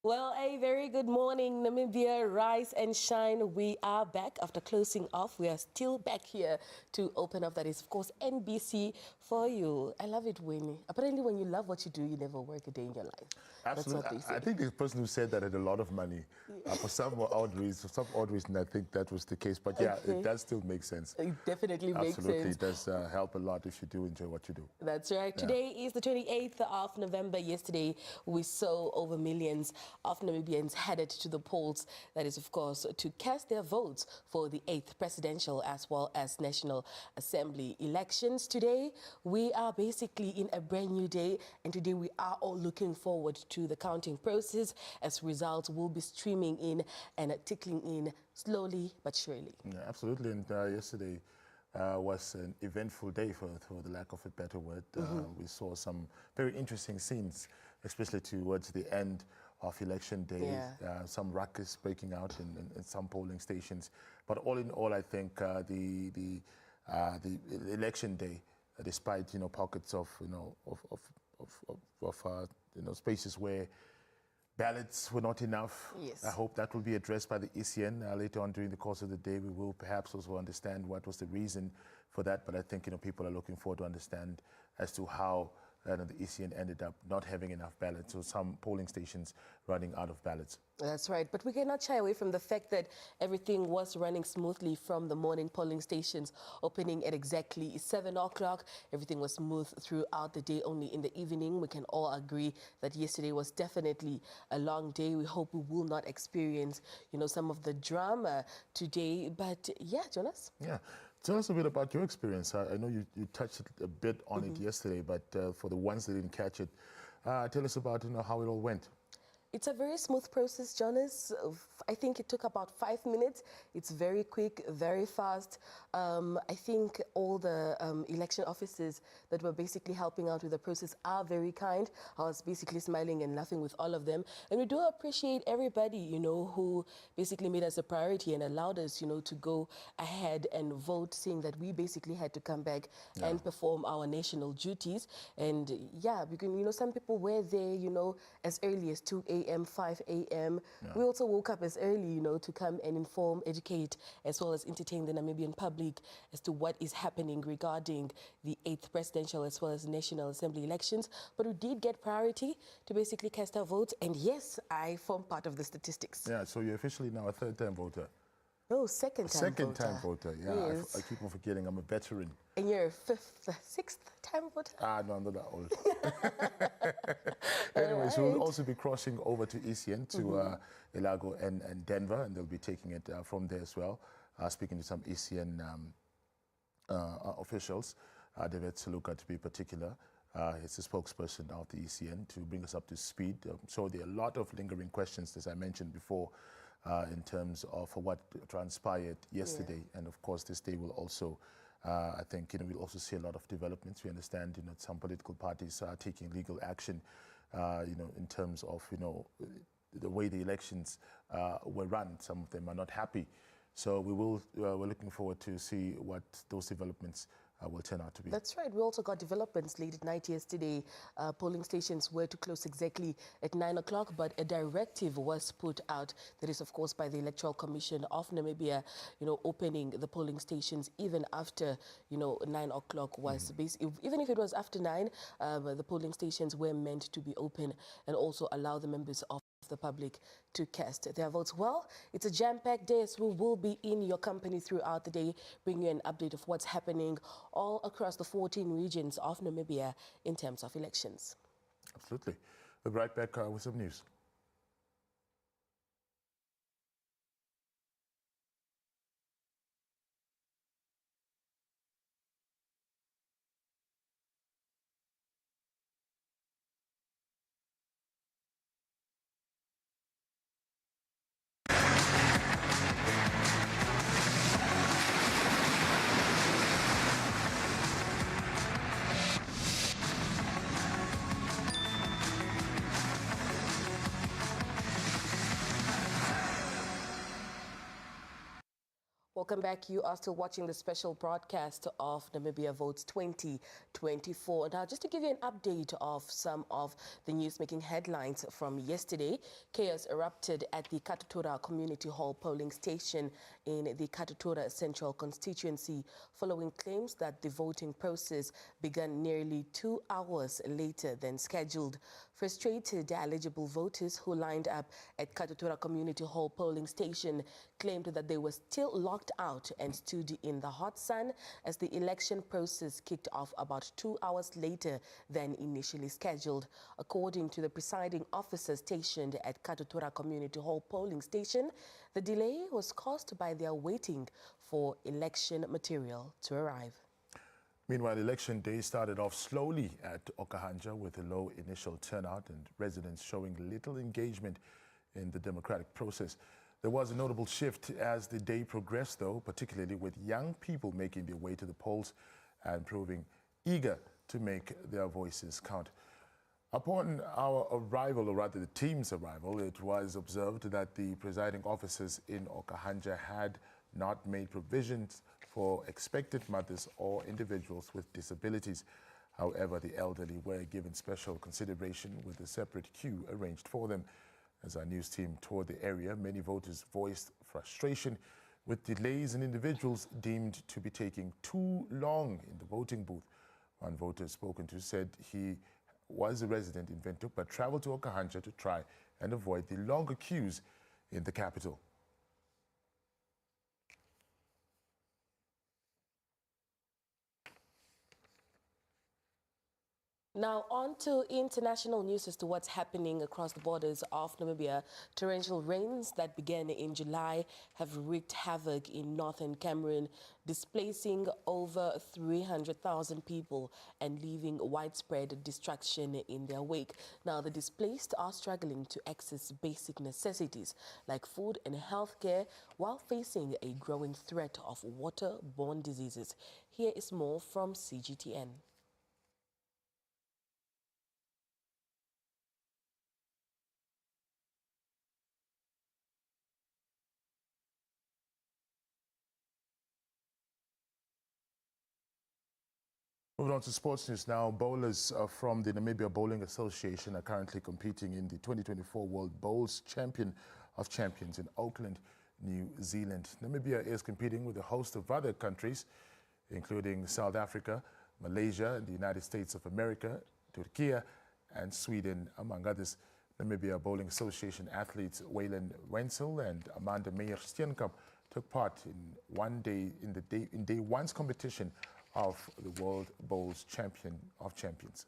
Well, a very good morning, Namibia. Rise and shine. We are back after closing off. We are still back here to open up. That is, of course, NBC for you. I love it, Winnie. Apparently, when you love what you do, you never work a day in your life. Absolutely. That's what they say. I think the person who said that had a lot of money. For some odd reason, I think that was the case. But yeah, Okay. it does still make sense. It definitely makes sense. Absolutely, it does help a lot if you do enjoy what you do. That's right. Yeah. Today is the 28th of November. Yesterday, we saw over millions of Namibians headed to the polls. That is, of course, to cast their votes for the 8th presidential as well as National Assembly elections. Today, we are basically in a brand new day, and today we are all looking forward to the counting process as results will be streaming in and tickling in slowly but surely. Yeah, absolutely. And yesterday was an eventful day, for the lack of a better word. We saw some very interesting scenes, especially towards the end of election day. Yeah. Some ruckus breaking out in some polling stations. But all in all, I think the election day, despite pockets of spaces where ballots were not enough. Yes. I hope that will be addressed by the ECN later on during the course of the day. We will perhaps also understand what was the reason for that. But I think people are looking forward to understand as to how the ECN ended up not having enough ballots, so some polling stations running out of ballots. That's right, but we cannot shy away from the fact that everything was running smoothly from the morning polling stations opening at exactly 7 o'clock. Everything was smooth throughout the day. Only in the evening, we can all agree that yesterday was definitely a long day. We hope we will not experience, some of the drama today. But yeah, Jonas? Yeah. Tell us a bit about your experience. I know you touched a bit on it yesterday, but for the ones that didn't catch it, tell us about how it all went. It's a very smooth process, Jonas. I think it took about 5 minutes. It's very quick, very fast. I think all the election officers that were basically helping out with the process are very kind. I was basically smiling and laughing with all of them. And we do appreciate everybody, who basically made us a priority and allowed us, to go ahead and vote, seeing that we basically had to come back and perform our national duties. And yeah, because, some people were there, as early as 2 a.m., 5 a.m. Yeah. We also woke up as early, to come and inform, educate, as well as entertain the Namibian public as to what is happening regarding the 8th presidential as well as National Assembly elections. But we did get priority to basically cast our votes. And yes, I form part of the statistics. Yeah, so you're officially now a third-time voter. No, second-time voter. Second-time voter, yeah. Yes. I keep on forgetting I'm a veteran. And you're a sixth-time voter? No, I'm not that old. Anyways, we'll also be crossing over to ECN, to Elago and Denver, and they'll be taking it from there as well. Speaking to some ECN officials, David Saluka to be particular. He's the spokesperson of the ECN to bring us up to speed. So there are a lot of lingering questions, as I mentioned before, in terms of what transpired yesterday. Yeah. And of course, this day will also, I think, we'll also see a lot of developments. We understand, some political parties are taking legal action, in terms of, the way the elections were run. Some of them are not happy. So we're looking forward to see what those developments will turn out to be. That's right. We also got developments late at night yesterday. Polling stations were to close exactly at 9 o'clock, but a directive was put out. That is, of course, by the Electoral Commission of Namibia, opening the polling stations even after, 9 o'clock was even if it was after 9, the polling stations were meant to be open and also allow the members of the public to cast their votes. Well, it's a jam-packed day, as we will be in your company throughout the day, bringing you an update of what's happening all across the 14 regions of Namibia in terms of elections. Absolutely. We'll be right back with some news. Welcome back. You are still watching the special broadcast of Namibia Votes 2024. Now, just to give you an update of some of the news making headlines from yesterday, chaos erupted at the Katutura Community Hall polling station in the Katutura Central constituency following claims that the voting process began nearly 2 hours later than scheduled. Frustrated eligible voters who lined up at Katutura Community Hall polling station claimed that they were still locked out and stood in the hot sun as the election process kicked off about 2 hours later than initially scheduled. According to the presiding officer stationed at Katutura Community Hall polling station, the delay was caused by their waiting for election material to arrive. Meanwhile, election day started off slowly at Okahanja with a low initial turnout and residents showing little engagement in the democratic process. There was a notable shift as the day progressed, though, particularly with young people making their way to the polls and proving eager to make their voices count. Upon our arrival, or rather the team's arrival, it was observed that the presiding officers in Okahanja had not made provisions for expectant mothers or individuals with disabilities. However, the elderly were given special consideration with a separate queue arranged for them. As our news team toured the area, many voters voiced frustration with delays and individuals deemed to be taking too long in the voting booth. One voter spoken to said he was a resident in Windhoek but traveled to Okahanja to try and avoid the longer queues in the capital. Now, on to international news as to what's happening across the borders of Namibia. Torrential rains that began in July have wreaked havoc in northern Cameroon, displacing over 300,000 people and leaving widespread destruction in their wake. Now, the displaced are struggling to access basic necessities like food and healthcare while facing a growing threat of waterborne diseases. Here is more from CGTN. Moving on to sports news now, bowlers from the Namibia Bowling Association are currently competing in the 2024 World Bowls Champion of Champions in Auckland, New Zealand. Namibia is competing with a host of other countries, including South Africa, Malaysia, the United States of America, Turkey, and Sweden, among others. Namibia Bowling Association athletes Waylon Wenzel and Amanda Meyer-Steenkamp took part in day one's competition of the World Bowls Champion of Champions.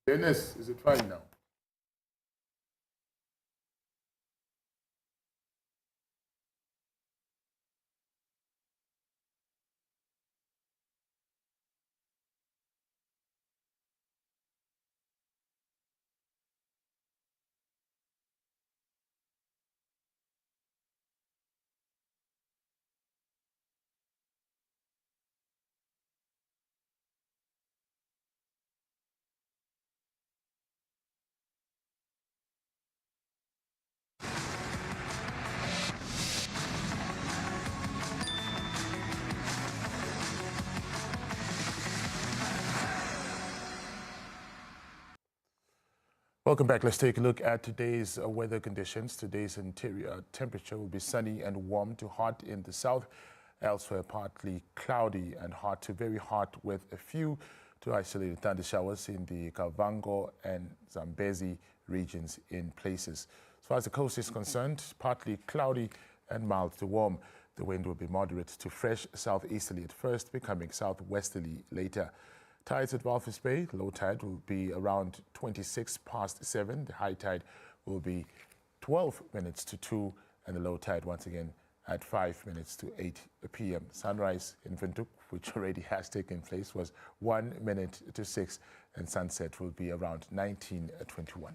Dennis, is it fine now? Welcome back. Let's take a look at today's weather conditions. Today's interior temperature will be sunny and warm to hot in the south. Elsewhere, partly cloudy and hot to very hot with a few to isolated thunder showers in the Kavango and Zambezi regions in places. As far as the coast is concerned, partly cloudy and mild to warm. The wind will be moderate to fresh southeasterly at first, becoming southwesterly later. Tides at Walvis Bay, low tide will be around 26 past 7. The high tide will be 12 minutes to 2, and the low tide once again at 5 minutes to 8 p.m. Sunrise in Windhoek, which already has taken place, was 1 minute to 6, and sunset will be around 19:21.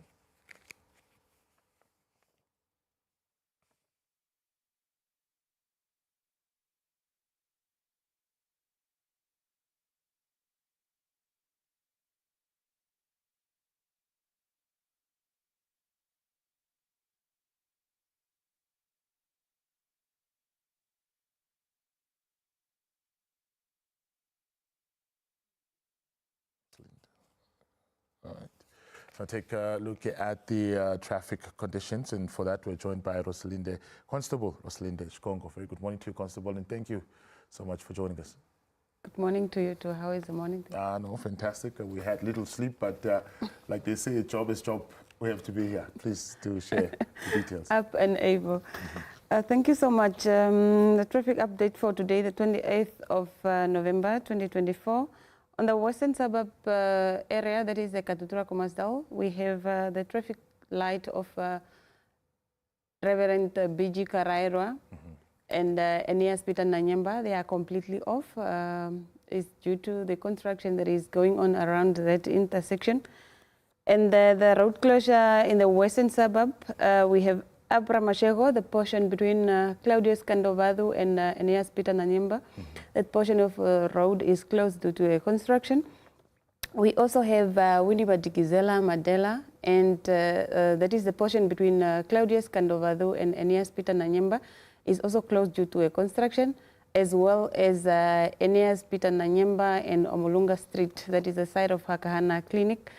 All right. I'll take a look at the traffic conditions, and for that we're joined by Rosalinde, Constable Rosalinde Shkongo. Very good morning to you, Constable, and thank you so much for joining us. Good morning to you too. How is the morning? No, fantastic. We had little sleep, but like they say, job is job. We have to be here. Please do share the details. Up and able. Thank you so much. The traffic update for today, the 28th of November 2024. On the western suburb area, that is the Katutura Komasdal, we have the traffic light of Reverend B.G. Karairwa and Aeneas Peter Nanyamba. They are completely off. It's due to the construction that is going on around that intersection. And the road closure in the western suburb, we have Abra Mashego, the portion between Claudius Kandovadu and Aeneas Peter Nanyamba. That portion of road is closed due to a construction. We also have Winnipeg-Gizela, Madela, and that is the portion between Claudius Kandovadu and Aeneas Peter Nanyamba is also closed due to a construction, as well as Aeneas Peter Nanyamba and Omolunga Street, that is the side of Hakahana Clinic.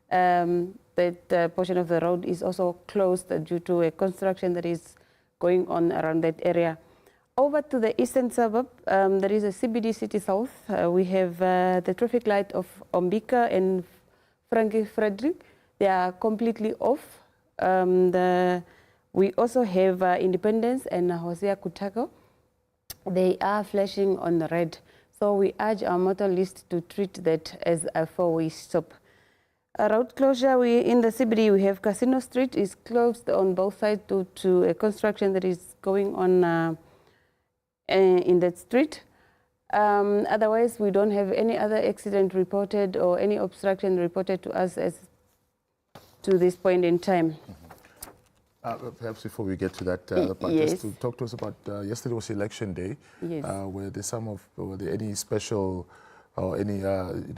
That portion of the road is also closed due to a construction that is going on around that area. Over to the eastern suburb, there is a CBD City South. We have the traffic light of Ombika and Frankie Frederick. They are completely off. We also have Independence and Hosea Kutako. They are flashing on the red. So we urge our motorists to treat that as a four-way stop. A road closure, in the CBD, we have Casino Street is closed on both sides due to a construction that is going on in that street. Otherwise, we don't have any other accident reported or any obstruction reported to us as to this point in time. Perhaps before we get to that, part, yes. Just to talk to us about yesterday was election day. Yes. Were there any special or any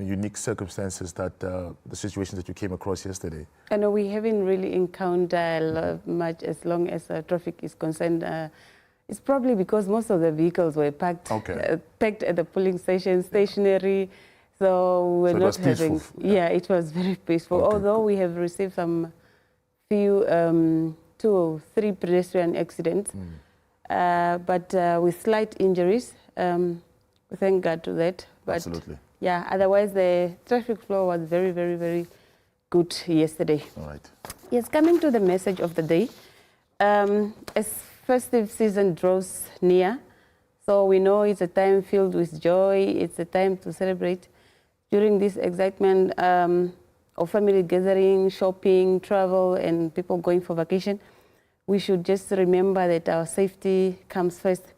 unique circumstances that the situations that you came across yesterday? I know we haven't really encountered much as long as traffic is concerned. It's probably because most of the vehicles were packed at the polling station, stationary. So we're not having. Peaceful. Yeah, it was very peaceful. Okay. Although we have received some few 2 or 3 pedestrian accidents, but with slight injuries. Thank God to that. But absolutely. Yeah, otherwise the traffic flow was very, very, very good yesterday. All right. Yes, coming to the message of the day, as festive season draws near, so we know it's a time filled with joy, it's a time to celebrate. During this excitement, or family gathering, shopping, travel, and people going for vacation, we should just remember that our safety comes first.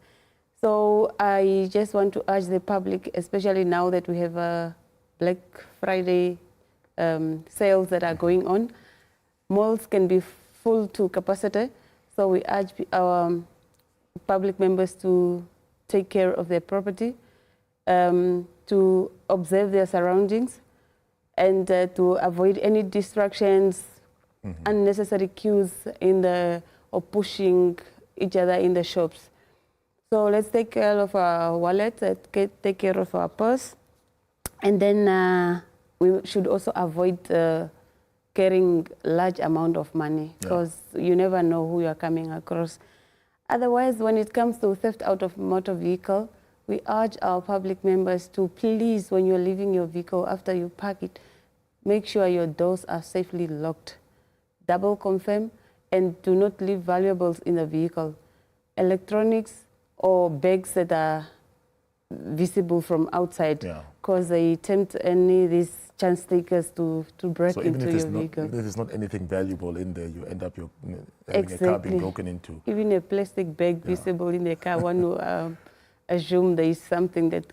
So I just want to urge the public, especially now that we have a Black Friday sales that are going on, malls can be full to capacity. So we urge our public members to take care of their property, to observe their surroundings, and to avoid any distractions, unnecessary queues or pushing each other in the shops. So let's take care of our wallet, take care of our purse, and then we should also avoid carrying large amount of money, because you never know who you are coming across. Otherwise, when it comes to theft out of motor vehicle, we urge our public members to please, when you're leaving your vehicle, after you park it, make sure your doors are safely locked. Double confirm, and do not leave valuables in the vehicle. Electronics or bags that are visible from outside, because they tempt these chance takers to break into your vehicle. Even if there's not anything valuable in there, you end up having a car being broken into. Even a plastic bag visible in the car, one will assume there is something that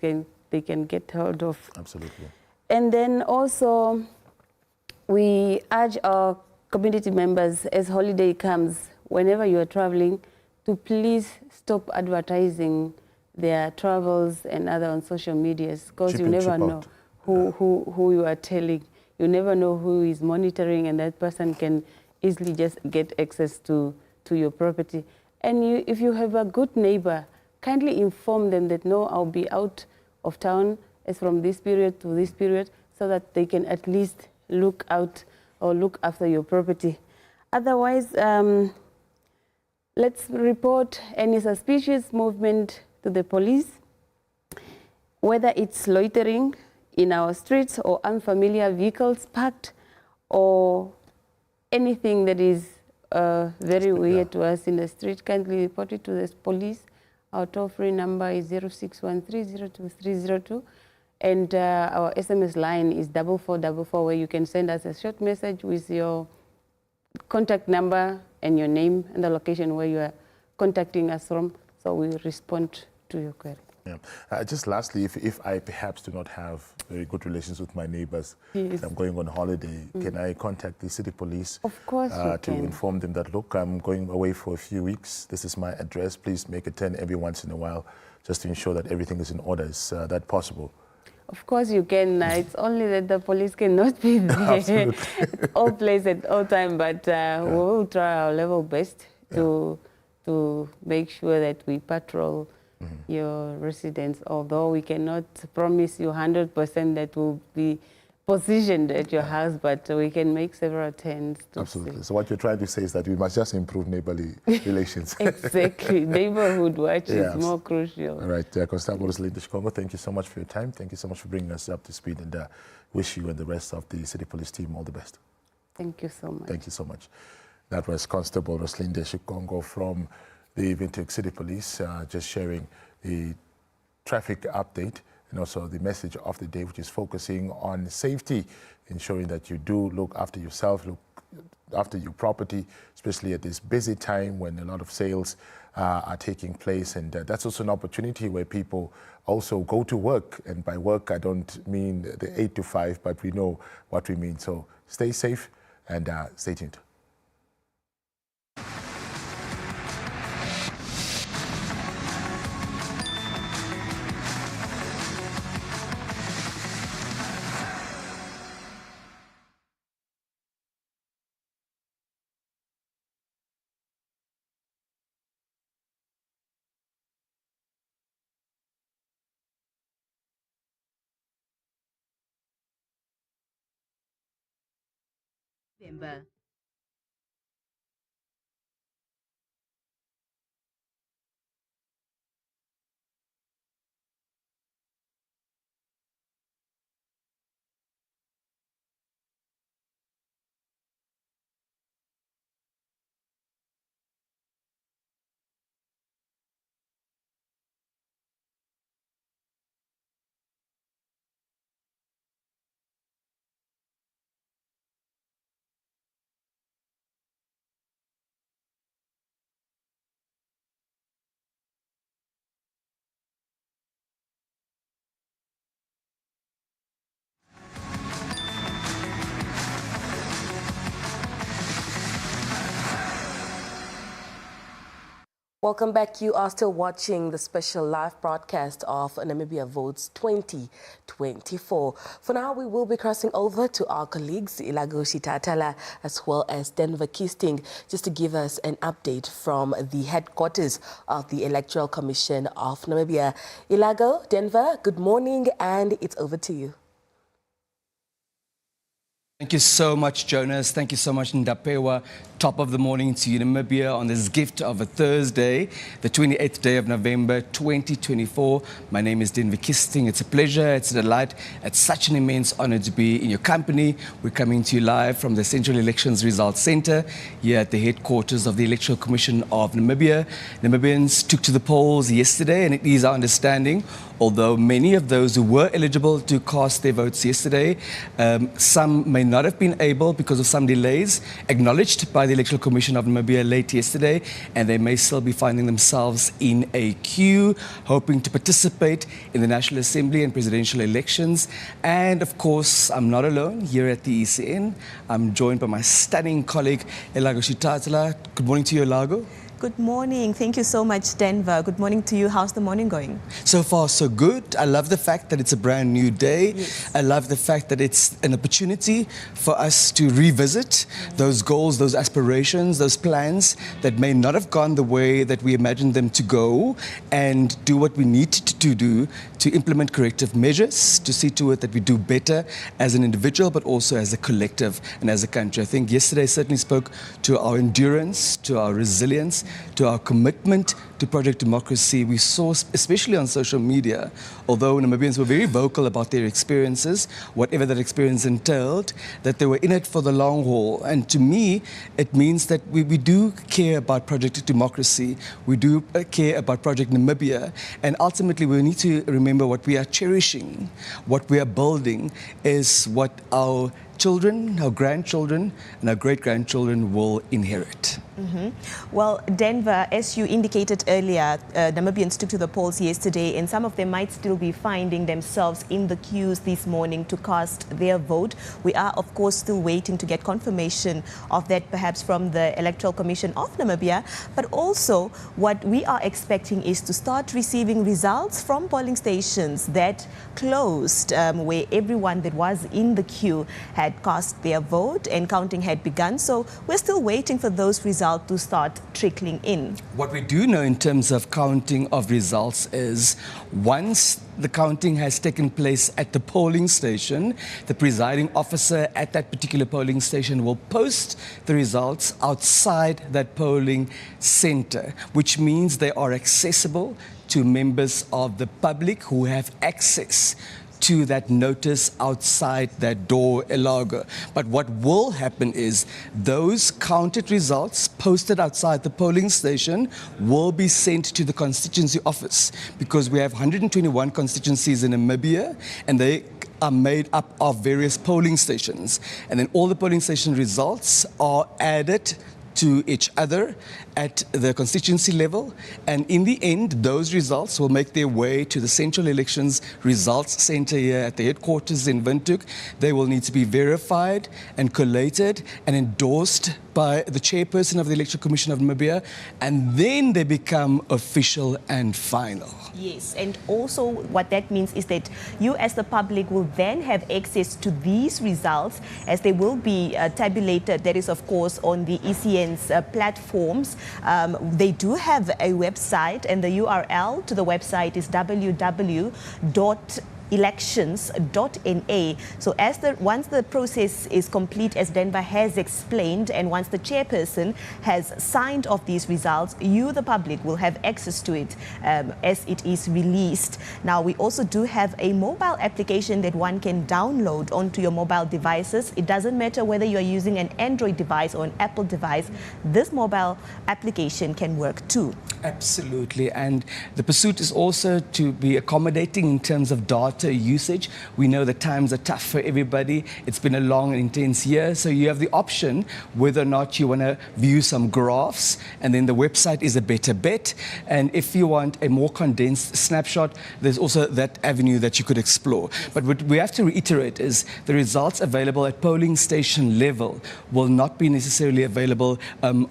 they can get hold of. Absolutely. And then also, we urge our community members, as holiday comes, whenever you are traveling, to please stop advertising their travels and other on social medias, because you never know who you are telling. You never know who is monitoring, and that person can easily just get access to your property. And if you have a good neighbor, kindly inform them that, no, I'll be out of town as from this period to this period, so that they can at least look out or look after your property. Otherwise, let's report any suspicious movement to the police, whether it's loitering in our streets or unfamiliar vehicles parked, or anything that is very weird to us in the street. Kindly report it to the police. Our toll-free number is 0613022302, and our SMS line is 4444, where you can send us a short message with your contact number and your name and the location where you are contacting us from, so we respond to your query. Yeah. Just lastly, if I perhaps do not have very good relations with my neighbors, and I'm going on holiday, can I contact the city police? Of course you to can. inform them that, look, I'm going away for a few weeks. This is my address. Please make a turn every once in a while, just to ensure that everything is in order. Is that possible? Of course you can. It's only that the police cannot be there at all places at all time, but we will try our level best to make sure that we patrol your residence, although we cannot promise you 100% that will be positioned at your house, but we can make several attempts. Absolutely. So what you're trying to say is that we must just improve neighborly relations. Exactly. Neighborhood watch is more crucial. All right. Constable Rosalinda Shikongo, thank you so much for your time. Thank you so much for bringing us up to speed, and wish you and the rest of the City Police team all the best. Thank you so much. Thank you so much. That was Constable Rosalinda Shikongo from the Windhoek City Police, just sharing the traffic update and also the message of the day, which is focusing on safety, ensuring that you do look after yourself, look after your property, especially at this busy time when a lot of sales are taking place. And that's also an opportunity where people also go to work. And by work, I don't mean the 8 to 5, but we know what we mean. So stay safe and stay tuned. November. Welcome back. You are still watching the special live broadcast of Namibia Votes 2024. For now, we will be crossing over to our colleagues, Ilago Shitatala, as well as Denver Kisting, just to give us an update from the headquarters of the Electoral Commission of Namibia. Ilago, Denver, good morning, and it's over to you. Thank you so much, Jonas. Thank you so much, Ndapewa. Top of the morning to you, Namibia, on this gift of a Thursday, the 28th day of November, 2024. My name is Denver Kisting. It's a pleasure. It's a delight. It's such an immense honor to be in your company. We're coming to you live from the Central Elections Results Center here at the headquarters of the Electoral Commission of Namibia. Namibians took to the polls yesterday, and it is our understanding, although many of those who were eligible to cast their votes yesterday, some may not have been able because of some delays, acknowledged by the Electoral Commission of Namibia late yesterday, and they may still be finding themselves in a queue, hoping to participate in the National Assembly and presidential elections. And of course, I'm not alone here at the ECN. I'm joined by my stunning colleague, Elago Shitatala. Good morning to you, Elago. Good morning. Thank you so much, Denver. Good morning to you. How's the morning going? So far, so good. I love the fact that it's a brand new day. Yes. I love the fact that it's an opportunity for us to revisit those goals, those aspirations, those plans that may not have gone the way that we imagined them to go, and do what we need to do to implement corrective measures, to see to it that we do better as an individual, but also as a collective and as a country. I think yesterday certainly spoke to our endurance, to our resilience, to our commitment to project democracy. We saw, especially on social media, although Namibians were very vocal about their experiences, whatever that experience entailed, that they were in it for the long haul. And to me, it means that we do care about project democracy. We do care about project Namibia. And ultimately, we need to remember what we are cherishing, what we are building is what our children, our grandchildren, and our great-grandchildren will inherit. Well, Denver, as you indicated earlier, Namibians took to the polls yesterday, and some of them might still be finding themselves in the queues this morning to cast their vote. We are, of course, still waiting to get confirmation of that, perhaps from the Electoral Commission of Namibia. But also, what we are expecting is to start receiving results from polling stations that closed, where everyone that was in the queue had cast their vote and counting had begun. So we're still waiting for those results to start trickling in. What we do know in terms of counting of results is once the counting has taken place at the polling station, the presiding officer at that particular polling station will post the results outside that polling center, which means they are accessible to members of the public who have access to that notice outside that door, Elago. But what will happen is those counted results posted outside the polling station will be sent to the constituency office, because we have 121 constituencies in Namibia, and they are made up of various polling stations. And then all the polling station results are added to each other at the constituency level, and in the end those results will make their way to the Central Elections Results Center here at the headquarters in Windhoek. They will need to be verified and collated and endorsed by the chairperson of the Electoral Commission of Namibia, and then they become official and final. Yes, and also what that means is that you as the public will then have access to these results, as they will be tabulated, that is of course on the ECN's platforms. They do have a website, and the URL to the website is www.elections.na. So once the process is complete, as Denver has explained, and once the chairperson has signed off these results, you, the public, will have access to it as it is released. Now, we also do have a mobile application that one can download onto your mobile devices. It doesn't matter whether you are using an Android device or an Apple device. This mobile application can work too. Absolutely, and the pursuit is also to be accommodating in terms of data data usage. We know that times are tough for everybody. It's been a long and intense year. So you have the option whether or not you want to view some graphs, and then the website is a better bet. And if you want a more condensed snapshot, there's also that avenue that you could explore. But what we have to reiterate is the results available at polling station level will not be necessarily available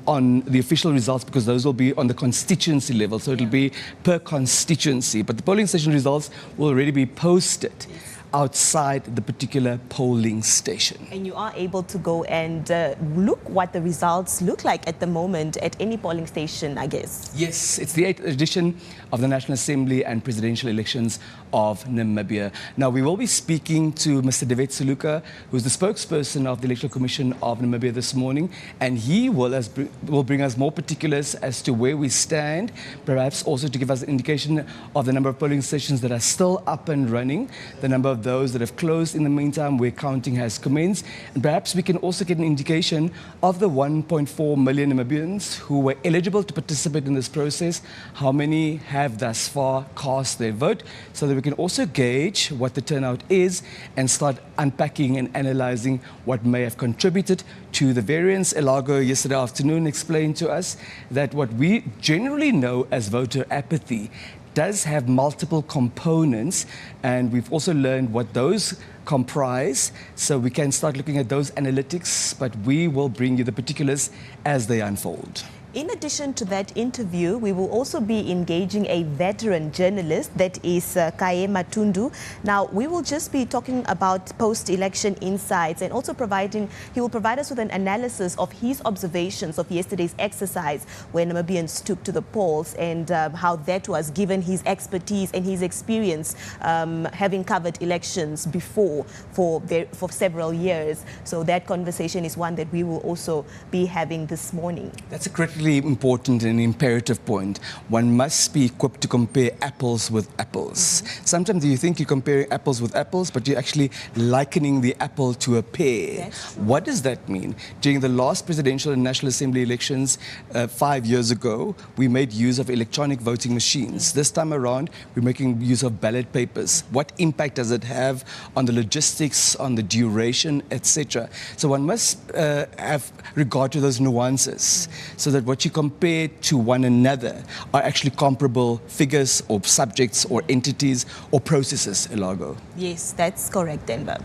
on the official results, because those will be on the constituency level. So it'll be per constituency. But the polling station results will already be posted outside the particular polling station. And you are able to go and look what the results look like at the moment at any polling station, I guess. Yes, it's the 8th edition of the National Assembly and presidential elections of Namibia. Now, we will be speaking to Mr. Devet Suluka, who's the spokesperson of the Electoral Commission of Namibia this morning, and he will bring us more particulars as to where we stand, perhaps also to give us an indication of the number of polling stations that are still up and running, the number of those that have closed in the meantime where counting has commenced, and perhaps we can also get an indication of the 1.4 million Namibians who were eligible to participate in this process, how many have thus far cast their vote, so that we can also gauge what the turnout is and start unpacking and analyzing what may have contributed to the variance. Elago yesterday afternoon explained to us that what we generally know as voter apathy does have multiple components, and we've also learned what those comprise, so we can start looking at those analytics, but we will bring you the particulars as they unfold. In addition to that interview, we will also be engaging a veteran journalist, that is Kaema Tundu. Now, we will just be talking about post-election insights, and also he will provide us with an analysis of his observations of yesterday's exercise when Namibians took to the polls, and how that was, given his expertise and his experience having covered elections before for several years. So that conversation is one that we will also be having this morning. That's a critically important and imperative point. One must be equipped to compare apples with apples. Sometimes you think you're comparing apples with apples, but you're actually likening the apple to a pear. What does that mean? During the last presidential and National Assembly elections 5 years ago, we made use of electronic voting machines. This time around, we're making use of ballot papers. What impact does it have on the logistics, on the duration, etc.? So one must have regard to those nuances, so that what you compare to one another are actually comparable figures or subjects or entities or processes, Elago. Yes, that's correct, Denver.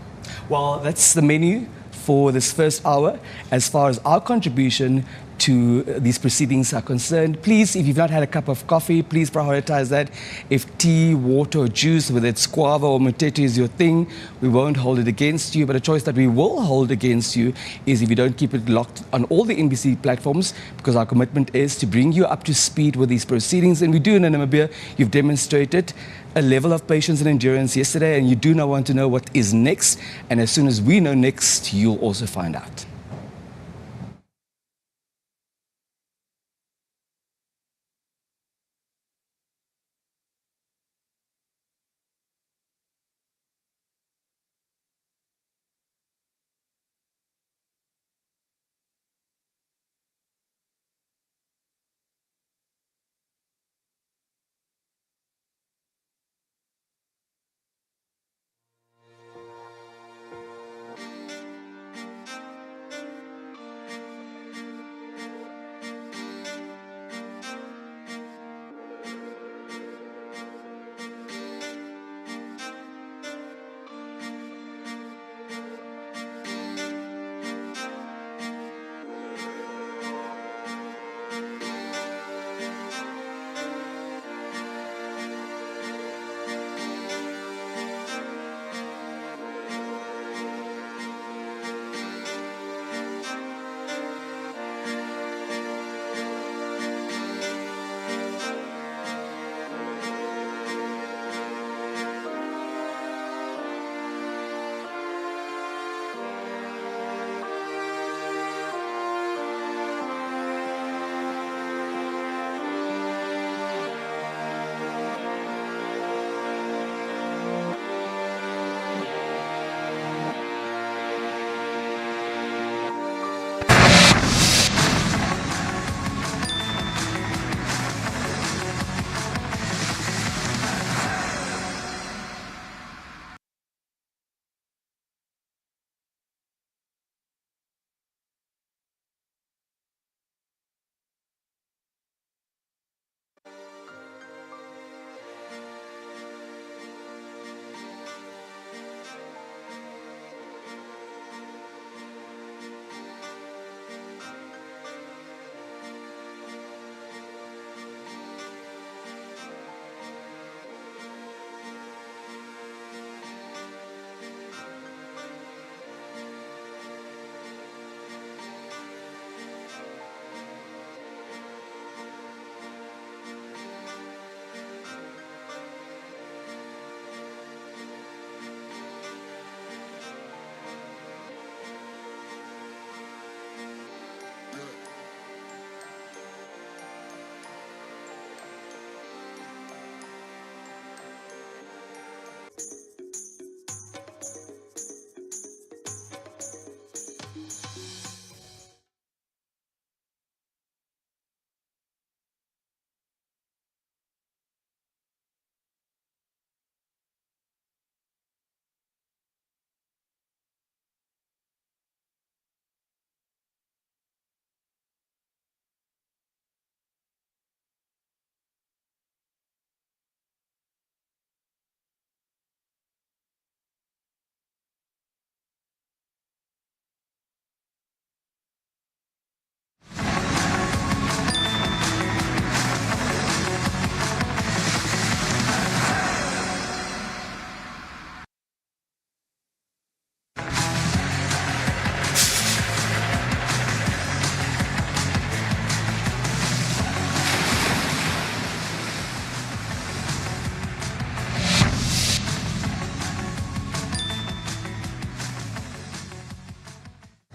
Well, that's the menu for this first hour. As far as our contribution to these proceedings are concerned, please, if you've not had a cup of coffee, please prioritize that. If tea, water, or juice, whether it's guava or mutete is your thing, we won't hold it against you. But a choice that we will hold against you is if you don't keep it locked on all the NBC platforms, because our commitment is to bring you up to speed with these proceedings. And we do in Namibia. You've demonstrated a level of patience and endurance yesterday, and you do not want to know what is next. And as soon as we know next, you'll also find out.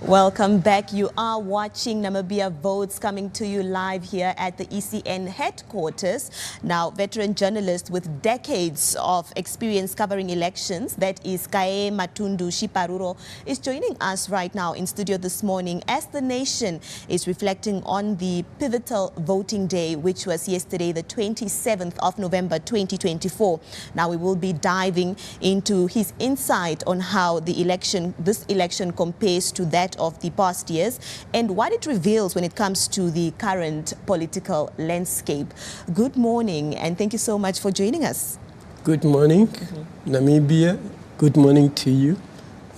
Welcome back. You are watching Namibia Votes, coming to you live here at the ECN headquarters. Now, veteran journalist with decades of experience covering elections, that is Kae Matundu Shiparuro, is joining us right now in studio this morning as the nation is reflecting on the pivotal voting day, which was yesterday, the 27th of November 2024. Now, we will be diving into his insight on how the this election compares to that of the past years and what it reveals when it comes to the current political landscape. Good morning, and thank you so much for joining us. Good morning, Namibia. Good morning to you,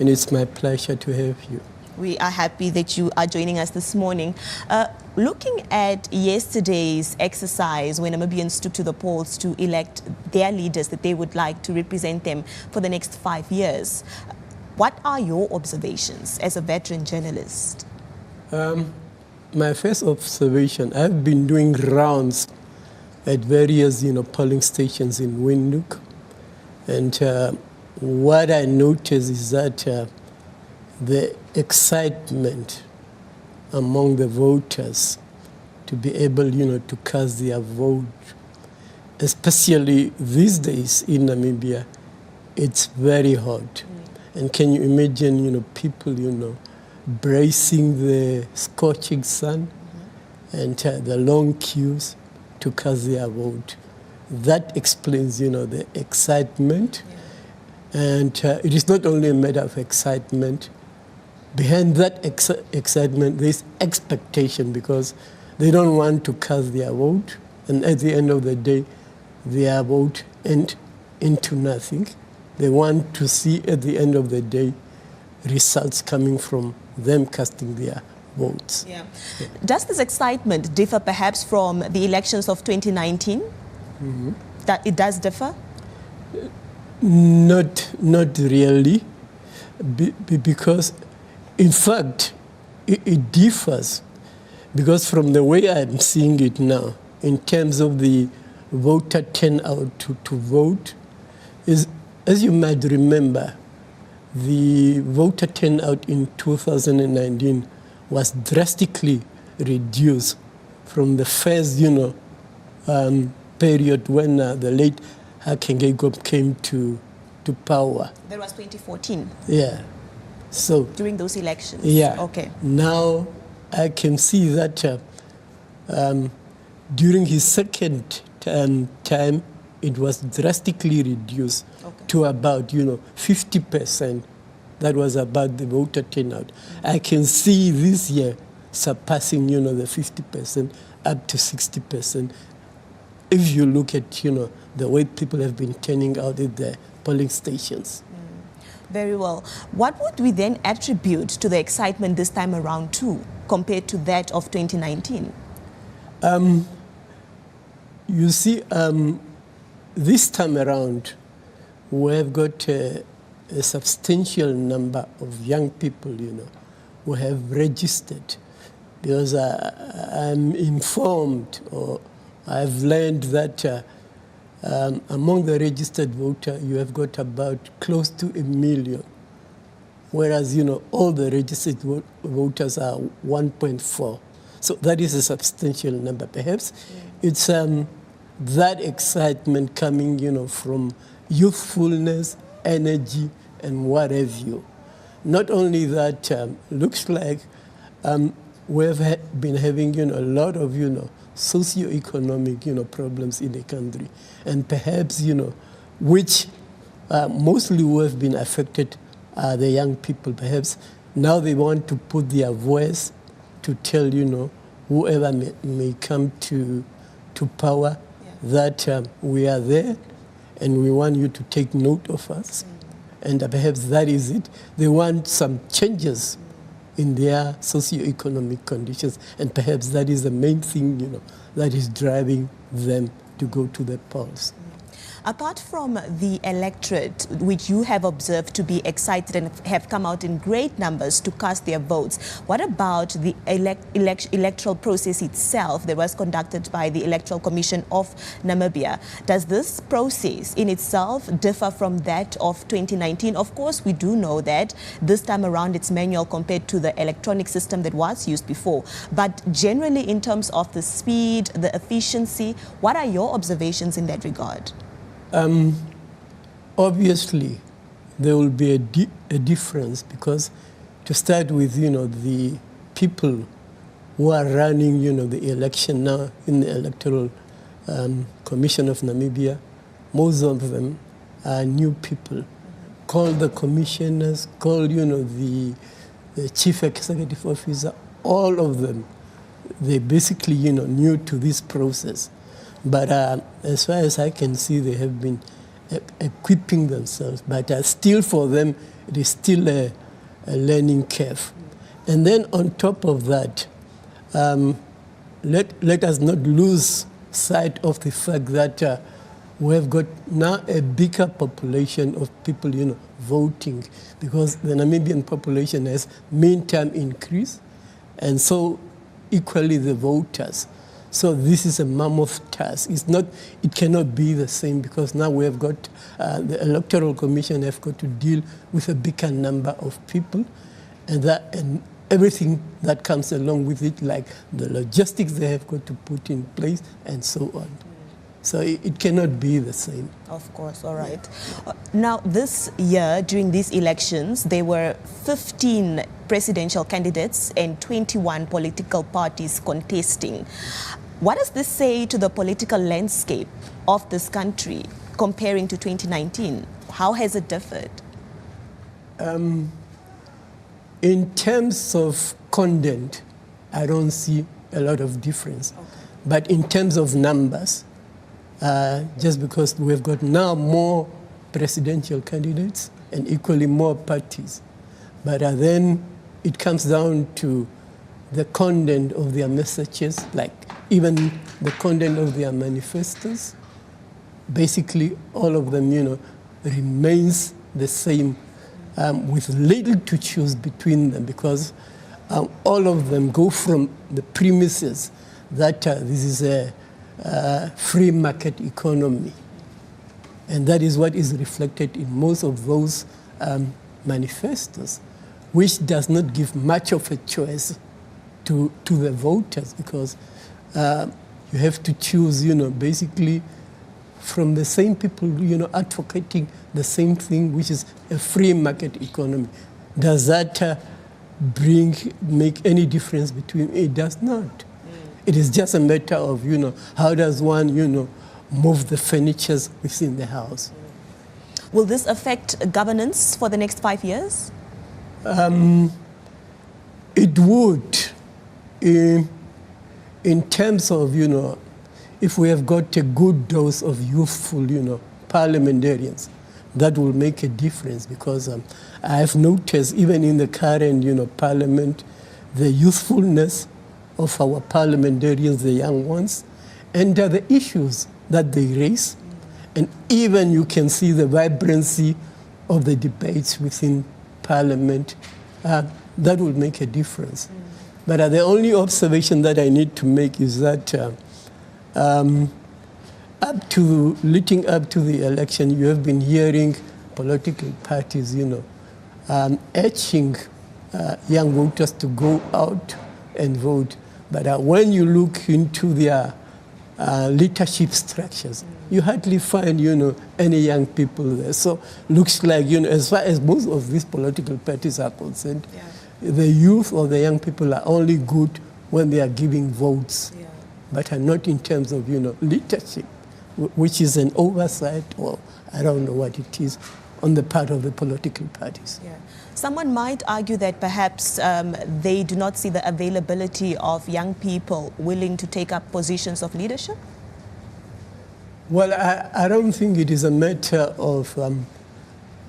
and it's my pleasure to have you. We are happy that you are joining us this morning. Looking at yesterday's exercise when Namibians took to the polls to elect their leaders that they would like to represent them for the next 5 years, what are your observations as a veteran journalist? My first observation, I've been doing rounds at various polling stations in Windhoek, and what I noticed is that the excitement among the voters to be able to cast their vote, especially these days in Namibia, it's very hot. And can you imagine, people, bracing the scorching sun and the long queues to cast their vote. That explains, the excitement. Yeah. And it is not only a matter of excitement. Behind that excitement, there's expectation because they don't want to cast their vote. And at the end of the day, their vote ends into nothing. They want to see at the end of the day results coming from them casting their votes. Yeah. Yeah. Does this excitement differ perhaps from the elections of 2019? That it does differ? Not really, because in fact it differs, because from the way I'm seeing it now, in terms of the voter turnout to vote, is, as you might remember, the voter turnout in 2019 was drastically reduced from the first, period when the late Hakainde Gobabis came to power. That was 2014. Yeah. So during those elections. Yeah. Okay. Now I can see that during his second time, it was drastically reduced to about 50%. That was about the voter turnout. I can see this year surpassing the 50% up to 60%. If you look at the way people have been turning out at the polling stations. Very well. What would we then attribute to the excitement this time around too, compared to that of 2019? You see, this time around, we have got a substantial number of young people, who have registered, because I'm informed, or I've learned that among the registered voters, you have got about close to 1 million, whereas all the registered voters are 1.4. So that is a substantial number. Perhaps it's that excitement coming, from youthfulness, energy, and what have you. Not only that, looks like we've been having, a lot of, socio-economic, problems in the country. And perhaps, which mostly who have been affected are the young people. Perhaps now they want to put their voice to tell, whoever may come to power, that we are there and we want you to take note of us. And perhaps that is it. They want some changes in their socio-economic conditions, and perhaps that is the main thing, that is driving them to go to the polls. Apart from the electorate, which you have observed to be excited and have come out in great numbers to cast their votes, what about the electoral process itself that was conducted by the Electoral Commission of Namibia? Does this process in itself differ from that of 2019? Of course, we do know that this time around it's manual compared to the electronic system that was used before. But generally, in terms of the speed, the efficiency, what are your observations in that regard? Obviously, there will be a difference because, to start with, the people who are running, the election now in the Electoral Commission of Namibia, most of them are new people. Call the commissioners, call, the chief executive officer, all of them. They basically, new to this process. But as far as I can see, they have been equipping themselves. But still for them, it is still a learning curve. And then on top of that, let us not lose sight of the fact that we have got now a bigger population of people, voting, because the Namibian population has meantime increased, and so equally the voters. So this is a mammoth task. It cannot be the same because now we have got, the Electoral Commission have got to deal with a bigger number of people, and everything that comes along with it, like the logistics they have got to put in place and so on. So it cannot be the same. Of course, all right. Now, this year, during these elections, there were 15 presidential candidates and 21 political parties contesting. What does this say to the political landscape of this country comparing to 2019? How has it differed? In terms of content, I don't see a lot of difference. Okay. But in terms of numbers, just because we've got now more presidential candidates and equally more parties. But then it comes down to the content of their messages, like even the content of their manifestos. Basically, all of them, remains the same, with little to choose between them, because all of them go from the premises that this is a free market economy. And that is what is reflected in most of those manifestos, which does not give much of a choice to the voters, because you have to choose, basically from the same people, advocating the same thing, which is a free market economy. Does that make any difference between? It does not. It is just a matter of, how does one, move the furnitures within the house. Will this affect governance for the next 5 years? It would. In terms of, if we have got a good dose of youthful, parliamentarians, that will make a difference, because I have noticed even in the current, parliament, the youthfulness of our parliamentarians, the young ones, and the issues that they raise. And even you can see the vibrancy of the debates within Parliament. That will make a difference. But the only observation that I need to make is that leading up to the election, you have been hearing political parties, urging young voters to go out and vote. But when you look into their leadership structures, you hardly find, any young people there. So looks like, as far as most of these political parties are concerned, the youth or the young people are only good when they are giving votes, but are not in terms of, leadership, which is an oversight, or I don't know what it is, on the part of the political parties. Yeah. Someone might argue that perhaps they do not see the availability of young people willing to take up positions of leadership? Well, I don't think it is a matter of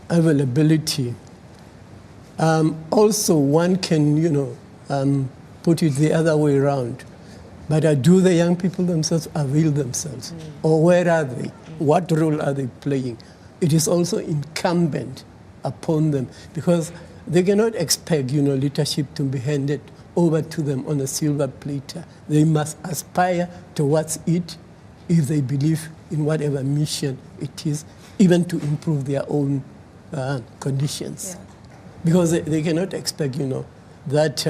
availability. Also, one can, put it the other way around. But do the young people themselves avail themselves? Or where are they? What role are they playing? It is also incumbent upon them, because they cannot expect, leadership to be handed over to them on a silver platter. They must aspire towards it if they believe in whatever mission it is, even to improve their own conditions. Yeah. Because they cannot expect, that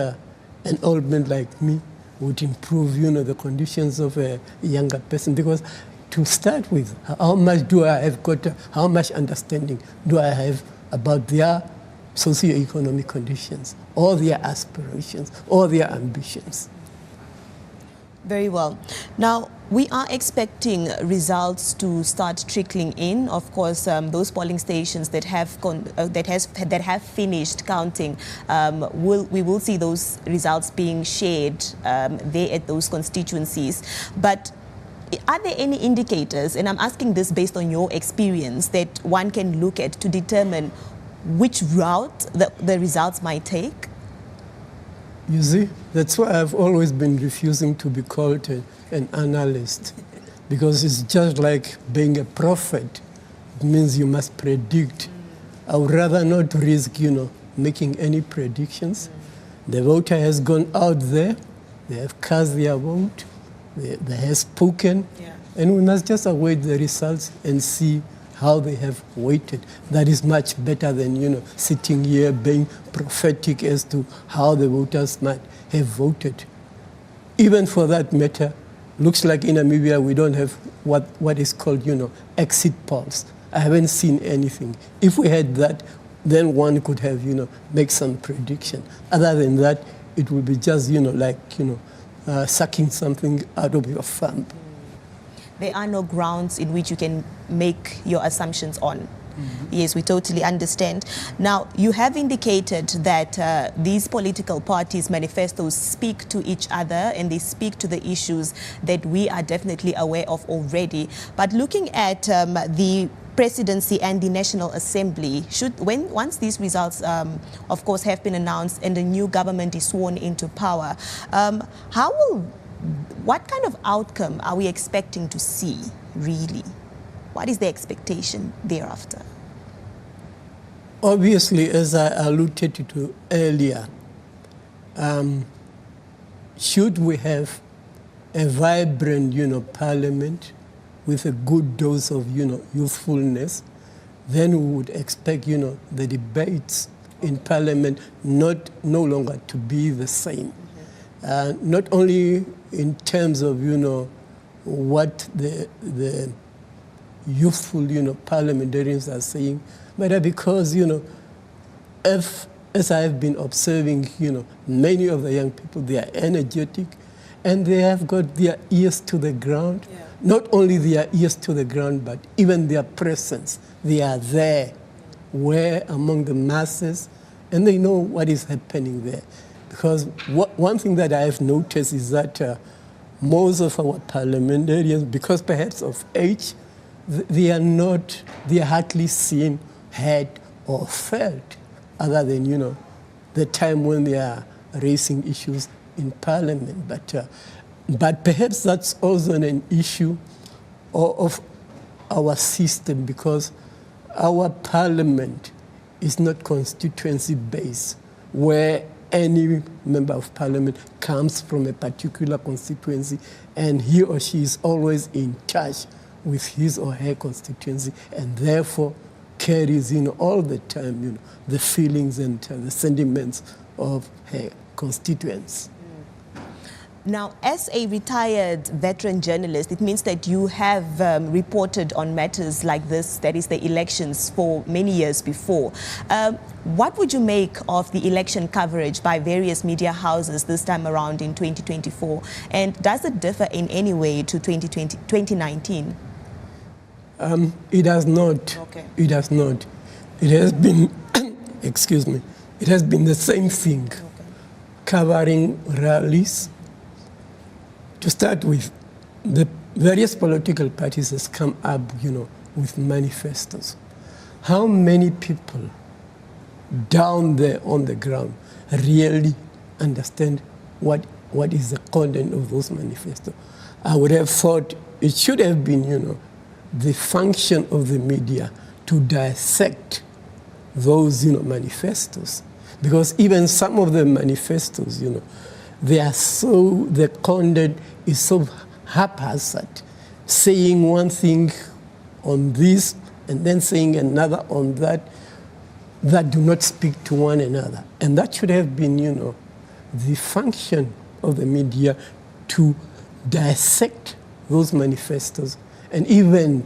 an old man like me would improve, the conditions of a younger person. Because to start with, how much do I have got, how much understanding do I have about their socioeconomic conditions, or their aspirations, or their ambitions? Very well. Now, we are expecting results to start trickling in. Of course, those polling stations that have finished counting, we will see those results being shared there at those constituencies. But are there any indicators, and I'm asking this based on your experience, that one can look at to determine which route the results might take? You see, that's why I've always been refusing to be called an analyst, because it's just like being a prophet. It means you must predict. I would rather not risk, making any predictions. The voter has gone out there, they have cast their vote, they have spoken, and we must just await the results and see how they have waited. That is much better than, sitting here being prophetic as to how the voters might have voted. Even for that matter, looks like in Namibia we don't have what is called, exit polls. I haven't seen anything. If we had that, then one could have, make some prediction. Other than that, it would be just, sucking something out of your thumb. There are no grounds in which you can make your assumptions on. Yes, we totally understand. Now, you have indicated that these political parties' manifestos speak to each other and they speak to the issues that we are definitely aware of already. But looking at the presidency and the National Assembly, once these results, of course, have been announced and the new government is sworn into power, what kind of outcome are we expecting to see, really? What is the expectation thereafter? Obviously, as I alluded to earlier, should we have a vibrant, parliament with a good dose of, youthfulness, then we would expect, the debates in parliament no longer to be the same. Not only in terms of, what the youthful, parliamentarians are saying, but because, as I have been observing, many of the young people, they are energetic and they have got their ears to the ground. Yeah. Not only their ears to the ground, but even their presence. They are there, where among the masses, and they know what is happening there. Because one thing that I have noticed is that most of our parliamentarians, because perhaps of age, they are hardly seen, heard, or felt, other than, the time when they are raising issues in parliament. But perhaps that's also an issue of our system, because our parliament is not constituency-based, where any member of parliament comes from a particular constituency and he or she is always in touch with his or her constituency and therefore carries in all the time, the feelings and the sentiments of her constituents. Now, as a retired veteran journalist, it means that you have reported on matters like this, that is the elections, for many years before. What would you make of the election coverage by various media houses this time around in 2024? And does it differ in any way to 2019? It has not. Okay. It has not. It has been, excuse me, it has been the same thing, covering rallies. To start with, the various political parties has come up, with manifestos. How many people down there on the ground really understand what what is the content of those manifestos. I would have thought it should have been, the function of the media to dissect those, manifestos. Because even some of the manifestos, the content is so haphazard, saying one thing on this and then saying another on that do not speak to one another. And that should have been, the function of the media to dissect those manifestos and even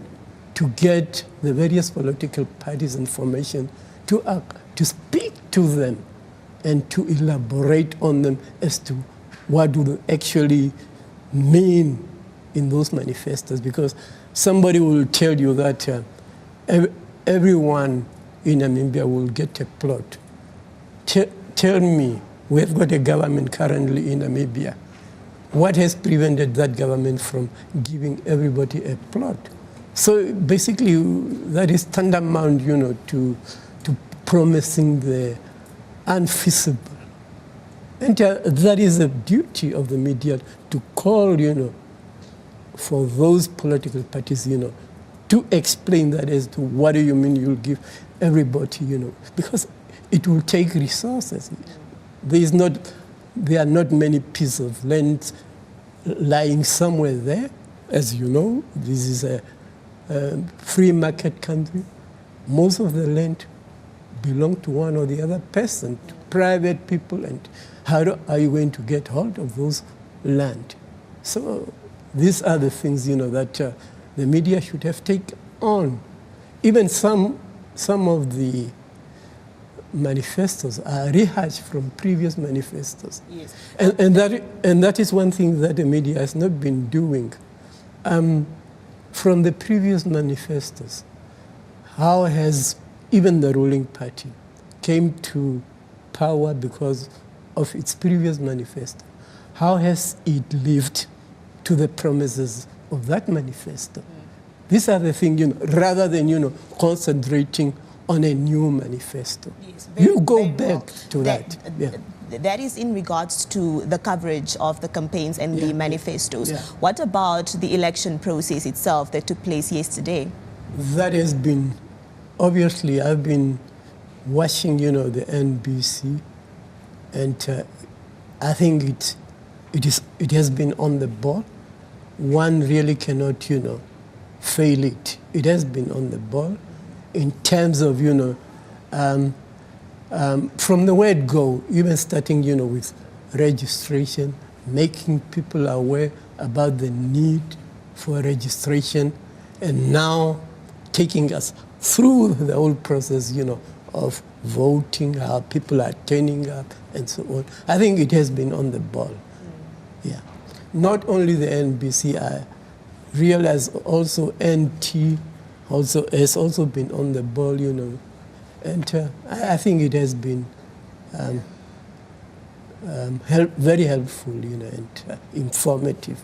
to get the various political parties information to speak to them and to elaborate on them as to what do they actually mean in those manifestos. Because somebody will tell you that everyone in Namibia will get a plot. Tell me, we have got a government currently in Namibia. What has prevented that government from giving everybody a plot? So basically, that is tantamount, to promising the unfeasible. And that is the duty of the media to call, for those political parties, to explain that as to what do you mean you'll give everybody, because it will take resources. There are not many pieces of land lying somewhere there. As you know, this is a free market country. Most of the land belongs to one or the other person, to private people, and how are you going to get hold of those land? So these are the things, that the media should have taken on. Even some of the manifestos are rehashed from previous manifestos. Yes. And that is one thing that the media has not been doing. From the previous manifestos, how has even the ruling party came to power because of its previous manifesto? How has it lived to the promises of that manifesto? These are the things, rather than, concentrating on a new manifesto. Yes, you go very back well. to that. Yeah. That is in regards to the coverage of the campaigns and the manifestos. Yeah. What about the election process itself that took place yesterday? That has been, obviously, I've been watching, the NBC, and I think it has been on the ball. One really cannot, fail it. It has been on the ball in terms of, from the word go, even starting, with registration, making people aware about the need for registration, and now taking us through the whole process, of voting, how people are turning up, and so on. I think it has been on the ball. Yeah. Not only the NBC, I realize also NT has also been on the ball, and I think it has been very helpful, and informative,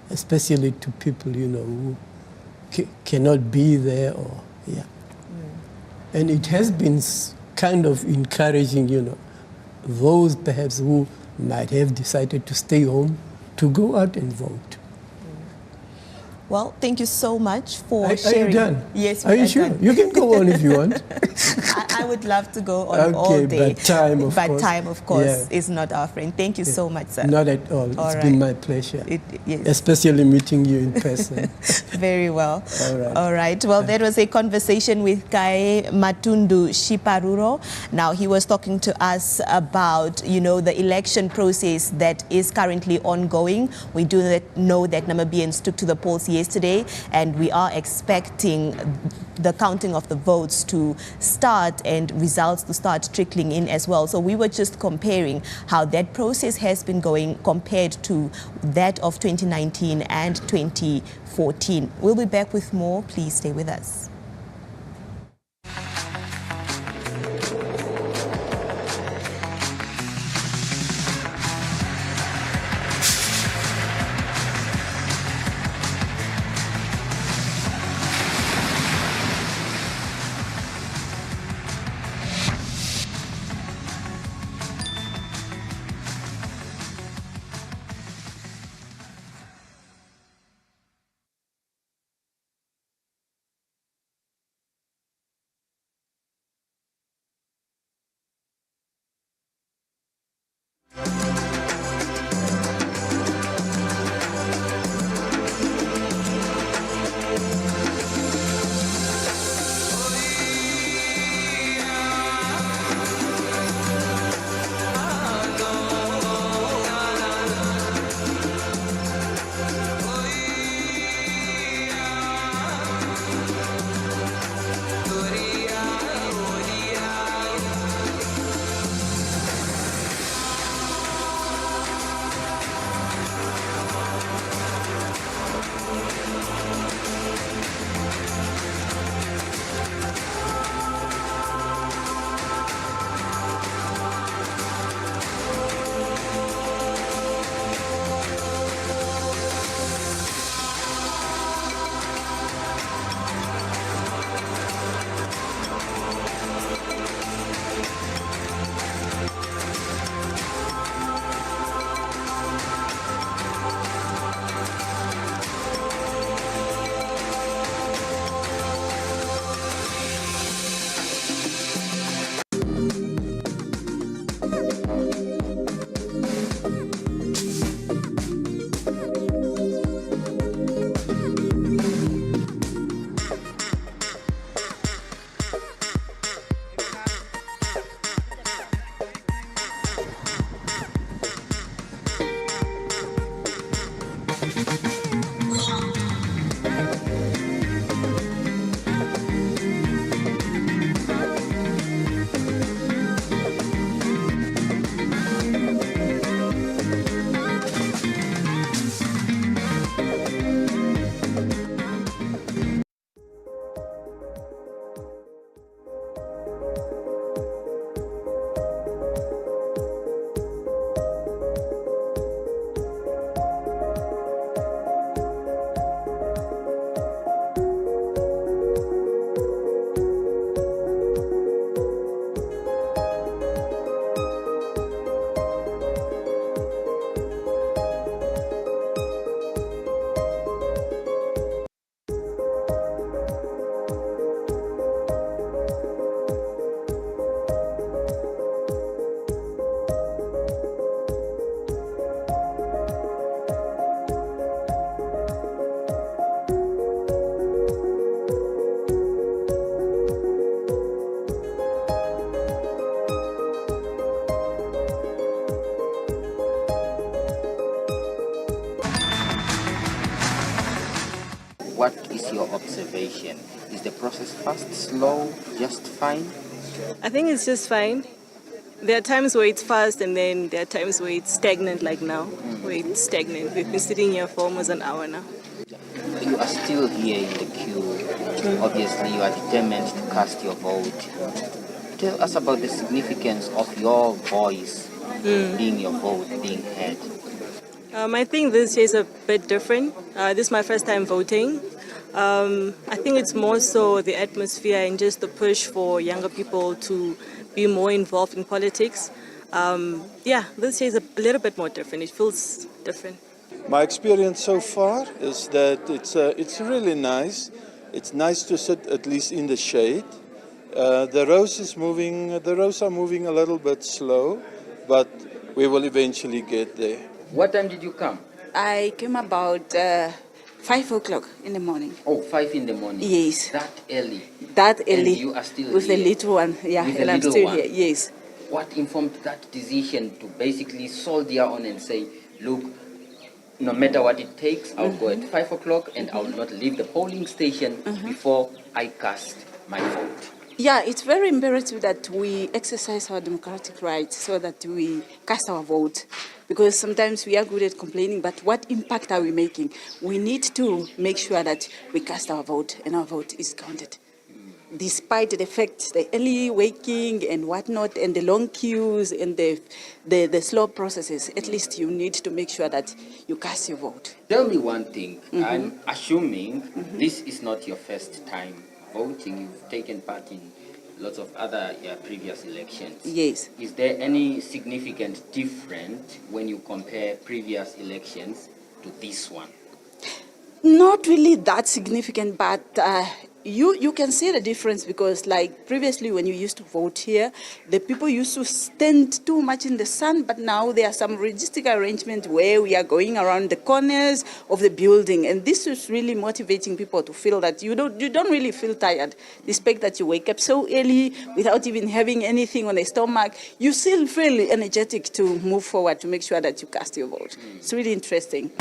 especially to people, who cannot be there, or and it has been kind of encouraging, those perhaps who might have decided to stay home to go out and vote. Well, thank you so much for Are sharing. you done? Yes, Are we you are sure? done. You can go on if you want. I would love to go on all day. But time, of course. Yeah. Is not our friend. Thank you so much, sir. Not at all. It's been my pleasure. Yes. Especially meeting you in person. Very well. All right. All right. Well, that was a conversation with Kae Matundu Shiparuro. Now, he was talking to us about, the election process that is currently ongoing. We do know that Namibians took to the polls yesterday, and we are expecting the counting of the votes to start and results to start trickling in as well. So we were just comparing how that process has been going compared to that of 2019 and 2014. We'll be back with more. Please stay with us. What is your observation? Is the process fast, slow, just fine? I think it's just fine. There are times where it's fast and then there are times where it's stagnant like now, where it's stagnant. We've been sitting here for almost an hour now. You are still here in the queue. Obviously, you are determined to cast your vote. Tell us about the significance of your voice being your vote, being heard. I think this year is a bit different. This is my first time voting. I think it's more so the atmosphere and just the push for younger people to be more involved in politics. This year is a little bit more different. It feels different. My experience so far is that it's really nice. It's nice to sit at least in the shade. The rows are moving a little bit slow, but we will eventually get there. What time did you come? I came about 5 o'clock in the morning. Oh, 5 in the morning? Yes. That early? That early. And you are still with here? the little one, yeah, With and the I'm little still one? here, yes. What informed that decision to basically soldier on and say, look, no matter what it takes, I'll go at 5 o'clock and I will not leave the polling station before I cast my vote? Yeah, it's very imperative that we exercise our democratic rights so that we cast our vote. Because sometimes we are good at complaining, but what impact are we making? We need to make sure that we cast our vote and our vote is counted. Despite the fact, the early waking and whatnot, and the long queues and the slow processes, at least you need to make sure that you cast your vote. Tell me one thing. I'm assuming this is not your first time voting. You've taken part in lots of other previous elections. Yes. Is there any significant difference when you compare previous elections to this one? Not really that significant, but you can see the difference because like previously when you used to vote here, the people used to stand too much in the sun, but now there are some logistic arrangements where we are going around the corners of the building, and this is really motivating people to feel that you don't really feel tired, despite that you wake up so early without even having anything on the stomach. You still feel energetic to move forward to make sure that you cast your vote. It's really interesting.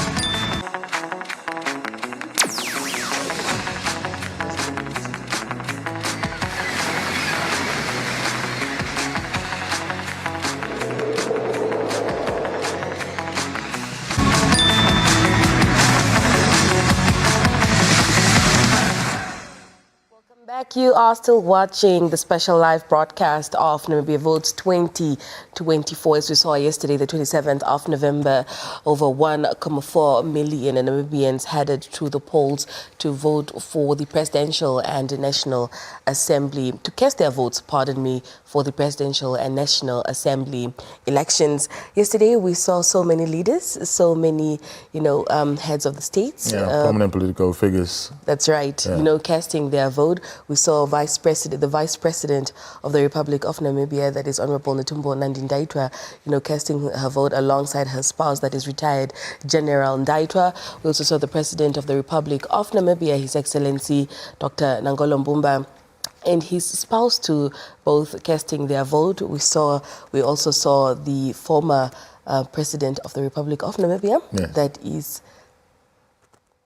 You are still watching the special live broadcast of Namibia Votes 2024. As we saw yesterday, the 27th of November, over 1.4 million Namibians headed to the polls to vote for the Presidential and National Assembly, to cast their votes, for the Presidential and National Assembly elections. Yesterday, we saw so many leaders, so many, heads of the states. Prominent political figures. That's right, casting their vote. We saw the Vice President of the Republic of Namibia, that is Honorable Netumbo Nandi-Ndaitwah, casting her vote alongside her spouse, that is retired General Ndaitwah. We also saw the President of the Republic of Namibia, His Excellency Dr. Nangolo Mbumba, and his spouse too, both casting their vote. We also saw the former President of the Republic of Namibia, that is...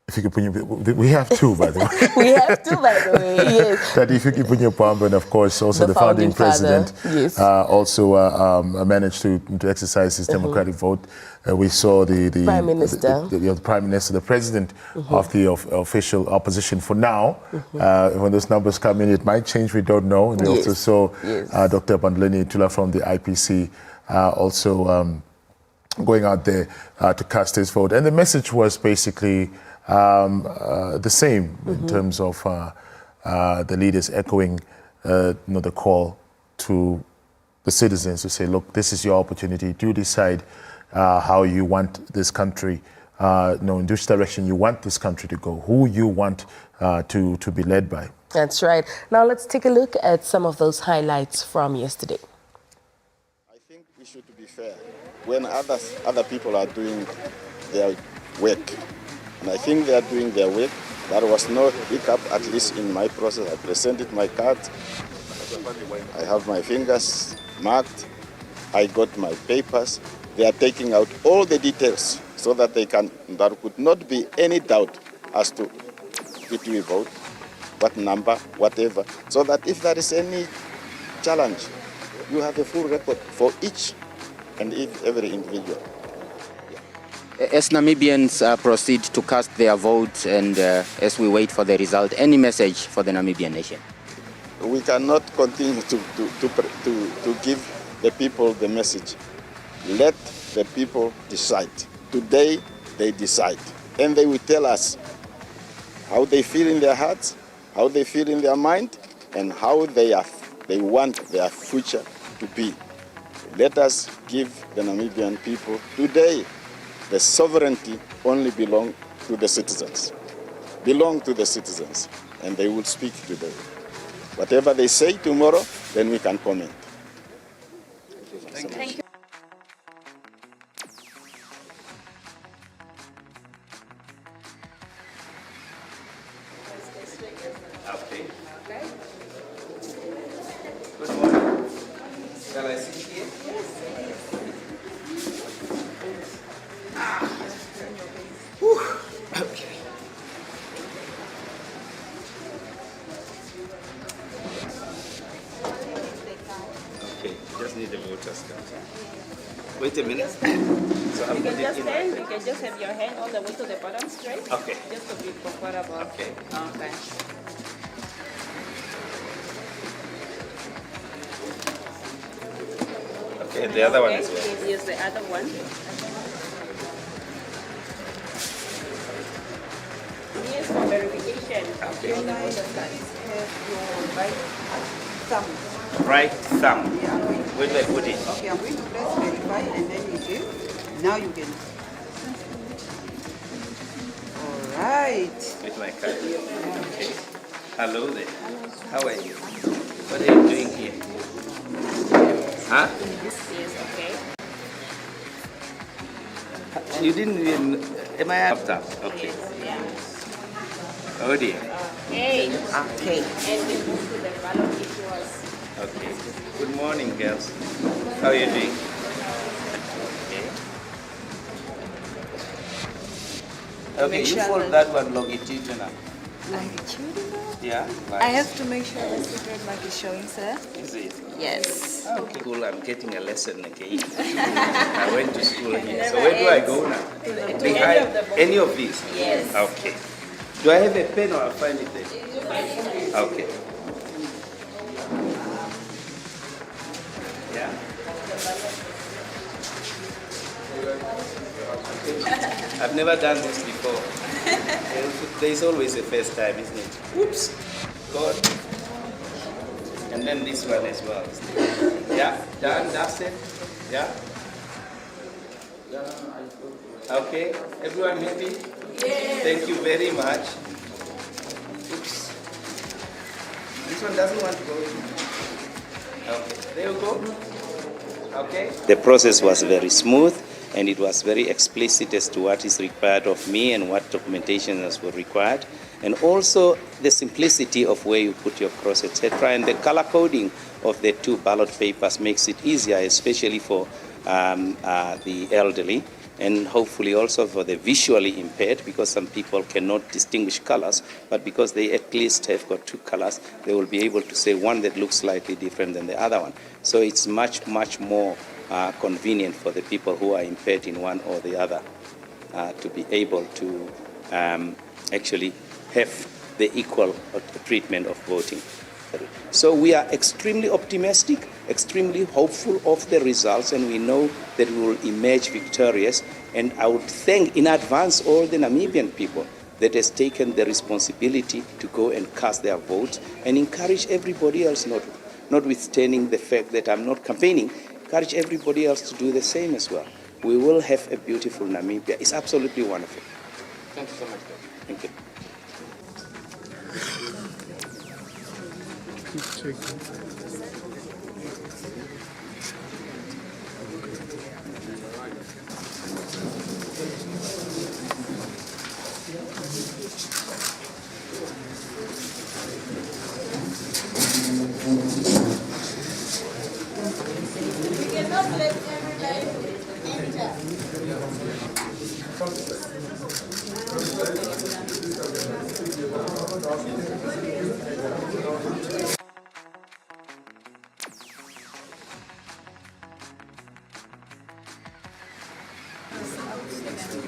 If you could put your, we have two, by the way. We have two, by the way, yes. That if you could put your Pamba, and of course also the founding president, yes. Also managed to exercise his democratic vote. We saw the Prime Minister, the Prime Minister, the President of the official opposition for now. When those numbers come in, it might change. We don't know. And we also saw Dr. Bandleni Tula from the IPC also going out there to cast his vote. And the message was basically the same in terms of the leaders echoing the call to the citizens to say, look, this is your opportunity to decide how you want this country, in which direction you want this country to go, who you want to be led by. That's right. Now let's take a look at some of those highlights from yesterday. I think we should be fair when other people are doing their work. And I think they are doing their work. There was no hiccup, at least in my process. I presented my card. I have my fingers marked. I got my papers. They are taking out all the details so that there could not be any doubt as to it we vote, what number, whatever, so that if there is any challenge, you have a full record for each and every individual. As Namibians proceed to cast their votes and as we wait for the result, any message for the Namibian nation? We cannot continue to give the people the message. Let the people decide. Today they decide, and they will tell us how they feel in their hearts, how they feel in their mind, and how they want their future to be. Let us give the Namibian people today. The sovereignty only belongs to the citizens. And they will speak today. Whatever they say tomorrow, then we can comment. Thank you. Okay. Good morning. Shall I sit here? Whew. Okay. Okay, just need the voter's card. Wait a minute. So I'm You can putting just in stand, you can just have your hand all the way to the bottom straight. Okay. Just to be comfortable. Okay. Okay. Okay, the other one as well. Yes, the other one. Yes, for verification. Okay. All the voters cards. Right thumb. Where do I put it? Okay, I'm going to press verify and then you give. Now you can. All right. With my card. Okay. Hello there. How are you? What are you doing here? Huh? Yes, okay. You didn't even. Am I up top? Okay. Yeah. Oh dear. Okay. Okay. And we move to the ballot issuers. Okay. Good morning, girls. How are you doing? Okay. Okay, you fold that one longitudinal. Longitudinal? Yeah. I have to make sure the secret mark is showing, sir. Is it? Yes. Okay. Cool. I'm getting a lesson again. I went to school here. So where do I go now? Behind any of these? Yes. Okay. Do I have a pen or I'll find it there? Okay. Yeah. I've never done this before. There's always a first time, isn't it? Whoops. God. And then this one as well. Yeah? Done? That's it? Yeah? Okay. Everyone happy? Yes. Thank you very much. Oops. This one doesn't want to go in. Okay. There you go. Okay. The process was very smooth and it was very explicit as to what is required of me and what documentations were required. And also the simplicity of where you put your cross, etc. And the color coding of the two ballot papers makes it easier, especially for the elderly, and hopefully also for the visually impaired, because some people cannot distinguish colors, but because they at least have got two colors, they will be able to say one that looks slightly different than the other one. So it's much, much more convenient for the people who are impaired in one or the other to be able to actually have the equal treatment of voting. So we are extremely optimistic, extremely hopeful of the results, and we know that we will emerge victorious. And I would thank in advance all the Namibian people that has taken the responsibility to go and cast their votes, and encourage everybody else, notwithstanding the fact that I'm not campaigning, encourage everybody else to do the same as well. We will have a beautiful Namibia. It's absolutely wonderful. Thank you so much. Thank you. We cannot let everybody enter.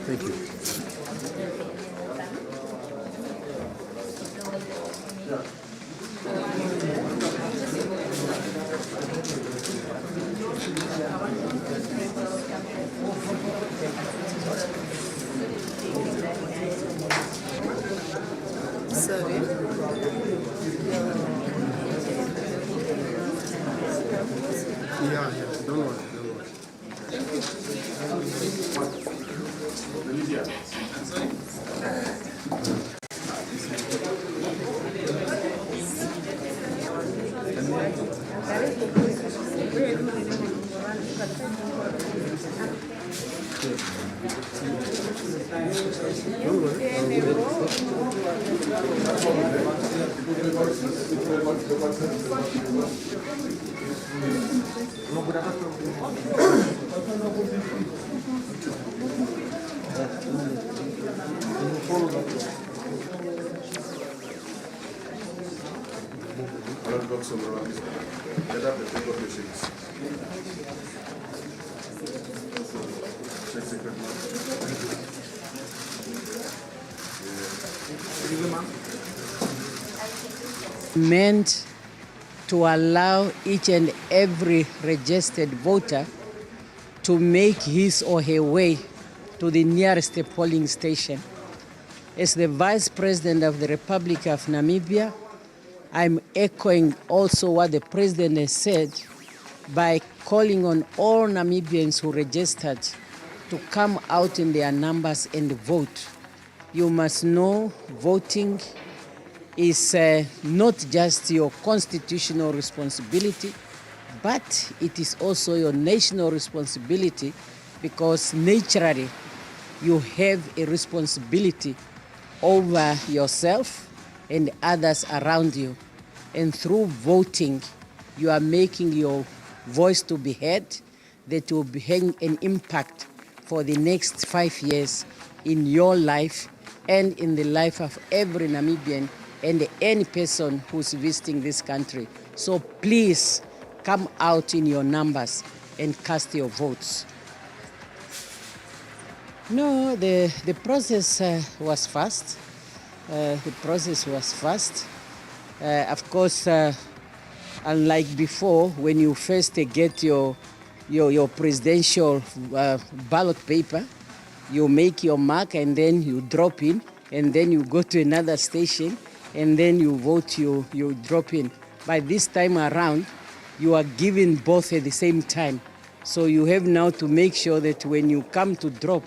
Thank you. Sorry. Yeah, don't worry. Meant to allow each and every registered voter to make his or her way to the nearest polling station. As the Vice President of the Republic of Namibia, I'm echoing also what the President has said by calling on all Namibians who registered to come out in their numbers and vote. You must know voting is not just your constitutional responsibility, but it is also your national responsibility, because naturally you have a responsibility over yourself and others around you. And through voting, you are making your voice to be heard, that will be having an impact for the next 5 years in your life and in the life of every Namibian and any person who's visiting this country. So please come out in your numbers and cast your votes. No, the process was fast. The process was fast. Of course, unlike before, when you first get your presidential ballot paper, you make your mark and then you drop in, and then you go to another station, and then you vote, you drop in. By this time around, you are given both at the same time. So you have now to make sure that when you come to drop,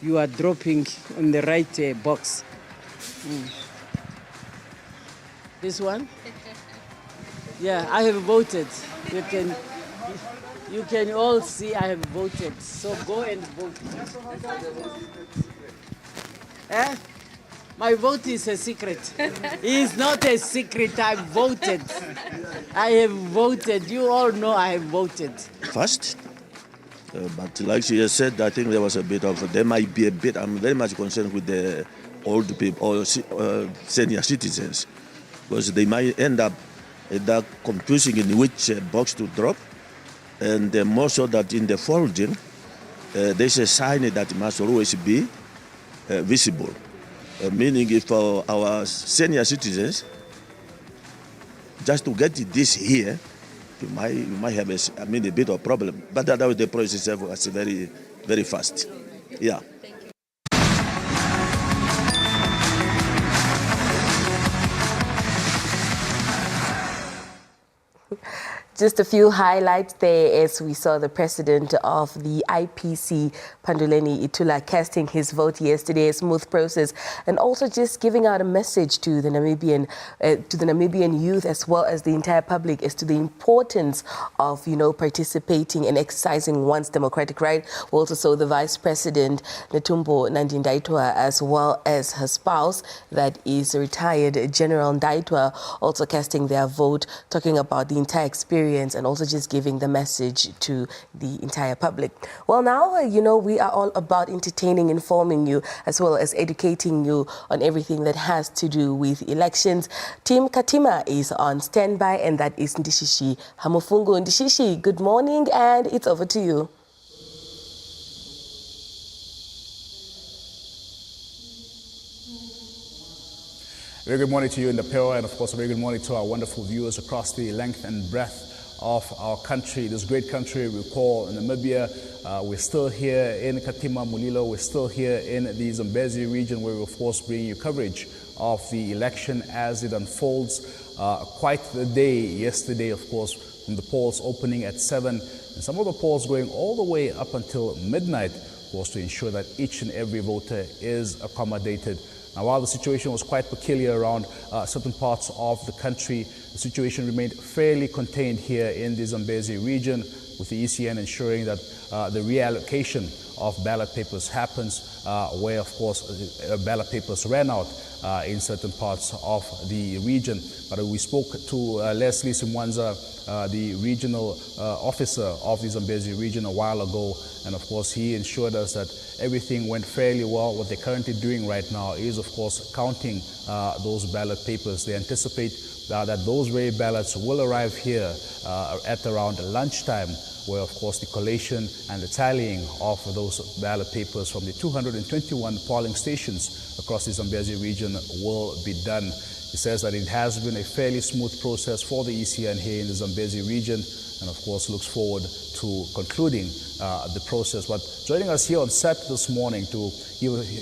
you are dropping in the right box. This one? Yeah, I have voted. You can all see I have voted. So go and vote. My vote is a secret. It's not a secret. I voted. I have voted. You all know I have voted. First, but like she has said, I think there might be a bit, I'm very much concerned with the old people or senior citizens, because they might end up confusing in which box to drop, and more so that in the folding, there's a sign that must always be visible. Meaning if our senior citizens, just to get this here, you might have a bit of problem. But otherwise the process was very, very fast. Yeah. Just a few highlights there as we saw the president of the IPC, Panduleni Itula, casting his vote yesterday, a smooth process, and also just giving out a message to the Namibian youth as well as the entire public as to the importance of, participating and exercising one's democratic right. We also saw the Vice President, Netumbo Nandi-Ndaitwah, as well as her spouse, that is retired General Ndaitwah, also casting their vote, talking about the entire experience experience and also just giving the message to the entire public. Well, now, we are all about entertaining, informing you, as well as educating you on everything that has to do with elections. Team Katima is on standby, and that is Ndishishi Hamufungu. Ndishishi, good morning, and it's over to you. Very good morning to you in the Pewa, and of course a very good morning to our wonderful viewers across the length and breadth of our country, this great country we call Namibia. We're still here in Katima Mulilo, we're still here in the Zambezi region, where we of course bring you coverage of the election as it unfolds. Quite the day yesterday, of course, from the polls opening at 7, and some of the polls going all the way up until midnight, of course, to ensure that each and every voter is accommodated. Now, while the situation was quite peculiar around certain parts of the country, the situation remained fairly contained here in the Zambezi region, with the ECN ensuring that the reallocation of ballot papers happens, where, of course, ballot papers ran out in certain parts of the region. But we spoke to Leslie Simwanza, the regional officer of the Zambezi region, a while ago, and of course he assured us that everything went fairly well. What they're currently doing right now is, of course, counting those ballot papers. They anticipate that those very ballots will arrive here at around lunchtime, where, of course, the collation and the tallying of those ballot papers from the 221 polling stations across the Zambezi region will be done. He says that it has been a fairly smooth process for the ECN here in the Zambezi region, and of course looks forward to concluding the process. But joining us here on set this morning to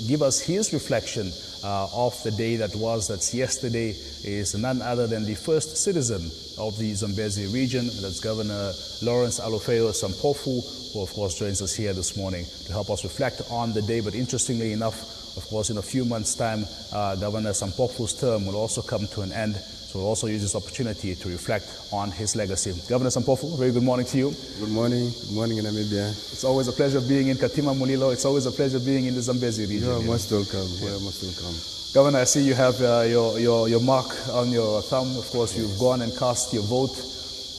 give us his reflection of the day that's yesterday, is none other than the first citizen of the Zambezi region, that's Governor Lawrence Alufeo Sampofu, who of course joins us here this morning to help us reflect on the day. But interestingly enough, of course, in a few months' time, Governor Sampofu's term will also come to an end. So we'll also use this opportunity to reflect on his legacy. Governor Sampofu, very good morning to you. Good morning. Good morning, Namibia. It's always a pleasure being in Katima Mulilo. It's always a pleasure being in the Zambezi region. You are most welcome. You are most welcome. Governor, I see you have your mark on your thumb. Of course, you've gone and cast your vote.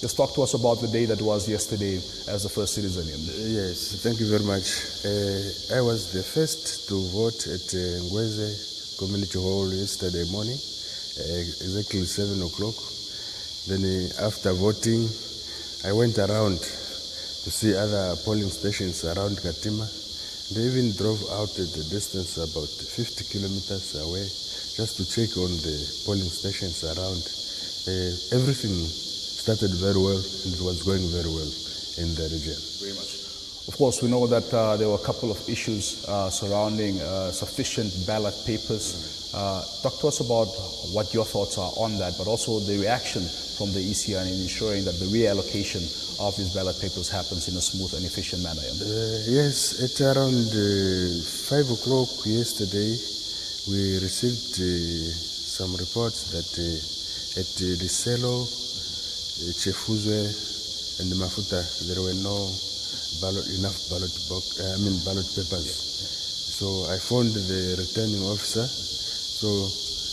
Just talk to us about the day that was yesterday as the first citizen. Yes, thank you very much. I was the first to vote at Ngweze Community Hall yesterday morning, exactly 7 o'clock. Then after voting, I went around to see other polling stations around Katima. They even drove out at a distance about 50 kilometers away just to check on the polling stations around. Everything started very well, and it was going very well in the region. Very much. Of course, we know that there were a couple of issues surrounding sufficient ballot papers. Talk to us about what your thoughts are on that, but also the reaction from the ECN in ensuring that the reallocation of these ballot papers happens in a smooth and efficient manner. Yes, at around 5 o'clock yesterday, we received some reports that at Liselo, Chefuzwe and Mafuta, there were no enough ballot papers. So I phoned the returning officer. So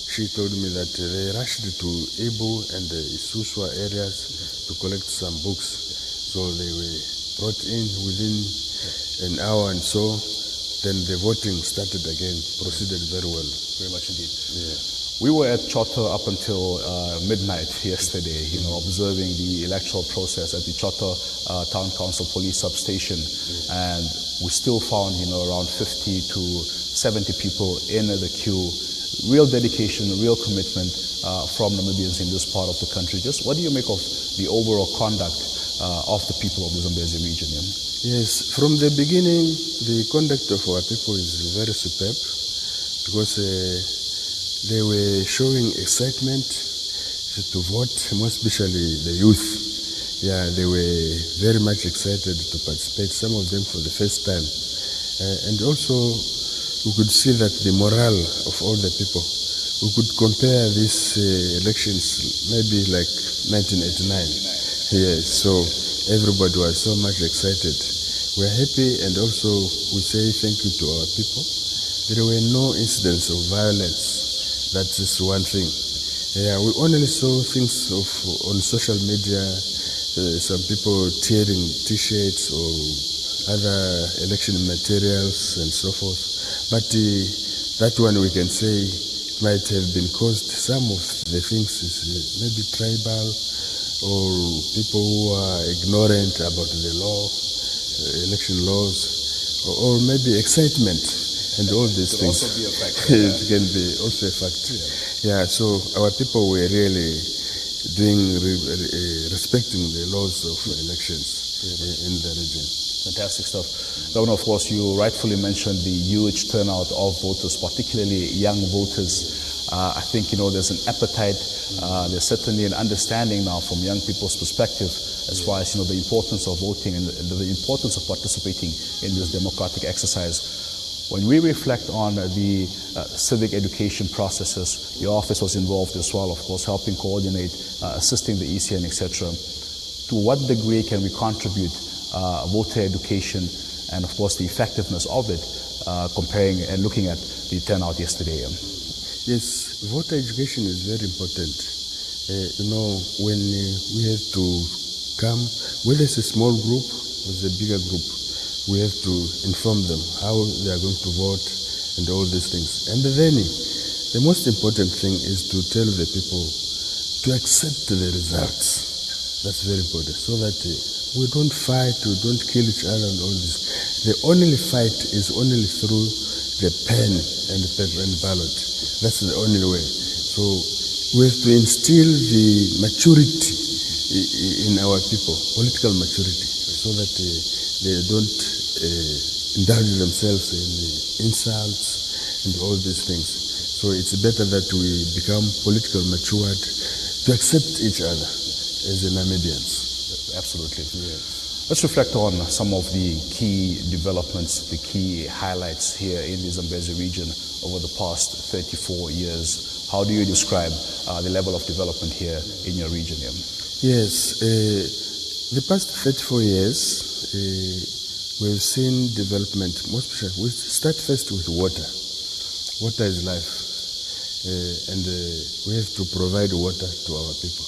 she told me that they rushed to Ibu and the Isuswa areas to collect some books. So they were brought in within an hour and so. Then the voting started again, proceeded very well. Very much indeed. Yeah. We were at Choto up until midnight yesterday, observing the electoral process at the Choto Town Council Police Substation, and we still found, around 50 to 70 people in the queue. Real dedication, real commitment from Namibians in this part of the country. Just what do you make of the overall conduct of the people of the Zambezi region? Yes, from the beginning, the conduct of our people is very superb, because they were showing excitement to vote, most especially the youth. Yeah, they were very much excited to participate, some of them for the first time. And also, we could see that the morale of all the people, we could compare these elections maybe like 1989. Yes, so everybody was so much excited. We're happy, and also we say thank you to our people. There were no incidents of violence. That is one thing. Yeah, we only saw things on social media, some people tearing T-shirts or other election materials and so forth. But that one we can say might have been caused. Some of the things is maybe tribal or people who are ignorant about the law, election laws, or maybe excitement and all these things. Also be a factor. It can be also a factor. Yeah, so our people were really respecting the laws of elections in the region. Fantastic stuff. Governor, of course, you rightfully mentioned the huge turnout of voters, particularly young voters. I think, there's an appetite, there's certainly an understanding now from young people's perspective as far as, the importance of voting and the importance of participating in this democratic exercise. When we reflect on the civic education processes, your office was involved as well, of course, helping coordinate, assisting the ECN, etc. To what degree can we contribute voter education and, of course, the effectiveness of it, comparing and looking at the turnout yesterday? Yes, voter education is very important. When we have to come, whether it's a small group or it's a bigger group, we have to inform them how they are going to vote and all these things. And then the most important thing is to tell the people to accept the results. That's very important, so that we don't fight, we don't kill each other and all this. The only fight is only through the pen and the paper and ballot. That's the only way. So we have to instill the maturity in our people, political maturity, so that they don't indulge themselves in insults and all these things. So it's better that we become politically matured to accept each other as the Namibians. Absolutely. Yeah. Let's reflect on some of the key developments, the key highlights here in the Zambezi region over the past 34 years. How do you describe the level of development here in your region? Yes, the past 34 years, we've seen development. Most especially, we start first with water. Water is life, and we have to provide water to our people.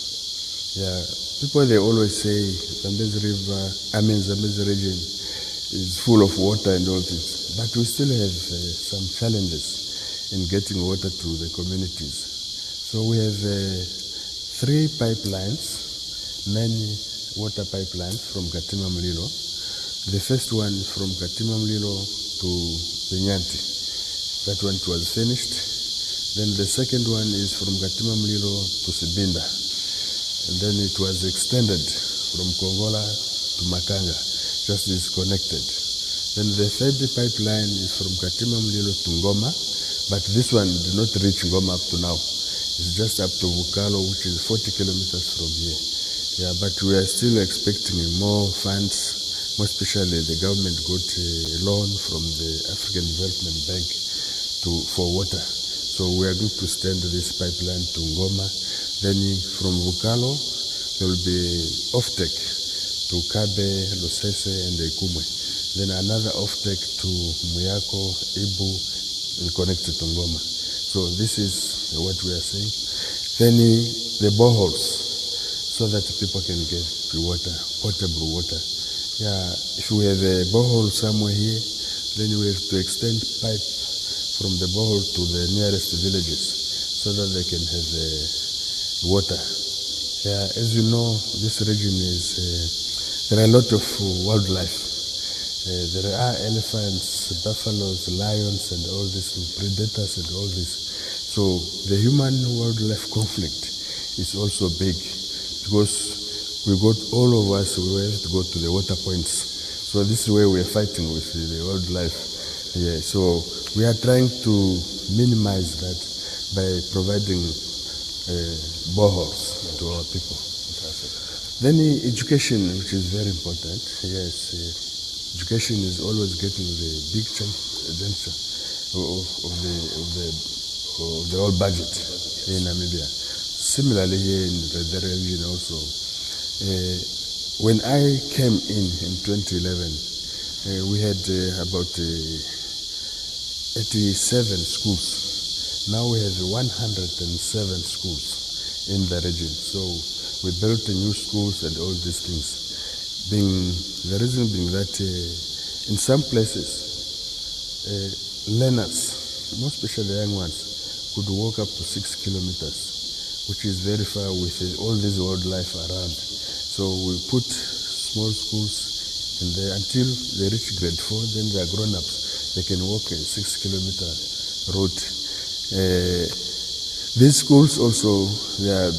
Yeah, people, they always say Zambezi region is full of water and all this, but we still have some challenges in getting water to the communities. So we have 3 pipelines, main water pipelines from Katima Mlilo. The first one from Katima Mlilo to Binyanti. That one was finished. Then the second one is from Katima Mlilo to Sibinda. And then it was extended from Kongola to Makanga, just disconnected. Then the third pipeline is from Katima Mlilo to Ngoma, but this one did not reach Ngoma up to now. It's just up to Vukalo, which is 40 kilometers from here. Yeah, but we are still expecting more funds, more especially the government got a loan from the African Development Bank for water. So we are going to extend this pipeline to Ngoma. Then from Vukalo, there will be off-take to Kabe, Lusese, and Ikumwe. Then another off-take to Muyako, Ibu, and connected to Ngoma. So this is what we are saying. Then the boreholes, so that people can get water, potable water. Yeah, if we have a borehole somewhere here, then we have to extend pipe from the borehole to the nearest villages, so that they can have water. Yeah, as you know, this region is, there are a lot of wildlife. There are elephants, buffaloes, lions, and all these predators and all this. So the human-wildlife conflict is also big, because all of us, we have to go to the water points. So this is where we are fighting with the wildlife. Yeah, so we are trying to minimize that by providing boreholes to our people. Fantastic. Then education, which is very important. Yes, education is always getting the big chunk of the whole budget in Namibia. Similarly, here in the region also. When I came in 2011, we had about 87 schools. Now we have 107 schools in the region. So We built the new schools and all these things. The reason being that in some places, learners, more especially young ones, could walk up to 6 kilometers, which is very far with all this wildlife around. So we put small schools in there until they reach grade 4, then they are grown-ups. They can walk a 6-kilometer route. These schools also, they are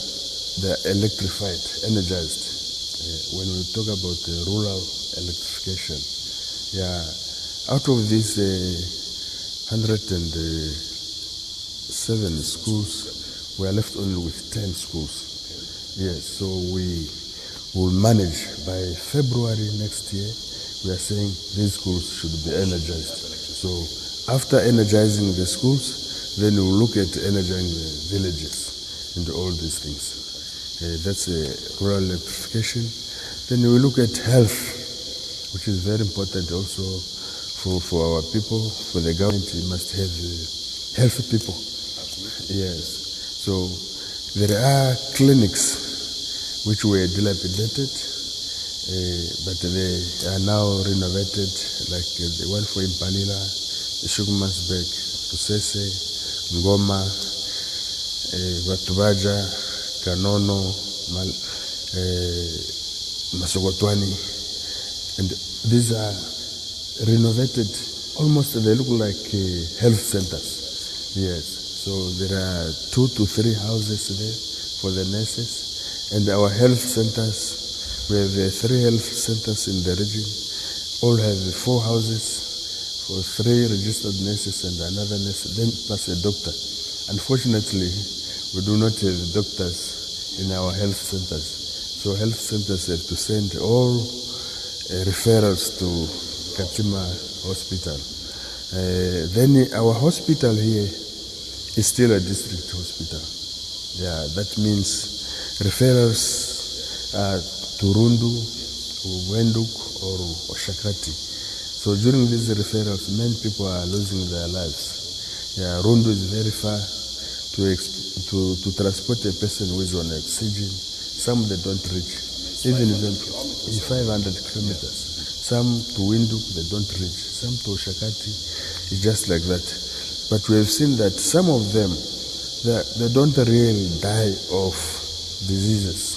electrified, energized. When we talk about rural electrification, out of these 107 schools, we are left only with 10 schools. Yes, so we will manage by February next year. We are saying these schools should be energized. So after energizing the schools, then we'll look at energizing the villages and all these things. That's rural electrification. Then we look at health, which is very important also for our people, for the government. We must have healthy people. Yes. So there are clinics which were dilapidated, but they are now renovated, like the one for Impalila, Keetmanshoop, Kusese, Ngoma, Vatubaja, Kanono, Masogotwani, and these are renovated. Almost they look like health centers. Yes, so there are 2 to 3 houses there for the nurses, and our health centers. We have 3 health centers in the region. All have 4 houses for 3 registered nurses and another nurse, then plus a doctor. Unfortunately, we do not have doctors in our health centers. So health centers have to send all referrals to Katima Hospital. Then our hospital here is still a district hospital. That means referrals to Rundu, to Wenduk, or Oshakati. So during these referrals, many people are losing their lives. Rundu is very far to transport a person who is on oxygen. Some they don't reach, even in 500 kilometers. Some to Windhoek they don't reach. Some to Oshakati, it's just like that. But we have seen that some of them, they don't really die of diseases.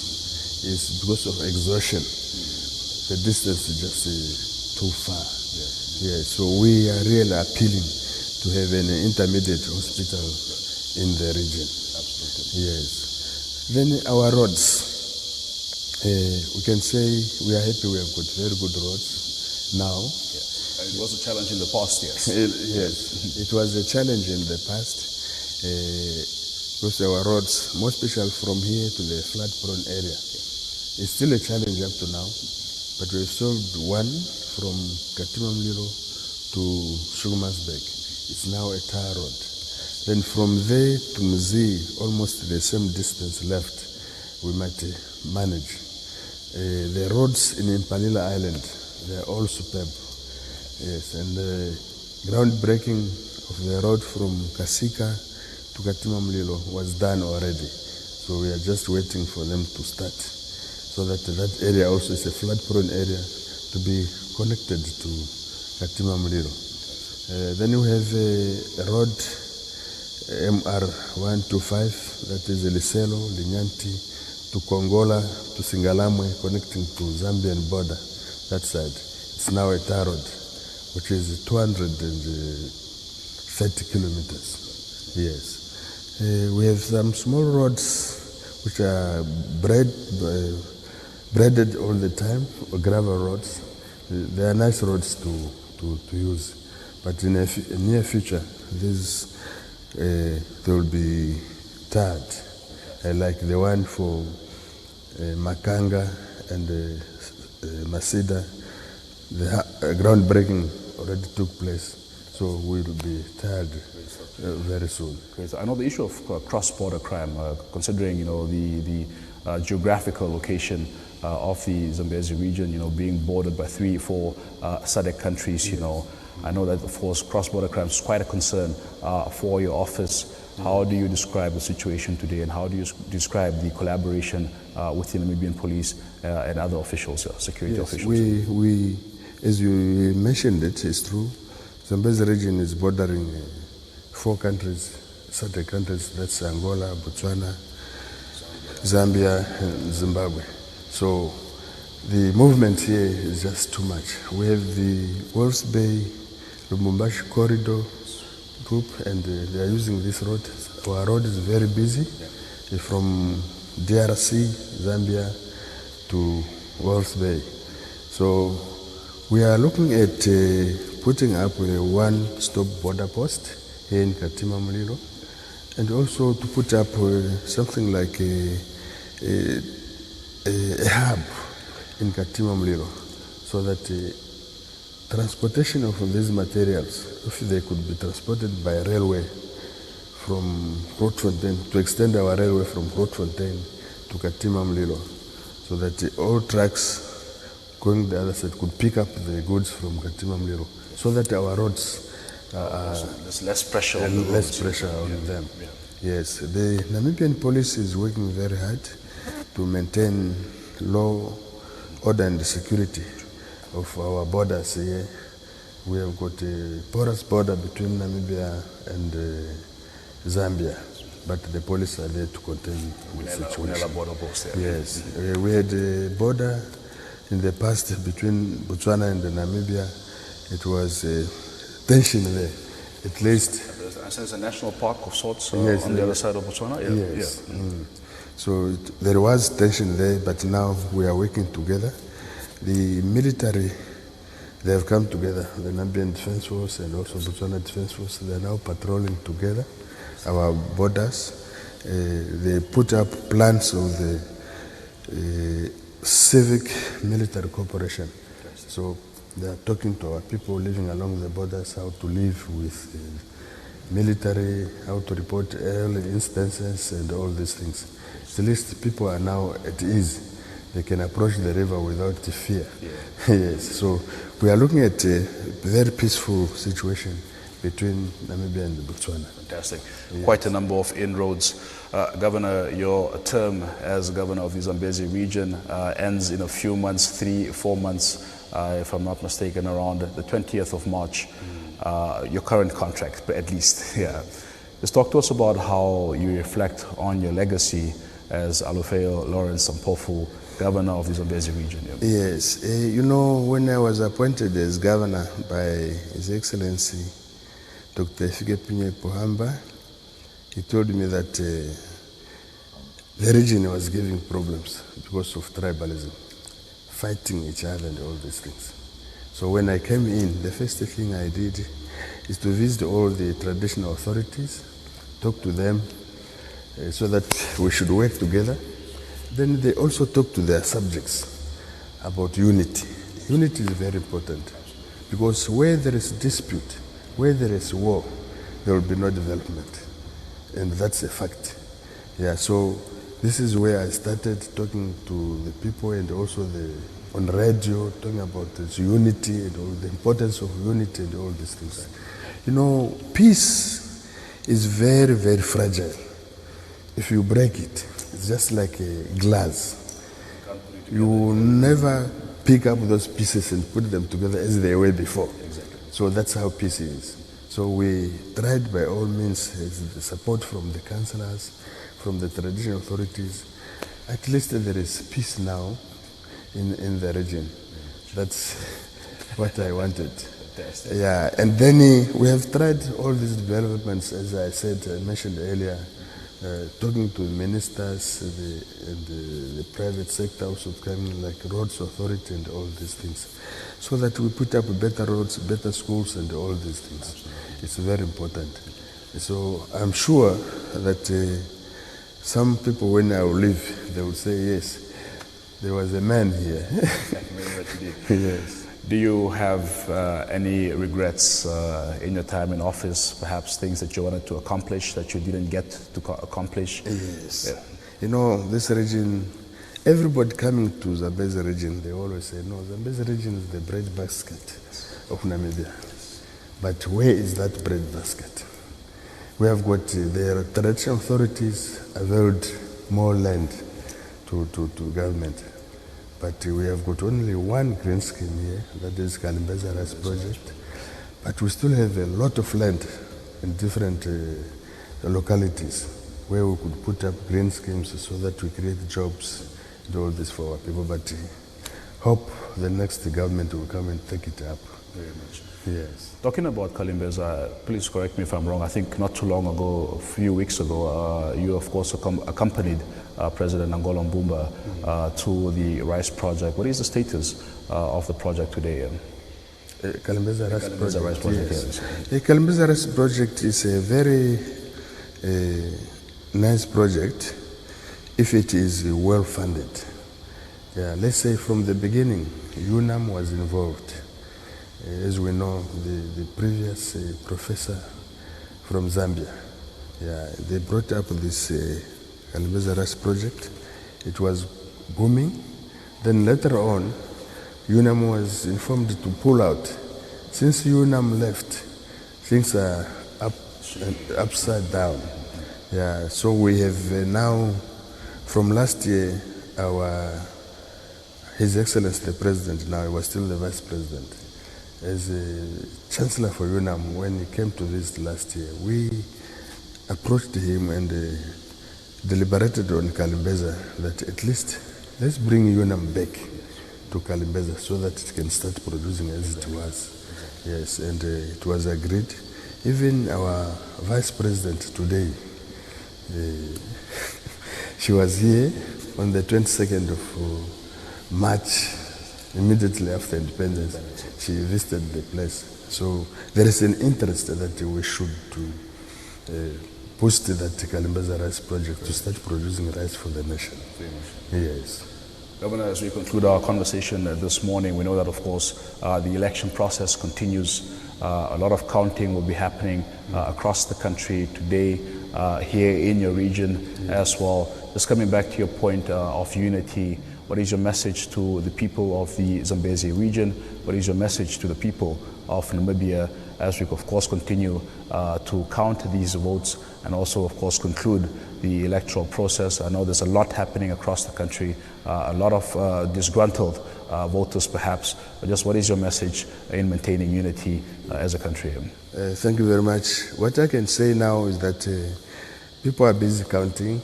It's because of exhaustion. The distance is just too far. So we are really appealing to have an intermediate hospital in the region. Absolutely. Yes. Then our roads. We can say we are happy we have got very good roads now. It was a challenge in the past, yes. Yes, it was a challenge in the past because our roads, more especially from here to the flood-prone area, it's still a challenge up to now. But we've solved one from Keetmanshoop to Keetmanshoop. It's now a tar road. Then from there to Mzi, almost the same distance left, we might manage. The roads in Impalila Island, they're all superb. Yes, and the groundbreaking of the road from Kasika to Keetmanshoop was done already. So we are just waiting for them to start, so that area also is a flood-prone area to be connected to Keetmanshoop. Then we have a road MR125, that is Liselo, Linyanti, to Kongola, to Singalamwe, connecting to Zambian border, that side. It's now a tar road, which is 230 kilometers. Yes. We have some small roads which are braided all the time, or gravel roads. They are nice roads to use. But in a near future, they will be tarred, like the one for Makanga and Masida. The groundbreaking already took place, so we will be tarred very soon. Okay, so I know the issue of cross-border crime, considering the geographical location of the Zambezi region, being bordered by 3-4 SADC countries, I know that, of course, cross-border crime is quite a concern for your office. How do you describe the situation today, and how do you describe the collaboration with the Namibian police and other officials, security officials? We, as you mentioned it's true. Zambezi region is bordering 4 countries, SADC countries, that's Angola, Botswana, Zambia, and Zimbabwe. So the movement here is just too much. We have the Walvis Bay, Lubumbashi corridor group, and they are using this road. Our road is very busy from DRC, Zambia to Walvis Bay. So we are looking at putting up a one-stop border post here in Katima Mulilo, and also to put up something like a hub in Katima Mulilo, so that transportation of these materials, if they could be transported by railway from Grootfontein, to extend our railway from Grootfontein to Katima Mulilo, so that all trucks going the other side could pick up the goods from Katima Mulilo, so that our roads there's less pressure on the roads. Less pressure on them. Yeah. Yes, the Namibian police is working very hard to maintain law, order and security of our borders here. We have got a porous border between Namibia and Zambia, but the police are there to contain the situation. Border post there. Yes, we had a border in the past between Botswana and Namibia. It was tension there, at least. There's a national park of sorts yes, on the other side of Botswana? Yeah. Yes. Yeah. So there was tension there, but now we are working together. The military, they have come together, the Namibian Defense Force and also Botswana Defense Force. They are now patrolling together our borders. They put up plans of the civic military cooperation. So they are talking to our people living along the borders how to live with military, how to report early instances and all these things. At least people are now at ease. They can approach the river without fear. Yeah. Yes, so we are looking at a very peaceful situation between Namibia and Botswana. Fantastic. Yes. Quite a number of inroads. Governor, your term as governor of the Zambezi region ends in a few months, 3-4 months, if I'm not mistaken, around the 20th of March. Your current contract, at least. Yeah. Just talk to us about how you reflect on your legacy as Alufeo Lawrence Sampofu, governor of the Zambezi region. Yeah. Yes. You know, when I was appointed as governor by His Excellency Dr. Hifikepunye Pohamba, he told me that the region was giving problems because of tribalism, fighting each other and all these things. So when I came in, the first thing I did is to visit all the traditional authorities, talk to them so that we should work together. Then they also talk to their subjects about unity. Unity is very important because where there is dispute, where there is war, there will be no development. And that's a fact. Yeah, so this is where I started talking to the people and also on radio, talking about this unity and all the importance of unity and all these things. You know, peace is very, very fragile. If you break it, it's just like a glass. You will never pick up those pieces and put them together as they were before. Exactly. So that's how peace is. So we tried by all means, the support from the councillors, from the traditional authorities. At least there is peace now in the region. That's what I wanted. Yeah, and then we have tried all these developments, as I said, I mentioned earlier, talking to ministers, the private sector also coming, like roads authority and all these things, so that we put up better roads, better schools and all these things. It's very important. So I'm sure that some people, when I will leave, they will say, yes, there was a man here. Yes. Do you have any regrets in your time in office, perhaps things that you wanted to accomplish that you didn't get to accomplish? Yes. Yeah. You know, this region, everybody coming to Zambezi region, they always say, no, Zambezi region is the bread basket of Namibia. But where is that breadbasket? We have got the traditional authorities availed more land to government. But we have got only one green scheme here, that is Kalimbeza Rice Project. But we still have a lot of land in different localities where we could put up green schemes so that we create jobs, do all this for our people. But hope the next government will come and take it up. Very much. Yes. Talking about Kalimbeza, please correct me if I'm wrong. I think not too long ago, a few weeks ago, you of course accompanied President Angola Mbumba to the rice project. What is the status of the project today? Kalimbeza Rice Project. Yes. The Kalimbeza Rice Project is a very nice project if it is well funded. Yeah, let's say from the beginning, UNAM was involved. As we know, the previous professor from Zambia, they brought up this Kalimbeza Rice project. It was booming. Then later on, UNAM was informed to pull out. Since UNAM left, things are upside down. Yeah, so we have now, from last year, His Excellency the President, now he was still the Vice President, as a Chancellor for UNAM, when he came to visit last year, we approached him and deliberated on Kalimbeza that at least let's bring UNAM back to Kalimbeza so that it can start producing as it was. Yes, and it was agreed. Even our Vice President today, she was here on the 22nd of March, immediately after independence. She visited the place. So there is an interest that we should push that Kalimbeza Rice project to start producing rice for the nation. Yes. Governor, as we conclude our conversation this morning, we know that, of course, the election process continues. A lot of counting will be happening across the country today, here in your region as well. Just coming back to your point of unity, what is your message to the people of the Zambezi region? What is your message to the people of Namibia as we, of course, continue to count these votes and also, of course, conclude the electoral process? I know there's a lot happening across the country, a lot of disgruntled voters perhaps, but just what is your message in maintaining unity as a country? Thank you very much. What I can say now is that people are busy counting.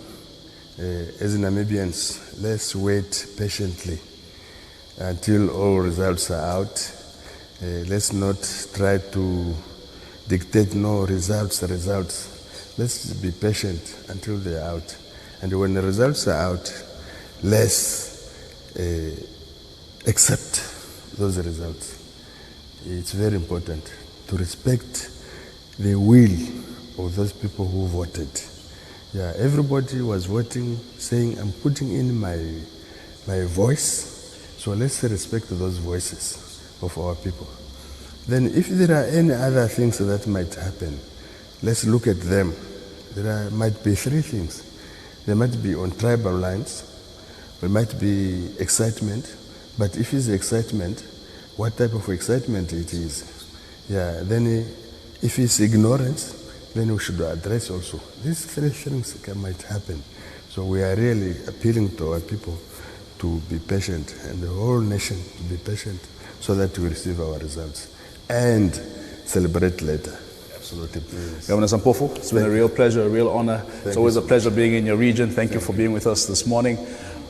As Namibians, let's wait patiently until all results are out. Let's not try to dictate no results. Let's be patient until they are out. And when the results are out, let's accept those results. It's very important to respect the will of those people who voted. Yeah, everybody was voting, saying, I'm putting in my voice, so let's respect those voices of our people. Then if there are any other things that might happen, let's look at them. There might be three things. There might be on tribal lines, there might be excitement, but if it's excitement, what type of excitement it is? Yeah, then if it's ignorance, then we should address also. These three things might happen. So we are really appealing to our people to be patient and the whole nation to be patient so that we receive our results and celebrate later. Absolutely. Yes. Governor Zampofu, it's been a real pleasure, a real honor. It's always a pleasure being in your region. Thank you for being with us this morning.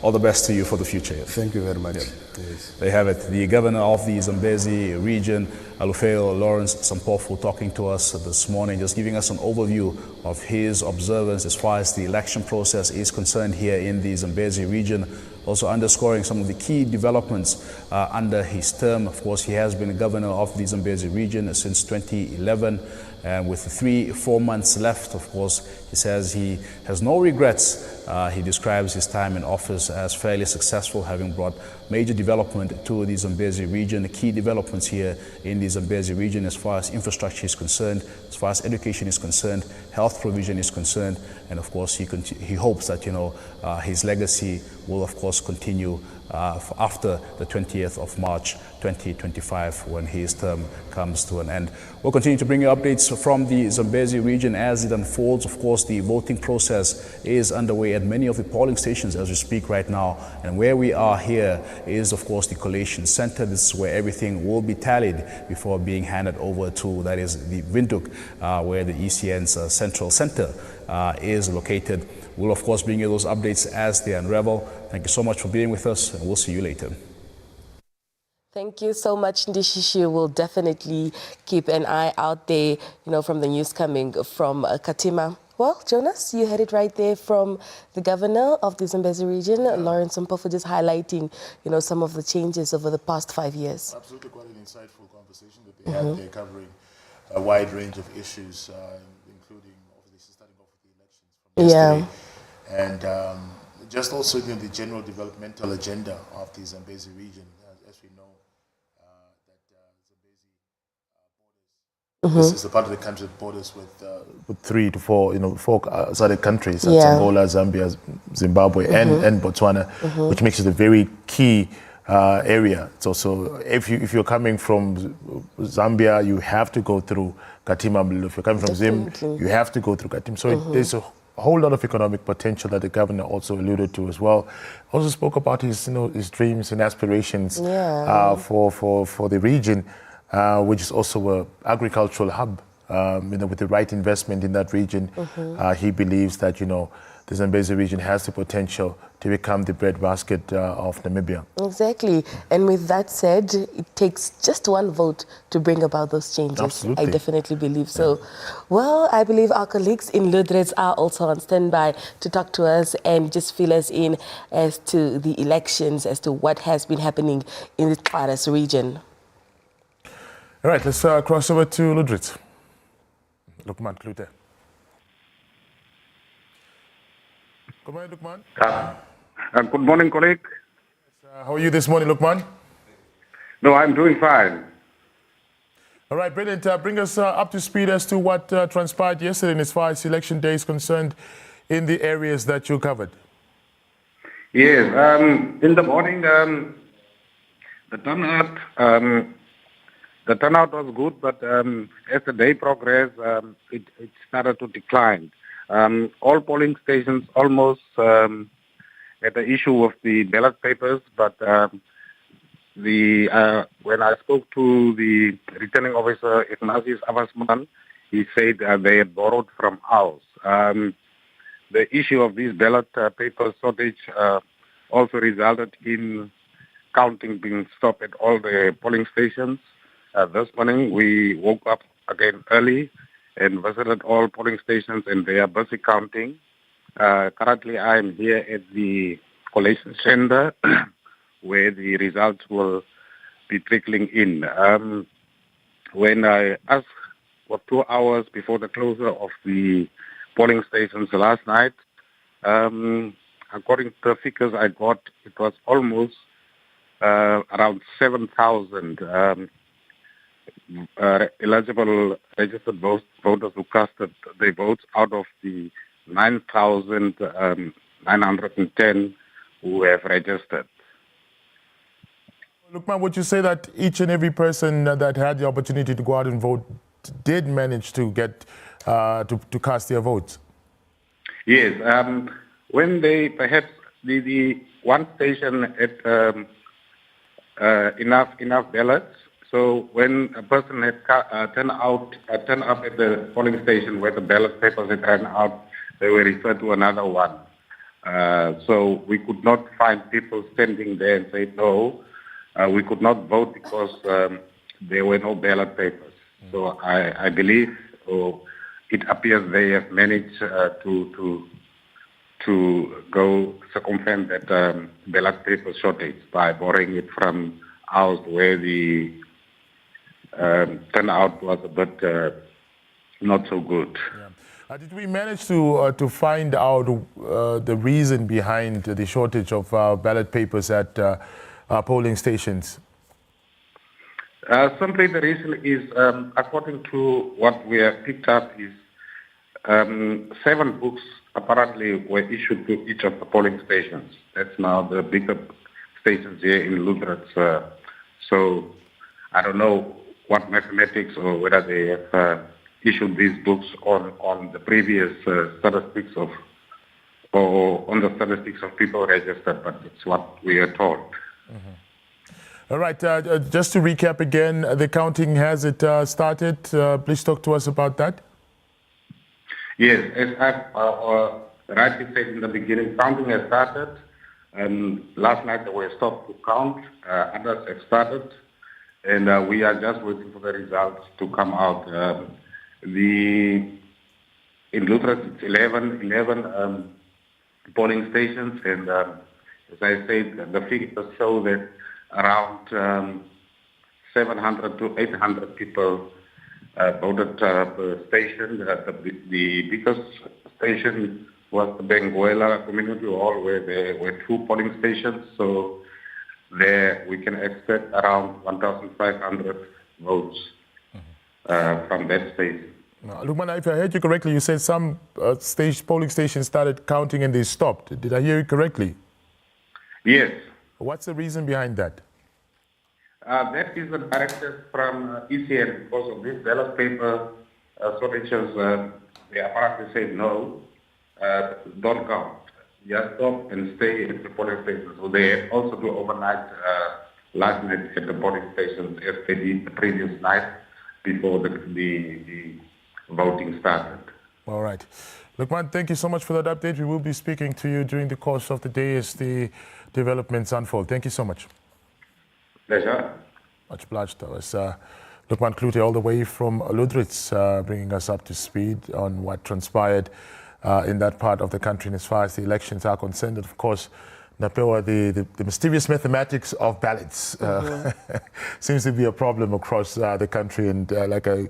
All the best to you for the future. Thank you very much. Yeah. Yes. There you have it. The governor of the Zambezi region, Alufeo Lawrence Zampofu, talking to us this morning, just giving us an overview of his observance as far as the election process is concerned here in the Zambezi region. Also underscoring some of the key developments under his term. Of course, he has been governor of the Zambezi region since 2011. And with 3-4 months left, of course, he says he has no regrets. He describes his time in office as fairly successful, having brought major development to the Zambezi region. The key developments here in the Zambezi region as far as infrastructure is concerned, as far as education is concerned, health provision is concerned, and of course he hopes that his legacy will of course course, continue after the 20th of March 2025 when his term comes to an end. We'll continue to bring you updates from the Zambezi region as it unfolds. Of course, the voting process is underway at many of the polling stations as we speak right now. And where we are here is, of course, the collation center. This is where everything will be tallied before being handed over to, that is, the Windhoek, where the ECN's central center is located. We'll, of course, bring you those updates as they unravel. Thank you so much for being with us, and we'll see you later. Thank you so much, Ndishishi. We'll definitely keep an eye out there, from the news coming from Katima. Well, Jonas, you heard it right there from the governor of the Zambezi region, Lawrence Mpofu, just highlighting, some of the changes over the past 5 years. Absolutely, quite an insightful conversation that they had there, covering a wide range of issues, including obviously starting off with the elections from yesterday. And just also the general developmental agenda of the Zambezi region. As we know, Zambezi this is the part of the country that borders with 3 to 4, 4 SADC countries. That's Angola, Zambia, Zimbabwe, and Botswana, which makes it a very key area. So if you're coming from Zambia, you have to go through Katima. If you're coming from Zim, you have to go through Katima. So there's a whole lot of economic potential that the governor also alluded to as well. Also spoke about his dreams and aspirations for the region, which is also an agricultural hub. With the right investment in that region, he believes that the Zambezi region has the potential to become the breadbasket of Namibia. Exactly. And with that said, it takes just one vote to bring about those changes. Absolutely. I definitely believe so. Well, I believe our colleagues in Luderitz are also on standby to talk to us and just fill us in as to the elections, as to what has been happening in the Xaras region. All right, let's cross over to Luderitz. Lukman Klute. Good morning, Lukman. Good morning, colleague. How are you this morning, Lukman? No, I'm doing fine. All right, brilliant. Bring us up to speed as to what transpired yesterday and as far as election day is concerned in the areas that you covered. Yes, in the morning, the turnout was good, but as the day progressed, it started to decline. All polling stations almost had the issue of the ballot papers, but when I spoke to the returning officer, Ignatius Abasman, he said they had borrowed from ours. The issue of these ballot paper shortage also resulted in counting being stopped at all the polling stations. This morning, we woke up again early and visited all polling stations, and they are busy counting. Currently, I am here at the collation center where the results will be trickling in. When I asked for 2 hours before the closure of the polling stations last night, according to the figures I got, it was almost around 7,000 eligible registered voters who casted their votes out of the 9,910 who have registered. Lukman, would you say that each and every person that had the opportunity to go out and vote did manage to get to cast their votes? Yes. When they perhaps the one station had enough ballots. So when a person had turned up at the polling station where the ballot papers had turned out, they were referred to another one. So we could not find people standing there and say, no, we could not vote because there were no ballot papers. So I believe, it appears they have managed to go circumvent that ballot paper shortage by borrowing it from ours where the turnout was a bit not so good. Yeah. Did we manage to find out the reason behind the shortage of ballot papers at polling stations? Simply the reason is, according to what we have picked up, is 7 books apparently were issued to each of the polling stations. That's now the bigger stations here in Luderitz. So I don't know what mathematics or whether they have issued these books on the previous statistics of, or on the statistics of people registered, but it's what we are told. All right, just to recap again, the counting, has it started? Please talk to us about that. Yes, as I've rightly said in the beginning, counting has started. Last night they were stopped to count, others have started, and we are just waiting for the results to come out. In Luderitz, it's 11 polling stations, and as I said, the figures show that around 700 to 800 people voted per station. The biggest station was the Benguela Community Hall, where there were 2 polling stations. So there we can expect around 1,500 votes from that station. Lukman, if I heard you correctly, you said some polling stations started counting and they stopped. Did I hear you correctly? Yes. What's the reason behind that? That is the directive from ECN because of this ballot paper shortages. They apparently said no, don't count. Just stop and stay at the polling stations. So they also do overnight last night at the polling stations as they did the previous night before the voting started. All right. Lukman, thank you so much for that update. We will be speaking to you during the course of the day as the developments unfold. Thank you so much. Pleasure. Much obliged. That was Lukman Klute all the way from Luderitz, bringing us up to speed on what transpired in that part of the country. And as far as the elections are concerned, of course, Napewa, the mysterious mathematics of ballots seems to be a problem across the country. And like I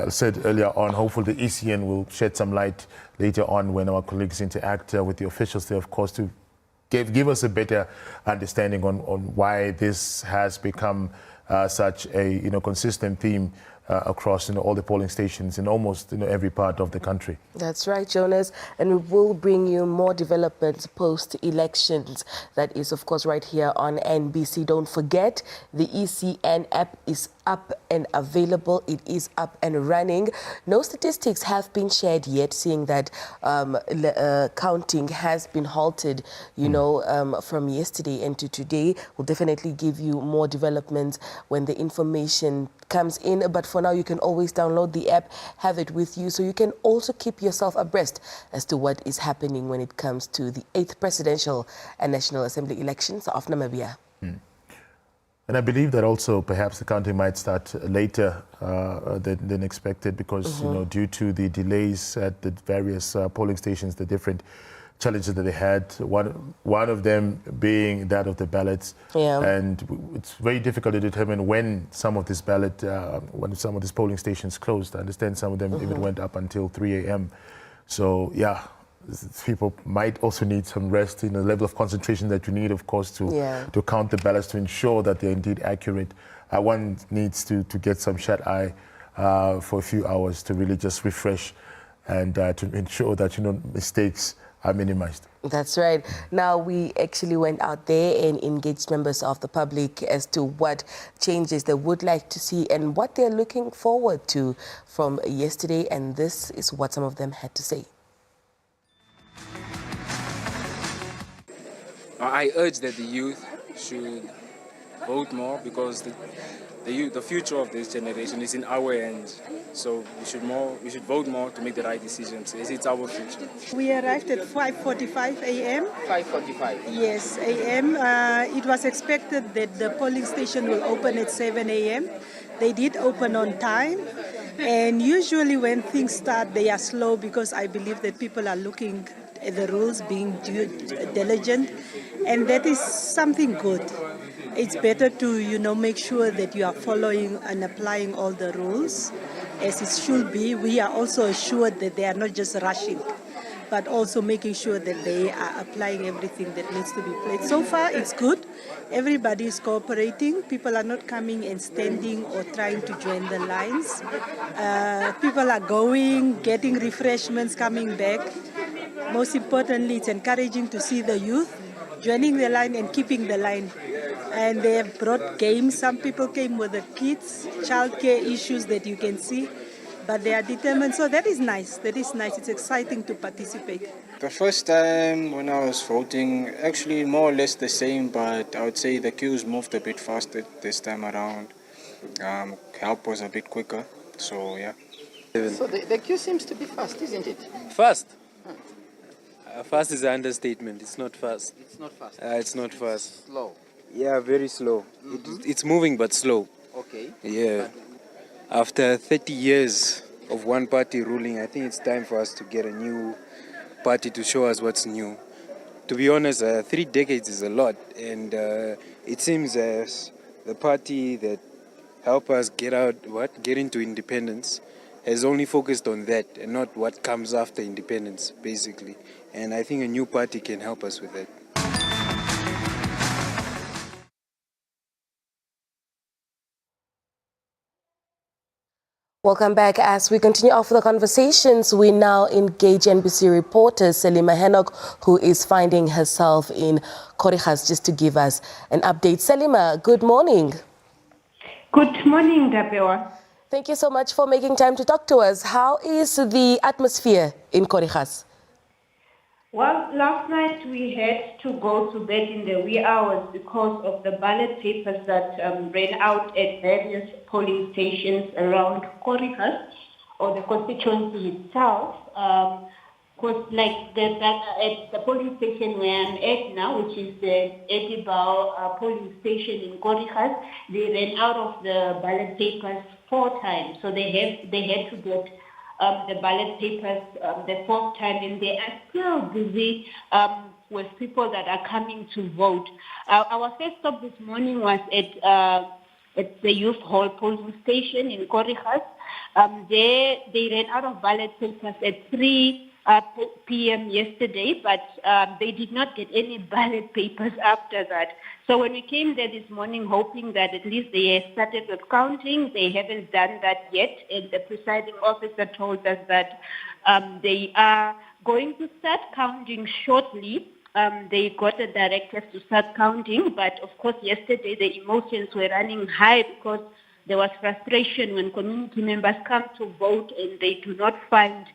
said earlier on, hopefully the ECN will shed some light later on when our colleagues interact with the officials there, of course, to give us a better understanding on why this has become such a consistent theme across all the polling stations in almost every part of the country. That's right, Jonas, and we will bring you more developments post-elections. That is, of course, right here on NBC. Don't forget, the ECN app is up and available. It is up and running. No statistics have been shared yet, seeing that counting has been halted, from yesterday and to today. We'll definitely give you more developments when the information comes in. But for now, you can always download the app, have it with you, so you can also keep yourself abreast as to what is happening when it comes to the 8th presidential and National Assembly elections of Namibia. And I believe that also perhaps the counting might start later than expected because, due to the delays at the various polling stations, the different challenges that they had, one of them being that of the ballots. Yeah. And it's very difficult to determine when some of these polling stations closed. I understand some of them even went up until 3 a.m. So, yeah. People might also need some rest in the level of concentration that you need, of course, to count the ballots to ensure that they're indeed accurate. One needs to get some shut-eye for a few hours to really just refresh and to ensure that, mistakes are minimized. That's right. Now, we actually went out there and engaged members of the public as to what changes they would like to see and what they're looking forward to from yesterday. And this is what some of them had to say. I urge that the youth should vote more because the future of this generation is in our hands. So we should vote more to make the right decisions. It's our future. We arrived at 5:45 a.m. 5:45. Yes, a.m. It was expected that the polling station will open at 7 a.m. They did open on time. And usually when things start, they are slow because I believe that people are looking at the rules, being diligent, and that is something good. It's better to, make sure that you are following and applying all the rules as it should be. We are also assured that they are not just rushing, but also making sure that they are applying everything that needs to be played. So far, it's good. Everybody is cooperating. People are not coming and standing or trying to join the lines. People are going, getting refreshments, coming back. Most importantly, it's encouraging to see the youth joining the line and keeping the line. And they have brought games. Some people came with the kids, childcare issues that you can see, but they are determined. So that is nice. That is nice. It's exciting to participate. The first time when I was voting, actually more or less the same, but I would say the queues moved a bit faster this time around. Help was a bit quicker, so yeah. So the queue seems to be fast, isn't it? Fast? Fast is an understatement. It's not fast. It's not fast. It's not fast. Slow. Yeah, very slow. It's moving but slow. Okay. Yeah. After 30 years of one party ruling, I think it's time for us to get a new party to show us what's new. To be honest, 3 decades is a lot, and it seems as the party that helped us get into independence has only focused on that and not what comes after independence, basically. And I think a new party can help us with that. Welcome back. As we continue off the conversations, we now engage NBC reporter Selima Henok, who is finding herself in Korihas, just to give us an update. Selima, good morning. Good morning, Dapewa. Thank you so much for making time to talk to us. How is the atmosphere in Korihas? Well, last night we had to go to bed in the wee hours because of the ballot papers that ran out at various polling stations around Korihas, or the constituency itself. Because like at the polling station where I'm at now, which is the Edibao polling station in Korihas, they ran out of the ballot papers 4 times. So they had to get the ballot papers the 4th time, and they are still busy with people that are coming to vote. Our first stop this morning was at the Youth Hall polling station in Korihas. They ran out of ballot papers at 3 p.m. yesterday, but they did not get any ballot papers after that. So when we came there this morning hoping that at least they have started with counting, they haven't done that yet, and the presiding officer told us that they are going to start counting shortly. They got the directives to start counting, but of course yesterday the emotions were running high because there was frustration when community members come to vote and they do not find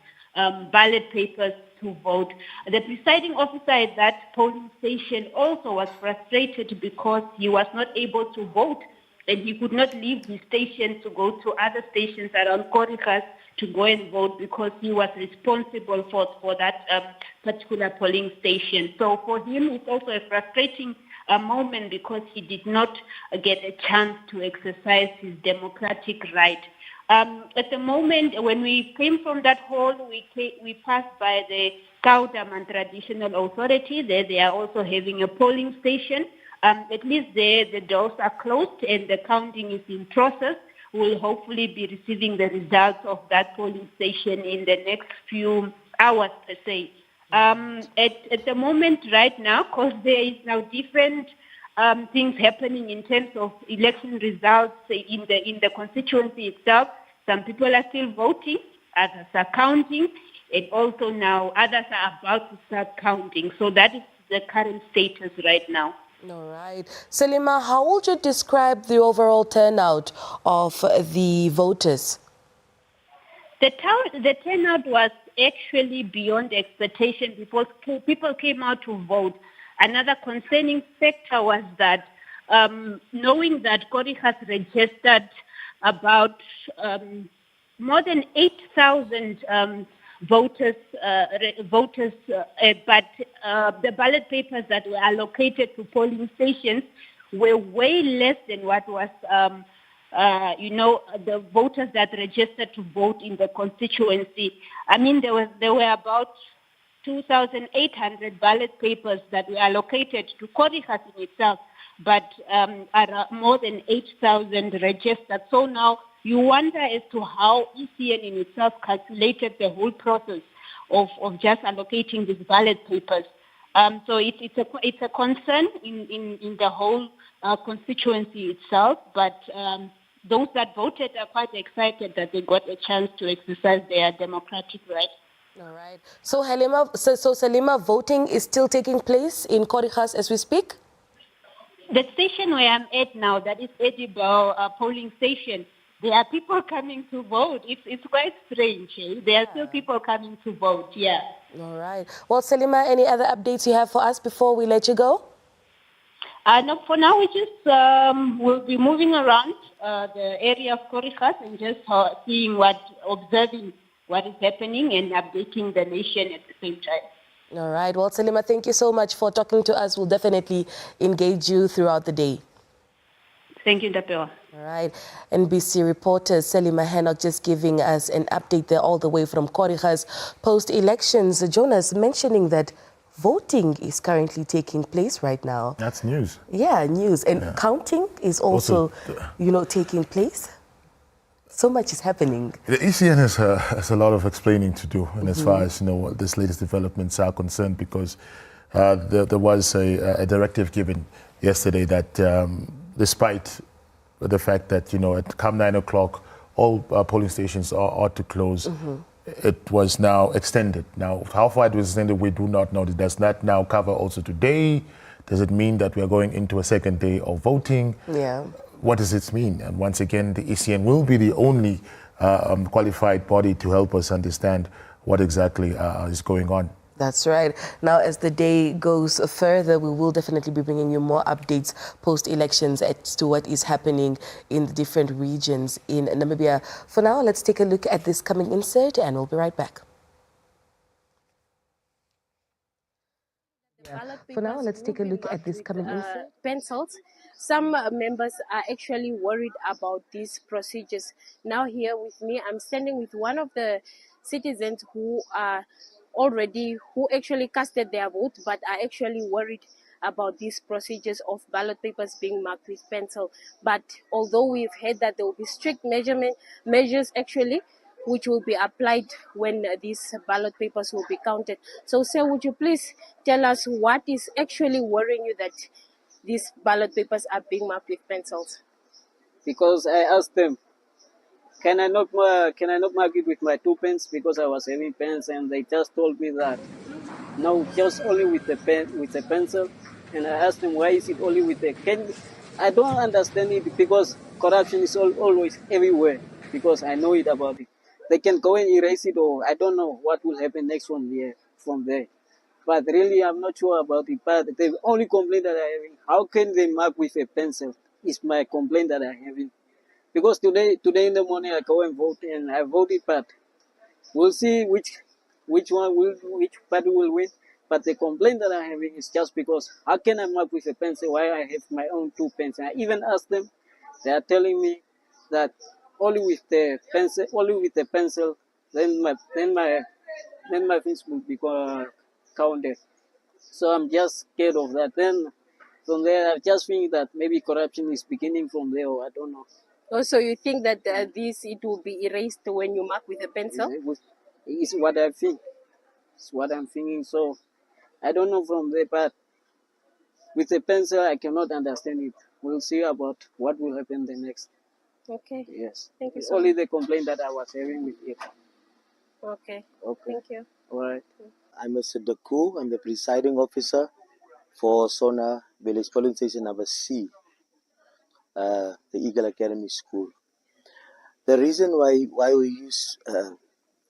ballot papers to vote. The presiding officer at that polling station also was frustrated because he was not able to vote, and he could not leave his station to go to other stations around Korihas to go and vote because he was responsible for that particular polling station. So for him, it's also a frustrating moment because he did not get a chance to exercise his democratic right. At the moment, when we came from that hall, we passed by the Kaudaman Traditional Authority. There they are also having a polling station. At least there the doors are closed and the counting is in process. We'll hopefully be receiving the results of that polling station in the next few hours per se. At the moment right now, because there is now different things happening in terms of election results in the constituency itself. Some people are still voting, others are counting, and also now others are about to start counting. So that is the current status right now. All right. Selima, how would you describe the overall turnout of the voters? The turnout was actually beyond expectation because people came out to vote. Another concerning factor was that knowing that Korihas registered about more than 8,000 voters, but the ballot papers that were allocated to polling stations were way less than what was, the voters that registered to vote in the constituency. I mean, there were about 2,800 ballot papers that were allocated to Korihas in itself, but are more than 8,000 registered. So now you wonder as to how ECN in itself calculated the whole process. of just allocating these ballot papers. So it's a concern in the whole constituency itself, but those that voted are quite excited that they got a chance to exercise their democratic right. All right. So Salima, voting is still taking place in Korigas as we speak? The station where I'm at now, that is Edible polling station, there are people coming to vote. It's quite strange. There are still people coming to vote, yeah. All right. Well, Salima, any other updates you have for us before we let you go? No, for now, we just will be moving around the area of Korigas and just observing what is happening and updating the nation at the same time. All right. Well, Salima, thank you so much for talking to us. We'll definitely engage you throughout the day. Thank you, Dapewa. All right. NBC reporter Salima Hanok just giving us an update there all the way from Korigas post-elections. Jonas mentioning that voting is currently taking place right now. That's news. Yeah, news. And counting is also, taking place. So much is happening. The ECN has a lot of explaining to do, and as far as this latest developments are concerned, because there was a directive given yesterday that despite the fact that at come 9 o'clock all polling stations are to close, it was now extended. Now, how far it was extended, we do not know. Does that now cover also today? Does it mean that we are going into a second day of voting? Yeah. What does it mean? And once again, the ECN will be the only qualified body to help us understand what exactly is going on. That's right. Now, as the day goes further, we will definitely be bringing you more updates post-elections as to what is happening in the different regions in Namibia. For now, let's take a look at this coming insert and we'll be right back. For now, let's take a look at this coming insert. Pencils. Some members are actually worried about these procedures. Now here with me, I'm standing with one of the citizens who actually casted their vote, but are actually worried about these procedures of ballot papers being marked with pencil. But although we've heard that there will be strict measures actually, which will be applied when these ballot papers will be counted. So, sir, would you please tell us what is actually worrying you that these ballot papers are being marked with pencils? Because I asked them, can I not mark it with my 2 pens because I was having pens, and they just told me that no, just only with the pen, with a pencil. And I asked them, why is it only with the pen? I don't understand it, because corruption is always everywhere, because I know it about it. They can go and erase it, or I don't know what will happen next one year from there. But really, I'm not sure about it. But the only complaint that I have, how can they mark with a pencil, is my complaint that I have. Because today in the morning I go and vote, and I voted, but we'll see which party will win. But the complaint that I have is just because how can I mark with a pencil while I have my own 2 pens? I even asked them, they are telling me that only with the pencil, then my things will be counted. So I'm just scared of that. Then from there, I just think that maybe corruption is beginning from there, or I don't know. Also, you think that it will be erased when you mark with a pencil? It's what I think. It's what I'm thinking. So I don't know from there, but with a pencil, I cannot understand it. We'll see about what will happen the next. Okay. Yes. Thank you It's so only much. the complaint that I was having with it. Okay. Okay. Thank you. All right. I'm Mr. Daku. I'm the presiding officer for Sona Village Polling Station number C, the Eagle Academy School. The reason why we use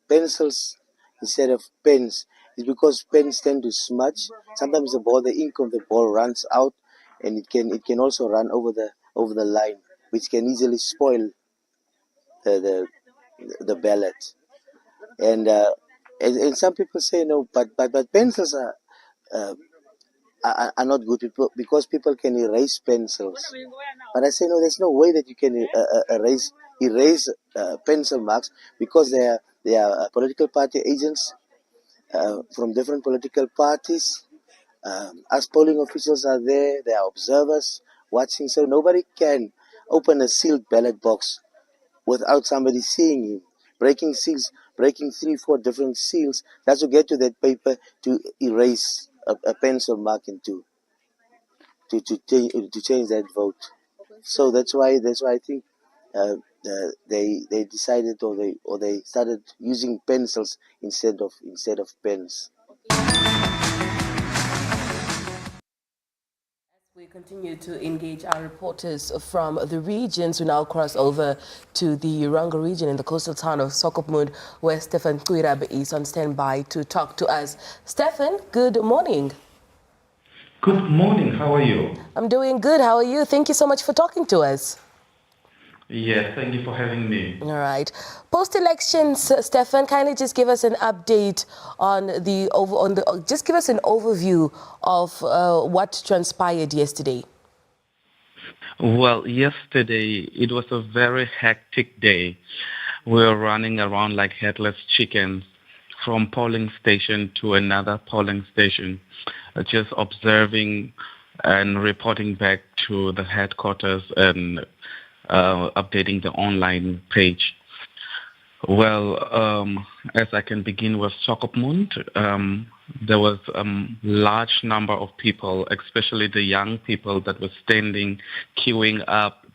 pencils instead of pens is because pens tend to smudge. Sometimes the ink of the ball runs out, and it can also run over the line, which can easily spoil the ballot. And some people say no, but pencils are not good because people can erase pencils. But I say no, there's no way that you can erase pencil marks, because they are political party agents from different political parties. Us polling officials are there, they are observers watching, so nobody can open a sealed ballot box without somebody seeing him. Breaking seals breaking 3-4 different seals just to get to that paper to erase a pencil mark into to change that vote. So that's why I think they decided or they started using pencils instead of pens. We continue to engage our reporters from the regions. We now cross over to the Uranga region in the coastal town of Swakopmund, where Stefan Kwirab is on standby to talk to us. Stefan, good morning. Good morning. How are you? I'm doing good. How are you? Thank you so much for talking to us. Yes, thank you for having me. All right. Post-elections, Stefan, kindly just give us an update just give us an overview of what transpired yesterday. Well, yesterday it was a very hectic day. We were running around like headless chickens from polling station to another polling station, just observing and reporting back to the headquarters and updating the online page. Well, as I can begin with Swakopmund, there was a large number of people, especially the young people that were standing, queuing up,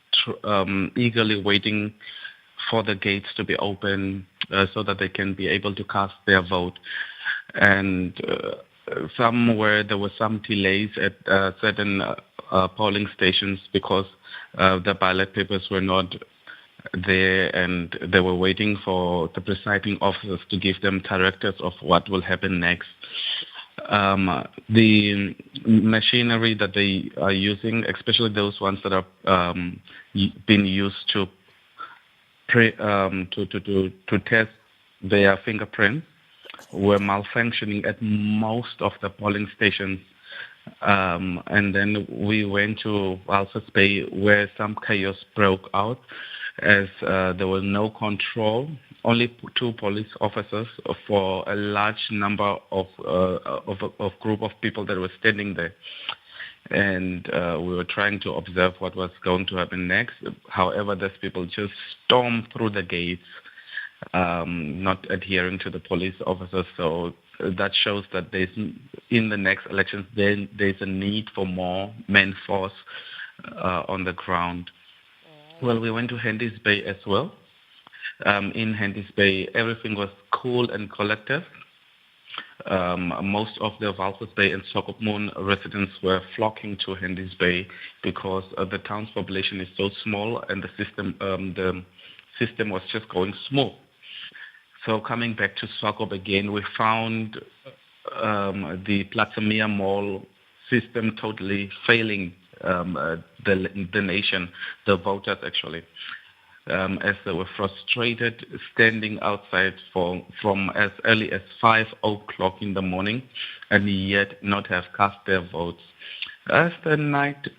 eagerly waiting for the gates to be open so that they can be able to cast their vote. And there were some delays at certain polling stations because the ballot papers were not there and they were waiting for the presiding officers to give them directives of what will happen next. The machinery that they are using, especially those ones that are being used to test their fingerprints, were malfunctioning at most of the polling stations. And then we went to Walvis Bay where some chaos broke out as there was no control, only 2 police officers for a large number of group of people that were standing there. And we were trying to observe what was going to happen next. However, these people just stormed through the gates, not adhering to the police officers. So that shows that in the next elections, there's a need for more man force on the ground. Well, we went to Hendy's Bay as well. In Hendy's Bay, everything was cool and collective. Most of the Walvis Bay and Swakopmund residents were flocking to Hendy's Bay because the town's population is so small and the system was just going smooth. So coming back to Swakop again, we found the Platsamia Mall system totally failing the nation, the voters actually, as they were frustrated, standing outside from as early as 5 o'clock in the morning, and yet not have cast their votes. As the night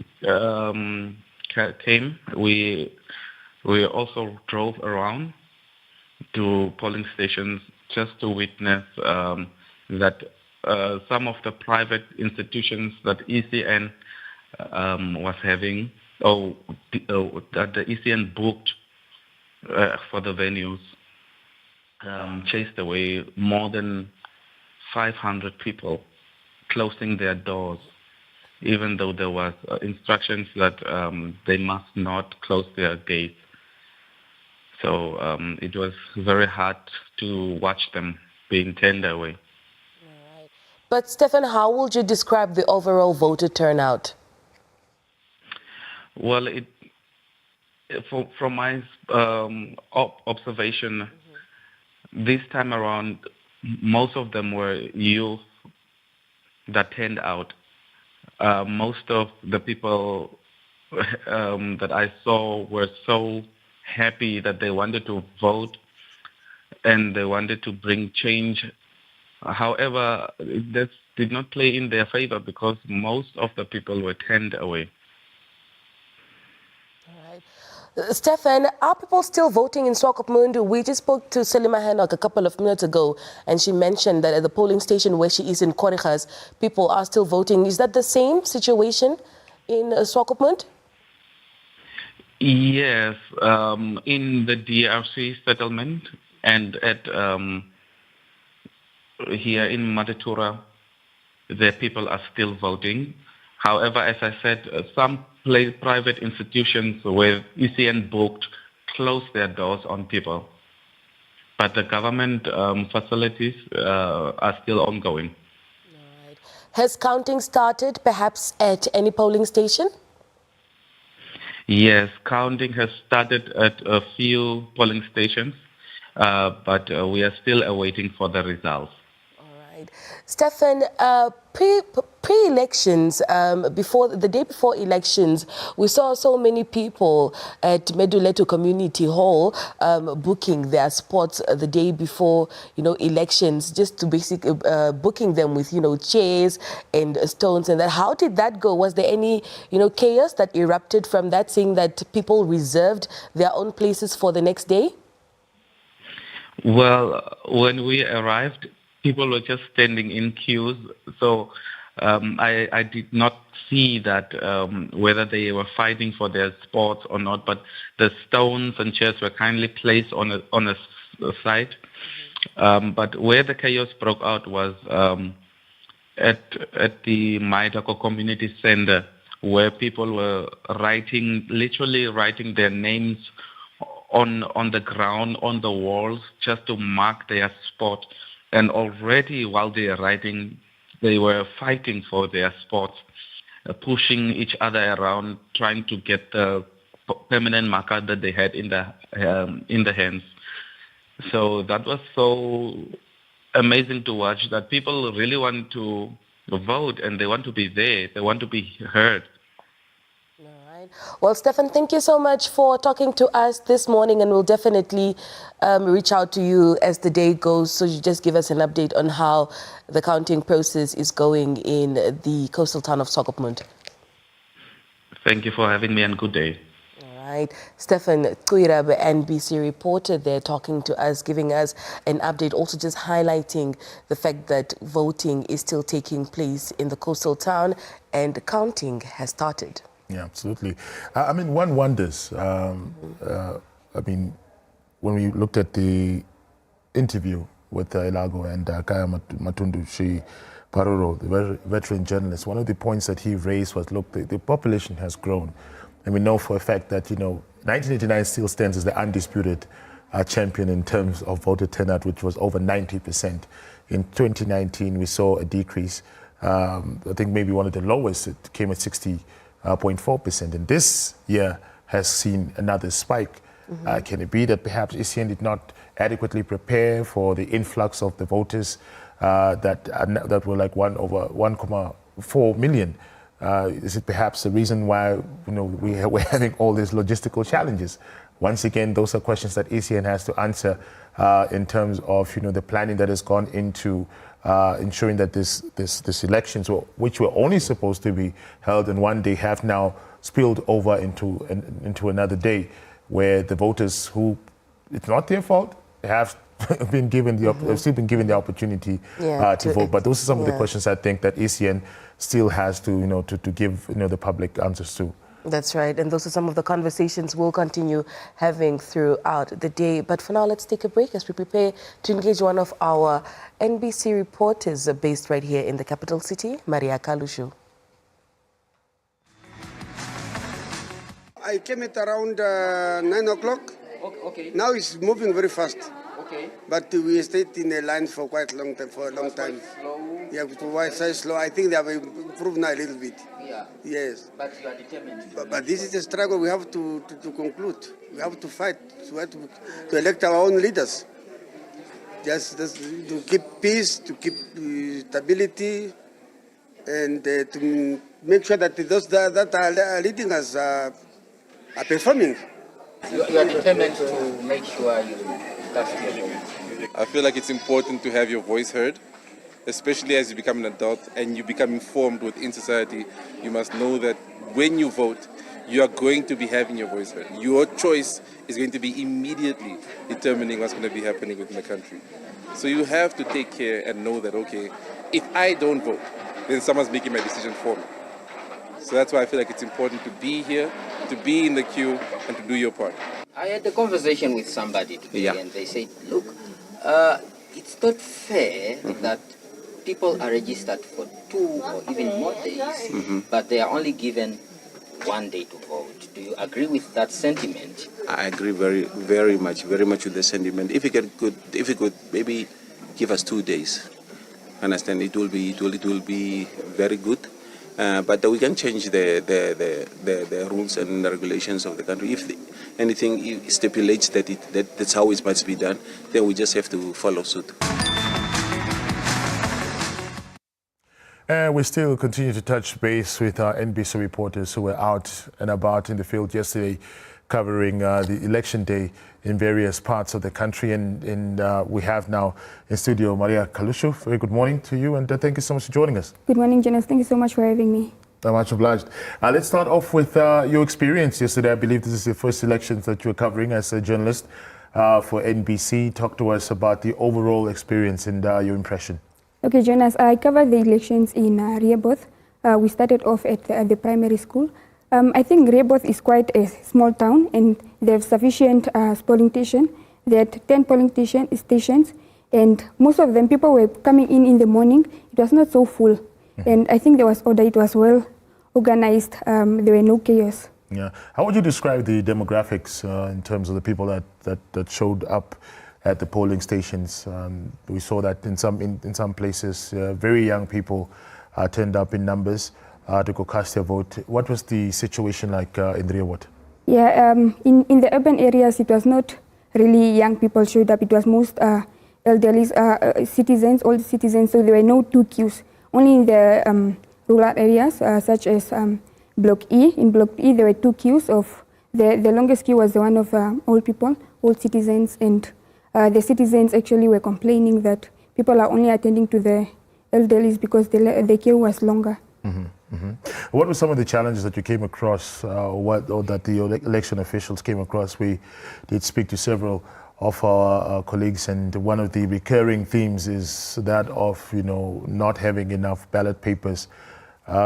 came, we also drove around to polling stations just to witness that some of the private institutions that ECN was having, that the ECN booked for the venues, chased away more than 500 people, closing their doors, even though there was instructions that they must not close their gates. So it was very hard to watch them being turned away. Right. But Stefan, how would you describe the overall voter turnout? Well, from my observation, this time around, most of them were youth that turned out. Most of the people that I saw were so happy that they wanted to vote and they wanted to bring change. However, this did not play in their favor because most of the people were turned away. Stefan, are people still voting in Swakopmund? We just spoke to Selima Henok a couple of minutes ago, and she mentioned that at the polling station where she is in Korigas, people are still voting. Is that the same situation in Swakopmund? Yes, in the DRC settlement And at here in Matatura, the people are still voting. However, as I said, some private institutions where ECN booked closed their doors on people. But the government facilities are still ongoing. Has counting started, perhaps at any polling station? Yes, counting has started at a few polling stations, but we are still awaiting for the results. Stefan, pre-elections, before the day before elections, we saw so many people at Meduleto Community Hall booking their spots the day before, elections, just to basically booking them with, chairs and stones and that. How did that go? Was there any, chaos that erupted from that, seeing that people reserved their own places for the next day? Well, when we arrived, people were just standing in queues, so I did not see that whether they were fighting for their spots or not, but the stones and chairs were kindly placed on a side. But where the chaos broke out was at the Maitako Community Center, where people were literally writing their names on the ground, on the walls, just to mark their spot. And already while they are writing, they were fighting for their spots, pushing each other around, trying to get the permanent marker that they had in the hands. So that was so amazing to watch, that people really want to vote and they want to be there, they want to be heard. Well, Stefan, thank you so much for talking to us this morning, and we'll definitely reach out to you as the day goes, so you just give us an update on how the counting process is going in the coastal town of Swakopmund. Thank you for having me, and good day. All right. Stefan Kuirabe, NBC reporter there, talking to us, giving us an update, also just highlighting the fact that voting is still taking place in the coastal town and counting has started. Yeah, absolutely. I mean, one wonders. I mean, when we looked at the interview with Elago and Kaya Matundu Shi Paroro, the veteran journalist, one of the points that he raised was, look, the population has grown. And we know for a fact that, 1989 still stands as the undisputed champion in terms of voter turnout, which was over 90%. In 2019, we saw a decrease. I think maybe one of the lowest, it came at 60.4%, and this year has seen another spike. Can it be that perhaps ECN did not adequately prepare for the influx of the voters that were like over 1.4 million? Is it perhaps the reason why we're having all these logistical challenges? Once again, those are questions that ECN has to answer in terms of the planning that has gone into ensuring that this elections, which were only supposed to be held in one day, have now spilled over into another day, where the voters who, it's not their fault, have been given still been given the opportunity to vote. But those are some of the questions I think that ECN still has to to give the public answers to. That's right, and those are some of the conversations we'll continue having throughout the day. But for now, let's take a break as we prepare to engage one of our NBC reporters based right here in the capital city, Maria Kalushu. I came at around 9 o'clock. Okay. Now it's moving very fast. Okay. But we stayed in the line for quite a long time. Yeah, why so slow? I think they have improved now a little bit. Yeah. Yes. But you are determined. But this is a struggle we have to conclude. We have to fight. We have to elect our own leaders. Just to keep peace, to keep stability, and to make sure that those that are leading us are performing. You are determined to make sure you cast your vote. I feel like it's important to have your voice heard, especially as you become an adult and you become informed within society. You must know that when you vote, you are going to be having your voice heard. Your choice is going to be immediately determining what's going to be happening within the country. So you have to take care and know that, okay, if I don't vote, then someone's making my decision for me. So that's why I feel like it's important to be here, to be in the queue, and to do your part. I I had a conversation with somebody today, and they said, look, it's not fair that people are registered for 2 or even more days, but they are only given 1 day to vote. Do you agree with that sentiment? I agree very much with the sentiment. If you could maybe give us 2 days, understand, it will be very good. But we can change the rules and the regulations of the country. If anything stipulates that's how it must be done, then we just have to follow suit. We still continue to touch base with our NBC reporters who were out and about in the field yesterday covering the election day in various parts of the country. And we have now in studio Maria Kalushu. Very good morning to you, and thank you so much for joining us. Good morning, Jonas. Thank you so much for having me. I'm much obliged. Let's start off with your experience yesterday. I believe this is the first elections that you're covering as a journalist for NBC. Talk to us about the overall experience and your impression. Okay, Jonas, I covered the elections in Rehoboth. We started off at the primary school. I think Rehoboth is quite a small town, and they have sufficient polling station. They had 10 polling stations, and most of them, people were coming in the morning. It was not so full, and I think there was order. It was well organized. There were no chaos. Yeah. How would you describe the demographics in terms of the people that showed up at the polling stations? We saw that in some places, very young people turned up in numbers to go cast their vote. What was the situation like in Rehoboth? Yeah, in the urban areas, it was not really young people showed up. It was most elderly citizens, old citizens, so there were no 2 queues. Only in the rural areas, such as Block E. In Block E, there were 2 queues. The longest queue was the one of old people, old citizens, and the citizens actually were complaining that people are only attending to the elderly because the queue was longer. What were some of the challenges that you came across, or that the election officials came across? We did speak to several of our colleagues, and one of the recurring themes is that of not having enough ballot papers.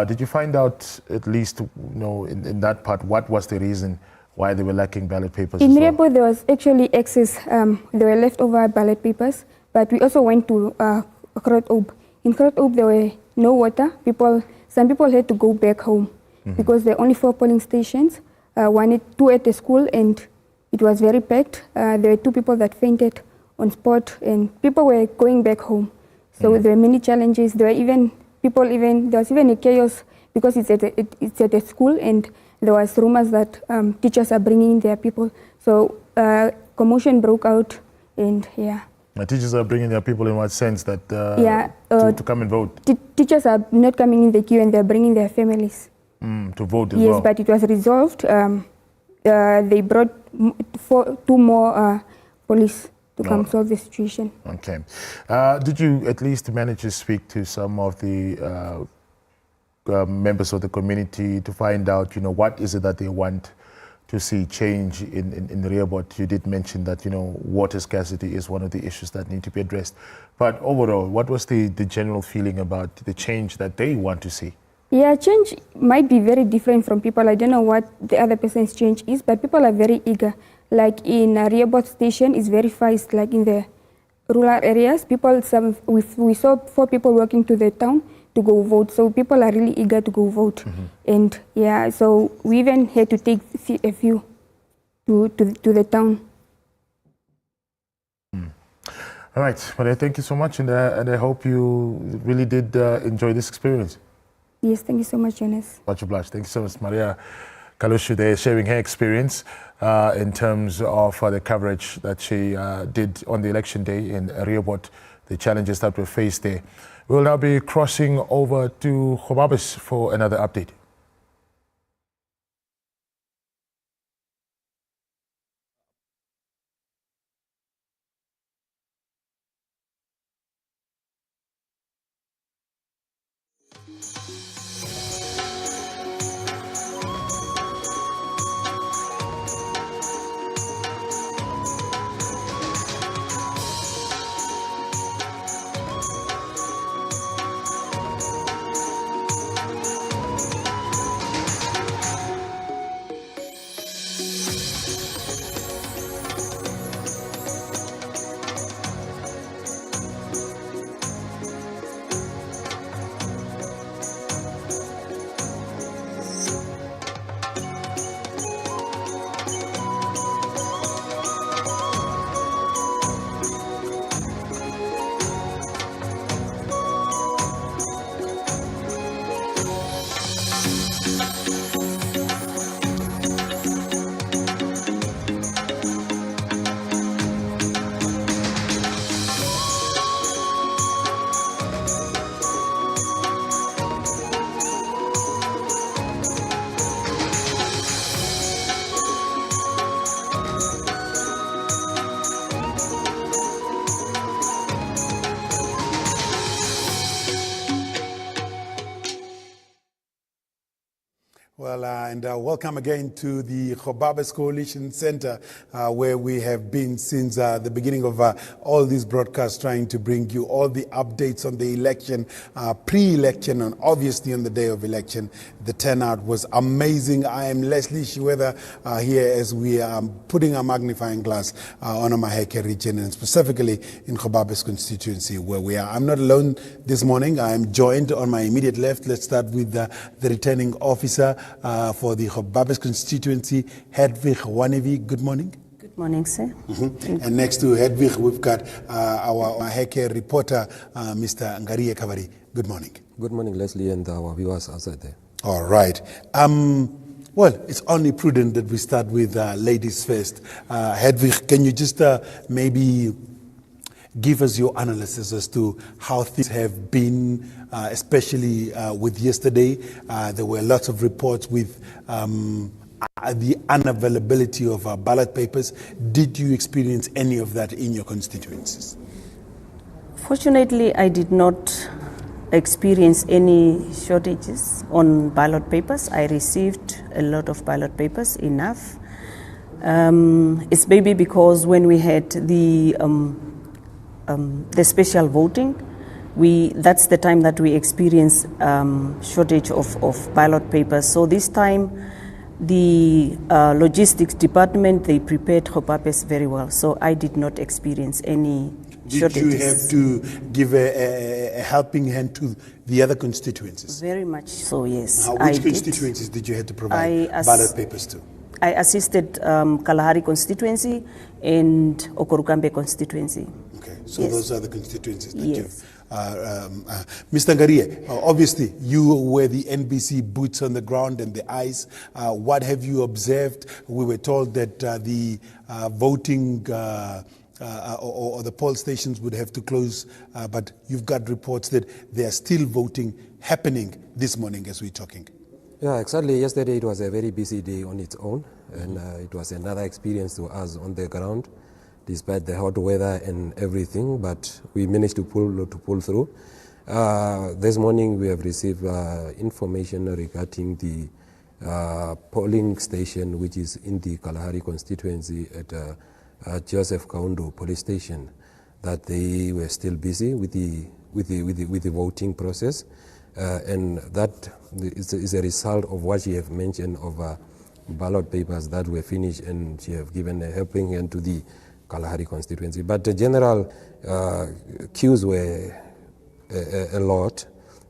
Did you find out, at least in that part, what was the reason why they were lacking ballot papers? In Rehoboth, there was actually excess. There were leftover ballot papers, but we also went to Groothoop. In Groothoop, there were no water. Some people had to go back home because there are only 4 polling stations. 2 at the school, and it was very packed. There were 2 people that fainted on spot, and people were going back home. So there were many challenges. There was even a chaos because it's at a school, and there was rumors that teachers are bringing their people. So commotion broke out, and yeah. Teachers are bringing their people in what sense? That to come and vote? Teachers are not coming in the queue, and they're bringing their families. To vote as well? Yes, but it was resolved. They brought 2 more police to come solve the situation. Okay. Did you at least manage to speak to some of the members of the community to find out, what is it that they want to see change in Rehoboth? You did mention that, water scarcity is one of the issues that need to be addressed. But overall, what was the general feeling about the change that they want to see? Yeah, change might be very different from people. I don't know what the other person's change is, but people are very eager. Like in Rehoboth station, it's very fast. Like in the rural areas, we saw 4 people walking to the town to go vote. So people are really eager to go vote. And yeah, so we even had to take a few to the town. All right, Maria, thank you so much, and I hope you really did enjoy this experience. Yes, thank you so much, Jonas. Much obliged. Thank you so much, Maria Kalushu, there sharing her experience in terms of the coverage that she did on the election day in Rehoboth, the challenges that were faced there. We'll now be crossing over to Gobabis for another update. and welcome again to the Gobabis Coalition Center, where we have been since the beginning of all these broadcasts, trying to bring you all the updates on the election, pre-election, and obviously on the day of election. The turnout was amazing. I am Leslie Shiwetha here as we are putting a magnifying glass on Omaheke region, and specifically in Gobabis constituency where we are. I'm not alone this morning. I am joined on my immediate left. Let's start with the returning officer for the Gobabis constituency, Hedwig Wanevi. Good morning. Good morning, sir. And next to Hedwig, we've got our Omaheke reporter, Mr. Ngariye Kavari. Good morning. Good morning, Leslie, and our viewers outside there. All right. Well, it's only prudent that we start with ladies first. Hedwig, can you just maybe give us your analysis as to how things have been, especially with yesterday? There were lots of reports with the unavailability of ballot papers. Did you experience any of that in your constituencies? Fortunately, I did not experience any shortages on ballot papers. I received a lot of ballot papers, enough. It's maybe because when we had the special voting, that's the time that we experienced shortage of ballot papers. So this time, the logistics department, they prepared Gobabis very well. So I did not experience any shortages. Did you have to give a helping hand to the other constituencies? Very much so, yes. Which constituencies did you have to provide ballot papers to? I assisted Kalahari constituency and Okorukambe constituency. Okay, so yes. Those are the constituencies that yes. you've... Mr. Ngariye, obviously you were the NBC boots on the ground and the eyes. What have you observed? We were told that the voting or the poll stations would have to close, but you've got reports that they are still voting happening this morning as we're talking. Yeah, exactly. Yesterday it was a very busy day on its own, and it was another experience to us on the ground, despite the hot weather and everything, but we managed to pull through. This morning we have received information regarding the polling station, which is in the Kalahari constituency at Joseph Kaundo police station, that they were still busy with the voting process, and that is a result of what you have mentioned of ballot papers that were finished, and she have given a helping hand to the Kalahari constituency. But the general queues were a lot,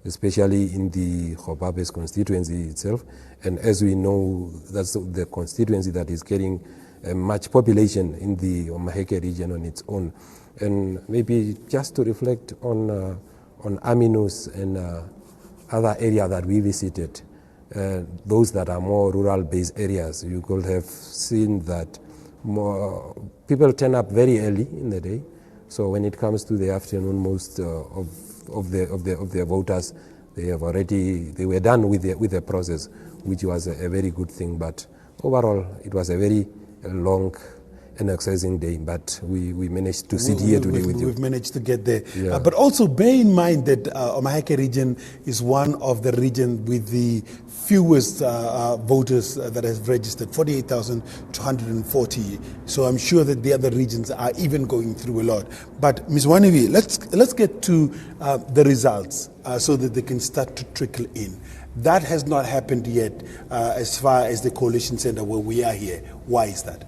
especially in the Gobabis constituency itself, and as we know, that's the constituency that is getting much population in the Omaheke region on its own. And maybe just to reflect on Aminus and other area that we visited, those that are more rural-based areas, you could have seen that more people turn up very early in the day. So when it comes to the afternoon, most of the voters, they were done with the process, which was a very good thing. But overall, it was a very long and exciting day, but we managed to sit here today with you. We've managed to get there. Yeah. But also bear in mind that Omaheke region is one of the regions with the fewest voters that have registered, 48,240. So I'm sure that the other regions are even going through a lot. But Ms. Wanevi, let's get to the results so that they can start to trickle in. That has not happened yet as far as the coalition center where we are here. Why is that?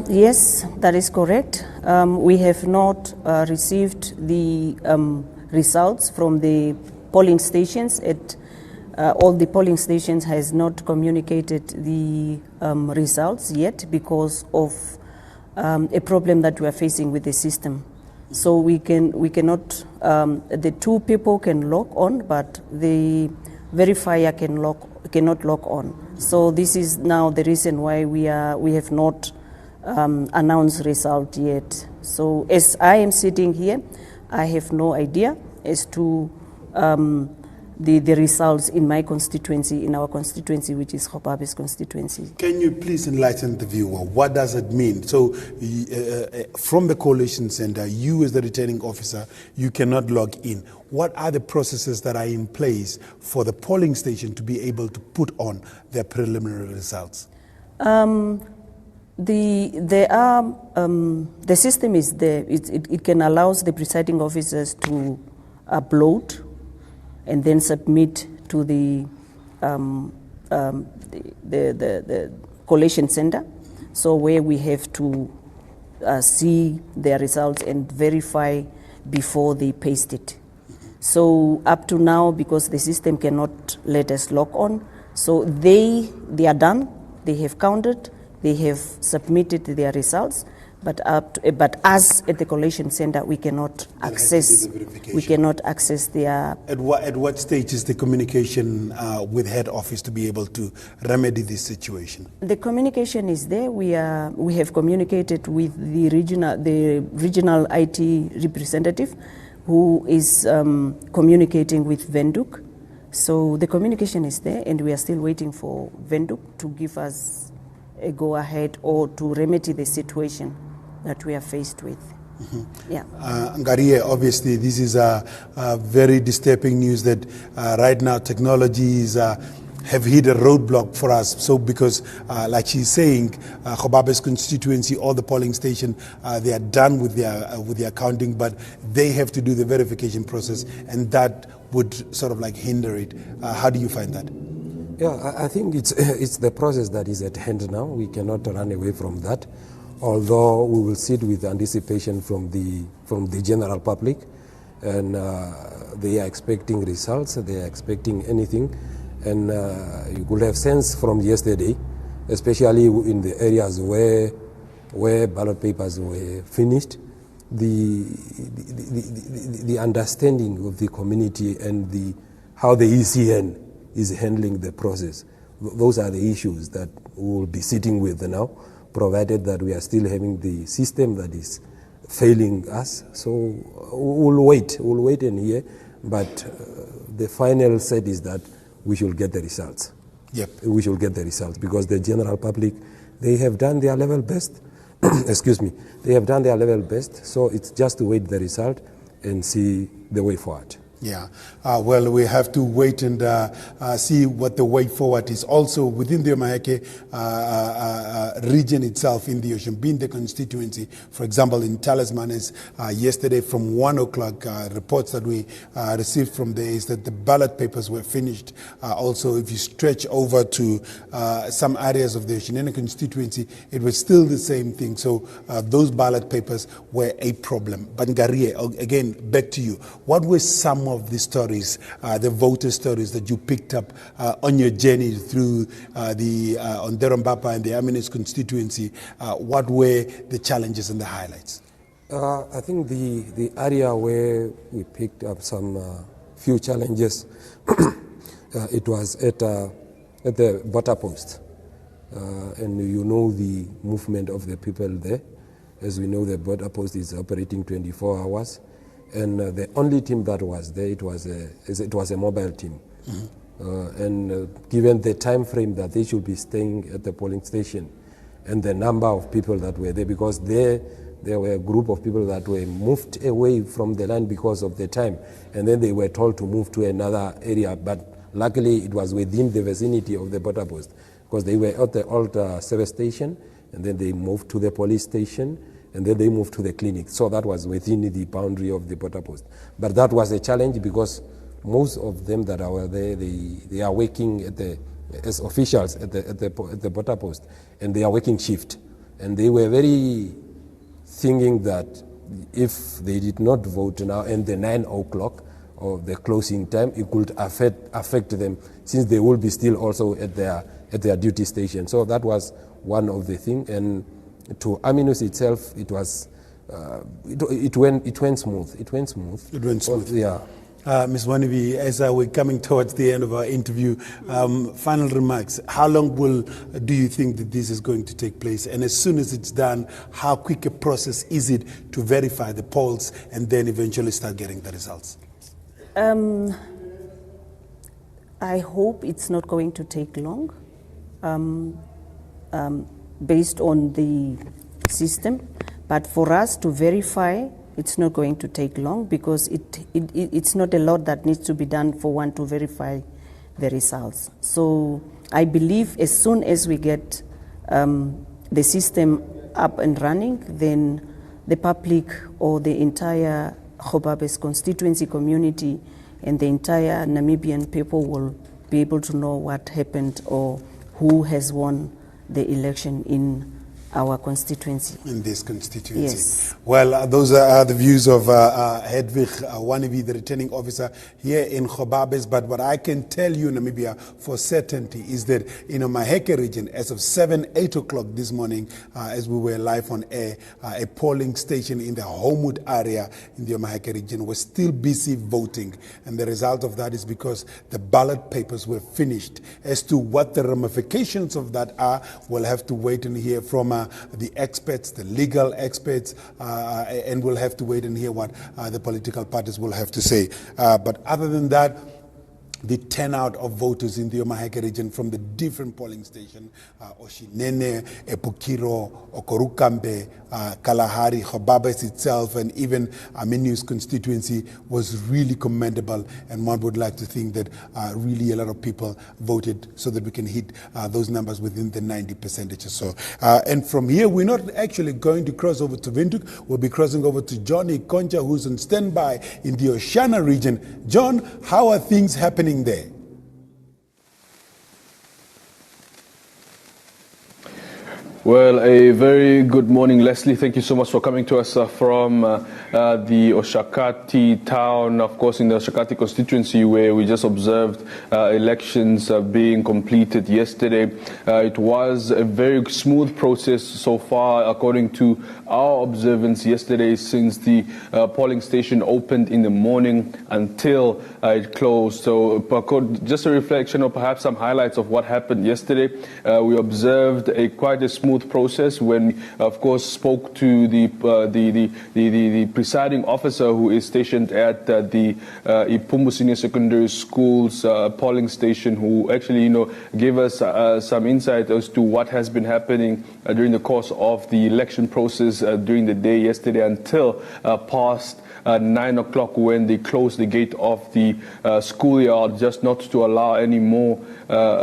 Yes, that is correct. We have not received the results from the polling stations. All the polling stations has not communicated the results yet because of a problem that we are facing with the system. So we cannot, the two people can log on, but the verifier cannot log on. So this is now the reason why we have not announced result yet. So as I am sitting here, I have no idea as to the results in my constituency, in our constituency, which is Gobabis constituency. Can you please enlighten the viewer? What does it mean? So from the coalition center, you as the returning officer, you cannot log in. What are the processes that are in place for the polling station to be able to put on their preliminary results? The system is there. It can allow the presiding officers to upload and then submit to the collation center. So where we have to see their results and verify before they paste it. So up to now, because the system cannot let us log on, so they are done. They have counted. They have submitted their results, but us at the collation center, we cannot access. We cannot access their. At what stage is the communication with head office to be able to remedy this situation? The communication is there. We have communicated with the regional IT representative, who is communicating with Windhoek. So the communication is there, and we are still waiting for Windhoek to give us a go-ahead or to remedy the situation that we are faced with. Mm-hmm. Yeah. Ngarie, obviously this is a very disturbing news that right now technologies have hit a roadblock for us. So because like she's saying, Gobabis constituency, all the polling station, they are done with their counting, but they have to do the verification process, and that would sort of like hinder it. How do you find that? Yeah, I think it's the process that is at hand now. We cannot run away from that, although we will sit with anticipation from the general public, and they are expecting results. They are expecting anything, and you could have sense from yesterday, especially in the areas where ballot papers were finished, the understanding of the community and how the ECN is handling the process. Those are the issues that we will be sitting with now, provided that we are still having the system that is failing us. So we'll wait and hear, but the final set is that we should get the results. Yep. We should get the results because the general public, they have done their level best. Excuse me. They have done their level best, so it's just to wait the result and see the way forward. Yeah, well, we have to wait and see what the way forward is. Also, within the Omaheke region itself in the ocean, being the constituency, for example, in Talisman, yesterday from 1 o'clock, reports that we received from there is that the ballot papers were finished. Also, if you stretch over to some areas of the Oceaniana constituency, it was still the same thing. So those ballot papers were a problem. But Ngarie, again, back to you. What were some of the stories, the voter stories that you picked up on your journey through the Onderombapa and the Aminis constituency? What were the challenges and the highlights? I think the area where we picked up some few challenges, it was at the border post. And you know the movement of the people there. As we know, the border post is operating 24 hours. And the only team that was there, it was a mobile team. Mm-hmm. And given the time frame that they should be staying at the polling station and the number of people that were there, because there were a group of people that were moved away from the line because of the time, and then they were told to move to another area, but luckily it was within the vicinity of the border post, because they were at the old service station, and then they moved to the police station, and then they moved to the clinic. So that was within the boundary of the border post. But that was a challenge because most of them that were there, they are working as officials at the border post, and they are working shift. And they were very thinking that if they did not vote now and the 9 o'clock of the closing time, it could affect them, since they will be still also at their duty station. So that was one of the things. And to Aminus itself, it was it went smooth. It went smooth. Yeah. Ms. Wanivi, as we're coming towards the end of our interview, final remarks. How long do you think that this is going to take place? And as soon as it's done, how quick a process is it to verify the polls and then eventually start getting the results? I hope it's not going to take long, based on the system. But for us to verify, it's not going to take long because it's not a lot that needs to be done for one to verify the results. So I believe as soon as we get the system up and running, then the public or the entire Gobabis constituency community and the entire Namibian people will be able to know what happened or who has won the election in our constituency. In this constituency. Yes. Well, those are the views of Hedwig Wanivi, the returning officer here in Gobabis. But what I can tell you, Namibia, for certainty is that in the Maheke region, as of 8 o'clock this morning, as we were live on air, a polling station in the Homewood area in the Maheke region was still busy voting. And the result of that is because the ballot papers were finished. As to what the ramifications of that are, we'll have to wait and hear from the experts, the legal experts, and we'll have to wait and hear what the political parties will have to say. But other than that, the turnout of voters in the Omaheke region from the different polling stations, Oshinene, Epukiro, Okorukambe, Kalahari, Gobabis itself, and even Aminu's constituency was really commendable. And one would like to think that really a lot of people voted so that we can hit those numbers within the 90% or so. And from here, we're not actually going to cross over to Windhoek. We'll be crossing over to Johnny Concha, who's on standby in the Oshana region. John, how are things happening there? Well, a very good morning, Leslie. Thank you so much for coming to us from the Oshakati town, of course, in the Oshakati constituency, where we just observed elections being completed yesterday. It was a very smooth process so far, according to our observance yesterday, since the polling station opened in the morning until it closed. So just a reflection or perhaps some highlights of what happened yesterday. We observed quite a smooth process when, of course, spoke to the presiding officer who is stationed at the Ipumbu Senior Secondary School's polling station, who actually, gave us some insight as to what has been happening during the course of the election process during the day yesterday until past 9 o'clock, when they closed the gate of the schoolyard, just not to allow any more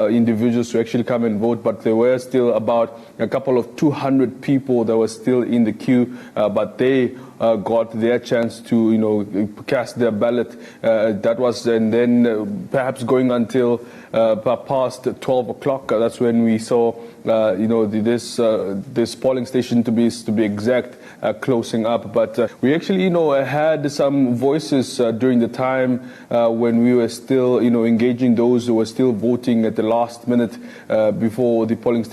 individuals to actually come and vote. But there were still about a couple of 200 people that were still in the queue, but they got their chance to, cast their ballot. That was, and then perhaps going until past 12 o'clock. That's when we saw, this polling station to be exact, closing up. But we actually, had some voices during the time when we were still, engaging those who were still voting at the last minute before the polling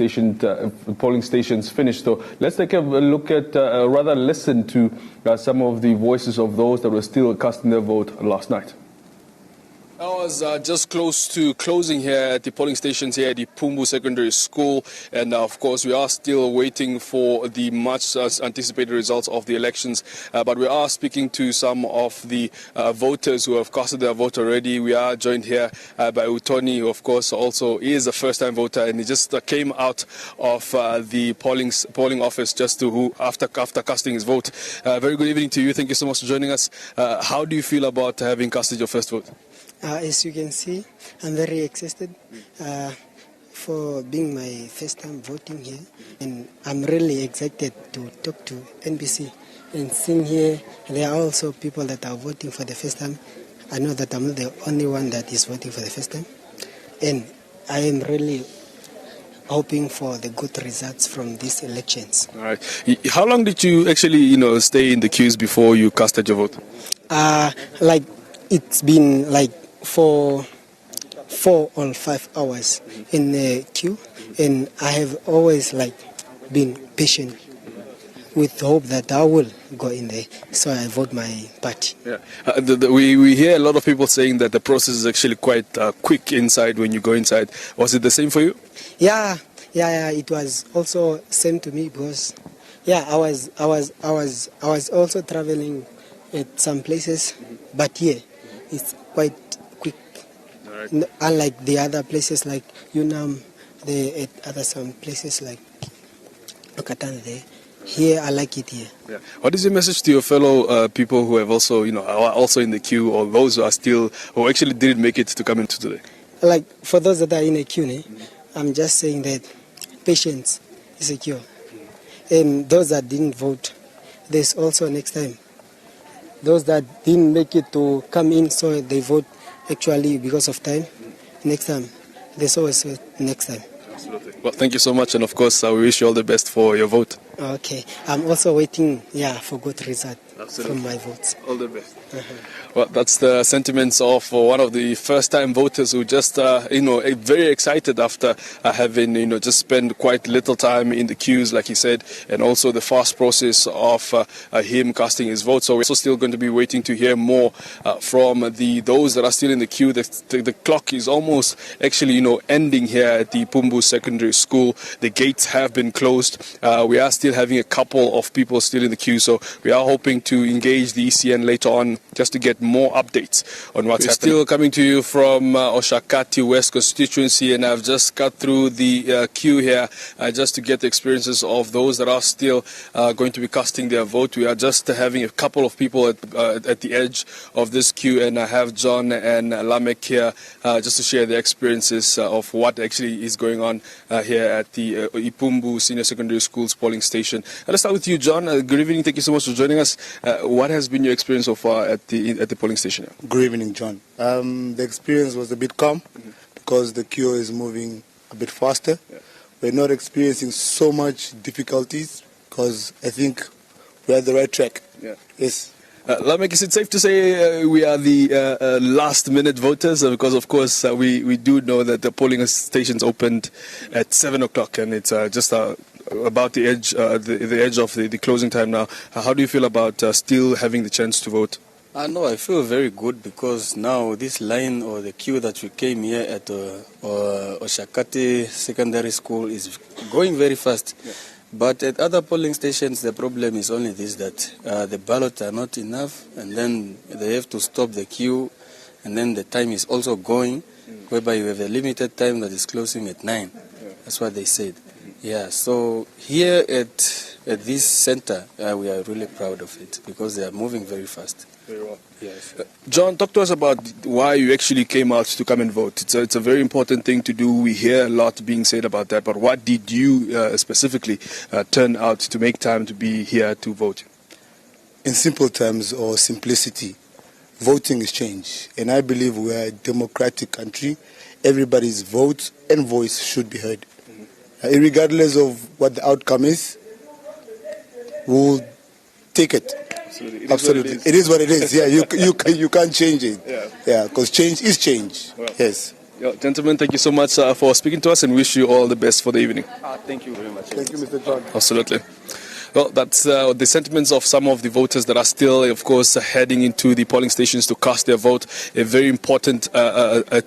stations finished. So let's take a look at, rather listen to some of the voices of those that were still casting their vote last night. I was just close to closing here at the polling stations here at the Ipumbu Secondary School, and of course we are still waiting for the much anticipated results of the elections, but we are speaking to some of the voters who have casted their vote already. We are joined here by Utoni, who of course also is a first-time voter, and he just came out of the polling office just after casting his vote. Very good evening to you. Thank you so much for joining us. How do you feel about having casted your first vote? As you can see, I'm very excited for being my first time voting here, and I'm really excited to talk to NBC and seeing here there are also people that are voting for the first time. I know that I'm not the only one that is voting for the first time, and I am really hoping for the good results from these elections. All right. How long did you actually, stay in the queues before you casted your vote? It's been for 4 or 5 hours in the queue, and I have always been patient with hope that I will go in there, so I vote my party. Yeah, we hear a lot of people saying that the process is actually quite quick inside when you go inside. Was it the same for you? Yeah. It was also same to me because, I was also traveling at some places, but here it's quite quick. Unlike the other places like Yunam, the other some places like Okatan there. Here, I like it here. Yeah. What is your message to your fellow people who have also, are also in the queue, or those who actually didn't make it to come into today? Like for those that are in a queue, I'm just saying that patience is a cure. And those that didn't vote, there's also next time. Those that didn't make it to come in, so they vote actually because of time. Next time, there's always next time. Absolutely. Well, thank you so much, and of course, we wish you all the best for your vote. Okay, I'm also waiting, for good result Absolutely. from my votes. All the best. Well, that's the sentiments of one of the first-time voters who just, very excited after having, just spent quite little time in the queues, like he said, and also the fast process of him casting his vote. So we're also still going to be waiting to hear more from those that are still in the queue. The clock is almost actually, ending here at the Pumbu Secondary School. The gates have been closed. We are still having a couple of people still in the queue, so we are hoping to engage the ECN later on just to get more updates on what's happening. Still coming to you from Oshakati West constituency, and I've just cut through the queue here just to get the experiences of those that are still going to be casting their vote. We are just having a couple of people at the edge of this queue, and I have John and Lamek here just to share their experiences of what actually is going on here at the Ipumbu Senior Secondary School's polling station. Let's start with you, John. Good evening. Thank you so much for joining us. What has been your experience so far at the polling station? Good evening, John. The experience was a bit calm because the queue is moving a bit faster. Yeah. We're not experiencing so much difficulties because I think we're at the right track. Yeah. Yes. Lamek, is it safe to say we are the last-minute voters? Because, of course, we do know that the polling stations opened at 7 o'clock, and it's just about the edge of the closing time now. How do you feel about still having the chance to vote? No, I feel very good because now this line or the queue that we came here at Oshakati Secondary School is going very fast. Yeah. But at other polling stations, the problem is only this, that the ballots are not enough, and then they have to stop the queue, and then the time is also going, whereby you have a limited time that is closing at 9. Yeah. That's what they said. Yeah, so here at this center, we are really proud of it because they are moving very fast. Very well. Yes. John, talk to us about why you actually came out to come and vote. It's a very important thing to do. We hear a lot being said about that, but what did you specifically turn out to make time to be here to vote? In simple terms or simplicity, voting is change. And I believe we are a democratic country. Everybody's vote and voice should be heard. Regardless of what the outcome is, we'll take it. Absolutely. It is what it is. Yeah, you can't change it. Yeah, because change is change. Well, yes. Gentlemen, thank you so much for speaking to us, and wish you all the best for the evening. Thank you very much. Thank you, Mr. John. Absolutely. Well, that's the sentiments of some of the voters that are still, of course, heading into the polling stations to cast their vote. A very important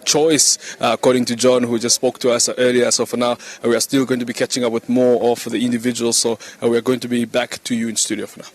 choice, according to John, who just spoke to us earlier. So for now, we are still going to be catching up with more of the individuals. So we are going to be back to you in studio for now.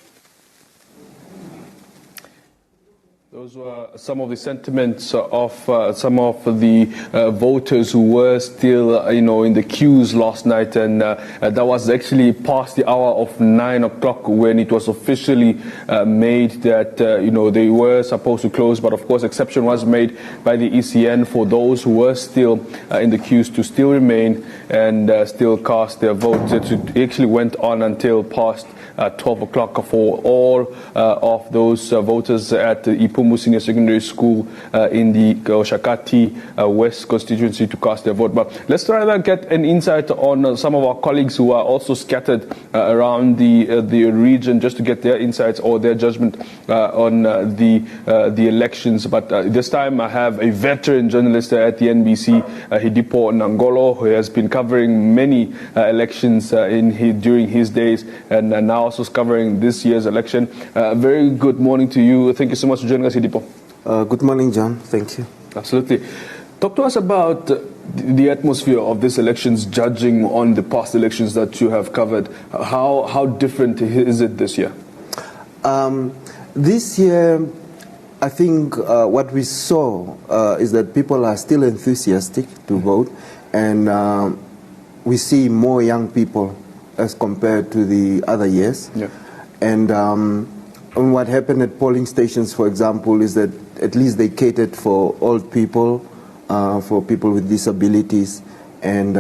Those were some of the sentiments of some of the voters who were still, in the queues last night, and that was actually past the hour of 9 o'clock when it was officially made that they were supposed to close. But of course, exception was made by the ECN for those who were still in the queues to still remain and still cast their votes. It actually went on until past 12 o'clock for all of those voters at the Ipumbu Senior Secondary School in the Oshakati West constituency to cast their vote. But let's try to get an insight on some of our colleagues who are also scattered around the region, just to get their insights or their judgment on the elections. But this time I have a veteran journalist at the NBC, Hidipo Nangolo, who has been covering many elections during his days, and now also covering this year's election. Very good morning to you. Thank you so much for joining us, Hidipo. Good morning, John. Thank you. Absolutely. Talk to us about the atmosphere of this elections, judging on the past elections that you have covered. How different is it this year? This year, I think what we saw is that people are still enthusiastic to vote, and we see more young people as compared to the other years. Yeah. And what happened at polling stations, for example, is that at least they catered for old people, for people with disabilities, and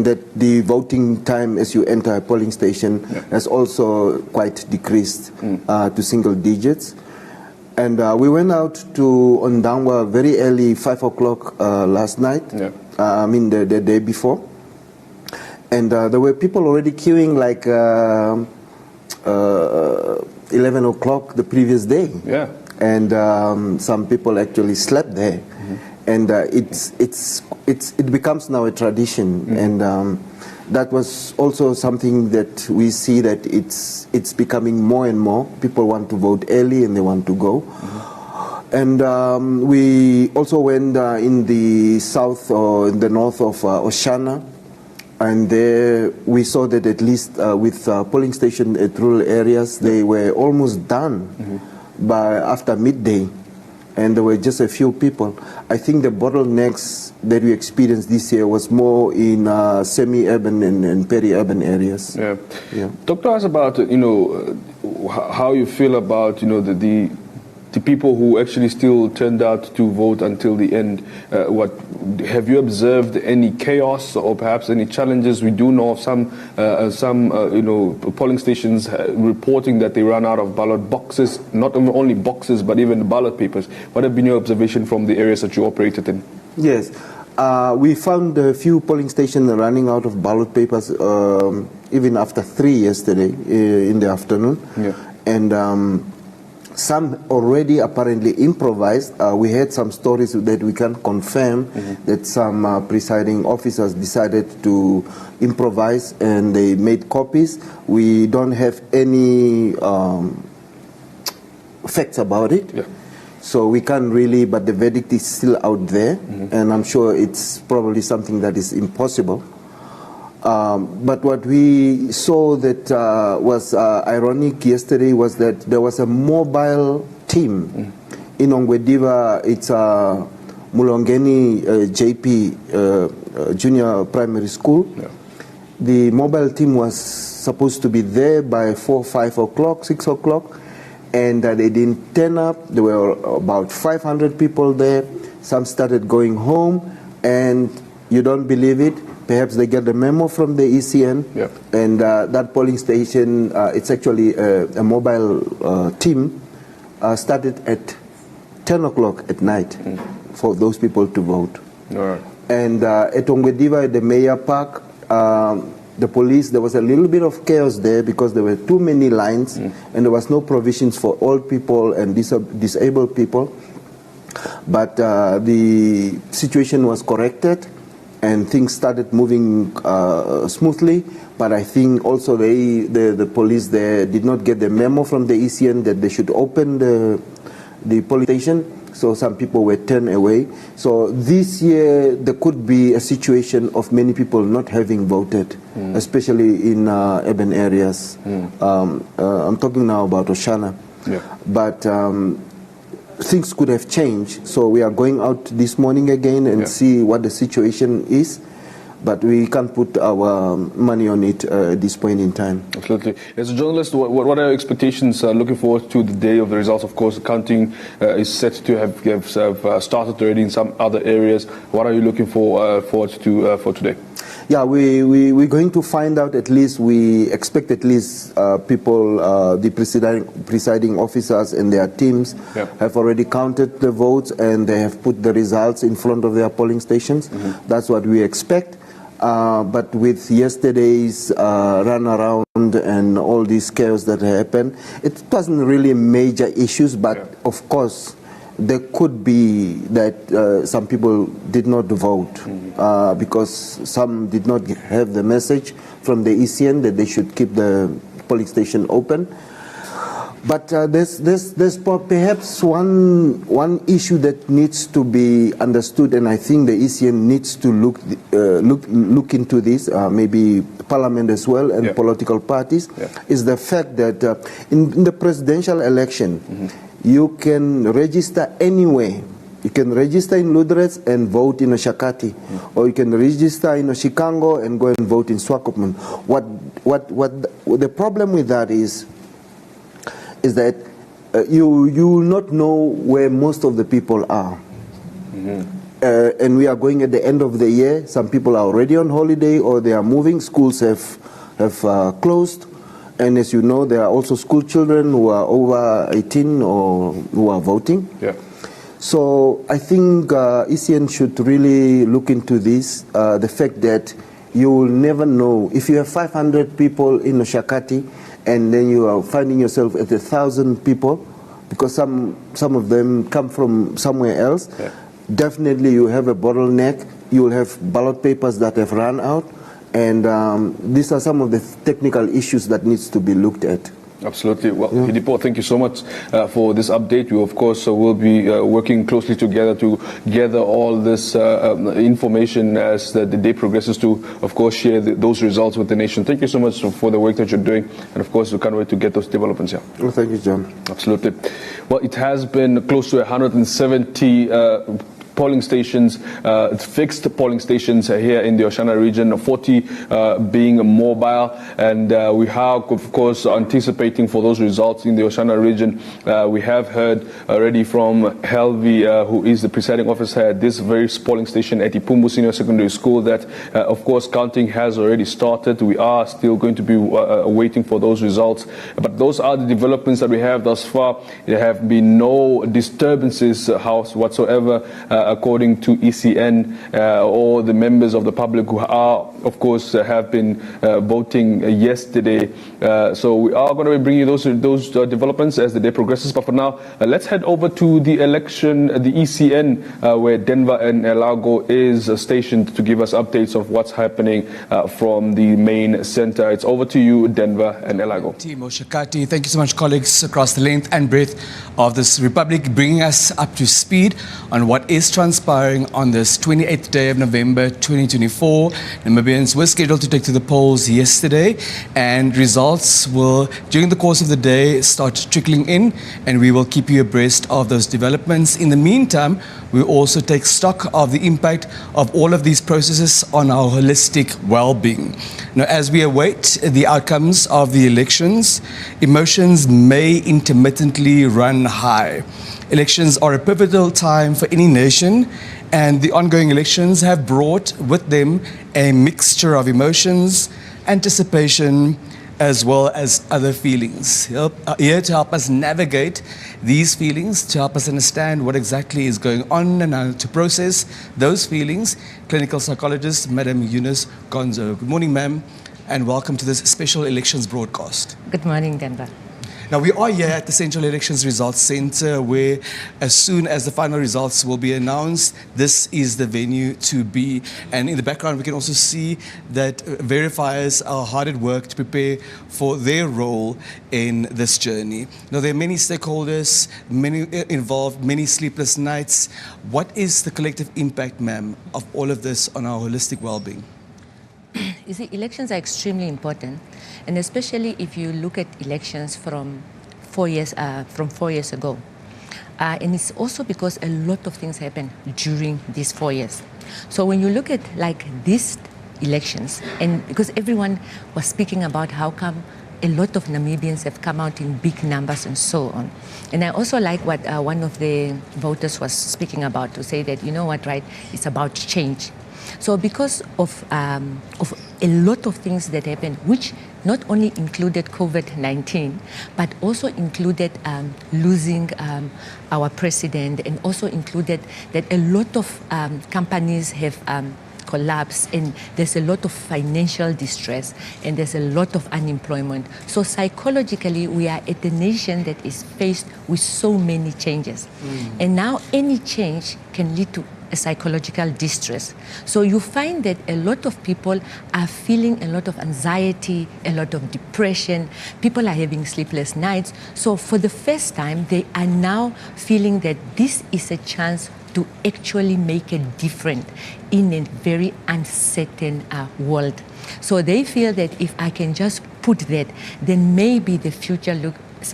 that the voting time as you enter a polling station has also quite decreased to single digits. And we went out to Ondangwa very early, 5 o'clock last night, I mean the day before. And there were people already queuing like 11 o'clock the previous day. Yeah. And some people actually slept there. And it becomes now a tradition. And that was also something that we see that it's becoming more and more. People want to vote early and they want to go. And we also went in the south or in the north of Oshana. And there we saw that at least with polling stations at rural areas, they were almost done by after midday. And there were just a few people. I think the bottlenecks that we experienced this year was more in semi-urban and peri-urban areas. Yeah. Talk to us about, how you feel about, the people who actually still turned out to vote until the end. Have you observed any chaos or perhaps any challenges? We do know of some polling stations reporting that they ran out of ballot boxes, not only boxes but even ballot papers. What have been your observation from the areas that you operated in? Yes, we found a few polling stations running out of ballot papers even after 3 yesterday in the afternoon. Yeah. And some already apparently improvised. We had some stories that we can confirm that some presiding officers decided to improvise and they made copies. We don't have any facts about it. Yeah. So we can't really, but the verdict is still out there, and I'm sure it's probably something that is impossible. But what we saw that was ironic yesterday was that there was a mobile team in Ongwediva. It's Mulongeni JP Junior Primary School. Yeah. The mobile team was supposed to be there by 4, 5 o'clock, 6 o'clock, and they didn't turn up. There were about 500 people there. Some started going home, and you don't believe it, perhaps they get a memo from the ECN, and that polling station, it's actually a mobile team, started at 10 o'clock at night for those people to vote. All right. And at Ongwediva, at the Mayor Park, the police, there was a little bit of chaos there because there were too many lines and there was no provisions for old people and disabled people. But the situation was corrected and things started moving smoothly. But I think also the police there did not get the memo from the ECN that they should open the polling station. So some people were turned away. So this year there could be a situation of many people not having voted, especially in urban areas. I'm talking now about Oshana. Yeah. But things could have changed. So we are going out this morning again and see what the situation is. But we can't put our money on it at this point in time. Absolutely. As a journalist, what are your expectations looking forward to the day of the results? Of course, the counting is set to have started already in some other areas. What are you looking forward to for today? Yeah, we're going to find out at least, we expect at least people, the presiding officers and their teams have already counted the votes and they have put the results in front of their polling stations. That's what we expect. But with yesterday's run around and all these chaos that happened, it wasn't really major issues, but of course there could be that some people did not vote because some did not have the message from the ECN that they should keep the polling station open. But there's perhaps one issue that needs to be understood, and I think the ECN needs to look into this, maybe Parliament as well and political parties, is the fact that in the presidential election, you can register anywhere. You can register in Luderitz and vote in Oshakati, or you can register in Chicago and go and vote in Swakopmund. What the problem with that is that you will not know where most of the people are. And we are going at the end of the year. Some people are already on holiday or they are moving. Schools have closed. And as you know, there are also school children who are over 18 or who are voting. Yeah. So I think ECN should really look into this, the fact that you will never know. If you have 500 people in Oshakati and then you are finding yourself at 1,000 people, because some of them come from somewhere else, definitely you have a bottleneck. You will have ballot papers that have run out. And these are some of the technical issues that needs to be looked at. Absolutely. Well, Hidipo, thank you so much for this update. We, of course, will be working closely together to gather all this information as the day progresses to, of course, share those results with the nation. Thank you so much for the work that you're doing. And, of course, we can't wait to get those developments here. Well, thank you, John. Absolutely. Well, it has been close to 170 polling stations, fixed polling stations here in the Oshana region, 40 being mobile, and we are, of course, anticipating for those results in the Oshana region. We have heard already from Helvi, who is the presiding officer at this very polling station at Ipumbu Senior Secondary School, that, of course, counting has already started. We are still going to be waiting for those results, but those are the developments that we have thus far. There have been no disturbances whatsoever, according to ECN or the members of the public who are, of course, have been voting yesterday. So we are going to be bringing those developments as the day progresses. But for now, let's head over to the election, the ECN, where Denver and Elago is stationed to give us updates of what's happening from the main center. It's over to you, Denver and Elago. Team Oshakati, thank you so much, colleagues across the length and breadth of this republic, bringing us up to speed on what is transpiring on this 28th day of November 2024. Namibians were scheduled to take to the polls yesterday, and results will, during the course of the day, start trickling in, and we will keep you abreast of those developments. In the meantime, we also take stock of the impact of all of these processes on our holistic well-being. Now, as we await the outcomes of the elections, emotions may intermittently run high. Elections are a pivotal time for any nation, and the ongoing elections have brought with them a mixture of emotions, anticipation, as well as other feelings. Here to help us navigate these feelings, to help us understand what exactly is going on and how to process those feelings, clinical psychologist, Madam Eunice Gonzo. Good morning, ma'am, and welcome to this special elections broadcast. Good morning, Denver. Now, we are here at the Central Elections Results Center, where as soon as the final results will be announced, this is the venue to be. And in the background, we can also see that verifiers are hard at work to prepare for their role in this journey. Now, there are many stakeholders, many involved, many sleepless nights. What is the collective impact, ma'am, of all of this on our holistic well-being? You see, elections are extremely important, and especially if you look at elections from 4 years ago. And it's also because a lot of things happened during these 4 years. So when you look at like these elections, and because everyone was speaking about how come a lot of Namibians have come out in big numbers and so on. And I also like what one of the voters was speaking about, to say that, you know what, right, it's about change. So because of a lot of things that happened, which not only included COVID-19, but also included losing our president, and also included that a lot of companies have collapsed, and there's a lot of financial distress, and there's a lot of unemployment. So psychologically, we are at a nation that is faced with so many changes. And now any change can lead to a psychological distress. So you find that a lot of people are feeling a lot of anxiety, a lot of depression. People are having sleepless nights. So for the first time, they are now feeling that this is a chance to actually make a difference in a very uncertain world. So they feel that if I can just put that, then maybe the future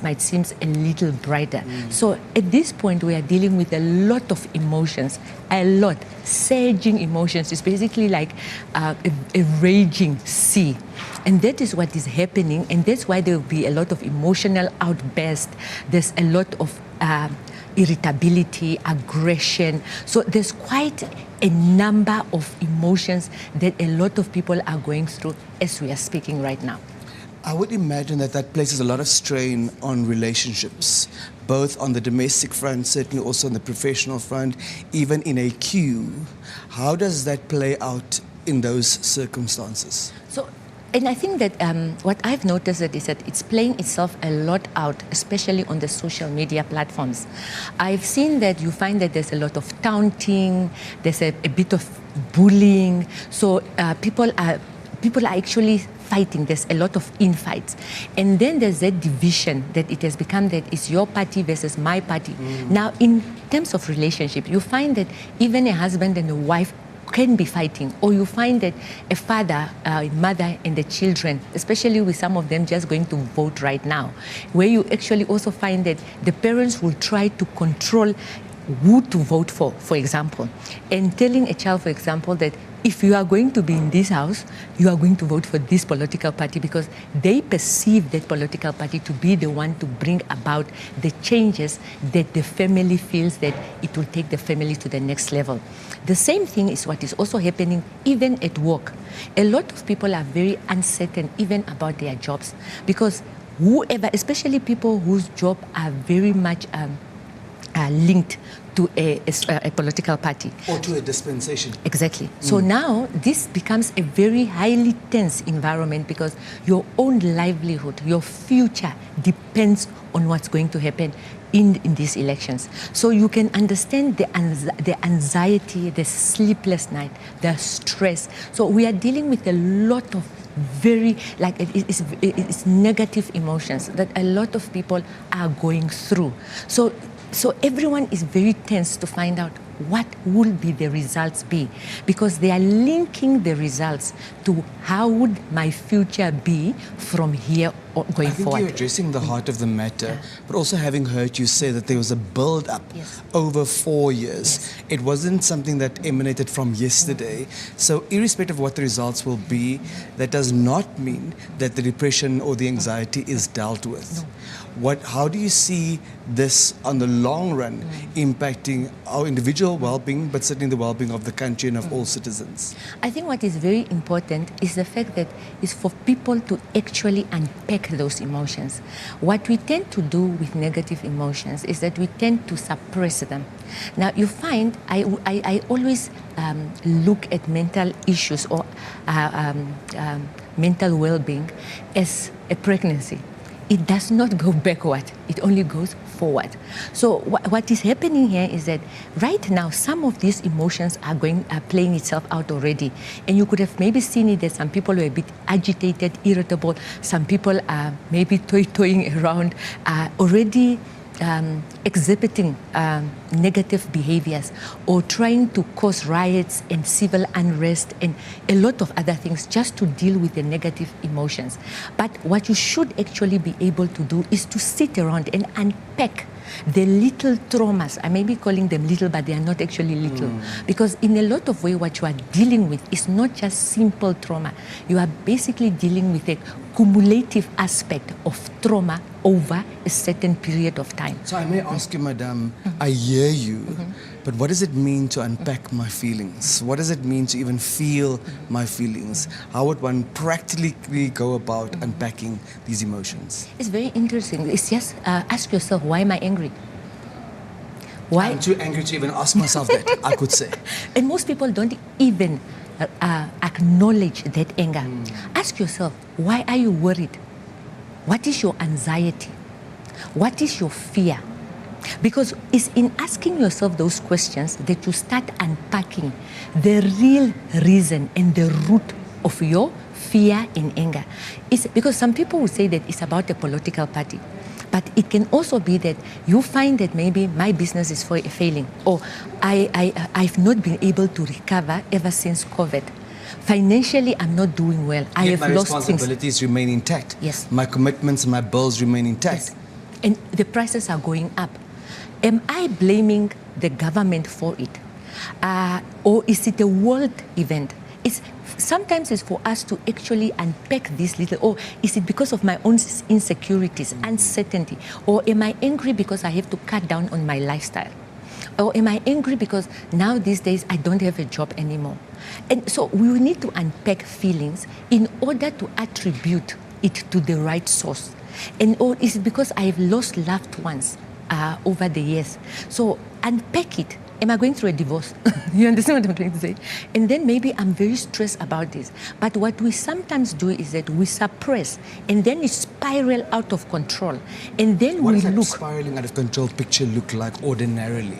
might seem a little brighter. So at this point, we are dealing with a lot of emotions, surging emotions. It's basically like a raging sea. And that is what is happening, and that's why there will be a lot of emotional outbursts. There's a lot of irritability, aggression. So there's quite a number of emotions that a lot of people are going through as we are speaking right now. I would imagine that places a lot of strain on relationships, both on the domestic front, certainly also on the professional front, even in a queue. How does that play out in those circumstances? So, and I think that what I've noticed is that it's playing itself a lot out, especially on the social media platforms. I've seen that you find that there's a lot of taunting, there's a bit of bullying. So people are actually fighting. There's a lot of infights. And then there's that division that it has become that it's your party versus my party. Now, in terms of relationship, you find that even a husband and a wife can be fighting, or you find that a father, mother, and the children, especially with some of them just going to vote right now, where you actually also find that the parents will try to control who to vote for example, and telling a child, for example, that if you are going to be in this house, you are going to vote for this political party because they perceive that political party to be the one to bring about the changes that the family feels that it will take the family to the next level. The same thing is what is also happening even at work. A lot of people are very uncertain even about their jobs because whoever, especially people whose job are very much linked to a political party. Or to a dispensation. Exactly. So now this becomes a very highly tense environment because your own livelihood, your future depends on what's going to happen in these elections. So you can understand the anxiety, the sleepless night, the stress. So we are dealing with a lot of very, like it's negative emotions that a lot of people are going through. So everyone is very tense to find out what will be the results be, because they are linking the results to how would my future be from here going forward. I think you're addressing the heart of the matter, but also having heard you say that there was a build-up over 4 years. It wasn't something that emanated from yesterday. So irrespective of what the results will be, that does not mean that the depression or the anxiety is dealt with. How do you see this on the long run impacting our individual well-being, but certainly the well-being of the country and of all citizens? I think what is very important is the fact that it's for people to actually unpack those emotions. What we tend to do with negative emotions is that we tend to suppress them. Now you find, I always look at mental issues or mental well-being as a pregnancy. It does not go backward, it only goes forward. So what is happening here is that right now some of these emotions are playing itself out already. And you could have maybe seen it that some people were a bit agitated, irritable, some people are maybe toying around, already exhibiting negative behaviors or trying to cause riots and civil unrest and a lot of other things just to deal with the negative emotions. But what you should actually be able to do is to sit around and unpack the little traumas. I may be calling them little, but they are not actually little. Because in a lot of ways, what you are dealing with is not just simple trauma. You are basically dealing with a cumulative aspect of trauma over a certain period of time. So I may ask you, Madam, I hear you, but what does it mean to unpack my feelings? What does it mean to even feel my feelings? How would one practically go about unpacking these emotions? It's very interesting. It's just ask yourself, why am I angry? Why? I'm too angry to even ask myself that, I could say. And most people don't even acknowledge that anger. Ask yourself, why are you worried? What is your anxiety? What is your fear? Because it's in asking yourself those questions that you start unpacking the real reason and the root of your fear and anger. It's because some people will say that it's about a political party. But it can also be that you find that maybe my business is failing, or I've not been able to recover ever since COVID. Financially, I'm not doing well. I have my lost responsibilities remain intact. Yes. My commitments and my bills remain intact. Yes. And the prices are going up. Am I blaming the government for it? Or is it a world event? Sometimes it's for us to actually unpack this little, or is it because of my own insecurities, uncertainty? Or am I angry because I have to cut down on my lifestyle? Or am I angry because now these days I don't have a job anymore? And so we need to unpack feelings in order to attribute it to the right source. And or is it because I have lost loved ones over the years? So unpack it. Am I going through a divorce? You understand what I'm trying to say? And then maybe I'm very stressed about this. But what we sometimes do is that we suppress, and then it spirals out of control. And then what we does that look. spiraling out of control picture look like ordinarily?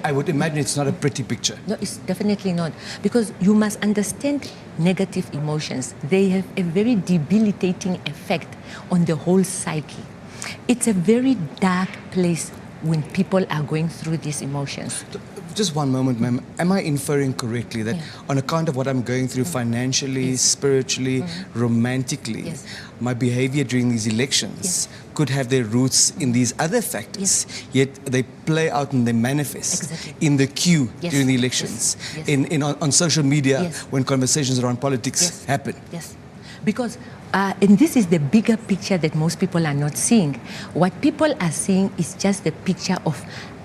I would imagine it's not a pretty picture. No, it's definitely not. Because you must understand negative emotions. They have a very debilitating effect on the whole psyche. It's a very dark place when people are going through these emotions. Just one moment, ma'am. Am I inferring correctly that on account of what I'm going through financially, spiritually, romantically, my behavior during these elections could have their roots in these other factors, yet they play out and they manifest in the queue during the elections, on social media when conversations around politics happen? Yes, because and this is the bigger picture that most people are not seeing. What people are seeing is just the picture of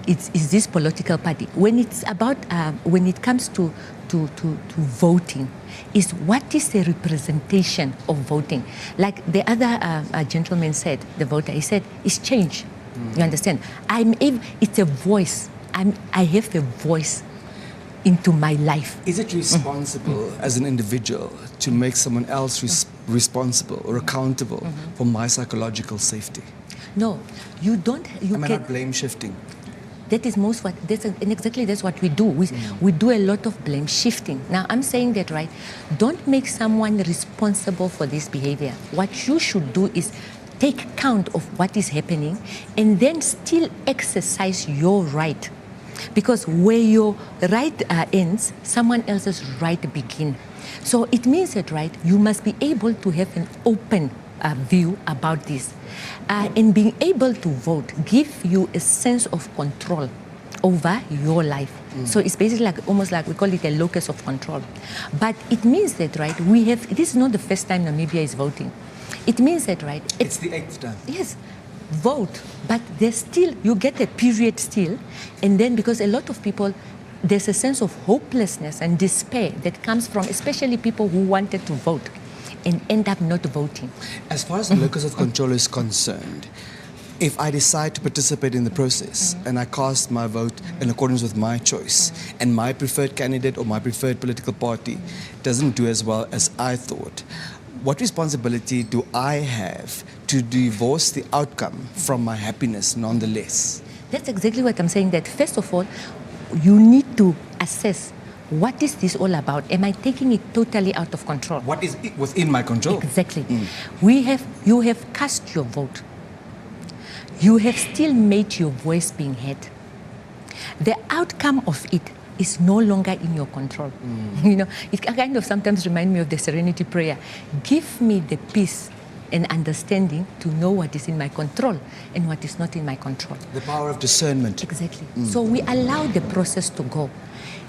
is this political party. When it's about, when it comes to voting, is what is the representation of voting? Like the other gentleman said, the voter, he said, it's change. You understand? It's a voice. I have a voice into my life. Is it responsible as an individual to make someone else responsible or accountable for my psychological safety? No, you don't. Am I not blame shifting? That is exactly that's what we do. We do a lot of blame shifting. Now I'm saying that, right? Don't make someone responsible for this behavior. What you should do is take count of what is happening and then still exercise your right. Because where your right ends, someone else's right begins. So it means that, right, you must be able to have an open view about this. And being able to vote give you a sense of control over your life. So it's basically almost like we call it a locus of control. But it means that, right, this is not the first time Namibia is voting. It means that, right, it's the 8th time. Yes. Vote, but there's still, you get a period still, and then because a lot of people, there's a sense of hopelessness and despair that comes from especially people who wanted to vote and end up not voting. As far as the locus of control is concerned, if I decide to participate in the process and I cast my vote in accordance with my choice and my preferred candidate or my preferred political party doesn't do as well as I thought, what responsibility do I have to divorce the outcome from my happiness nonetheless? That's exactly what I'm saying, that first of all, you need to assess what is this all about? Am I taking it totally out of control? What is within my control? Exactly. You have cast your vote. You have still made your voice being heard. The outcome of it is no longer in your control. You know, it kind of sometimes reminds me of the serenity prayer. Give me the peace and understanding to know what is in my control and what is not in my control. The power of discernment. Exactly. So we allow the process to go.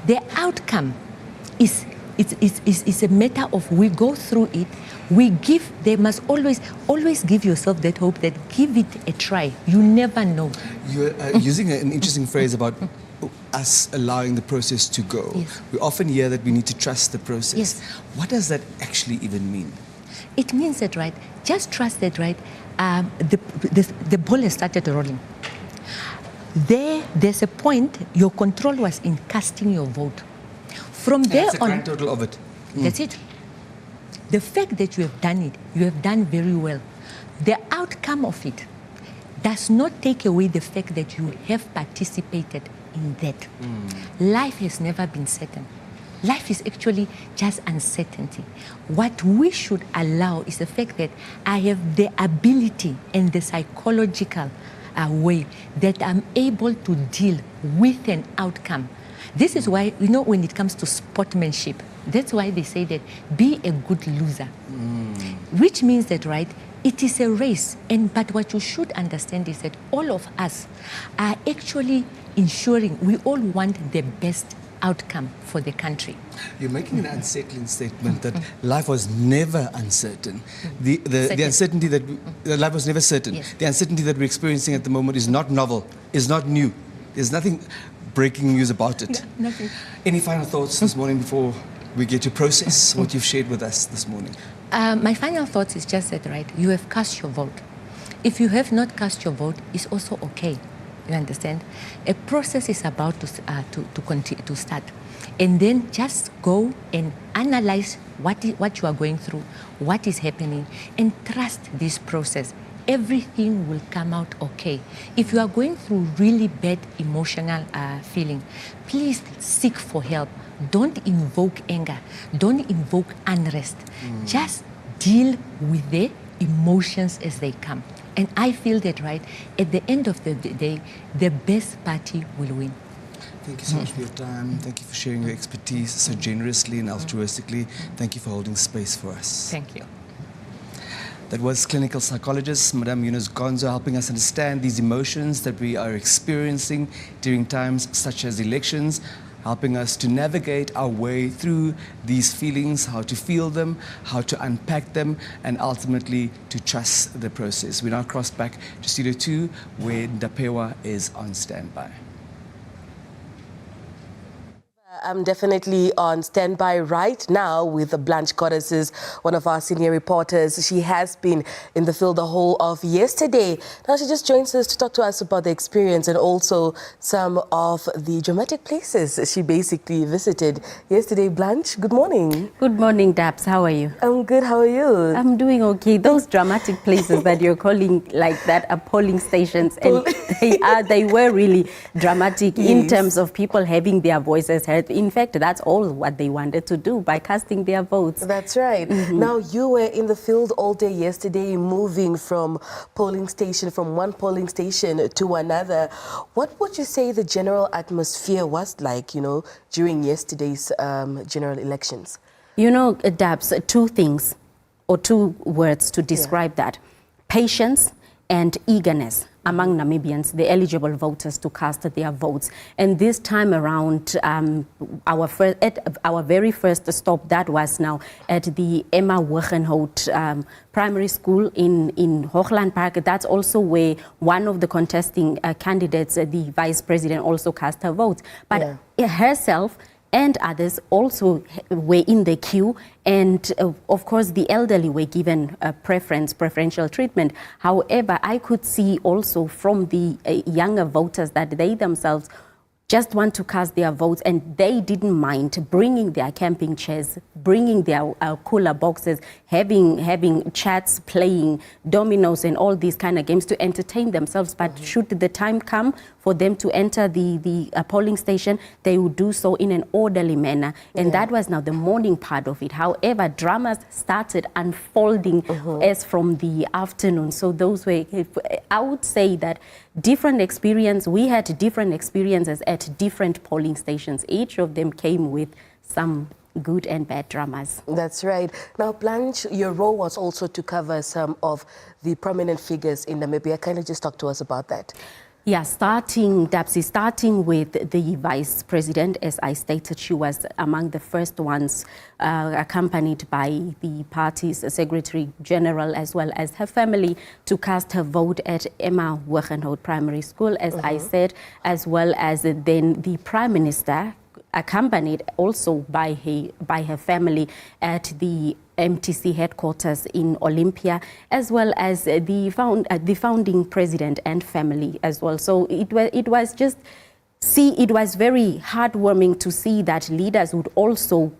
The outcome is a matter of we go through it. They must always give yourself that hope that give it a try. You never know. You're using an interesting phrase about us allowing the process to go. Yes. We often hear that we need to trust the process. Yes. What does that actually even mean? It means that, right, just trust that, right, the ball has started rolling. There's a point, your control was in casting your vote. From there that's the on, grand total of it. That's it. The fact that you have done it, you have done very well. The outcome of it does not take away the fact that you have participated in that. Life has never been certain. Life is actually just uncertainty. What we should allow is the fact that I have the ability and the psychological way that I'm able to deal with an outcome. This is why, you know, when it comes to sportsmanship, that's why they say that be a good loser. Which means that, right, it is a race. But what you should understand is that all of us are actually ensuring we all want the best outcome for the country. You're making an unsettling statement that life was never uncertain. The uncertainty that life was never certain. Yes. The uncertainty that we're experiencing at the moment is not novel, is not new. There's nothing breaking news about it. No, nothing. Any final thoughts this morning before we get to process what you've shared with us this morning? My final thoughts is just that, right, you have cast your vote. If you have not cast your vote, it's also okay. You understand? A process is about to start. And then just go and analyze what you are going through, what is happening, and trust this process. Everything will come out okay. If you are going through really bad emotional feeling, please seek for help. Don't invoke anger. Don't invoke unrest. Just deal with the emotions as they come. And I feel that, right, at the end of the day, the best party will win. Thank you so much for your time. Thank you for sharing your expertise so generously and altruistically. Thank you for holding space for us. Thank you. That was clinical psychologist Madame Eunice Gonzo helping us understand these emotions that we are experiencing during times such as elections, helping us to navigate our way through these feelings, how to feel them, how to unpack them, and ultimately to trust the process. We now cross back to Studio 2, where Ndapewa is on standby. I'm definitely on standby right now with Blanche Goddesses, one of our senior reporters. She has been in the field the whole of yesterday. Now she just joins us to talk to us about the experience and also some of the dramatic places she basically visited yesterday. Blanche, good morning. Good morning, Dabs. How are you? I'm good. How are you? I'm doing okay. Those dramatic places that you're calling like that are polling stations, and they were really dramatic in terms of people having their voices heard. In fact, that's all what they wanted to do by casting their votes. That's right. Now, you were in the field all day yesterday, moving from one polling station to another. What would you say the general atmosphere was like, you know, during yesterday's general elections? You know, Dabs, two things or two words to describe that. Patience and eagerness among Namibians, the eligible voters, to cast their votes. And this time around, our very first stop, that was now at the Emma Rehoboth primary school in Hoogland Park. That's also where one of the contesting candidates, the vice president, also cast her vote. But herself and others also were in the queue, and of course the elderly were given preferential treatment. However, I could see also from the younger voters that they themselves just want to cast their votes, and they didn't mind bringing their camping chairs, bringing their cooler boxes, having chats, playing dominoes and all these kind of games to entertain themselves. But should the time come for them to enter the polling station, they would do so in an orderly manner. And that was now the morning part of it. However, dramas started unfolding as from the afternoon. So those were, I would say that different experience. We had different experiences at different polling stations. Each of them came with some good and bad dramas. That's right. Now, Blanche, your role was also to cover some of the prominent figures in Namibia. Can you just talk to us about that? Yeah, starting with the vice president, as I stated, she was among the first ones, accompanied by the party's secretary general as well as her family, to cast her vote at Emma Rehoboth Primary School, as I said, as well as then the prime minister, accompanied also by her family at the MTC headquarters in Olympia, as well as the founding president and family as well. So it was just it was very heartwarming to see that leaders would also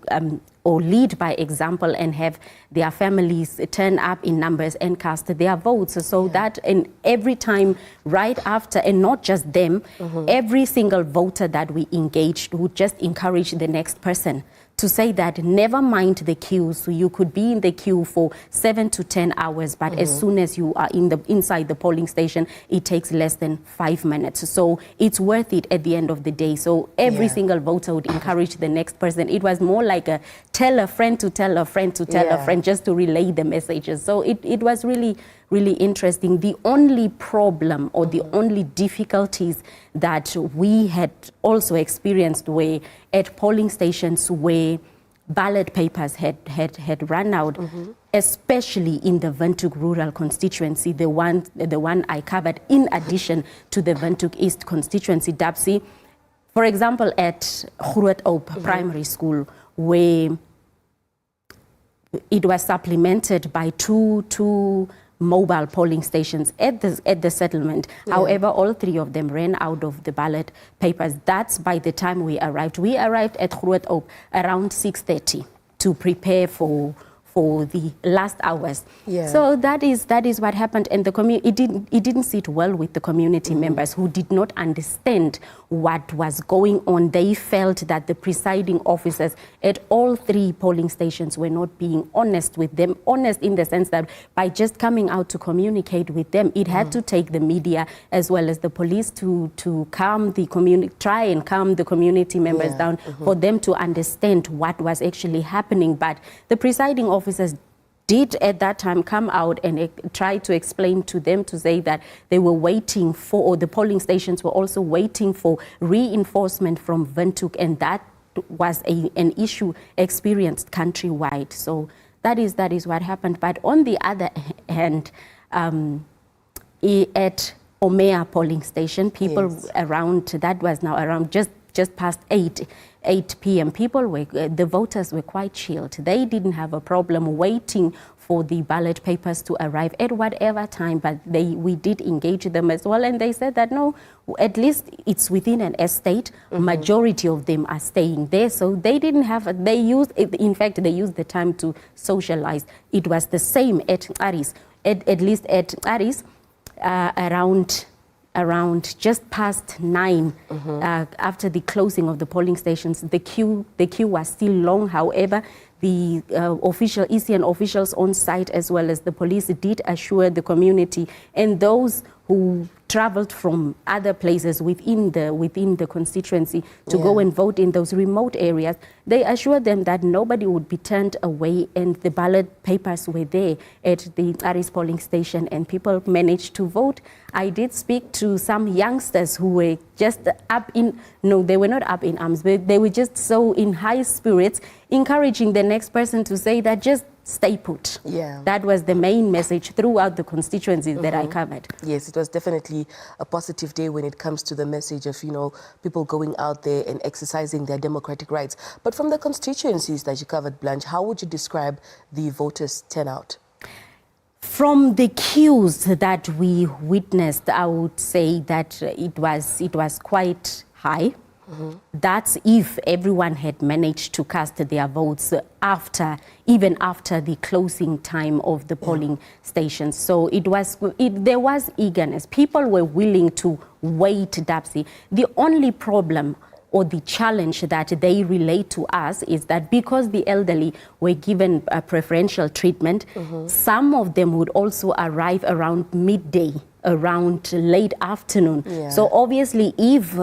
or lead by example and have their families turn up in numbers and cast their votes. So that, and every time right after, and not just them, every single voter that we engaged would just encourage the next person to say that never mind the queues. So you could be in the queue for 7 to 10 hours, but as soon as you are inside the polling station, it takes less than 5 minutes. So it's worth it at the end of the day. So every single voter would encourage the next person. It was more like a tell a friend to tell a friend to tell a friend, just to relay the messages. So it was really, really interesting. The only problem or the only difficulties that we had also experienced were at polling stations where ballot papers had run out, especially in the Windhoek rural constituency, the one I covered, in addition to the Windhoek East constituency, Dapsi. For example, at Rehoboth Primary School, where it was supplemented by two mobile polling stations at the settlement. However, all three of them ran out of the ballot papers. That's by the time we arrived. We arrived at Rehoboth around 6:30 to prepare for the last hours. So that is what happened, and it didn't sit well with the community members who did not understand what was going on. They felt that the presiding officers at all three polling stations were not being honest with them, honest in the sense that by just coming out to communicate with them, it had to take the media as well as the police to calm the community, try and calm the community members down, for them to understand what was actually happening. But the presiding officers did at that time come out and try to explain to them, to say that they were waiting for, or the polling stations were also waiting for reinforcement from Windhoek, and that was an issue experienced countrywide. So that is what happened. But on the other hand, at Omea polling station, people around, that was now around just past 8 p.m. The voters were quite chilled. They didn't have a problem waiting for the ballot papers to arrive at whatever time, but we did engage them as well, and they said that no, at least it's within an estate. Majority of them are staying there, so they didn't have. In fact, they used the time to socialize. It was the same at Aris. At least at Aris, around just past 9, after the closing of the polling stations, the queue was still long. However, the ECN officials on site, as well as the police, did assure the community and those who traveled from other places within the constituency to go and vote in those remote areas. They assured them that nobody would be turned away, and the ballot papers were there at the Aris polling station, and people managed to vote. I did speak to some youngsters who were just they were not up in arms, but they were just so in high spirits, encouraging the next person to say that just stay put. That was the main message throughout the constituencies that I covered. Yes, it was definitely a positive day when it comes to the message of, people going out there and exercising their democratic rights. But from the constituencies that you covered, Blanche, how would you describe the voters' turnout? From the queues that we witnessed, I would say that it was quite high. That's if everyone had managed to cast their votes even after the closing time of the polling stations. So there was eagerness. People were willing to wait, Dapsi. The only problem or the challenge that they relate to us is that because the elderly were given a preferential treatment, some of them would also arrive around midday, around late afternoon. So obviously, if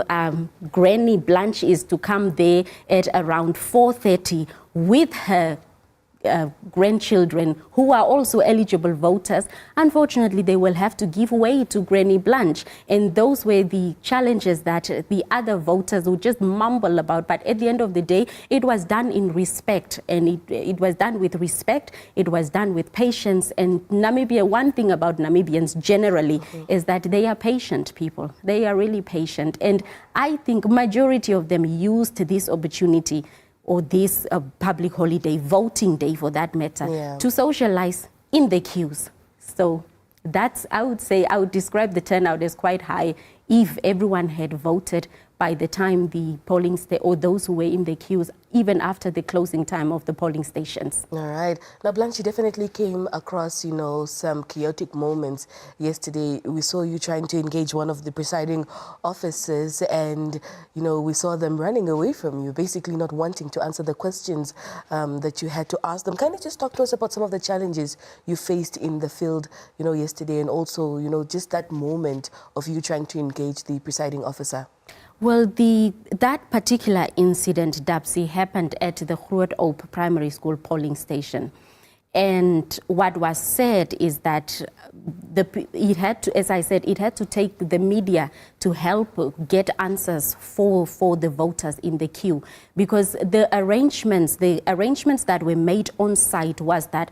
Granny Blanche is to come there at around 4:30 with her grandchildren who are also eligible voters, unfortunately they will have to give way to Granny Blanche. And those were the challenges that the other voters would just mumble about. But at the end of the day, it was done in respect, and it was done with respect, it was done with patience. And Namibia, one thing about Namibians generally is that they are patient people. They are really patient. And I think majority of them used this opportunity, or this public holiday, voting day for that matter, to socialize in the queues. So I would describe the turnout as quite high if everyone had voted by the time the polling or those who were in the queues, even after the closing time of the polling stations. All right. Now, Blanche, you definitely came across, some chaotic moments yesterday. We saw you trying to engage one of the presiding officers and, we saw them running away from you, basically not wanting to answer the questions that you had to ask them. Can you just talk to us about some of the challenges you faced in the field, yesterday, and also, just that moment of you trying to engage the presiding officer? Well, that particular incident, Dapsy, happened at the Rehoboth Primary School polling station. And what was said is that it had to, as I said, it had to take the media to help get answers for the voters in the queue, because the arrangements that were made on site was that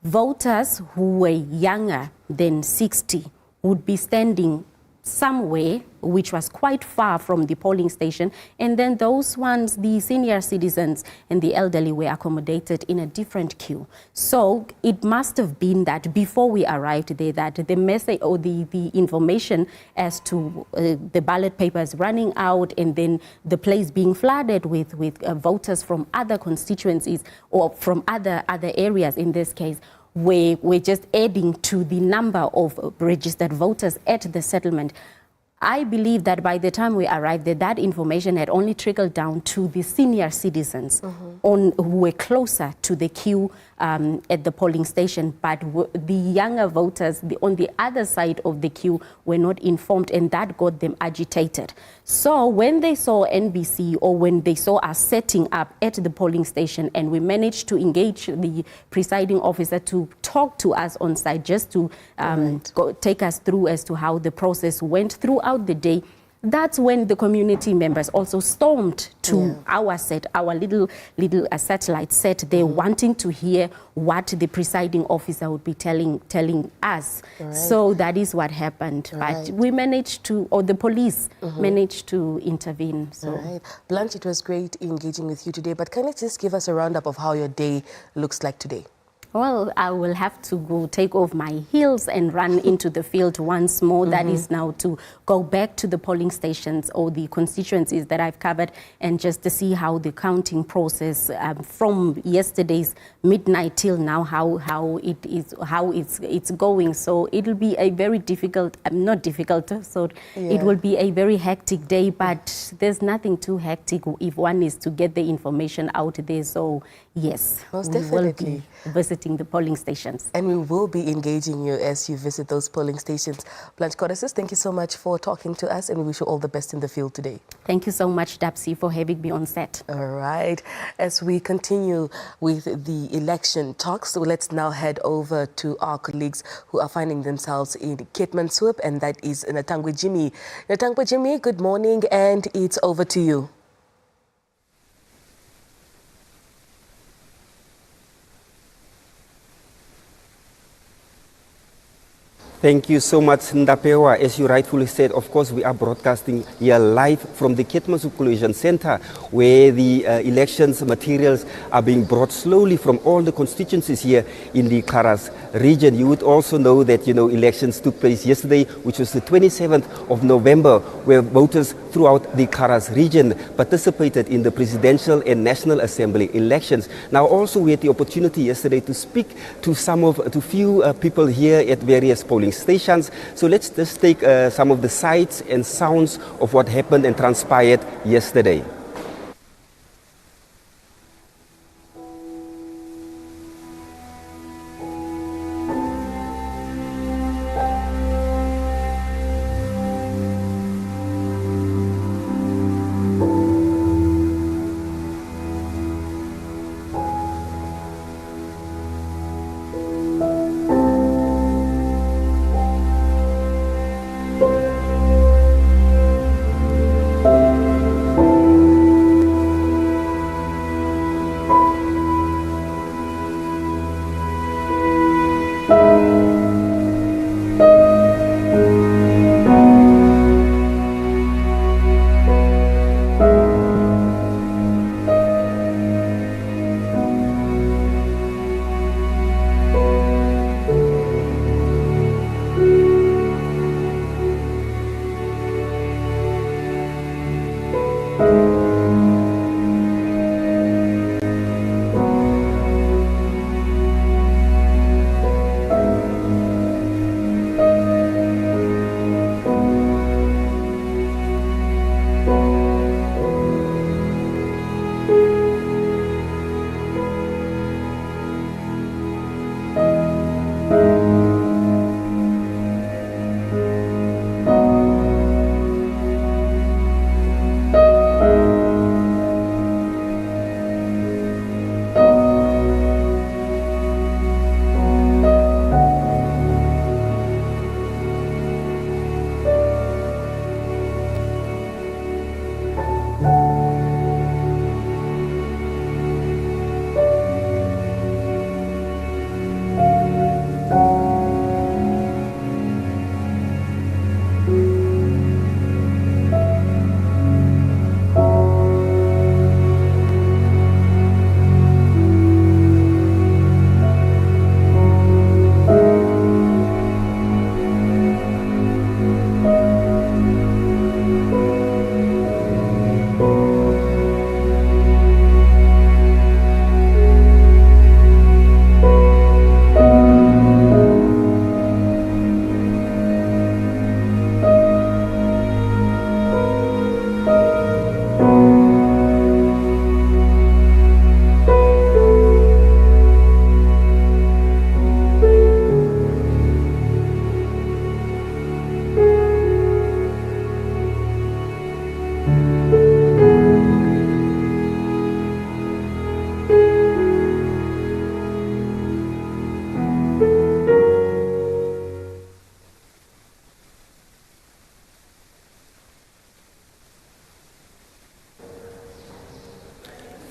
voters who were younger than 60 would be standing somewhere which was quite far from the polling station, and then those ones, the senior citizens and the elderly, were accommodated in a different queue. So it must have been that before we arrived there, that the message or the information as to the ballot papers running out and then the place being flooded with voters from other constituencies or from other areas in this case, we're just adding to the number of registered voters at the settlement. I believe that by the time we arrived there, that information had only trickled down to the senior citizens who were closer to the queue at the polling station. But the younger voters on the other side of the queue were not informed, and that got them agitated. So when they saw NBC, or when they saw us setting up at the polling station, and we managed to engage the presiding officer to talk to us on site, just to take us through as to how the process went throughout the day, that's when the community members also stormed to our set, our little satellite set there, wanting to hear what the presiding officer would be telling us. Right. So that is what happened. Right. But we managed to, or the police managed to intervene. So. Right. Blanche, it was great engaging with you today, but can you just give us a roundup of how your day looks like today? Well, I will have to go take off my heels and run into the field once more. That is now to go back to the polling stations or the constituencies that I've covered, and just to see how the counting process from yesterday's midnight till now, how it's going. So it'll be a very difficult, not difficult, so it will be a very hectic day, but there's nothing too hectic if one is to get the information out there. So yes, most we will definitely be visiting the polling stations. And we will be engaging you as you visit those polling stations. Blanche Kodasis, thank you so much for talking to us, and we wish you all the best in the field today. Thank you so much, Dapsy, for having me on set. All right. As we continue with the election talks, so let's now head over to our colleagues who are finding themselves in Keetmanshoop, and that is Natangwe Jimmy. Natangwe Jimmy, good morning, and it's over to you. Thank you so much, Ndapewa. As you rightfully said, of course, we are broadcasting here live from the Keetmanshoop Coalition Center, where the elections materials are being brought slowly from all the constituencies here in the Karas region. You would also know that, elections took place yesterday, which was the 27th of November, where voters throughout the Karas region participated in the presidential and National Assembly elections. Now, also, we had the opportunity yesterday to speak to few people here at various polling stations. So let's just take some of the sights and sounds of what happened and transpired yesterday.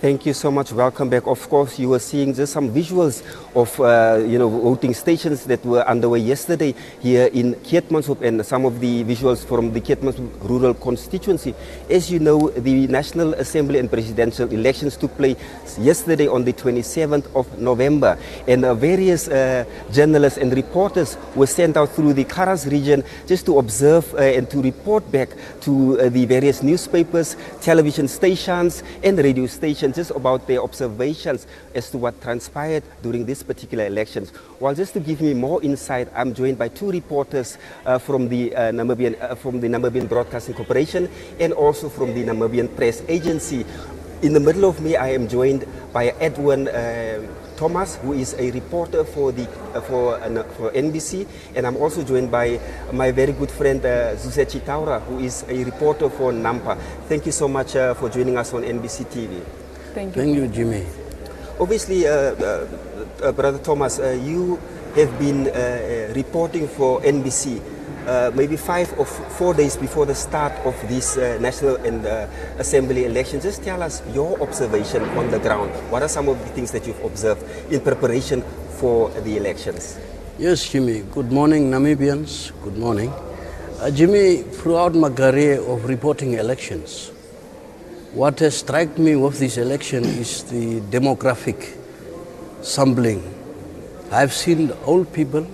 Thank you so much. Welcome back. Of course, you were seeing just some visuals of voting stations that were underway yesterday here in Keetmanshoop, and some of the visuals from the Keetmanshoop rural constituency. As you know, the National Assembly and presidential elections took place yesterday on the 27th of November, and various journalists and reporters were sent out through the Karas region just to observe and to report back to the various newspapers, television stations and radio stations just about their observations as to what transpired during this particular elections. Well, just to give me more insight, I'm joined by two reporters from the Namibian Broadcasting Corporation and also from the Namibian Press Agency. In the middle of me, I am joined by Edwin Thomas, who is a reporter for NBC, and I'm also joined by my very good friend Zusechi Taura, who is a reporter for NAMPA. Thank you so much for joining us on NBC TV. Thank you. Thank you, Jimmy. Obviously, Brother Thomas, you have been reporting for NBC maybe 5 or 4 days before the start of this National and Assembly election. Just tell us your observation on the ground. What are some of the things that you've observed in preparation for the elections? Yes, Jimmy. Good morning, Namibians. Good morning. Jimmy, throughout my career of reporting elections, what has struck me with this election is the demographic sampling. I've seen old people,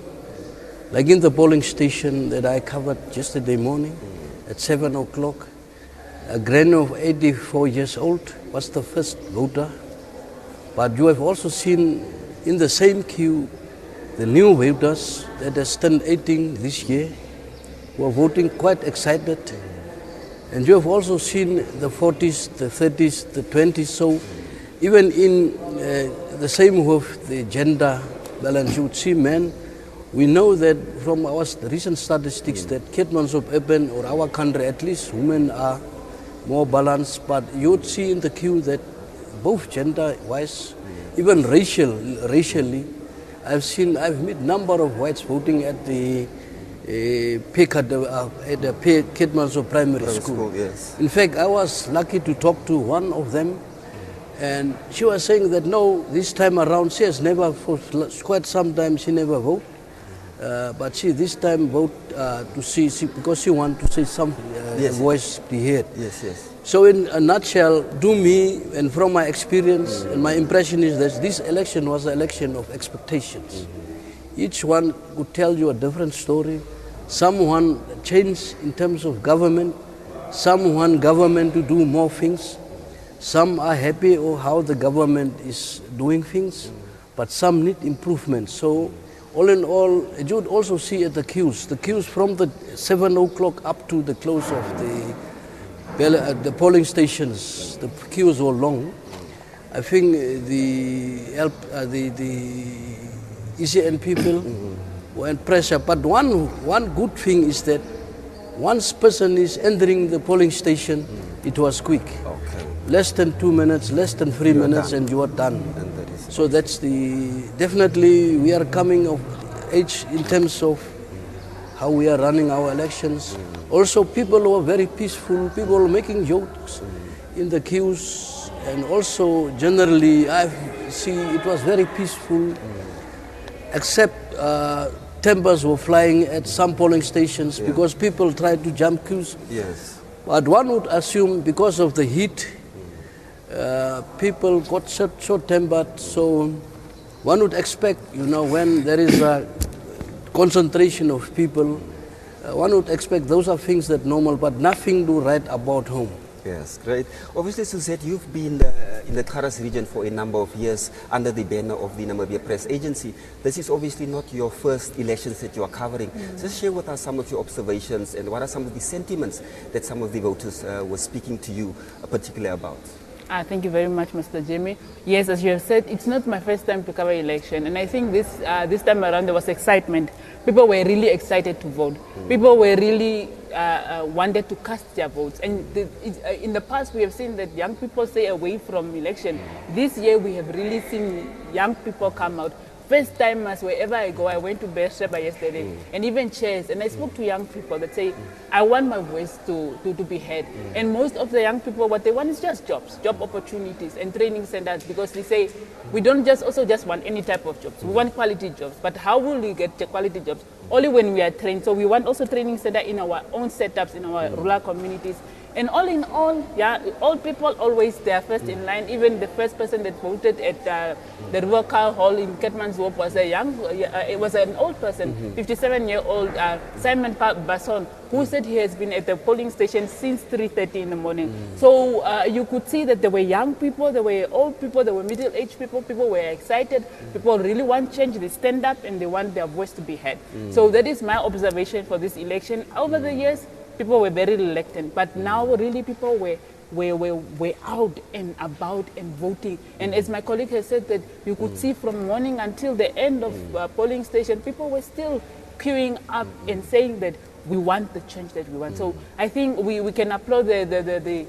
like in the polling station that I covered yesterday morning at 7 o'clock, a granny of 84 years old was the first voter. But you have also seen in the same queue the new voters that have turned 18 this year, who are voting quite excited. And you have also seen the 40s, the 30s, the 20s. So even in the same with the gender balance, you would see men. We know that from our recent statistics that Keetmanshoop urban, or our country at least, women are more balanced. But you would see in the queue that both gender-wise, even racially, I've met number of whites voting at the Keetmanshoop Primary School. Yes. In fact, I was lucky to talk to one of them, and she was saying that no, this time around she has never, for quite some time she never voted, but she this time vote to see because she want to see some voice be heard. Yes, yes. So in a nutshell, to me and from my experience and my impression is that this election was an election of expectations. Each one would tell you a different story. Someone changed in terms of government, some want government to do more things, some are happy with how the government is doing things, but some need improvement. So all in all, you would also see at the queues from the 7 o'clock up to the close of the polling stations, the queues were long. I think the ECN people were under pressure. But one good thing is that once person is entering the polling station, it was quick. Okay. Less than 2 minutes, less than 3 minutes, and you are done. So that's definitely we are coming of age in terms of how we are running our elections. Also, people were very peaceful. People were making jokes in the queues, and also generally I see it was very peaceful. Except tempers were flying at some polling stations because people tried to jump queues. Yes. But one would assume because of the heat, people got short-tempered. So one would expect, when there is a concentration of people, one would expect those are things that normal, but nothing to write about home. Yes, great. Obviously, Suzette, you've been in the Karas region for a number of years under the banner of the Namibia Press Agency. This is obviously not your first elections that you are covering. Just share with us some of your observations and what are some of the sentiments that some of the voters were speaking to you particularly about. Thank you very much, Mr. Jimmy. Yes, as you have said, it's not my first time to cover election, and I think this time around there was excitement. People were really excited to vote. People were really wanted to cast their votes. And in the past, we have seen that young people stay away from election. This year, we have really seen young people come out first timers, wherever I go, I went to Beersheba yesterday, and even chairs, and I spoke to young people that say, I want my voice to be heard. And most of the young people, what they want is just jobs, job opportunities and training centers, because they say, we don't just want any type of jobs. We want quality jobs, but how will we get the quality jobs? Only when we are trained. So we want also training center in our own setups, in our rural communities. And all in all, yeah, all people always they are first in line. Even the first person that voted at the River Car Hall in Keetmanshoop was it was an old person, 57-year-old Simon Basson, who said he has been at the polling station since 3:30 in the morning. So you could see that there were young people, there were old people, there were middle-aged people. People were excited. People really want change. They stand up and they want their voice to be heard. So that is my observation for this election. Over the years, people were very reluctant, but now really people were out and about and voting. And as my colleague has said, that you could see from morning until the end of polling station, people were still queuing up and saying that we want the change that we want. So I think we can applaud the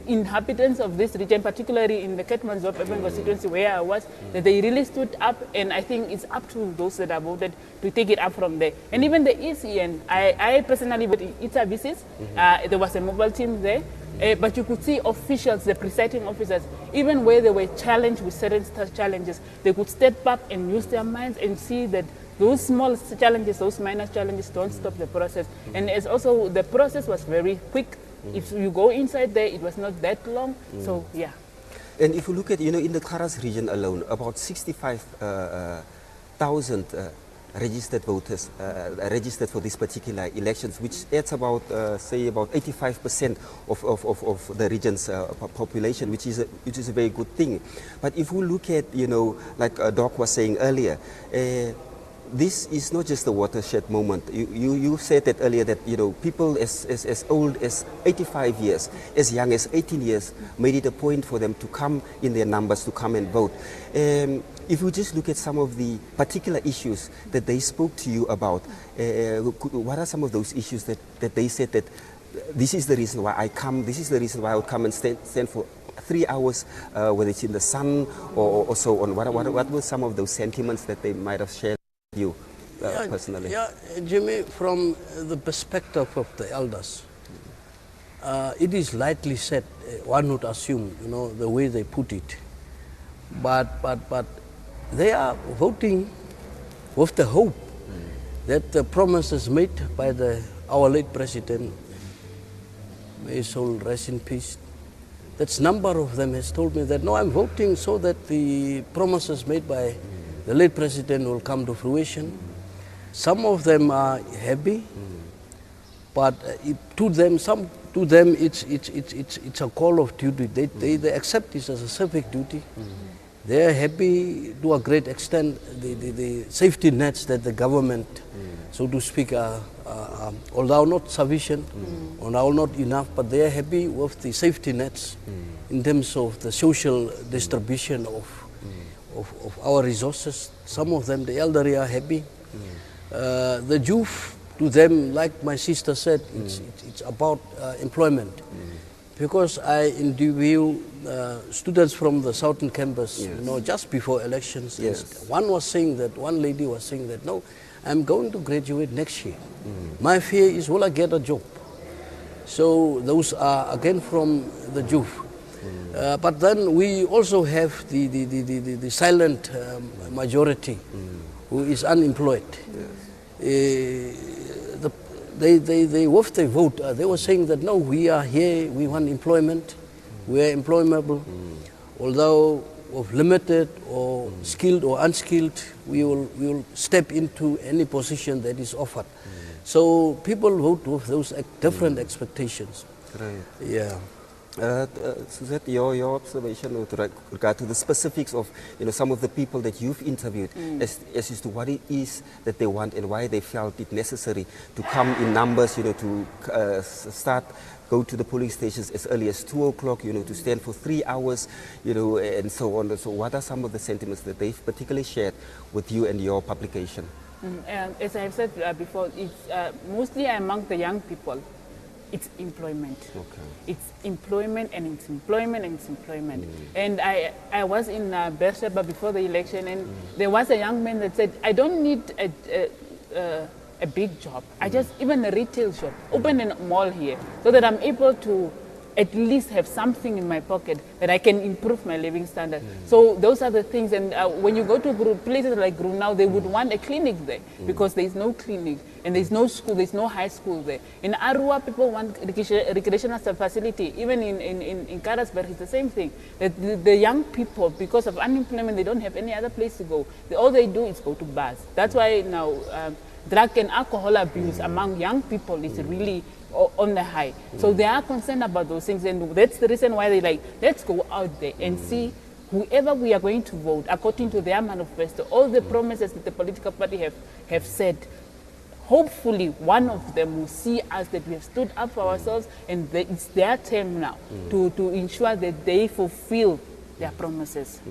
inhabitants of this region, particularly in the Keetmanshoop urban constituency where I was, that they really stood up, and I think it's up to those that have voted to take it up from there. And even the ECN, I personally voted in Zambezi. There was a mobile team there, but you could see officials, the presiding officers, even where they were challenged with certain challenges, they could step up and use their minds and see that those small challenges, those minor challenges don't stop the process. And as also the process was very quick. If you go inside there, it was not that long. So, yeah. And if you look at, in the Karas region alone, about 65,000 registered voters registered for these particular elections, which adds about, say, about 85% of the region's population, which is a very good thing. But if we look at, like Doc was saying earlier, this is not just a watershed moment. You said that earlier that people as old as 85 years, as young as 18 years, made it a point for them to come in their numbers to come and vote. If you just look at some of the particular issues that they spoke to you about, what are some of those issues that they said that this is the reason why I come, this is the reason why I would come and stand for 3 hours, whether it's in the sun or so on. What were some of those sentiments that they might have shared? You personally? Yeah, Jimmy, from the perspective of the elders, it is lightly said, one would assume, the way they put it. But they are voting with the hope that the promises made by our late president, may his soul rest in peace, that number of them has told me that, no, I'm voting so that the promises made by the late president will come to fruition. Some of them are happy, but to them it's a call of duty. They accept this as a civic duty. They are happy to a great extent. The safety nets that the government, so to speak, are although not sufficient, although not enough, but they are happy with the safety nets in terms of the social distribution of our resources. Some of them, the elderly, are happy. The youth, to them, like my sister said, it's about employment. Because I interview students from the southern campus, just before elections. One lady was saying that, no, I'm going to graduate next year. My fear is, will I get a job? So those are again from the youth. But then we also have the silent majority who is unemployed. They with the vote, they were saying that, no, we are here, we want employment, we are employable. Although of limited or skilled or unskilled, we will step into any position that is offered. So people vote with those different expectations. Right. Yeah. Suzette, your observation with regard to the specifics of some of the people that you've interviewed as to what it is that they want and why they felt it necessary to come in numbers, to go to the polling stations as early as 2 o'clock, to stand for 3 hours, and so on. So what are some of the sentiments that they've particularly shared with you and your publication? As I have said before, it's mostly among the young people. it's employment. Okay. It's employment and it's employment and it's employment. And I was in Beersheba before the election, and there was a young man that said, I don't need a big job. I just, even a retail shop, open a mall here so that I'm able to at least have something in my pocket that I can improve my living standard. So those are the things. And when you go to places like Grunau, they would want a clinic there because there is no clinic and there's no school, there's no high school there. In Arua, people want recreational facility. Even in Karasberg, it's the same thing. The young people, because of unemployment, they don't have any other place to go. All they do is go to bars. That's why now drug and alcohol abuse among young people is really on the high. So they are concerned about those things, and that's the reason why they like, let's go out there and see whoever we are going to vote according to their manifesto, all the promises that the political party have said. Hopefully one of them will see us that we have stood up for ourselves, and it's their term now to ensure that they fulfill their promises.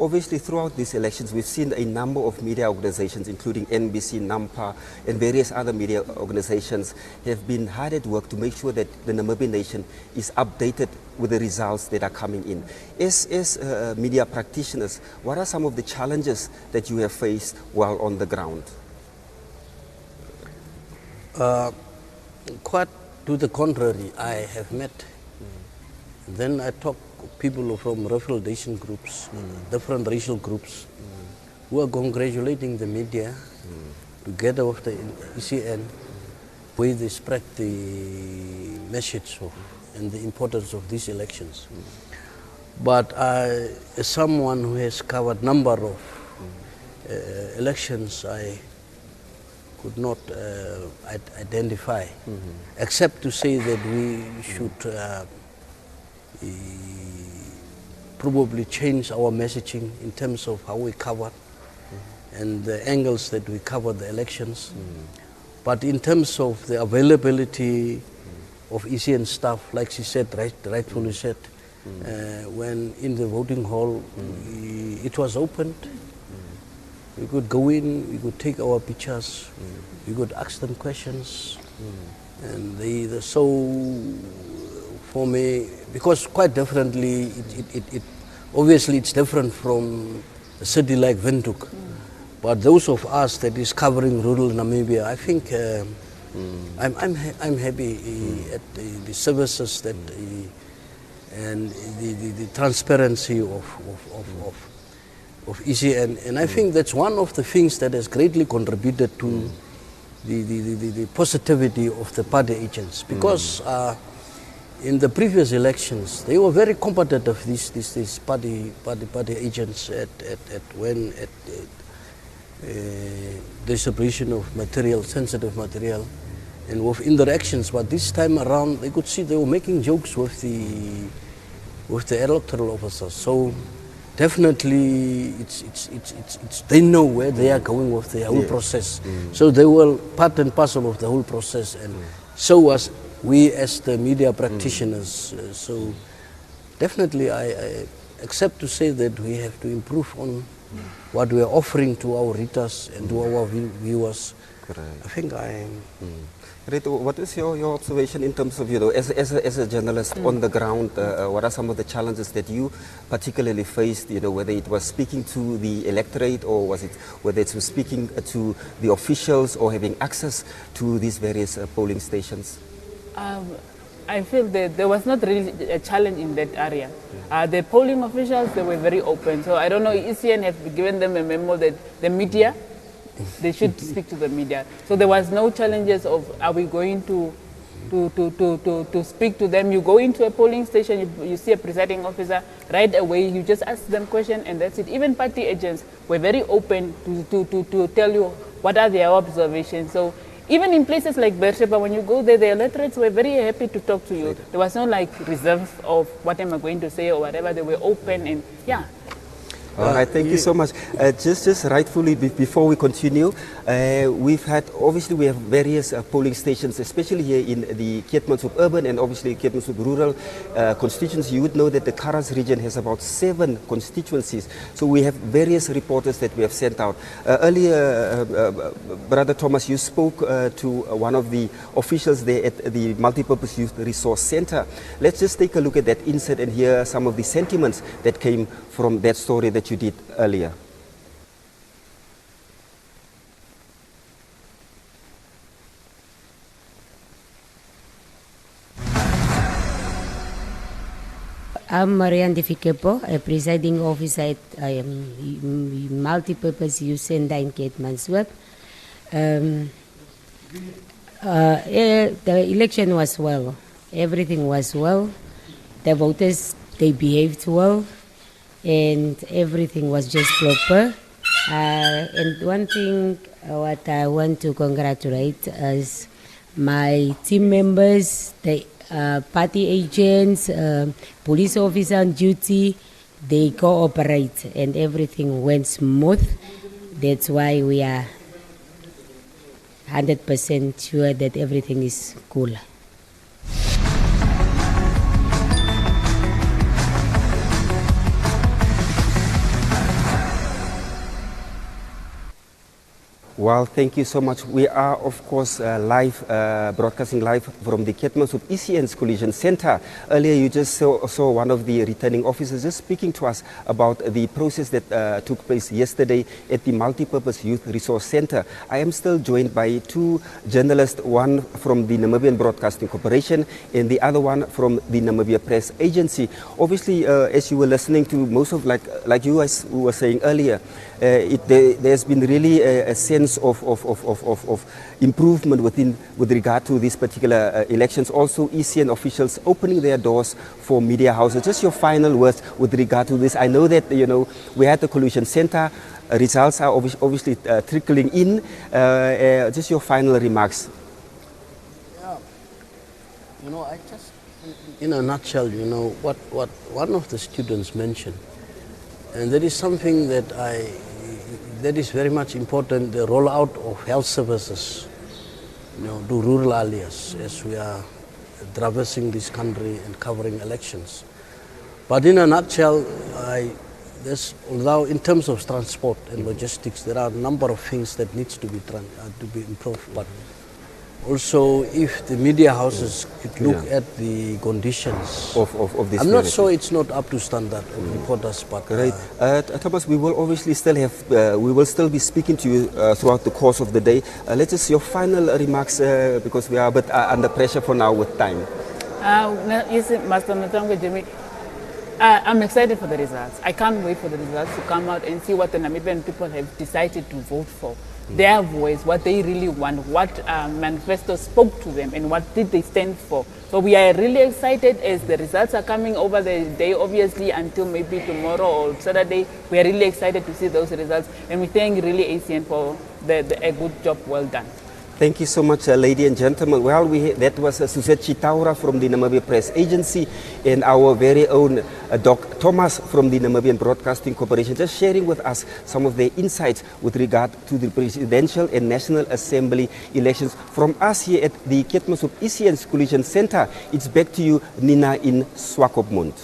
Obviously, throughout these elections, we've seen a number of media organizations, including NBC, NAMPA, and various other media organizations, have been hard at work to make sure that the Namibian nation is updated with the results that are coming in. As media practitioners, what are some of the challenges that you have faced while on the ground? Quite to the contrary, I have met. Then I talk people from referendation groups, different racial groups, who are congratulating the media together with the ECN, where they spread the message of and the importance of these elections. But as someone who has covered number of elections, I could not identify, except to say that we should probably change our messaging in terms of how we cover and the angles that we cover the elections. But in terms of the availability of ECN staff, like she said, rightfully said, when in the voting hall, it was opened. We could go in, we could take our pictures, we could ask them questions, and so for me, because quite differently, obviously it's different from a city like Windhoek, but those of us that is covering rural Namibia, I think I'm happy at the services that and the transparency of ECN, and I think that's one of the things that has greatly contributed to the positivity of the party agents, because in the previous elections they were very competitive, these party agents at distribution of material, sensitive material, and with interactions. But this time around, they could see they were making jokes with the electoral officers. So definitely, it's they know where they are going with the whole process. So they were part and parcel of the whole process, and so was we as the media practitioners. So definitely, I accept to say that we have to improve on what we are offering to our readers and to our viewers. I think Reto, what is your observation in terms of, as a journalist on the ground, what are some of the challenges that you particularly faced, whether it was speaking to the electorate or whether it was speaking to the officials or having access to these various polling stations? I feel that there was not really a challenge in that area. The polling officials, they were very open. So I don't know, ECN have given them a memo that the media, they should speak to the media. So there was no challenges of, are we going to speak to them? You go into a polling station, you see a presiding officer, right away you just ask them questions and that's it. Even party agents were very open to tell you what are their observations. So even in places like Beersheba, when you go there, the electorates were very happy to talk to you. There was no reserve of what am I going to say or whatever. They were open and yeah. All right, thank you so much. Just rightfully, before we continue, we have various polling stations, especially here in the Keetmanshoop urban and obviously Keetmanshoop rural constituencies. You would know that the Karas region has about 7 constituencies. So we have various reporters that we have sent out. Earlier, Brother Thomas, you spoke to one of the officials there at the Multipurpose Youth Resource Center. Let's just take a look at that insert and hear some of the sentiments that came from that story that you did earlier. I'm Marianne Fikepo, a presiding officer at Multipurpose Youth Center in Keetmanshoop. The election was well. Everything was well. The voters, they behaved well, and everything was just proper. And one thing what I want to congratulate is my team members, the party agents, police officers on duty, they cooperate and everything went smooth. That's why we are 100% sure that everything is cool. Well, thank you so much. We are, of course, broadcasting live from the Keetmanshoop ECN's Collision Center. Earlier, you just saw one of the returning officers just speaking to us about the process that took place yesterday at the Multipurpose Youth Resource Center. I am still joined by 2 journalists, one from the Namibian Broadcasting Corporation and the other one from the Namibia Press Agency. Obviously, as you were listening to most of, like you guys were saying earlier, there's been really a sense of improvement with regard to these particular elections. Also, ECN officials opening their doors for media houses. Just your final words with regard to this. I know that we had the Collision Center. Results are obviously trickling in. Just your final remarks. Yeah. I just, in a nutshell, what one of the students mentioned, and that is something that that is very much important, the rollout of health services, to rural areas as we are traversing this country and covering elections. But in a nutshell, although in terms of transport and logistics, there are a number of things that needs to be improved. But also, if the media houses could look at the conditions of this. I'm not sure it's not up to standard of reporters, but great. Thomas, we will obviously still we will still be speaking to you throughout the course of the day. Let's just your final remarks because we are a bit under pressure for now with time. Yes, Master Natangwe Jimmy. I'm excited for the results. I can't wait for the results to come out and see what the Namibian people have decided to vote for. Their voice, what they really want, what manifesto spoke to them, and what did they stand for. So we are really excited as the results are coming over the day, obviously, until maybe tomorrow or Saturday. We are really excited to see those results, and we thank really ACN for a good job well done. Thank you so much, ladies and gentlemen. Well, that was Suzette Chitaura from the Namibia Press Agency and our very own Doc Thomas from the Namibian Broadcasting Corporation, just sharing with us some of their insights with regard to the presidential and national assembly elections. From us here at the Keetmanshoop ECN's Collision Center, it's back to you, Nina, in Swakopmund.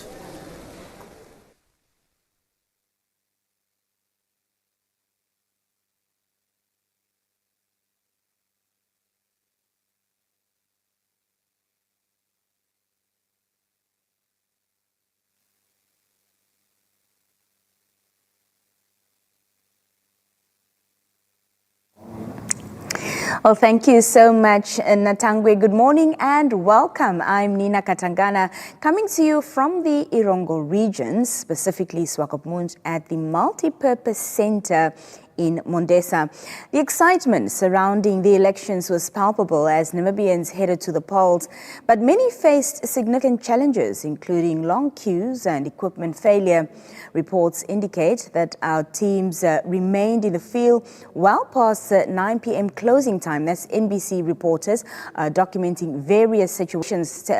Well, thank you so much, Natangwe. Good morning and welcome. I'm Nina Katangana, coming to you from the Irongo region, specifically Swakopmund, at the Multipurpose Center in Mondesa. The excitement surrounding the elections was palpable as Namibians headed to the polls, but many faced significant challenges, including long queues and equipment failure. Reports indicate that our teams remained in the field well past 9 p.m. closing time. That's NBC reporters documenting various situations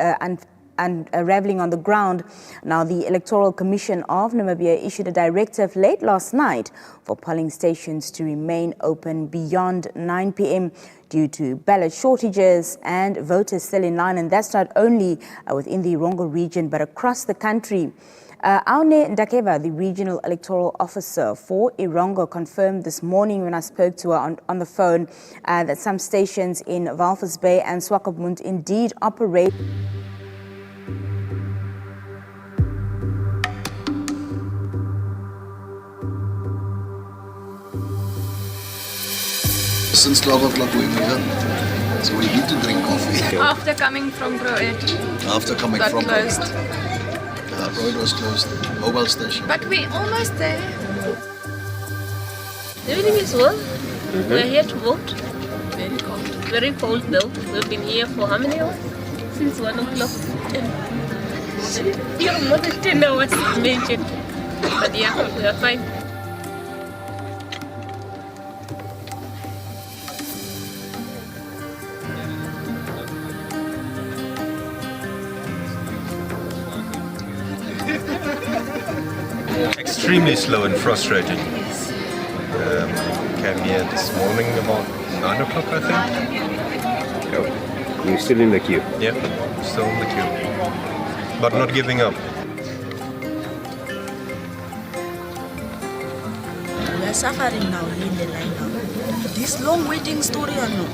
unraveling on the ground. Now, the Electoral Commission of Namibia issued a directive late last night for polling stations to remain open beyond 9 p.m. due to ballot shortages and voters still in line. And that's not only within the Irongo region, but across the country. Aune Ndakeva, the regional electoral officer for Irongo, confirmed this morning when I spoke to her on the phone that some stations in Walvis Bay and Swakopmund indeed operate. Since 12 o'clock we're here, so we need to drink coffee. After coming from Broed. After coming Got from closed. Broed was closed, mobile station. But we're almost there. Everything is well. We're here to vote. Very cold. Very cold though. We've been here for how many hours? Since 1 o'clock. Yeah, more than 10 hours mentioned. But yeah, we are fine. Extremely slow and frustrating. Came here this morning about 9 o'clock, I think. Oh, you're still in the queue? Yeah, still in the queue. But not giving up. We are suffering now in the line now. This long waiting story, I know.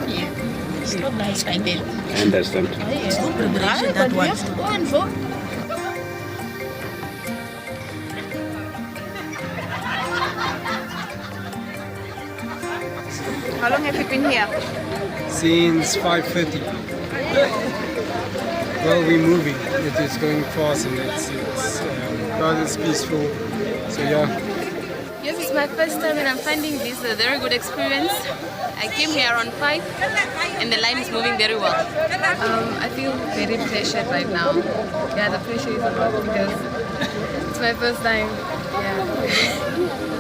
Yeah. It's not nice like that. I understand. It's no preparation that one. Have to go and vote. How long have you been here? Since 5:30. Well, we're moving. It is going fast and it's peaceful. So yeah. Yes, it's my first time and I'm finding this a very good experience. I came here around 5 and the line is moving very well. I feel very pressured right now. Yeah, the pressure is a lot because it's my first time. Yeah.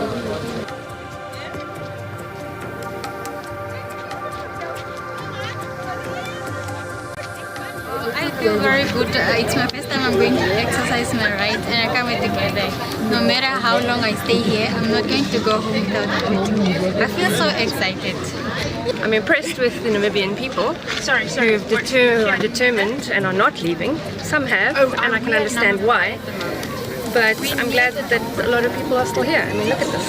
I feel very good. It's my first time I'm going to exercise my right and I come with together. No matter how long I stay here, I'm not going to go home without voting. I feel so excited. I'm impressed with the Namibian people who are determined and are not leaving. Some have, and I can understand why. But I'm glad that a lot of people are still here. I mean, look at this.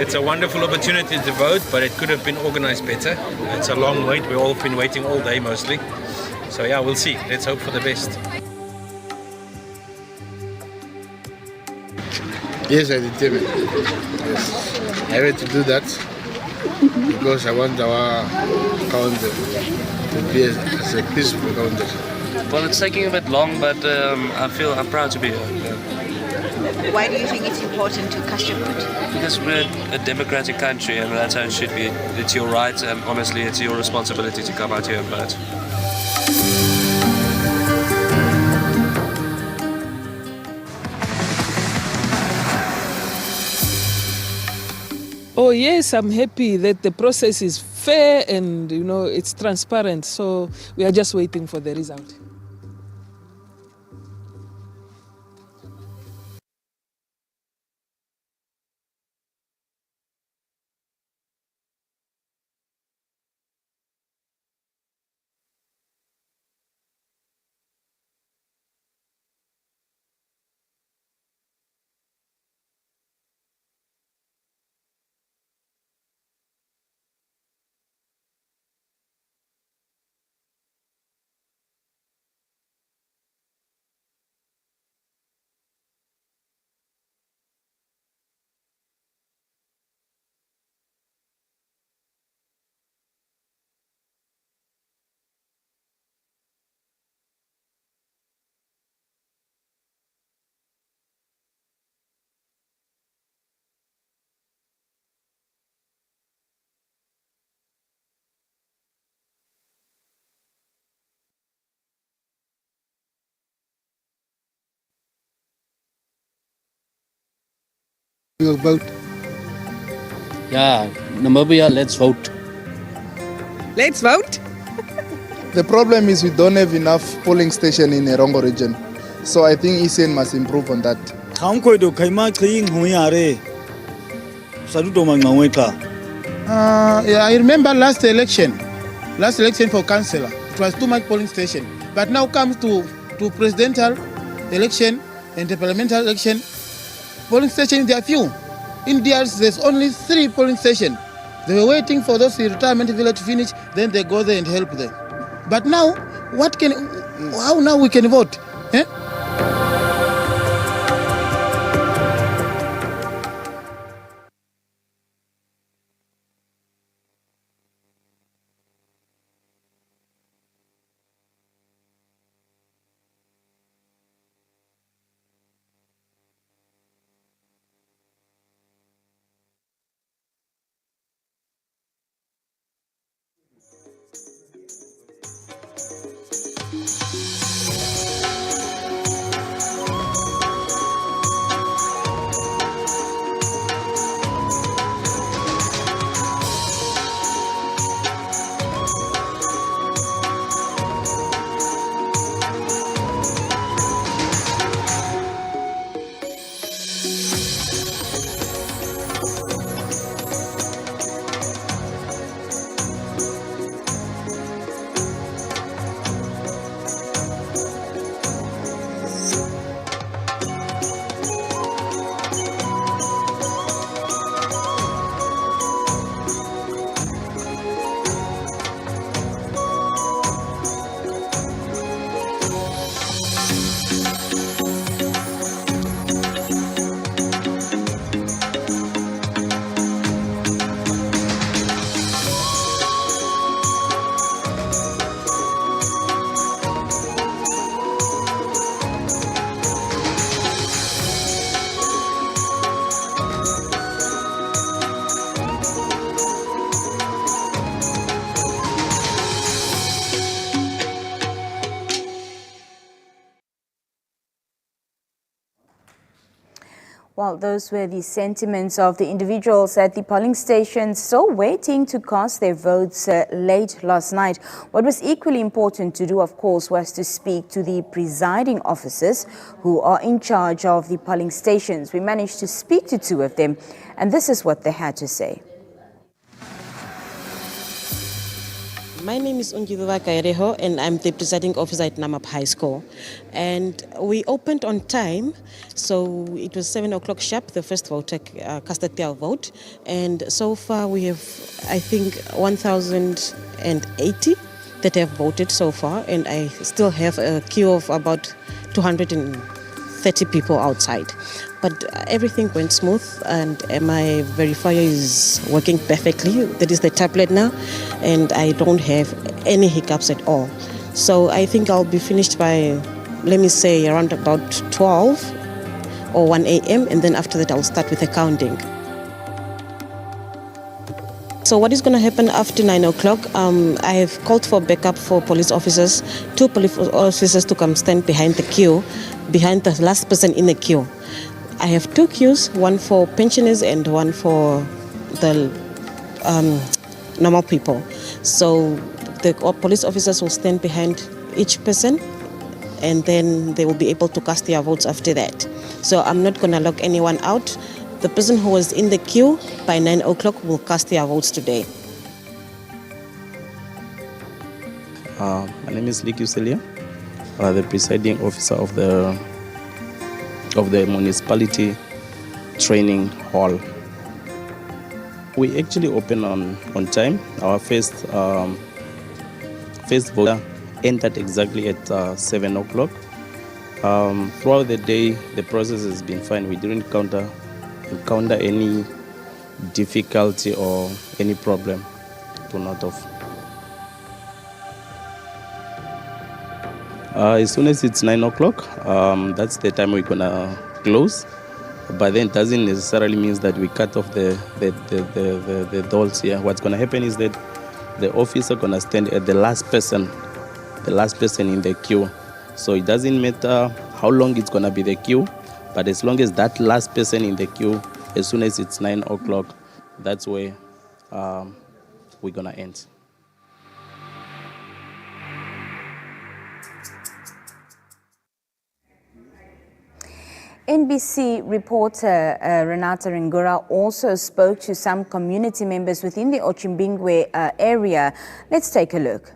It's a wonderful opportunity to vote, but it could have been organized better. It's a long wait. We've all been waiting all day mostly. So yeah, we'll see. Let's hope for the best. Yes, I determined. Yes. I had to do that because I want our country to be as a peaceful country. Well, it's taking a bit long, but I'm proud to be here. Why do you think it's important to cast your vote? Because we're a democratic country and that's how it should be. It's your right and honestly it's your responsibility to come out here and vote. Oh yes, I'm happy that the process is fair and it's transparent. So we are just waiting for the result. You vote? Yeah, Namibia, let's vote. Let's vote? The problem is we don't have enough polling station in Erongo region. So I think ECN must improve on that. Yeah, I remember last election for councillor, it was too much polling station. But now comes to presidential election and the parliamentary election, polling stations there are few. In DRC there's only 3 polling stations. They were waiting for those retirement village to finish, then they go there and help them. But now, how now we can vote? Eh? Well, those were the sentiments of the individuals at the polling stations still waiting to cast their votes late last night. What was equally important to do, of course, was to speak to the presiding officers who are in charge of the polling stations. We managed to speak to 2 of them, and this is what they had to say. My name is Ungiviva Kaireho, and I'm the presiding officer at Namib High School. And we opened on time, so it was 7 o'clock sharp. The first voter casted their vote, and so far we have, I think, 1,080 that have voted so far, and I still have a queue of about 230 people outside. But everything went smooth, and my verifier is working perfectly. That is the tablet now, and I don't have any hiccups at all. So I think I'll be finished by, let me say, around about 12 or 1 a.m., and then after that I'll start with the counting. So what is going to happen after 9 o'clock? I have called for backup for police officers, 2 police officers to come stand behind the queue, behind the last person in the queue. I have 2 queues, one for pensioners and one for the normal people. So the police officers will stand behind each person, and then they will be able to cast their votes after that. So I'm not going to lock anyone out. The person who was in the queue by 9 o'clock will cast their votes today. My name is Liku Celia, the presiding officer of the municipality training hall. We actually open on time. Our first voter entered exactly at 7 o'clock. Throughout the day, the process has been fine. We didn't encounter any difficulty or any problem to note of. As soon as it's 9 o'clock, that's the time we're gonna close. But then it doesn't necessarily mean that we cut off the dolls here. What's gonna happen is that the officer gonna stand at the last person in the queue. So it doesn't matter how long it's gonna be the queue, but as long as that last person in the queue as soon as it's 9 o'clock, that's where we're going to end. NBC reporter Renata Ringura also spoke to some community members within the Ochimbingwe area. Let's take a look.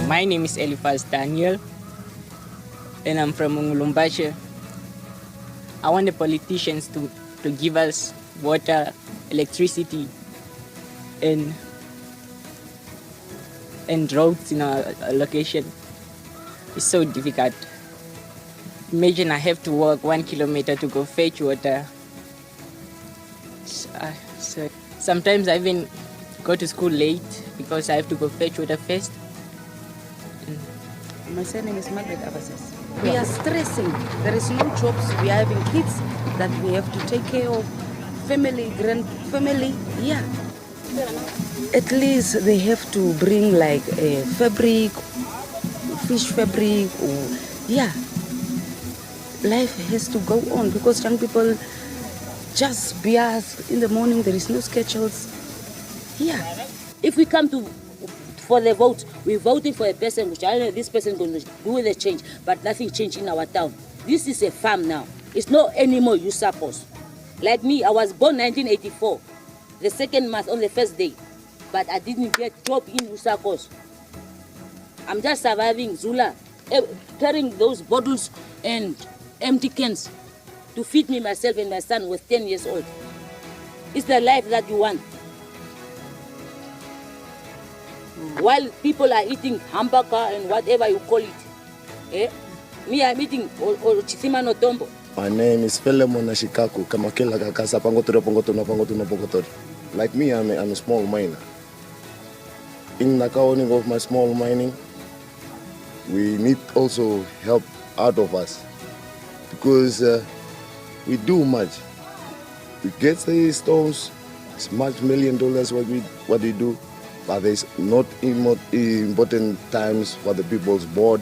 My name is Eliphaz Daniel, and I'm from Ngulumbashi. I want the politicians to give us water, electricity, and roads in our location. It's so difficult. Imagine I have to walk 1 kilometer to go fetch water. So sometimes I even go to school late because I have to go fetch water first. My surname is Margaret Abasas. We are stressing. There is no jobs. We are having kids that we have to take care of. Family, grandfamily, yeah. At least they have to bring like a fabric, fish fabric, or yeah. Life has to go on because young people just bias in the morning. There is no schedules. Yeah. If we come for the vote, we're voting for a person which I know this person is going to do the change, but nothing changed in our town. This is a farm now. It's not anymore Usakos. Like me, I was born 1984, the second month on the first day, but I didn't get job in Usakos. I'm just surviving Zula, carrying those bottles and empty cans to feed me, myself and my son was 10 years old. It's the life that you want. While people are eating hamburger and whatever you call it, me I'm eating chifima no tombo. My name is Philemon Nashikaku, Kamakela Kakasa Pangotura Pangotuna Pangotuna Pangotori. Like me, I'm a small miner. In the accounting of my small mining, we need also help out of us because we do much. We get the stones, it's much $1 million what we do, but there's not important times for the people's board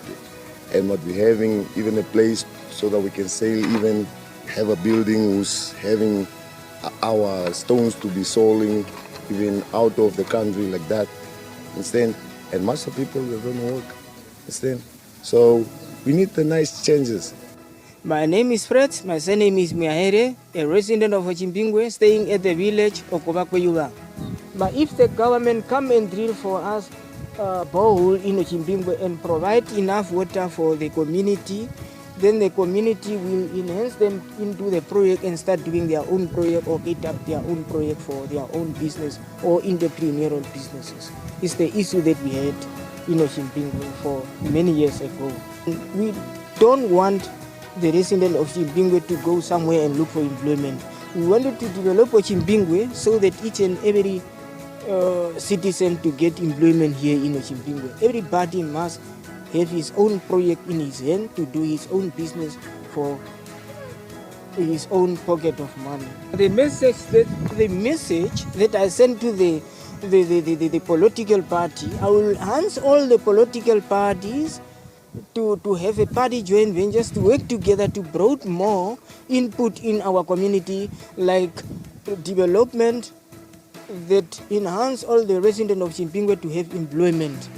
and not be having even a place so that we can sail, even have a building who's having our stones to be sold even out of the country like that. Understand? And most of people, they don't work. Understand? So we need the nice changes. My name is Fred. My surname is Miahere, a resident of Ochimbingwe, staying at the village of Kobakweyuga. But if the government come and drill for us a borehole in Ochimbingwe and provide enough water for the community, then the community will enhance them into the project and start doing their own project or get up their own project for their own business or entrepreneurial businesses. It's the issue that we had in Ochimbingwe for many years ago. We don't want the resident of Ochimbingwe to go somewhere and look for employment. We wanted to develop Ochimbingwe so that each and every citizen to get employment here in Ochimbingwe. Everybody must have his own project in his hand to do his own business for his own pocket of money. The message that I send to the political party, I will ask all the political parties to have a party joint ventures to work together to bring more input in our community, like development that enhance all the residents of Ochimbingwe to have employment.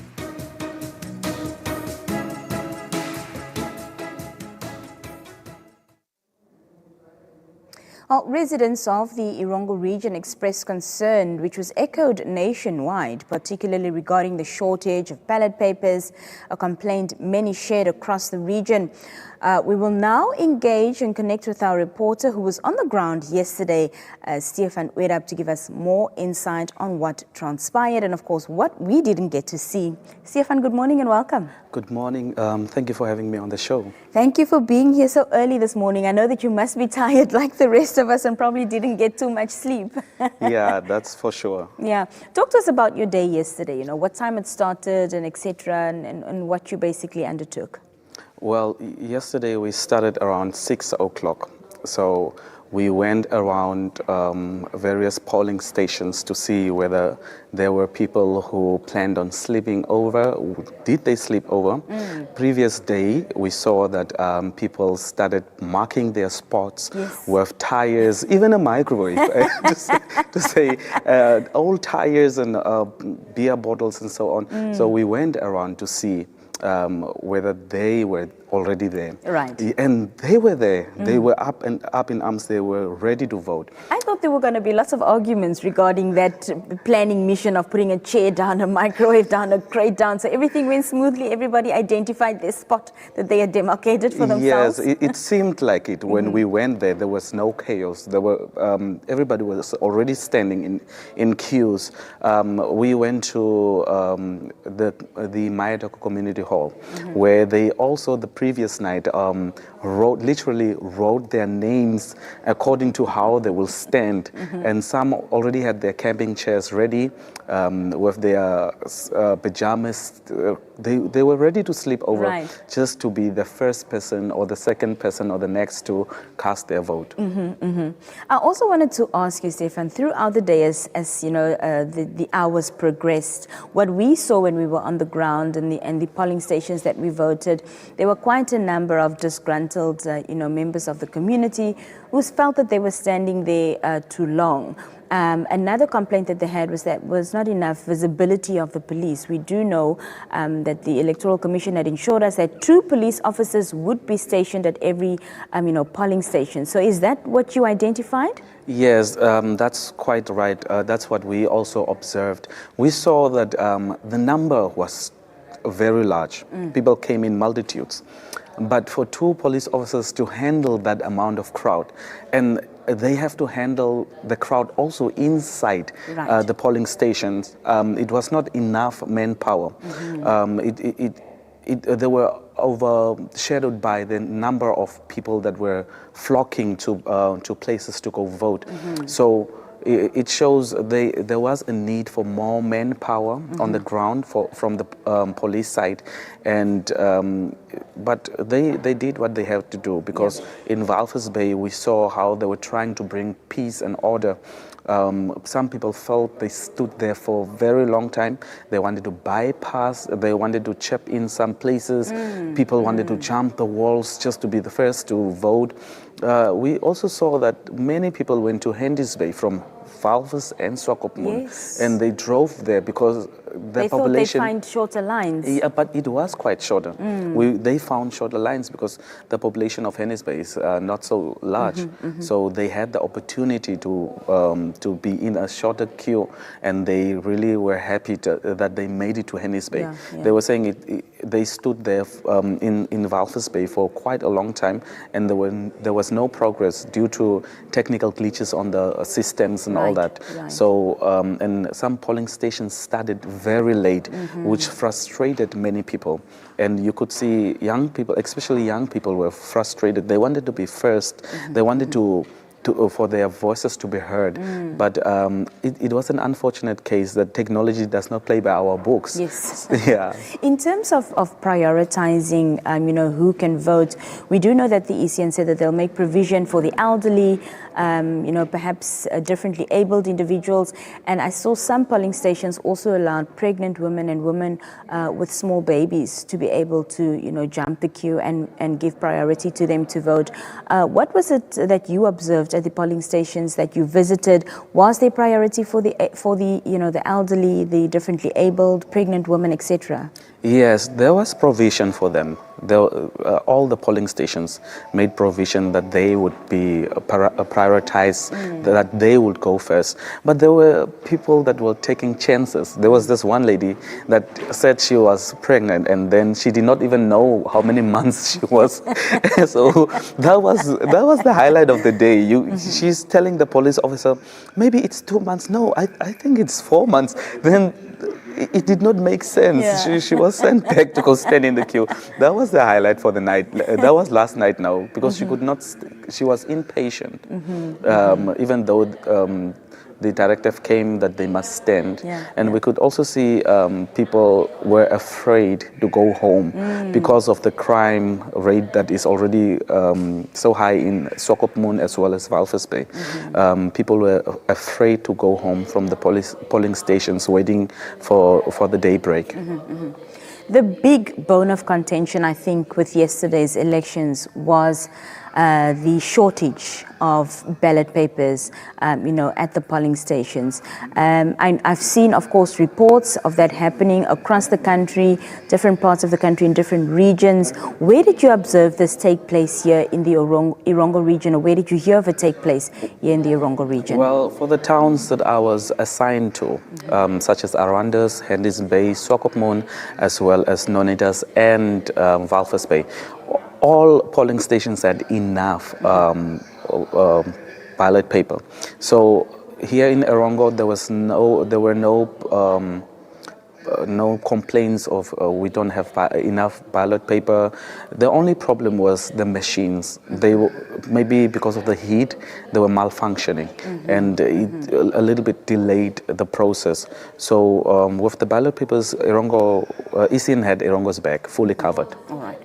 Residents of the Irongo region expressed concern, which was echoed nationwide, particularly regarding the shortage of ballot papers, a complaint many shared across the region. We will now engage and connect with our reporter who was on the ground yesterday, Stefan Werab, to give us more insight on what transpired and, of course, what we didn't get to see. Stefan, good morning and welcome. Good morning. Thank you for having me on the show. Thank you for being here so early this morning. I know that you must be tired like the rest of us and probably didn't get too much sleep. Yeah, that's for sure. Yeah. Talk to us about your day yesterday, what time it started and etc. and what you basically undertook. Well, yesterday we started around 6 o'clock. So We went around various polling stations to see whether there were people who planned on sleeping over. Did they sleep over? Previous day, we saw that people started marking their spots with tires, even a microwave, to say old tires and beer bottles and so on. So we went around to see whether they were already there. Right. And they were there. They were up in arms. They were ready to vote. I thought there were going to be lots of arguments regarding that planning mission of putting a chair down, a microwave down, a crate down. So everything went smoothly. Everybody identified their spot that they had demarcated for themselves. Yes, it seemed like it. When we went there, there was no chaos. There were everybody was already standing in queues. We went to the Mayatoko Community Hall, where they also the previous night literally wrote their names according to how they will stand, and some already had their camping chairs ready with their pajamas. They were ready to sleep over, just to be the first person or the second person or the next to cast their vote. I also wanted to ask you, Stefan, throughout the day, as you know, the hours progressed, what we saw when we were on the ground and the polling stations that we voted, there were quite a number of disgruntled, members of the community who felt that they were standing there too long. Another complaint that they had was that was not enough visibility of the police. We do know that the Electoral Commission had ensured us that 2 police officers would be stationed at every, polling station. So is that what you identified? Yes, that's quite right. That's what we also observed. We saw that the number was very large. People came in multitudes. But for 2 police officers to handle that amount of crowd, and they have to handle the crowd also inside the polling stations, it was not enough manpower. They were overshadowed by the number of people that were flocking to places to go vote. So it shows there was a need for more manpower on the ground from the police side, and but they did what they had to do, because in Walvis Bay we saw how they were trying to bring peace and order. Some people felt they stood there for a very long time. They wanted to bypass, they wanted to chip in some places. People wanted to jump the walls just to be the first to vote. We also saw that many people went to Hendy's Bay from Walvis and Swakopmund, and they drove there because the population... Thought they'd find shorter lines. Yeah, but it was quite shorter. They found shorter lines because the population of Hendy's Bay is not so large. So they had the opportunity to be in a shorter queue, and they really were happy that they made it to Hendy's Bay. They were saying they stood there in Walvis Bay for quite a long time, and there was no progress due to technical glitches on the systems and all that. So, and some polling stations started very late, which frustrated many people. And you could see young people, especially young people, were frustrated. They wanted to be first. They wanted for their voices to be heard. But it was an unfortunate case that technology does not play by our books. Yes. Yeah. In terms of prioritizing, who can vote, we do know that the ECN said that they'll make provision for the elderly, perhaps differently abled individuals. And I saw some polling stations also allowed pregnant women and women with small babies to be able to, jump the queue and give priority to them to vote. What was it that you observed at the polling stations that you visited? Was there priority for the the elderly, the differently abled, pregnant women, etc.? Yes, there was provision for them. All the polling stations made provision that they would be prioritized, that they would go first. But there were people that were taking chances. There was this one lady that said she was pregnant, and then she did not even know how many months she was. So that was the highlight of the day. She's telling the police officer, maybe it's 2 months. No, I think it's 4 months. Then it did not make sense. Yeah. She was sent back to go stand in the queue. That was the highlight for the night. That was last night now, because she could not, she was impatient. Even though the directive came that they must stand. Yeah, And we could also see people were afraid to go home because of the crime rate that is already so high in Swakopmund as well as Walvis Bay. People were afraid to go home from the polling stations waiting for the daybreak. The big bone of contention, I think, with yesterday's elections was the shortage of ballot papers, at the polling stations. I've seen, of course, reports of that happening across the country, different parts of the country in different regions. Where did you observe this take place here in the Irongo region, or where did you hear of it take place here in the Irongo region? Well, for the towns that I was assigned to, such as Arandis, Henderson Bay, Swakopmund, as well as Nonitas and Walvis Bay, all polling stations had enough ballot paper. So here in Irongo, there were no complaints of we don't have enough ballot paper. The only problem was the machines. They were, maybe because of the heat, they were malfunctioning, and it a little bit delayed the process. So with the ballot papers, ECN had Irongo's back, fully covered. All right.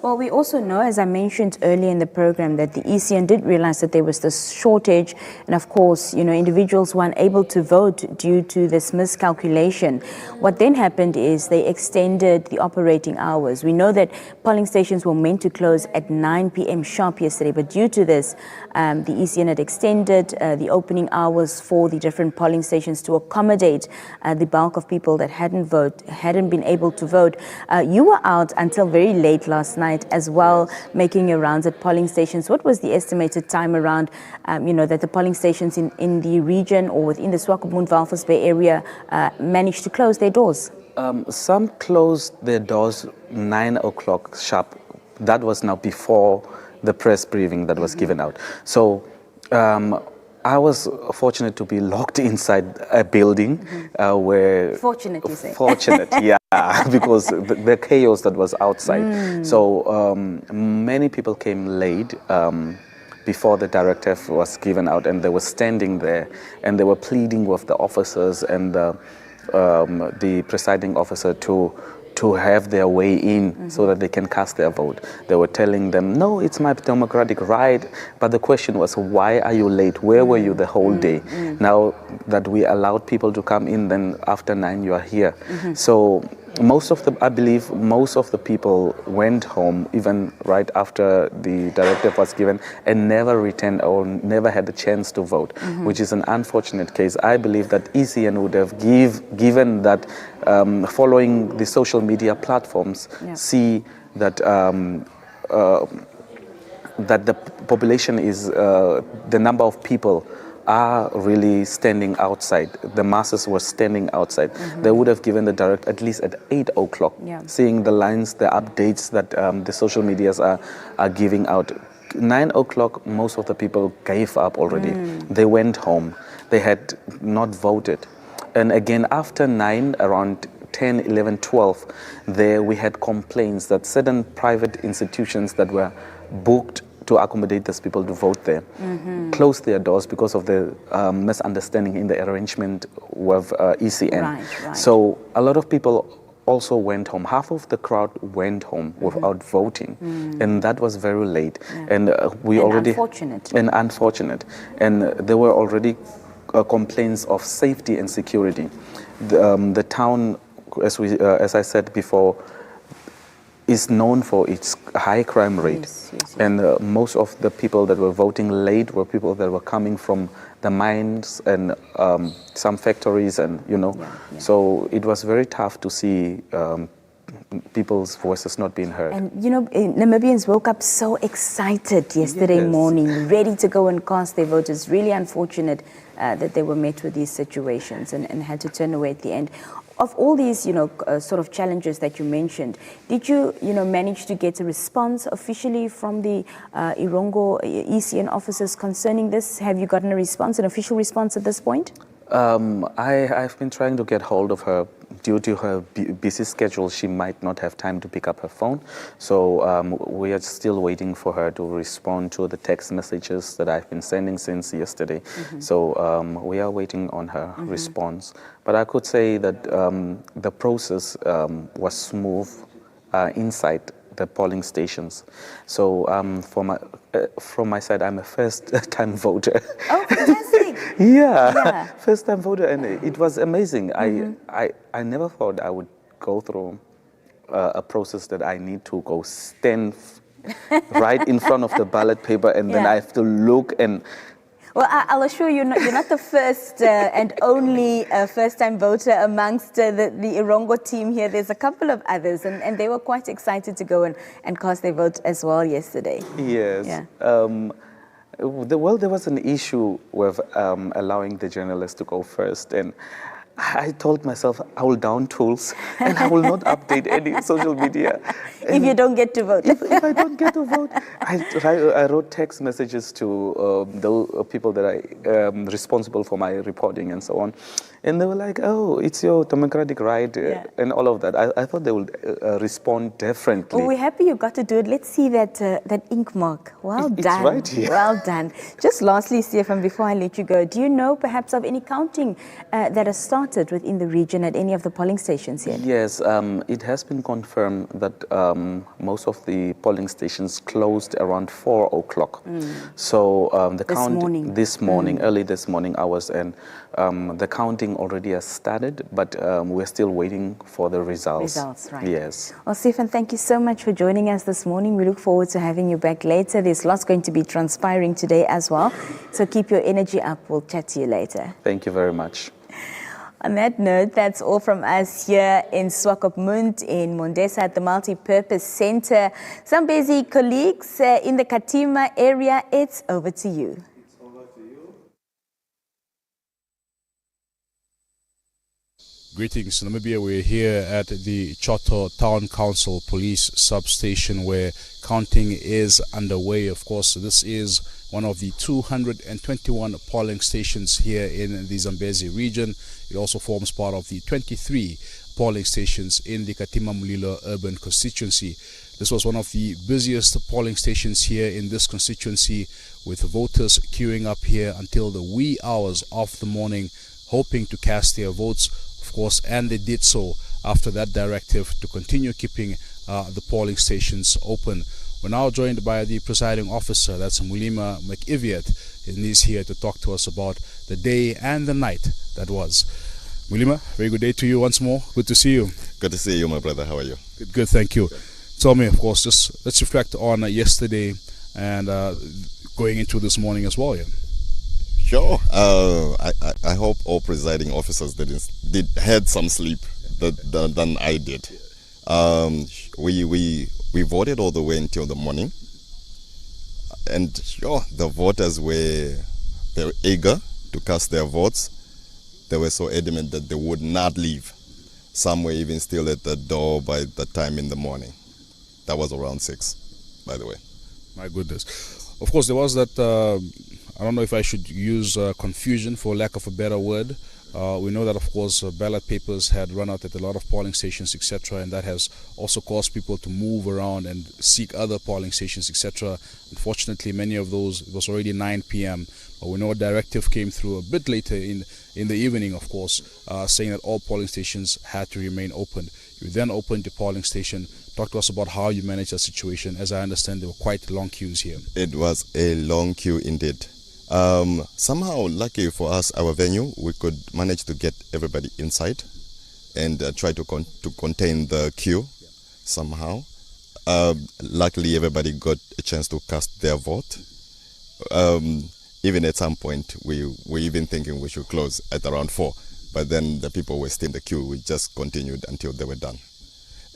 Well, we also know, as I mentioned earlier in the program, that the ECN did realize that there was this shortage, and of course, individuals were unable to vote due to this miscalculation. What then happened is they extended the operating hours. We know that polling stations were meant to close at 9 p.m. sharp yesterday, but due to this, the ECN had extended the opening hours for the different polling stations to accommodate the bulk of people that hadn't been able to vote. You were out until very late last night as well, making your rounds at polling stations. What was the estimated time around, that the polling stations in the region or within the Swakopmund Walvis Bay area managed to close their doors? Some closed their doors 9 o'clock sharp. That was now before the press briefing that was given out. So I was fortunate to be locked inside a building where... Fortunate, you say? Fortunate, yeah, because the chaos that was outside. So many people came late before the directive was given out, and they were standing there, and they were pleading with the officers and the presiding officer to have their way in so that they can cast their vote. They were telling them, no, it's my democratic right. But the question was, why are you late? Where were you the whole day? Now that we allowed people to come in, then after 9 you are here. So I believe most of the people went home even right after the directive was given and never returned or never had the chance to vote, which is an unfortunate case. I believe that ECN would have given that following the social media platforms, see that that the population is the number of people are really standing outside. The masses were standing outside. They would have given the direct at least at 8 o'clock, seeing the lines, the updates that the social medias are giving out. 9 o'clock, most of the people gave up already. They went home. They had not voted. And again, after 9, around 10, 11, 12, there we had complaints that certain private institutions that were booked to accommodate these people to vote there closed their doors because of the misunderstanding in the arrangement with ECN. Right. So a lot of people also went home. Half of the crowd went home without voting, and that was very late. And unfortunate. And there were already complaints of safety and security. The town, as I said before, is known for its high crime rate. And most of the people that were voting late were people that were coming from the mines and some factories, and so it was very tough to see people's voices not being heard. And Namibians woke up so excited yesterday morning, ready to go and cast their vote. It's really unfortunate that they were met with these situations and had to turn away at the end. Of all these, sort of challenges that you mentioned, did you, manage to get a response officially from the Irongo ECN officers concerning this? Have you gotten a response, an official response at this point? I've been trying to get hold of her, due to her busy schedule, she might not have time to pick up her phone. So we are still waiting for her to respond to the text messages that I've been sending since yesterday. So we are waiting on her response. But I could say that the process was smooth inside the polling stations. So from my side, I'm a first-time voter. Oh, fantastic! Yeah, first-time voter, and it was amazing. I never thought I would go through a process that I need to go stand right in front of the ballot paper, and then I have to look and. Well, I'll assure you, you're not the first and only first-time voter amongst the Irongo team here. There's a couple of others, and they were quite excited to go and cast their vote as well yesterday. Yes. Yeah. Well, there was an issue with allowing the journalists to go first, and I told myself I will down tools and I will not update any social media. If you don't get to vote. If I don't get to vote, I wrote text messages to the people that I responsible for my reporting and so on. And they were like, oh, it's your democratic right and all of that. I thought they would respond differently. Well, we're happy you got to do it. Let's see that ink mark. Well done. Right here. Well done. Just lastly, Stefan, before I let you go, do you know perhaps of any counting that has started within the region at any of the polling stations yet? Yes, it has been confirmed that most of the polling stations closed around 4 o'clock. So this morning, early this morning hours, and the counting already has started, but we're still waiting for the results. Results, right. Yes. Well, Stefan, thank you so much for joining us this morning. We look forward to having you back later. There's lots going to be transpiring today as well. So keep your energy up. We'll chat to you later. Thank you very much. On that note, that's all from us here in Swakopmund in Mondesa at the Multi-Purpose Center. Zambezi colleagues in the Katima area, it's over to you. Greetings, Namibia. We're here at the Choto Town Council Police Substation where counting is underway. Of course, this is one of the 221 polling stations here in the Zambezi region. It also forms part of the 23 polling stations in the Katima Mulilo urban constituency. This was one of the busiest polling stations here in this constituency, with voters queuing up here until the wee hours of the morning, hoping to cast their votes. Of course, and they did so after that directive to continue keeping the polling stations open. We're now joined by the presiding officer, that's Mulima McIviet, and he's here to talk to us about the day and the night that was. Mulima, very good day to you once more. Good to see you. Good to see you, my brother. How are you? Good, thank you. Tell me, of course, just let's reflect on yesterday and going into this morning as well. Yeah. Sure. I hope all presiding officers had some sleep than I did. We voted all the way until the morning, and sure, the voters were very eager to cast their votes. They were so adamant that they would not leave. Some were even still at the door by the time in the morning. That was around 6, by the way. My goodness. Of course, there was that. I don't know if I should use confusion for lack of a better word. We know that, of course, ballot papers had run out at a lot of polling stations, etc., and that has also caused people to move around and seek other polling stations, etc. Unfortunately, many of those, it was already 9 p.m., but we know a directive came through a bit later in the evening, of course, saying that all polling stations had to remain open. You then opened the polling station. Talk to us about how you managed that situation. As I understand, there were quite long queues here. It was a long queue indeed. Somehow, lucky for us, our venue, we could manage to get everybody inside and try to contain the queue somehow. Luckily, everybody got a chance to cast their vote. Even at some point, we were even thinking we should close at around 4, but then the people were still in the queue. We just continued until they were done.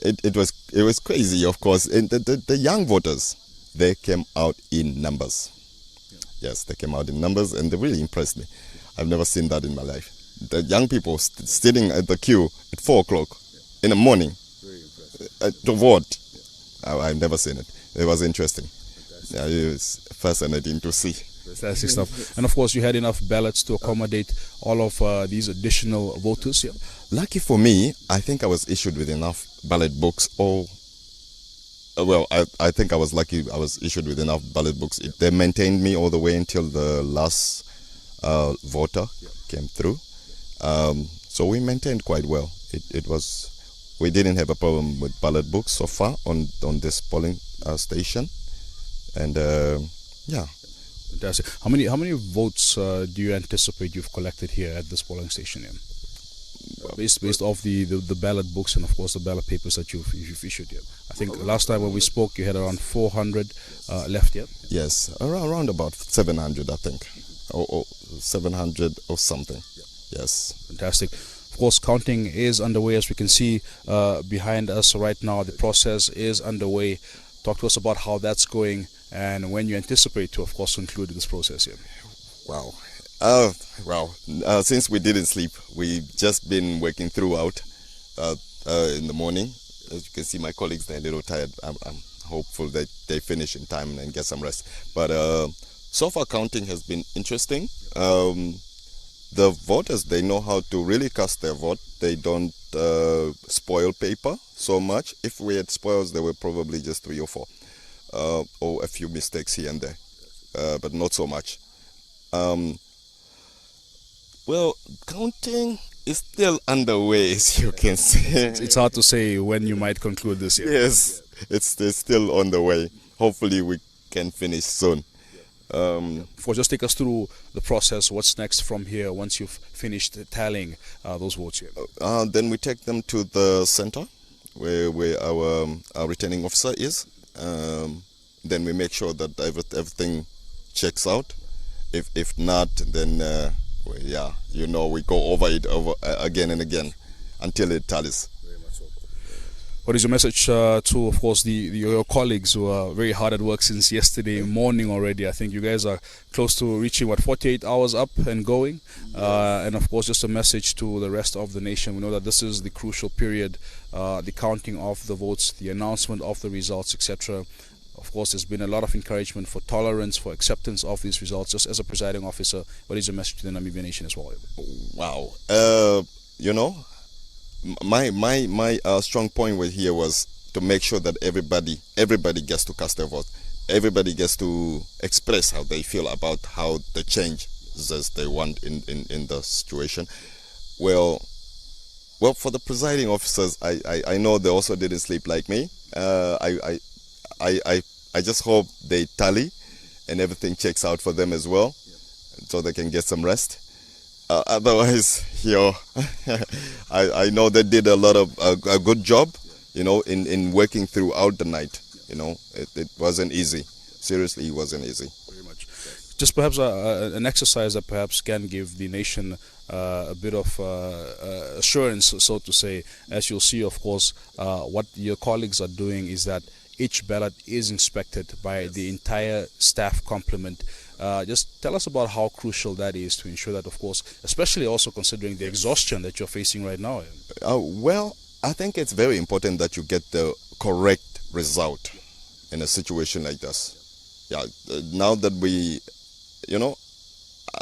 It was crazy, of course. And the young voters, they came out in numbers. Yes, they came out in numbers, and they really impressed me. I've never seen that in my life. The young people sitting at the queue at 4 o'clock in the morning to vote. I've never seen it. It was interesting. Yeah, it was fascinating to see. Fantastic stuff. And of course, you had enough ballots to accommodate all of these additional voters. Yeah. Lucky for me, I think I was issued with enough ballot books. I think I was lucky. I was issued with enough ballot books. They maintained me all the way until the last voter came through. So we maintained quite well. We didn't have a problem with ballot books so far on this polling station, and yeah. Fantastic. How many votes do you anticipate you've collected here at this polling station? Yeah? Based off the ballot books and of course the ballot papers that you've issued here. I think last time when we spoke, you had around 400 left. Yeah. Yes, around about 700, I think, or 700 or something. Yes. Fantastic. Of course, counting is underway, as we can see behind us right now. The process is underway. Talk to us about how that's going and when you anticipate to, of course, conclude this process here. Wow. Since we didn't sleep, we've just been working throughout in the morning. As you can see, my colleagues, they're a little tired. I'm hopeful that they finish in time and get some rest. But so far, counting has been interesting. The voters, they know how to really cast their vote. They don't spoil paper so much. If we had spoils, there were probably just 3 or 4, or a few mistakes here and there, but not so much. Well, counting is still underway, as you can see. It's hard to say when you might conclude this year. Yes, it's still on the way. Hopefully we can finish soon. Just take us through the process. What's next from here once you've finished tallying those votes here? Then we take them to the center where our returning officer is. Then we make sure that everything checks out. If not, then we go over it again and again until it tallies. What is your message to, of course, your colleagues who are very hard at work since yesterday morning already? I think you guys are close to reaching, 48 hours up and going. And, of course, just a message to the rest of the nation. We know that this is the crucial period, the counting of the votes, the announcement of the results, etc. Of course, there's been a lot of encouragement for tolerance, for acceptance of these results. Just as a presiding officer, what is your message to the Namibian nation as well? Wow. My strong point here was to make sure that everybody gets to cast their vote. Everybody gets to express how they feel about how the change that they want in the situation. Well, for the presiding officers, I know they also didn't sleep like me. I just hope they tally and everything checks out for them as well, so they can get some rest. Otherwise, I know they did a good job, in working throughout the night. It wasn't easy. Seriously, it wasn't easy. Very much. Just perhaps an exercise that perhaps can give the nation a bit of assurance, so to say. As you'll see, of course, what your colleagues are doing is that each ballot is inspected by the entire staff complement. Just tell us about how crucial that is to ensure that, of course, especially also considering the exhaustion that you're facing right now. Well, I think it's very important that you get the correct result in a situation like this. Yeah, now that we,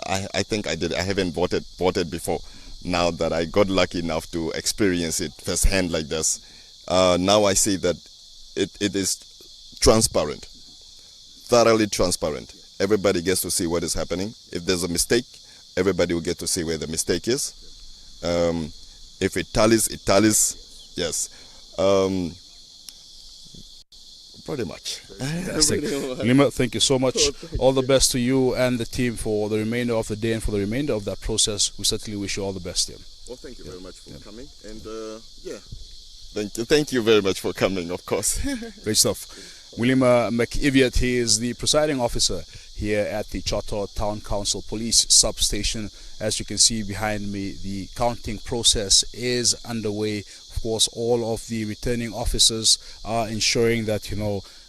I think I haven't voted before. Now that I got lucky enough to experience it firsthand like this, now I see that it is transparent, thoroughly transparent. Everybody gets to see what is happening. If there's a mistake, everybody will get to see where the mistake is. If it tallies, it tallies. Yes. Pretty much. Fantastic. Lima, thank you so much. All the best to you and the team for the remainder of the day and for the remainder of that process. We certainly wish you all the best. Well, thank you very much for coming. And Thank you very much for coming, of course. Great stuff. William McIviet, he is the presiding officer here at the Chotto Town Council Police Substation. As you can see behind me, the counting process is underway. Of course, all of the returning officers are ensuring that,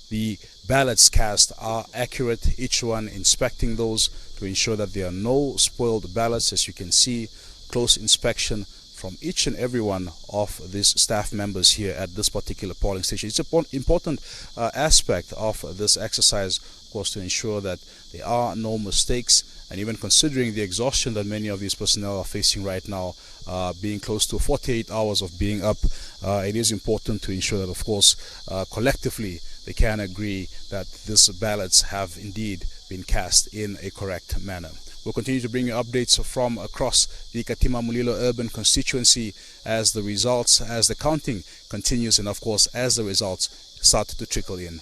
the ballots cast are accurate, each one inspecting those to ensure that there are no spoiled ballots. As you can see, close inspection from each and every one of these staff members here at this particular polling station. It's an important aspect of this exercise, of course, to ensure that there are no mistakes, and even considering the exhaustion that many of these personnel are facing right now, being close to 48 hours of being up, it is important to ensure that, of course, collectively they can agree that these ballots have indeed been cast in a correct manner. We'll continue to bring you updates from across the Keetmanshoop urban constituency as the counting continues, and of course as the results start to trickle in.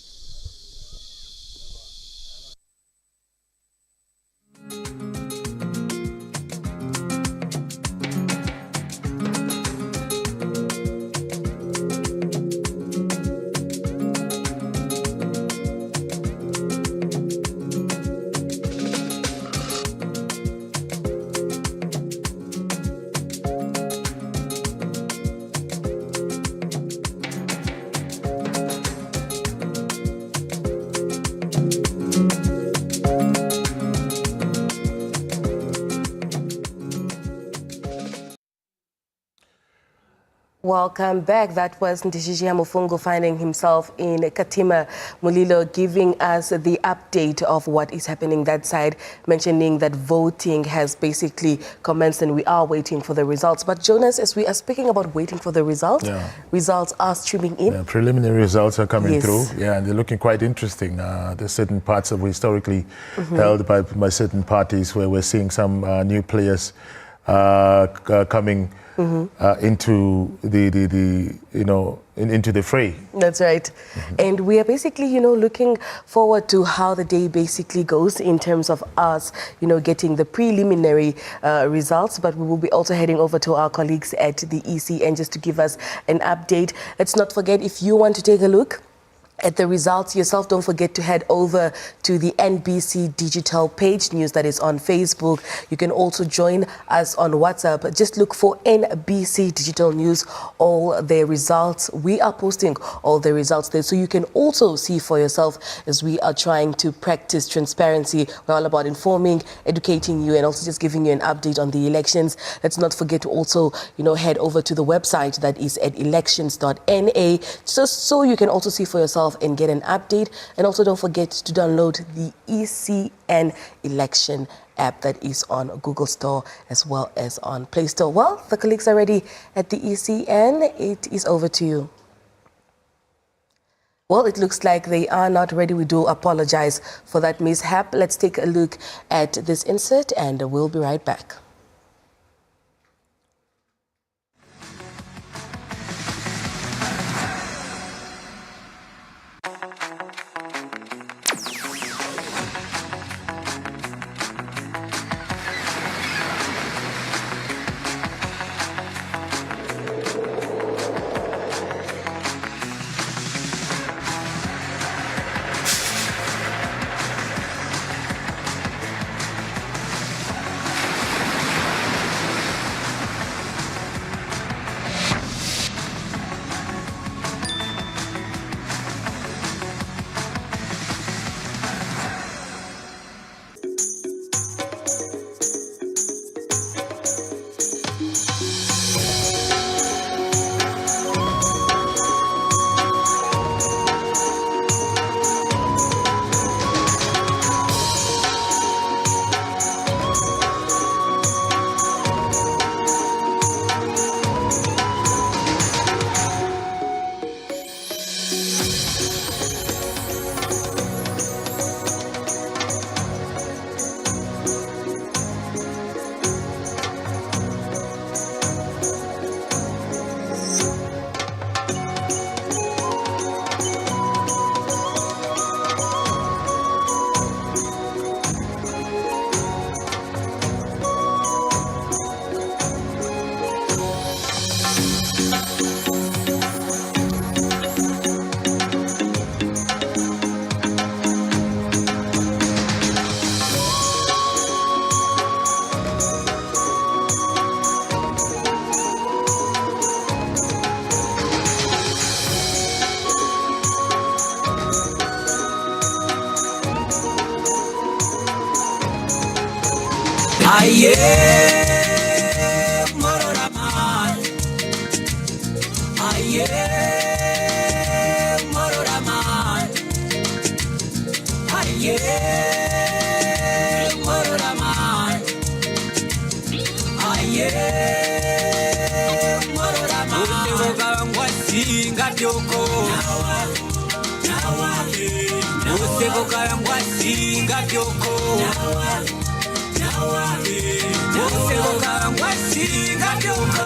Welcome back. That was Ndishijia Mufungo finding himself in Keetmanshoop, giving us the update of what is happening that side, mentioning that voting has basically commenced and we are waiting for the results. But Jonas, as we are speaking about waiting for the results, results are streaming in. Yeah, preliminary results are coming through, and they're looking quite interesting. There's certain parts that were historically held by certain parties where we're seeing some new players coming into into the fray. That's right. And we are basically, looking forward to how the day basically goes in terms of us, getting the preliminary results. But we will be also heading over to our colleagues at the ECN just to give us an update. Let's not forget, if you want to take a look at the results yourself, don't forget to head over to the NBC Digital page news that is on Facebook. You can also join us on WhatsApp. Just look for NBC Digital News, all their results. We are posting all the results there, so you can also see for yourself as we are trying to practice transparency. We're all about informing, educating you, and also just giving you an update on the elections. Let's not forget to also, head over to the website that is at elections.na, just so you can also see for yourself and get an update. And also don't forget to download the ECN election app that is on Google Store as well as on Play Store. Well, the colleagues are ready at the ECN. It is over to you. Well, it looks like they are not ready. We do apologize for that mishap. Let's take a look at this insert and we'll be right back. Aye, Morora man, singa joko Useko karangwa singa joko Useko karangwa singa joko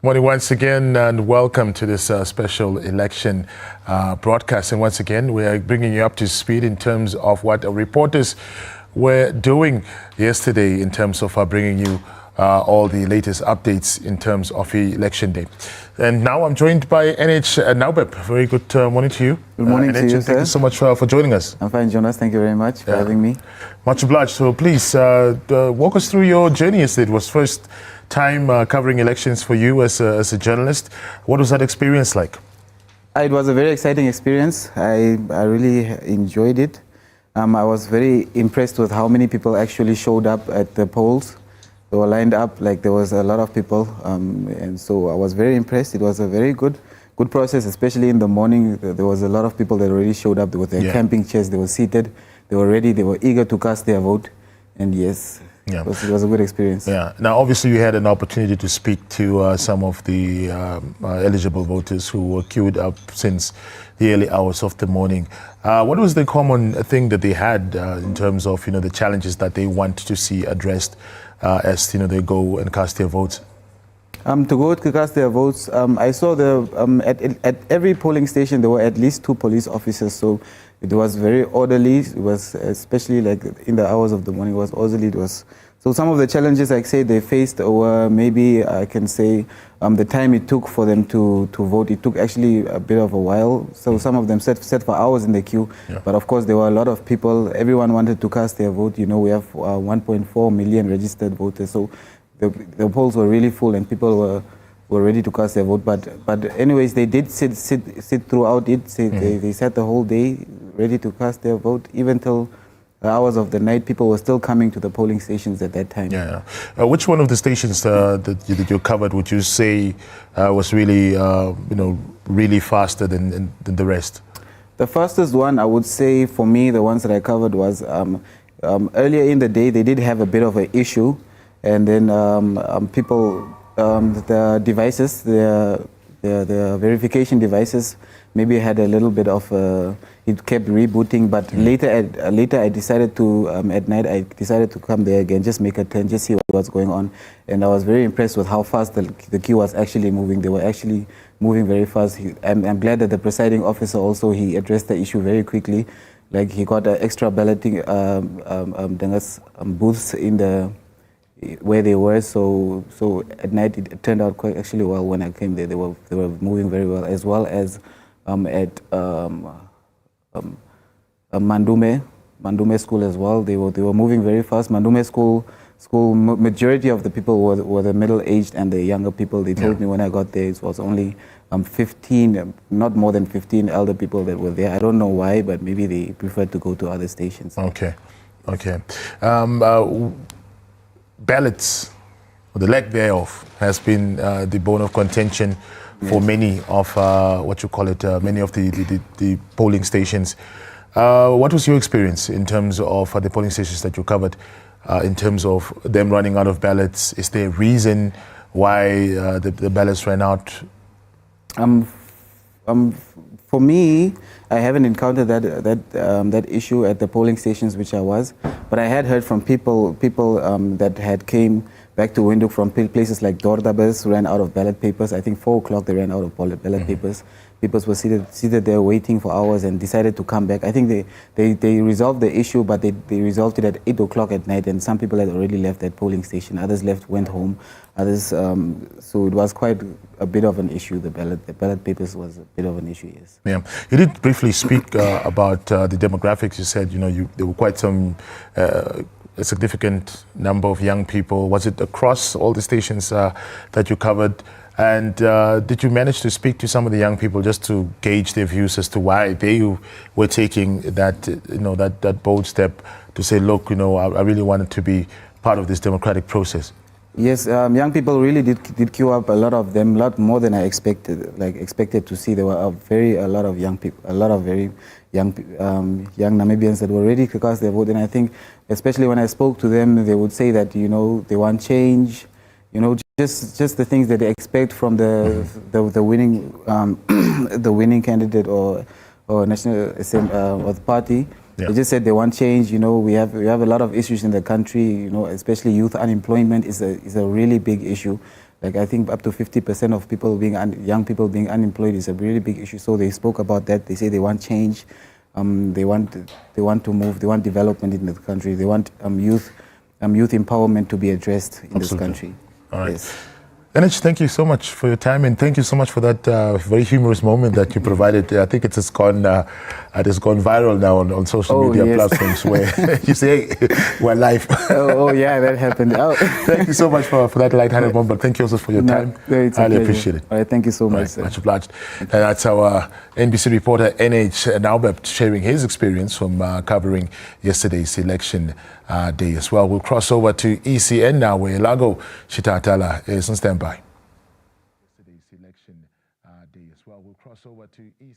Morning once again, and welcome to this special election broadcast. And once again, we are bringing you up to speed in terms of what our reporters were doing yesterday in terms of bringing you all the latest updates in terms of the election day. And now I'm joined by NH Naubeb. Very good morning to you. Good morning to you, Thank you so much for joining us. I'm fine, Jonas. Thank you very much for having me. Much obliged. So please walk us through your journey yesterday. It was first time covering elections for you as a journalist. What was that experience like? It was a very exciting experience. I really enjoyed it. I was very impressed with how many people actually showed up at the polls. They were lined up, like there was a lot of people, and so I was very impressed. It was a very good process, especially in the morning. There was a lot of people that already showed up with their camping chairs. They were seated, they were ready, they were eager to cast their vote, and yes, it was a good experience. Yeah. Now, obviously, you had an opportunity to speak to some of the eligible voters who were queued up since the early hours of the morning. What was the common thing that they had in terms of the challenges that they want to see addressed as they go and cast their votes? To go to cast their votes, I saw at every polling station there were at least 2 police officers, so it was very orderly. It was especially like in the hours of the morning. It was orderly. So some of the challenges, like say, they faced were maybe I can say the time it took for them to vote. It took actually a bit of a while. So some of them sat for hours in the queue. But of course there were a lot of people. Everyone wanted to cast their vote. We have 1.4 million registered voters. So the polls were really full and people were ready to cast their vote. But anyways, they did sit throughout it. They sat the whole day ready to cast their vote, even till the hours of the night. People were still coming to the polling stations at that time. Which one of the stations that you covered would you say was really really faster than the rest? The fastest one, I would say, for me, the ones that I covered was earlier in the day. They did have a bit of an issue, and then people, the devices, the verification devices, maybe had a little bit of it kept rebooting, but later I decided to at night I decided to come there again, just make a turn, just see what's going on, and I was very impressed with how fast the queue was actually moving. They were actually moving very fast. I'm glad that the presiding officer also, he addressed the issue very quickly. Like he got extra balloting booths in the where they were, so at night it turned out quite actually well. When I came there, they were moving very well, as well as at Mandume School as well. They were moving very fast. Mandume School majority of the people were the middle-aged and the younger people. They told me when I got there it was only 15, not more than 15 elder people that were there. I don't know why, but maybe they preferred to go to other stations. Okay. Ballots, or the lack thereof, has been the bone of contention for many of many of the polling stations. What was your experience in terms of the polling stations that you covered, in terms of them running out of ballots? Is there a reason why the ballots ran out? For me, I haven't encountered that issue at the polling stations which I was, but I had heard from people that had came back to Windhoek from places like Gobabis, ran out of ballot papers. I think 4 o'clock they ran out of ballot papers. People were seated there waiting for hours and decided to come back. I think they resolved the issue, but they resolved it at 8 o'clock at night, and some people had already left that polling station. Others went home. Others, so it was quite a bit of an issue. The ballot papers was a bit of an issue, yes. Yeah, you did briefly speak about the demographics. You said there were quite some a significant number of young people. Was it across all the stations that you covered? And did you manage to speak to some of the young people just to gauge their views as to why they were taking that bold step to say, look, I really wanted to be part of this democratic process? Yes, young people really did queue up. A lot of them, a lot more than I expected to see. There were a lot of young people, a lot of very young Namibians that were ready to cast their vote. And I think, especially when I spoke to them, they would say that they want change, just the things that they expect from the winning the winning candidate or national or the party. Yeah. They just said they want change. We have a lot of issues in the country. Especially youth unemployment is a really big issue. Like I think up to 50% of people young people being unemployed is a really big issue. So they spoke about that. They say they want change. They want to move. They want development in the country. They want youth empowerment to be addressed in this country. All right. Yes. Dinesh, thank you so much for your time, and thank you so much for that very humorous moment that you provided. I think it has gone viral now on social media platforms where you say, we're live. Yeah, that happened. Thank you so much for that light-hearted moment. Thank you also for your time. It's I really appreciate it. All right, thank you so much. Much obliged. And that's our NBC reporter, NH Naubert, sharing his experience from covering yesterday's election day as well. We'll cross over to ECN now, where Lago Shitatala is on standby. Yesterday's election day as well. We'll cross over to ECN.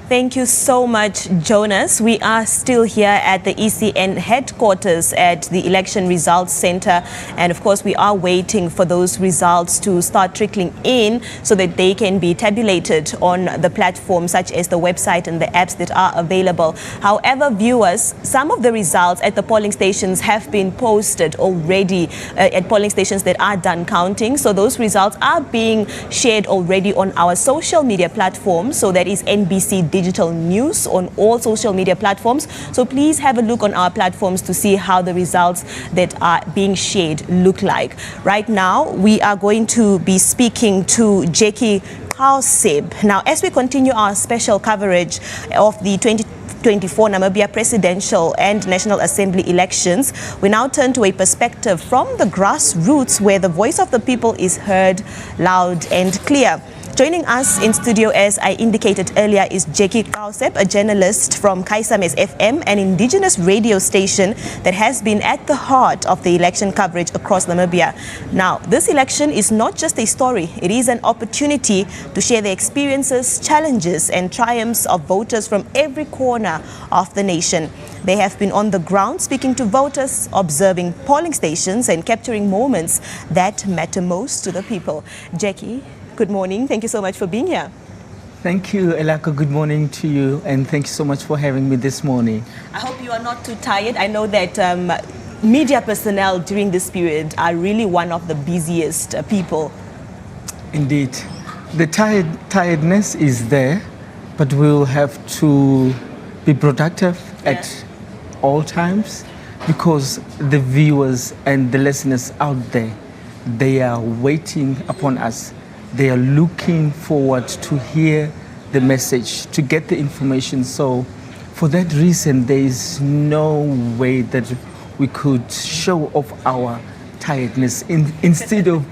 Thank you so much, Jonas. We are still here at the ECN headquarters at the Election Results Center. And of course, we are waiting for those results to start trickling in so that they can be tabulated on the platform, such as the website and the apps that are available. However, viewers, some of the results at the polling stations have been posted already at polling stations that are done counting. So those results are being shared already on our social media platforms. So that is NBC Digital News on all social media platforms. So please have a look on our platforms to see how the results that are being shared look like. Right now, we are going to be speaking to Jackie Kauseb. Now, as we continue our special coverage of the 2024 Namibia presidential and National Assembly elections, we now turn to a perspective from the grassroots where the voice of the people is heard loud and clear. Joining us in studio, as I indicated earlier, is Jackie Kauseb, a journalist from Kaisames FM, an indigenous radio station that has been at the heart of the election coverage across Namibia. Now, this election is not just a story, it is an opportunity to share the experiences, challenges and triumphs of voters from every corner of the nation. They have been on the ground speaking to voters, observing polling stations and capturing moments that matter most to the people. Jackie, good morning. Thank you so much for being here. Thank you, Elako. Good morning to you, and thank you so much for having me this morning. I hope you are not too tired. I know that media personnel during this period are really one of the busiest people. Indeed. The tiredness is there, but we'll have to be productive at all times, because the viewers and the listeners out there, they are waiting upon us. They are looking forward to hear the message, to get the information. So for that reason, there is no way that we could show off our tiredness instead of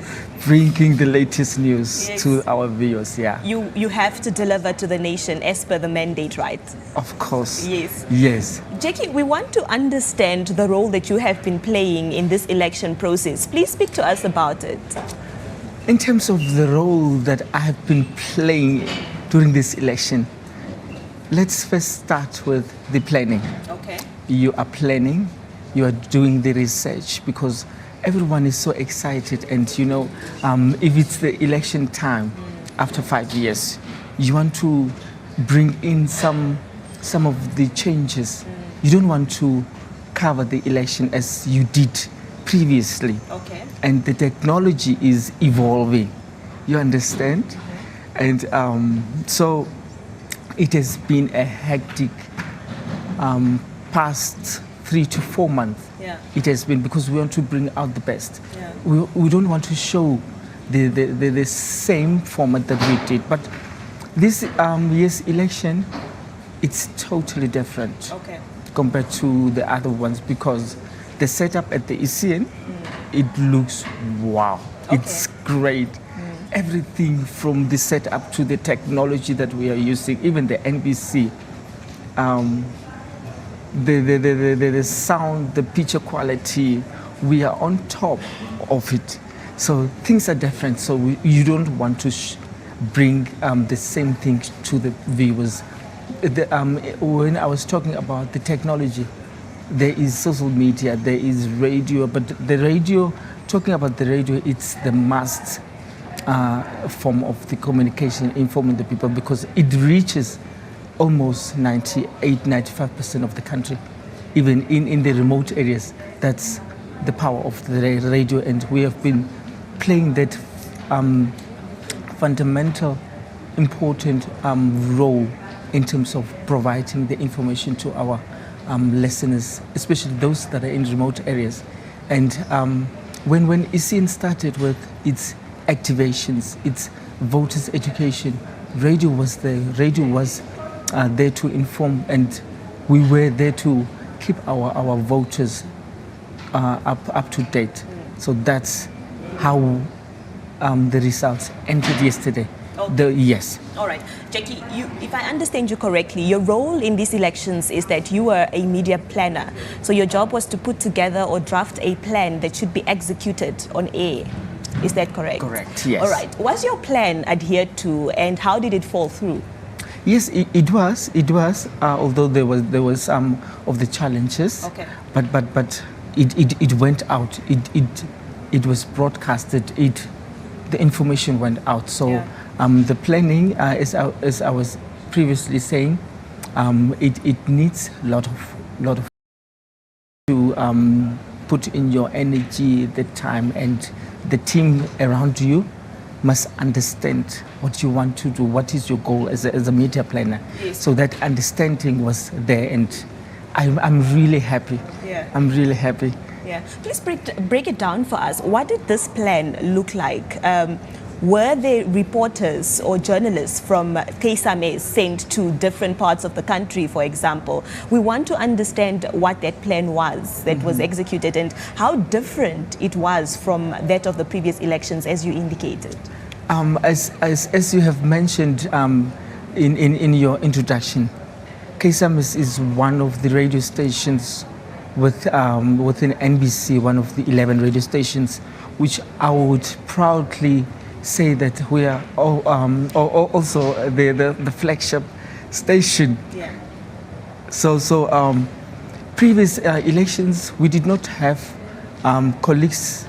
bringing the latest news to our viewers. You have to deliver to the nation as per the mandate, right? Of course. Yes. Jackie, we want to understand the role that you have been playing in this election process. Please speak to us about it. In terms of the role that I have been playing during this election, let's first start with the planning. Okay. You are planning, you are doing the research, because everyone is so excited. And if it's the election time after 5 years, you want to bring in some of the changes. You don't want to cover the election as you did previously. Okay. And the technology is evolving. You understand? And so it has been a hectic past 3 to 4 months. It has been, because we want to bring out the best. We don't want to show the same format that we did. But this year's election, it's totally different compared to the other ones, because the setup at the ECN, it looks wow. It's great. Everything from the setup to the technology that we are using, even the NBC, the sound, the picture quality, we are on top of it. So things are different. So you don't want to bring the same thing to the viewers. When I was talking about the technology, there is social media, there is radio, but the radio, talking about the radio, it's the must form of the communication, informing the people, because it reaches almost 98-95% of the country, even in the remote areas. That's the power of the radio, and we have been playing that fundamental, important role in terms of providing the information to our listeners, especially those that are in remote areas. And when ECN started with its activations, its voters' education, radio was there. Radio was there to inform, and we were there to keep our voters up to date. So that's how the results entered yesterday. Yes. All right. Jackie, if I understand you correctly, your role in these elections is that you were a media planner. So your job was to put together or draft a plan that should be executed on air. Is that correct? Correct, yes. All right. Was your plan adhered to, and how did it fall through? Yes, it was. Although there was some of the challenges. Okay. But it went out. It was broadcasted. The information went out. So. Yeah. The planning, as I was previously saying, it needs a lot of to put in your energy, the time, and the team around you must understand what you want to do, what is your goal as a media planner. Yes. So that understanding was there, and I'm really happy. Yeah. I'm really happy. Yeah. Please break it down for us. What did this plan look like? Were there reporters or journalists from KSAME sent to different parts of the country, for example? We want to understand what that plan was that was executed and how different it was from that of the previous elections, as you indicated. As you have mentioned in your introduction, KSAME is one of the radio stations within NBC, one of the 11 radio stations, which I would proudly say that we are also the flagship station. Yeah. So previous elections we did not have colleagues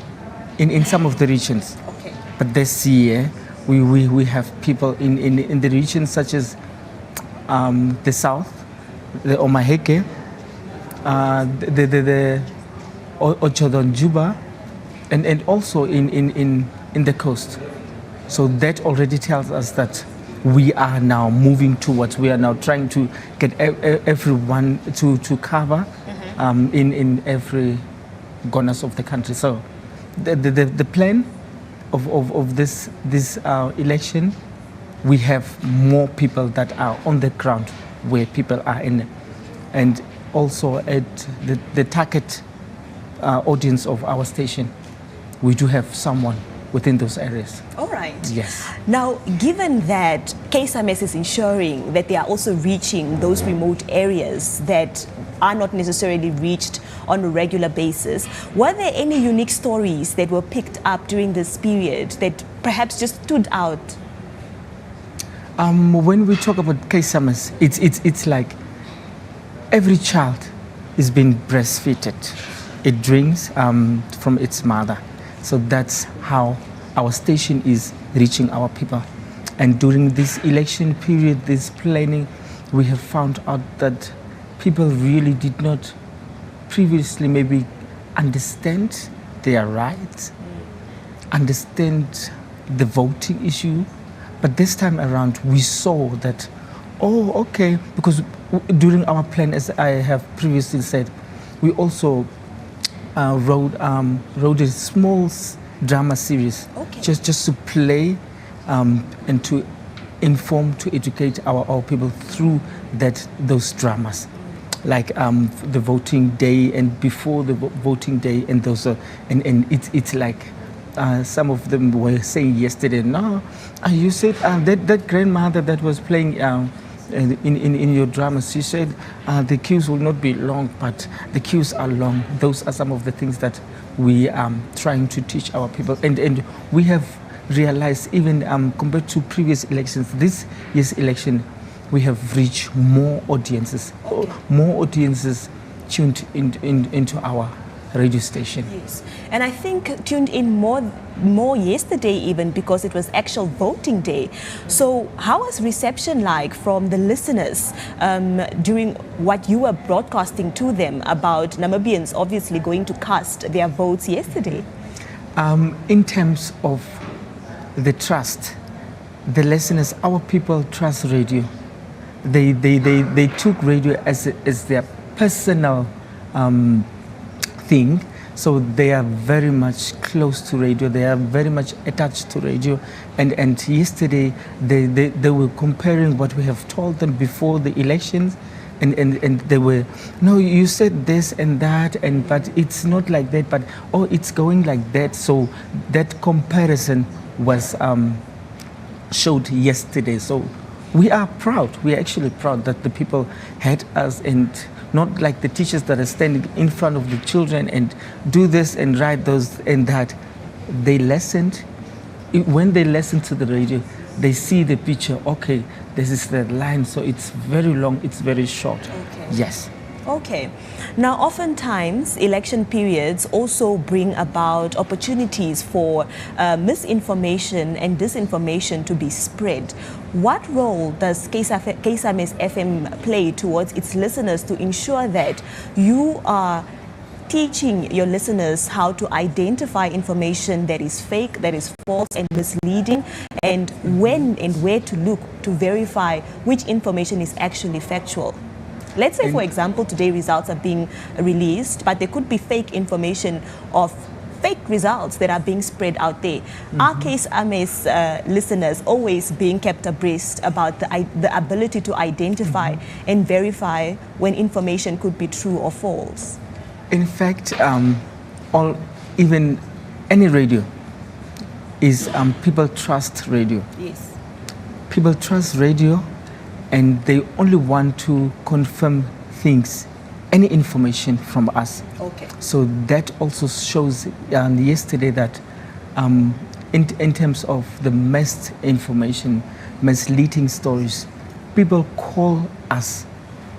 in some of the regions. Okay. But this year we have people in the regions such as the south, the Omaheke, the Ochodon Juba, and also in the coast. So that already tells us that we are now moving towards, we are now trying to get everyone to cover in every corners of the country. So the plan of this election, we have more people that are on the ground where people are in, and also at the target audience of our station, we do have someone within those areas. All right. Yes. Now, given that KSAME is ensuring that they are also reaching those remote areas that are not necessarily reached on a regular basis, were there any unique stories that were picked up during this period that perhaps just stood out? When we talk about KSAME, it's like every child is being breastfeeded. It drinks from its mother. So that's how our station is reaching our people. And during this election period, this planning, we have found out that people really did not previously maybe understand their rights, understand the voting issue. But this time around, we saw that, oh, okay, because during our plan, as I have previously said, we also wrote a small drama series, okay, just to play and to inform, to educate our people through those dramas, like the voting day and before the voting day, and those and it's like some of them were saying yesterday, no, you said that grandmother that was playing in your dramas, you said the queues will not be long, but the queues are long. Those are some of the things that we are trying to teach our people. And we have realized, even compared to previous elections, this year's election, we have reached more audiences, tuned into our radio station. Yes, and I think tuned in more yesterday even, because it was actual voting day. So how was reception like from the listeners during what you were broadcasting to them about Namibians obviously going to cast their votes yesterday? In terms of the trust, the listeners, our people trust radio. They took radio as their personal thing, so they are very much close to radio. They are very much attached to radio. And yesterday they were comparing what we have told them before the elections, and they were, no, you said this and that, but it's not like that, but oh, it's going like that. So that comparison was showed yesterday. So we are proud. We are actually proud that the people had us, and not like the teachers that are standing in front of the children and do this and write those and that. They listened. When they listen to the radio, they see the picture. Okay, this is the line, so it's very long, it's very short. Okay. Yes. Okay. Now, oftentimes, election periods also bring about opportunities for misinformation and disinformation to be spread. What role does KSMS FM play towards its listeners to ensure that you are teaching your listeners how to identify information that is fake, that is false and misleading, and when and where to look to verify which information is actually factual? Let's say, for example, today results are being released, but there could be fake information of fake results that are being spread out there. Are KSMS listeners always being kept abreast about the ability to identify and verify when information could be true or false? In fact, even any radio is, people trust radio. Yes. People trust radio, and they only want to confirm things, any information from us. Okay. So that also shows yesterday that in terms of the misinformation, misleading stories, people call us.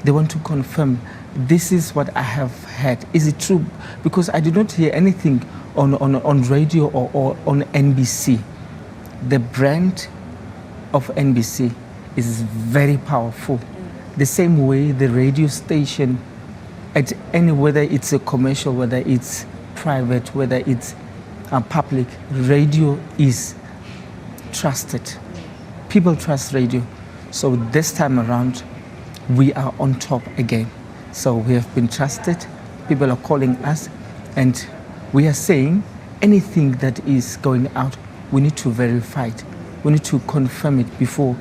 They want to confirm, this is what I have heard. Is it true? Because I did not hear anything on radio or on NBC. The brand of NBC is very powerful. The same way the radio station, at any, whether it's a commercial, whether it's private, whether it's public, radio is trusted. People trust radio. So this time around, we are on top again. So we have been trusted. People are calling us, and we are saying anything that is going out, we need to verify it. We need to confirm it before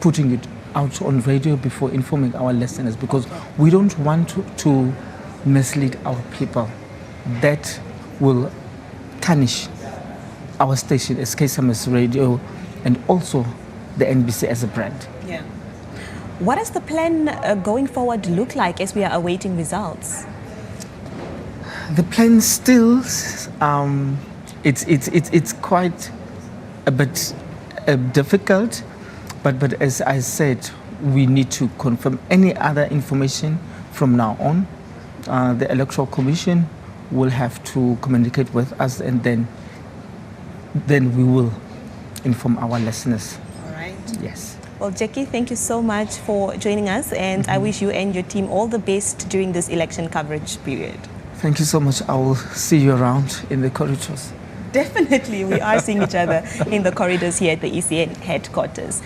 putting it out on radio, before informing our listeners, because we don't want to mislead our people. That will tarnish our station as KSMS Radio, and also the NBC as a brand. Yeah. What does the plan going forward look like as we are awaiting results? The plan still, it's quite a bit difficult, but as I said, we need to confirm any other information from now on. The Electoral Commission will have to communicate with us, and then we will inform our listeners. All right. Yes. Well, Jackie, thank you so much for joining us, and I wish you and your team all the best during this election coverage period. Thank you so much. I will see you around in the corridors. Definitely, we are seeing each other in the corridors here at the ECN headquarters.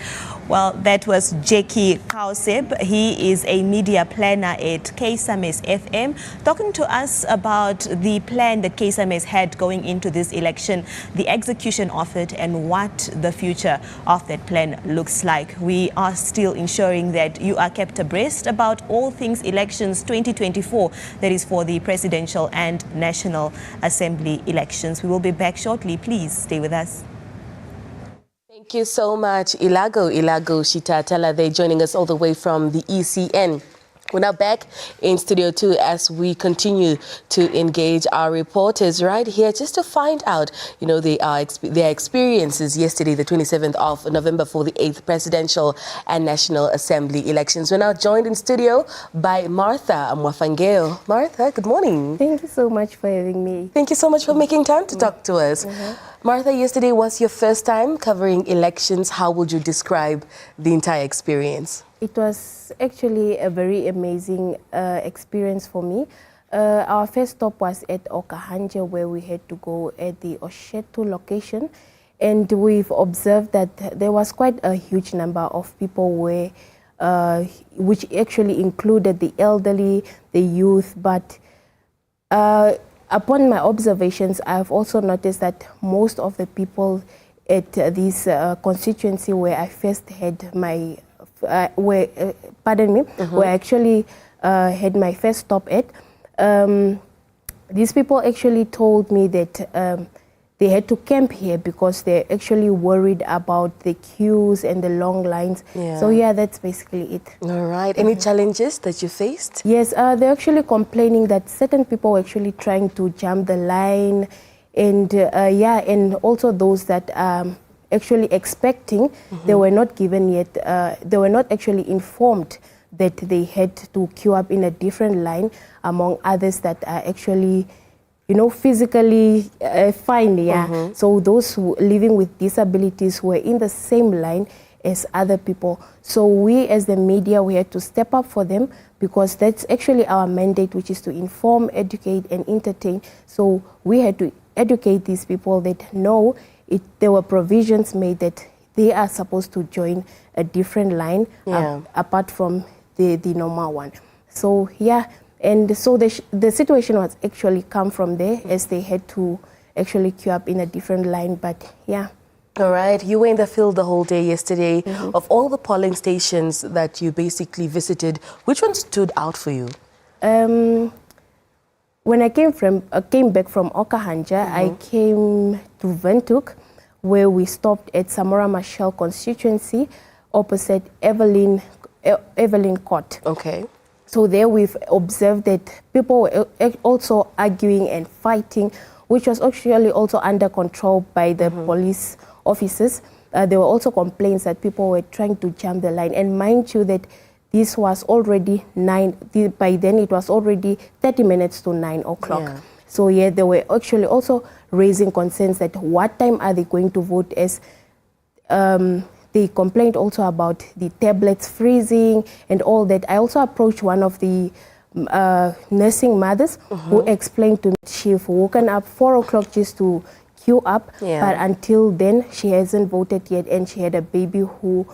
Well, that was Jackie Kauseb. He is a media planner at KSMS FM, talking to us about the plan that KSMS had going into this election, the execution of it, and what the future of that plan looks like. We are still ensuring that you are kept abreast about all things elections 2024, that is for the presidential and National Assembly elections. We will be back shortly. Please stay with us. Thank Thank you so much, Ilago Shitatala. They're joining us all the way from the ECN. We're now back in Studio 2 as we continue to engage our reporters right here just to find out, their experiences yesterday, the 27th of November, for the 8th Presidential and National Assembly elections. We're now joined in studio by Martha Mwafangeo. Martha, good morning. Thank you so much for having me. Thank you so much for making time to talk to us. Martha, yesterday was your first time covering elections. How would you describe the entire experience? It was actually a very amazing experience for me. Our first stop was at Okahanja, where we had to go at the Oshakati location. And we've observed that there was quite a huge number of people where, which actually included the elderly, the youth. But upon my observations, I've also noticed that most of the people at this constituency where I first had my where I actually had my first stop at, these people actually told me that they had to camp here because they're actually worried about the queues and the long lines. So yeah, that's basically it. All right. Any challenges that you faced? Yes, they're actually complaining that certain people were actually trying to jump the line, and and also those that actually expecting, they were not given yet, they were not actually informed that they had to queue up in a different line among others that are actually, physically fine, So those who living with disabilities were in the same line as other people. So we as the media, we had to step up for them because that's actually our mandate, which is to inform, educate and entertain. So we had to educate these people that know there were provisions made that they are supposed to join a different line apart from the normal one. So and so the situation was actually come from there as they had to actually queue up in a different line, but All right, you were in the field the whole day yesterday. Of all the polling stations that you basically visited, which one stood out for you? When I came back from Okahanja, I came to Windhoek, where we stopped at Samora Machel constituency opposite Evelyn Court. Okay. So there we've observed that people were also arguing and fighting, which was actually also under control by the police officers. There were also complaints that people were trying to jump the line. And mind you that this was already by then it was already 30 minutes to 9 o'clock. So they were actually also raising concerns that what time are they going to vote, as they complained also about the tablets freezing and all that. I also approached one of the nursing mothers who explained to me she'd woken up 4 o'clock just to queue up, but until then she hasn't voted yet, and she had a baby who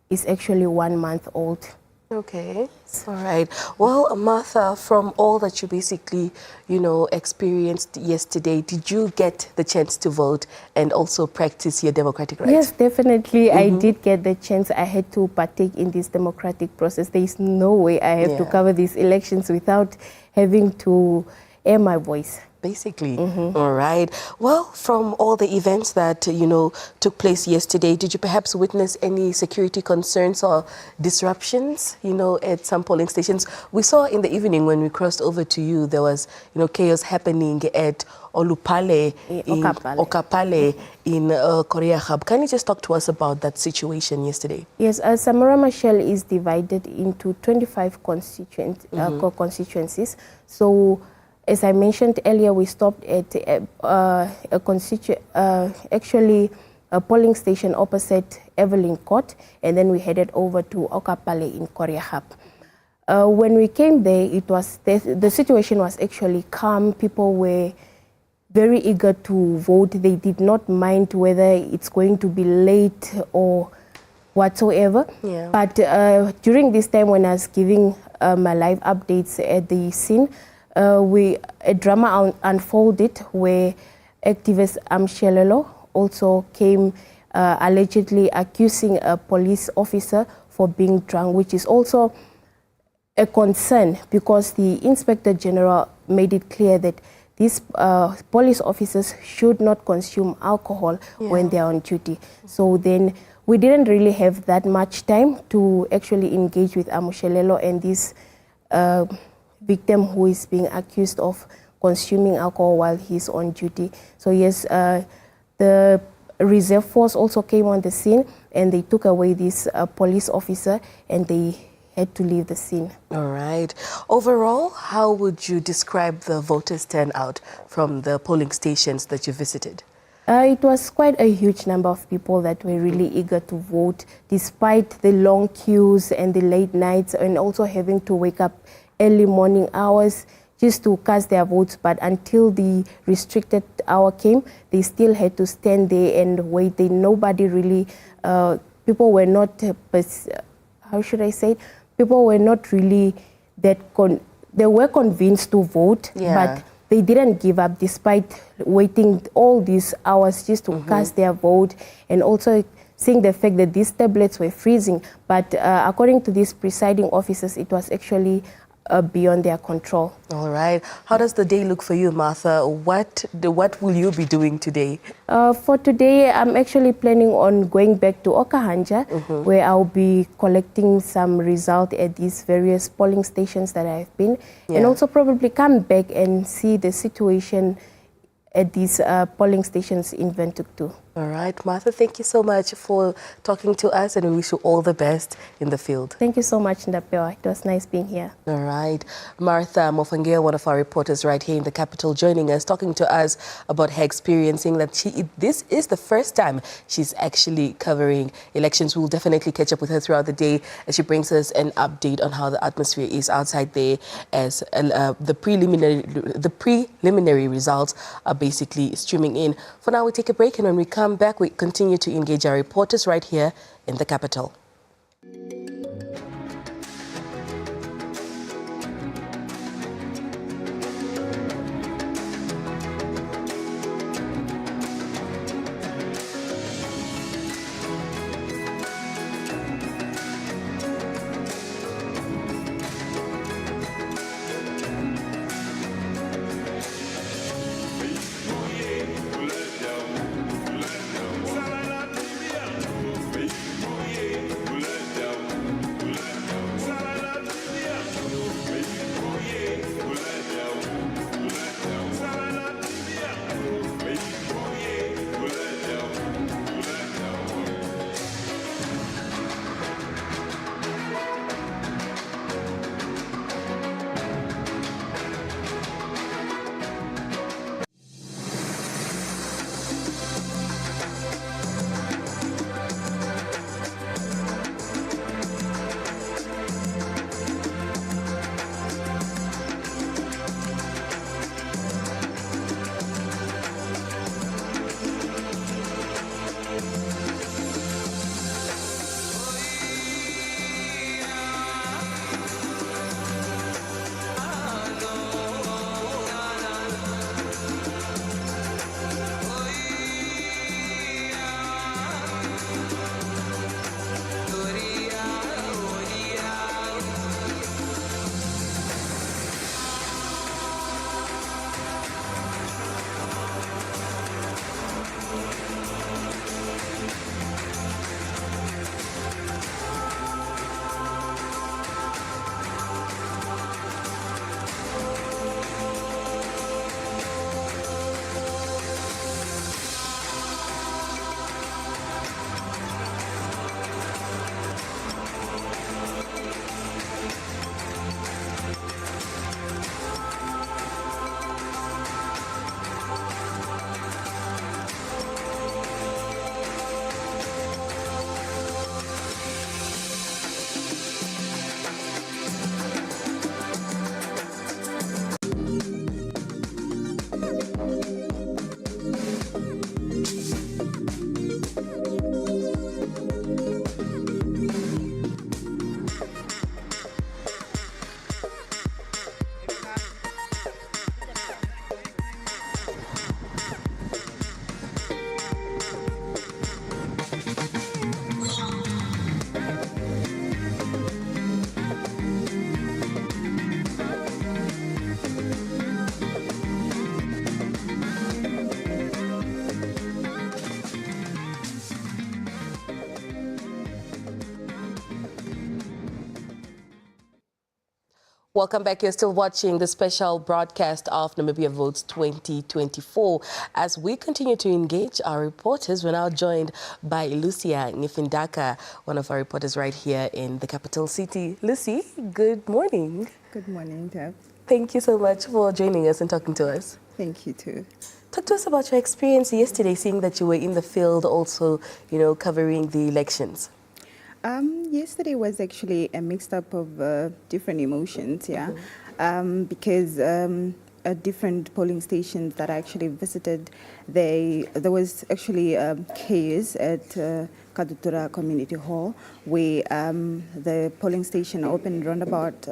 is actually 1 month old. Okay, all right. Well, Martha, from all that you basically, experienced yesterday, did you get the chance to vote and also practice your democratic rights? Yes, definitely. I did get the chance. I had to partake in this democratic process. There is no way I have to cover these elections without having to air my voice. Basically. All right. Well, from all the events that, took place yesterday, did you perhaps witness any security concerns or disruptions, at some polling stations? We saw in the evening when we crossed over to you, there was, chaos happening at Olupale, Okapale in Korea Hub. Can you just talk to us about that situation yesterday? Yes, Samora Machel is divided into 25 constituencies. So, as I mentioned earlier, we stopped at a polling station opposite Evelyn Court, and then we headed over to Okapale in Korea Hub. When we came there, the situation was actually calm. People were very eager to vote. They did not mind whether it's going to be late or whatsoever. But during this time when I was giving my live updates at the scene, a drama unfolded where activist Amshelelo also came allegedly accusing a police officer for being drunk, which is also a concern because the Inspector General made it clear that these police officers should not consume alcohol when they are on duty. So then we didn't really have that much time to actually engage with Amushelelo and this victim who is being accused of consuming alcohol while he's on duty. So yes, the reserve force also came on the scene and they took away this police officer and they had to leave the scene. All right. Overall, how would you describe the voters' turnout from the polling stations that you visited? It was quite a huge number of people that were really eager to vote, despite the long queues and the late nights and also having to wake up early morning hours just to cast their votes. But until the restricted hour came, they still had to stand there and wait. Nobody really, people were not, how should I say it? People were not really that, they were convinced to vote, but they didn't give up despite waiting all these hours just to cast their vote and also seeing the fact that these tablets were freezing. But according to these presiding officers, it was actually beyond their control. All right. How does the day look for you, Martha? What will you be doing today? For today, I'm actually planning on going back to Okahanja, where I'll be collecting some results at these various polling stations that I've been, and also probably come back and see the situation at these polling stations in Ventuktu. All right, Martha, thank you so much for talking to us and we wish you all the best in the field. Thank you so much, Ndapewa. It was nice being here. All right. Martha Mofangea, one of our reporters right here in the capital, joining us, talking to us about her experiencing that this is the first time she's actually covering elections. We'll definitely catch up with her throughout the day as she brings us an update on how the atmosphere is outside there as the preliminary results are basically streaming in. For now, we take a break, and when we come back, we continue to engage our reporters right here in the capital. Welcome back. You're still watching the special broadcast of Namibia Votes 2024. As we continue to engage our reporters, we're now joined by Lucia Ngifindaka, one of our reporters right here in the capital city. Lucy, good morning. Good morning, Deb. Thank you so much for joining us and talking to us. Thank you too. Talk to us about your experience yesterday, seeing that you were in the field also, covering the elections. Yesterday was actually a mixed up of different emotions, because different polling stations that I actually visited, there was actually chaos at Kadutura Community Hall, where the polling station opened around about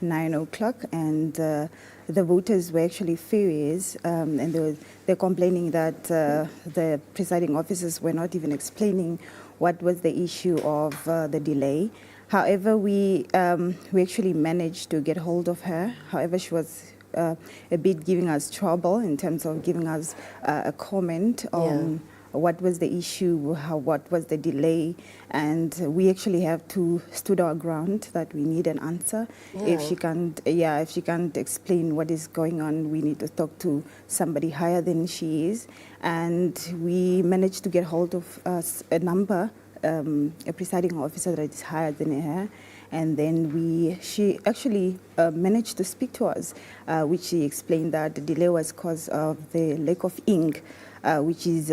9 o'clock, and the voters were actually furious, and they're complaining that the presiding officers were not even explaining what was the issue of the delay. However, we actually managed to get hold of her. However, she was a bit giving us trouble in terms of giving us a comment on what was the issue, what was the delay, and we actually have to stood our ground that we need an answer. If she can't explain what is going on, we need to talk to somebody higher than she is. And we managed to get hold of a number, a presiding officer that is higher than her. And then she actually managed to speak to us, which she explained that the delay was because of the lack of ink, which is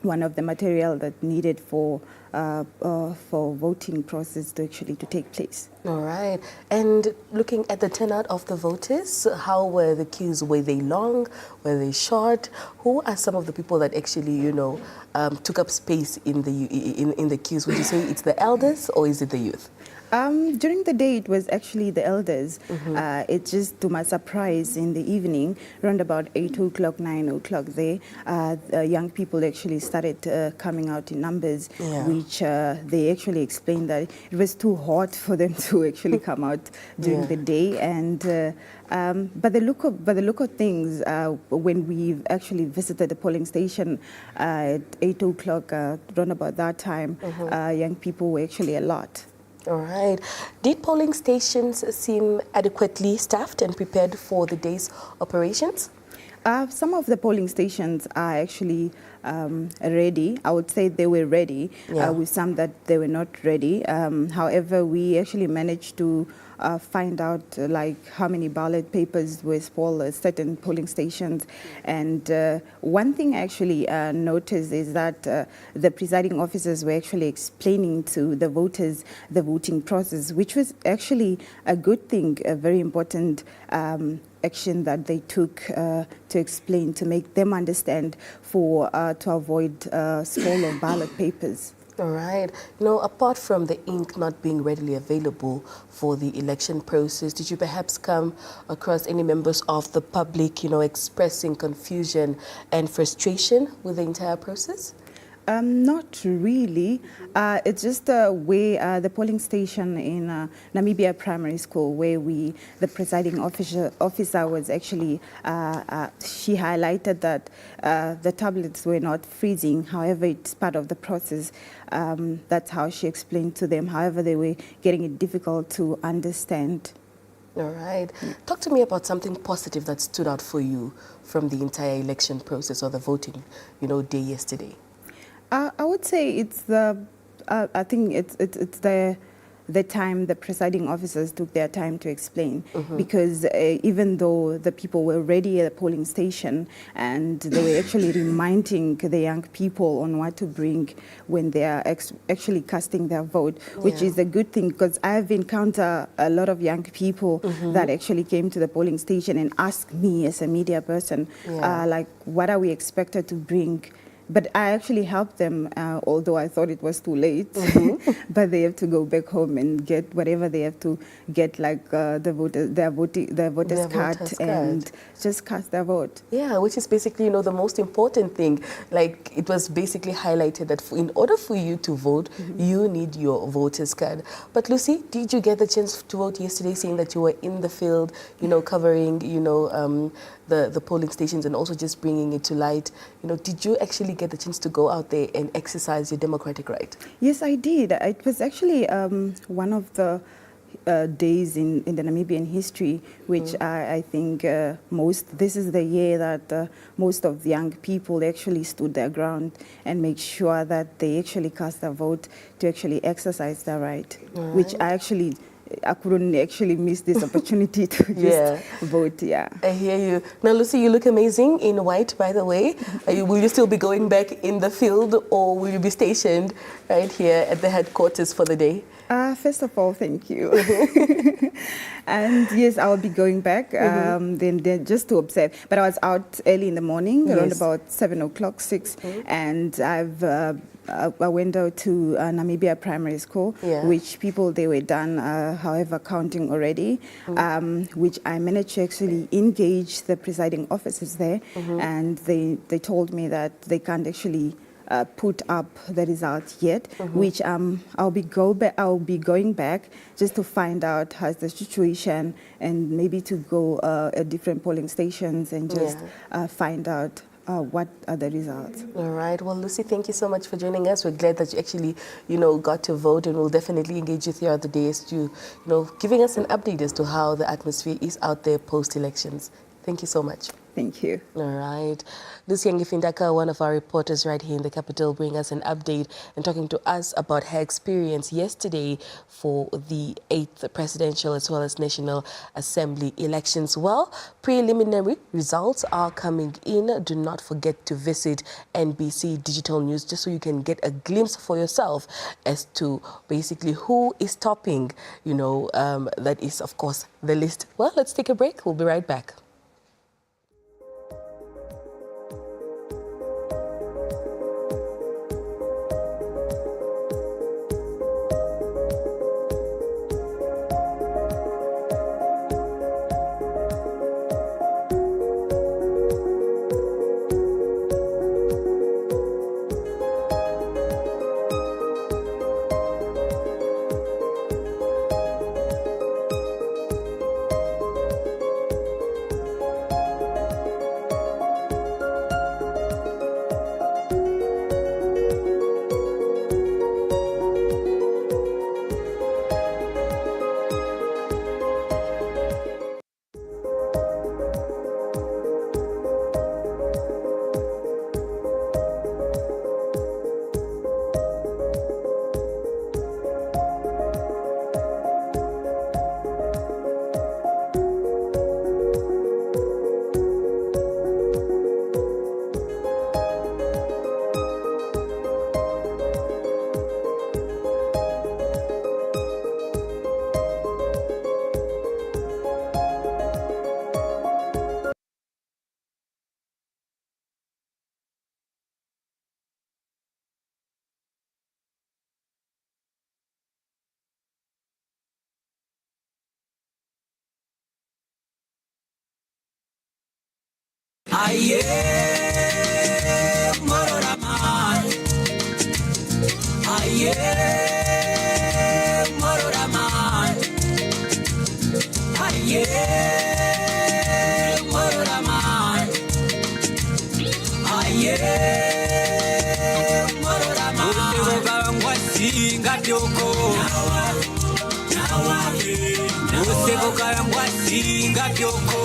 one of the material that needed for voting process to take place. All right. And looking at the turnout of the voters, how were the queues? Were they long? Were they short? Who are some of the people that actually, took up space in the queues? Would you say it's the elders or is it the youth? During the day, it was actually the elders. It's just to my surprise in the evening, around about 8 o'clock, 9 o'clock there, the young people actually started coming out in numbers, which they actually explained that it was too hot for them to actually come out during the day. And but the look of things, when we actually visited the polling station at 8 o'clock, around about that time, young people were actually a lot. All right. Did polling stations seem adequately staffed and prepared for the day's operations? Some of the polling stations are actually ready. I would say they were ready, with some that they were not ready. However, we actually managed to find out like how many ballot papers were spoiled at certain polling stations. And one thing I actually noticed is that the presiding officers were actually explaining to the voters the voting process, which was actually a good thing, a very important action that they took to explain, to make them understand to avoid spoil of ballot papers. All right. Apart from the ink not being readily available for the election process, did you perhaps come across any members of the public, expressing confusion and frustration with the entire process? Not really. It's just where the polling station in Namibia Primary School, where the presiding officer was actually, she highlighted that the tablets were not freezing. However, it's part of the process. That's how she explained to them. However, they were getting it difficult to understand. All right. Talk to me about something positive that stood out for you from the entire election process or the voting, day yesterday. I would say it's I think it's the time the presiding officers took their time to explain, because even though the people were ready at the polling station and they were actually reminding the young people on what to bring when they are actually casting their vote, which is a good thing, because I've encountered a lot of young people that actually came to the polling station and asked me as a media person, like, what are we expected to bring? But I actually helped them, although I thought it was too late. But they have to go back home and get whatever they have to get, like their voters card, and just cast their vote. Yeah, which is basically, the most important thing. Like, it was basically highlighted that in order for you to vote, you need your voter's card. But Lucy, did you get the chance to vote yesterday, seeing that you were in the field, covering, the polling stations and also just bringing it to light? Did you actually get the chance to go out there and exercise your democratic right? Yes, I did. It was actually one of the days in the Namibian history, which I think this is the year that most of the young people actually stood their ground and make sure that they actually cast their vote to actually exercise their right, which I couldn't actually miss this opportunity to just vote, I hear you. Now, Lucy, you look amazing in white, by the way. Will you still be going back in the field, or will you be stationed right here at the headquarters for the day? First of all, thank you. And yes, I'll be going back then just to observe. But I was out early in the morning, around about 7 o'clock, 6, and I went out to Namibia Primary School, which people, they were done, however, counting already, which I managed to actually engage the presiding officers there, and they told me that they can't actually put up the results yet, which I'll be going back just to find out how's the situation, and maybe to go at different polling stations and just find out what are the results. All right. Well, Lucy, thank you so much for joining us. We're glad that you actually, got to vote, and we'll definitely engage you throughout the day as to, giving us an update as to how the atmosphere is out there post-elections. Thank you so much. Thank you. All right. Lucy Ngifindaka, one of our reporters right here in the capital, bring us an update and talking to us about her experience yesterday for the 8th presidential as well as National Assembly elections. Well, preliminary results are coming in. Do not forget to visit NBC Digital News just so you can get a glimpse for yourself as to basically who is topping, that is, of course, the list. Well, let's take a break. We'll be right back. Aye, Mororaman. Aye, Mororaman. Aye, Mororaman. Aye, Mororaman. Usekokalangwasinga pyoko. Usekokalangwasinga pyoko.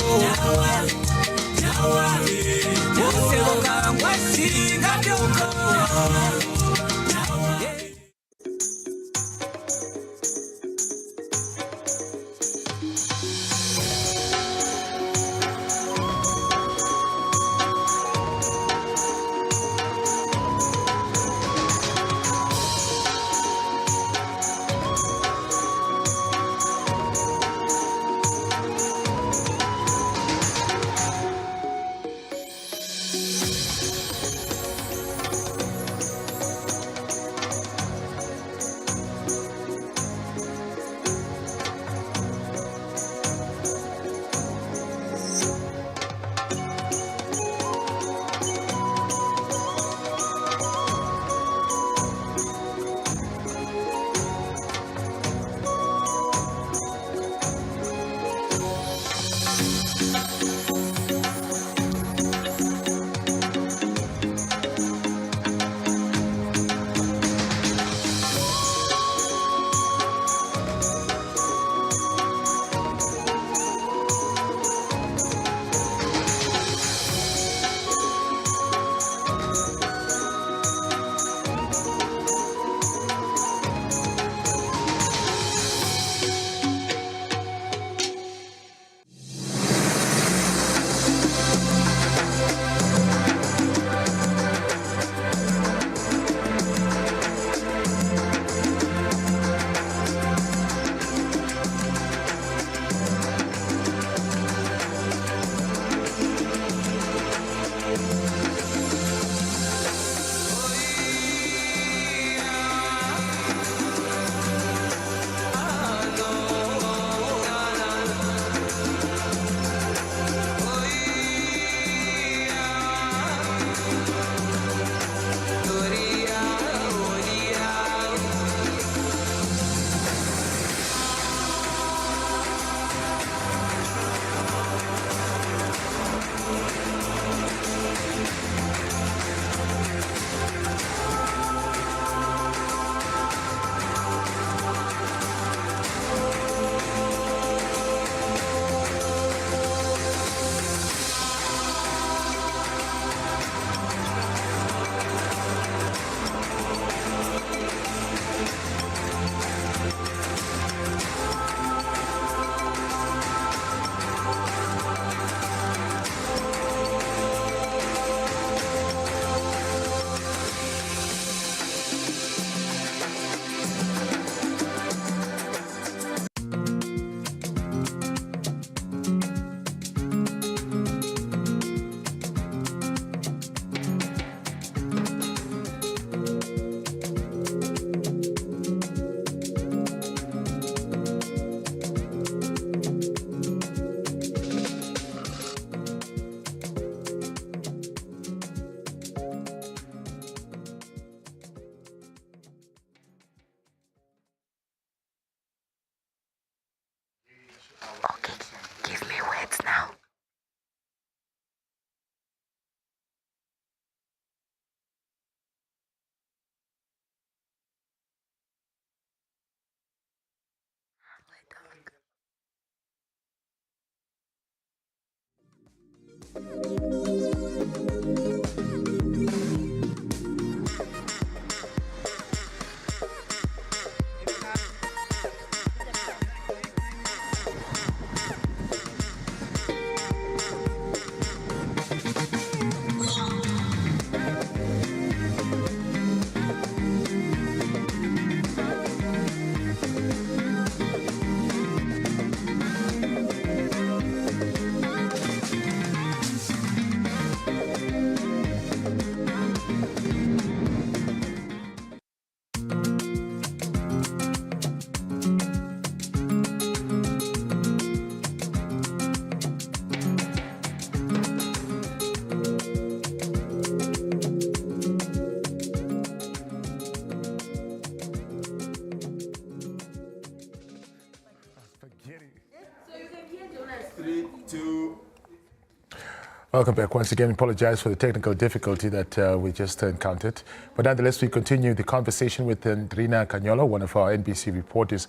Welcome back once again. Apologize for the technical difficulty that we just encountered. But nonetheless, we continue the conversation with Ndrina Kanyolo, one of our NBC reporters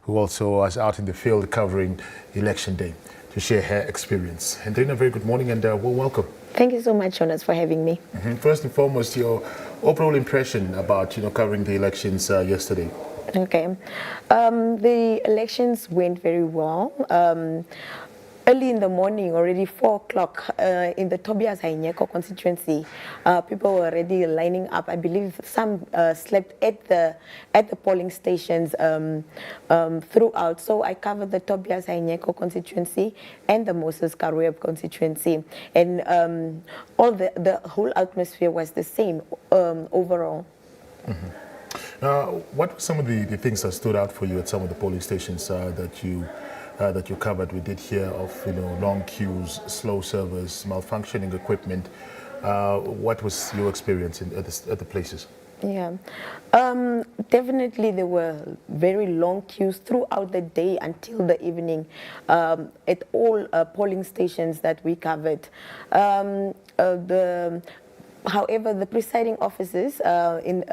who also was out in the field covering Election Day to share her experience. Ndrina, very good morning and welcome. Thank you so much, Jonas, for having me. First and foremost, your overall impression about covering the elections yesterday. Okay. The elections went very well. Early in the morning, already 4 o'clock, in the Tobias Hainyeko constituency, people were already lining up. I believe some slept at the polling stations throughout. So I covered the Tobias Hainyeko constituency and the Moses Karueb constituency, and the whole atmosphere was the same overall. What were some of the things that stood out for you at some of the polling stations that you covered? We did hear of long queues, slow servers, malfunctioning equipment. What was your experience at the places? Yeah, definitely there were very long queues throughout the day until the evening at all polling stations that we covered. However, the presiding officers in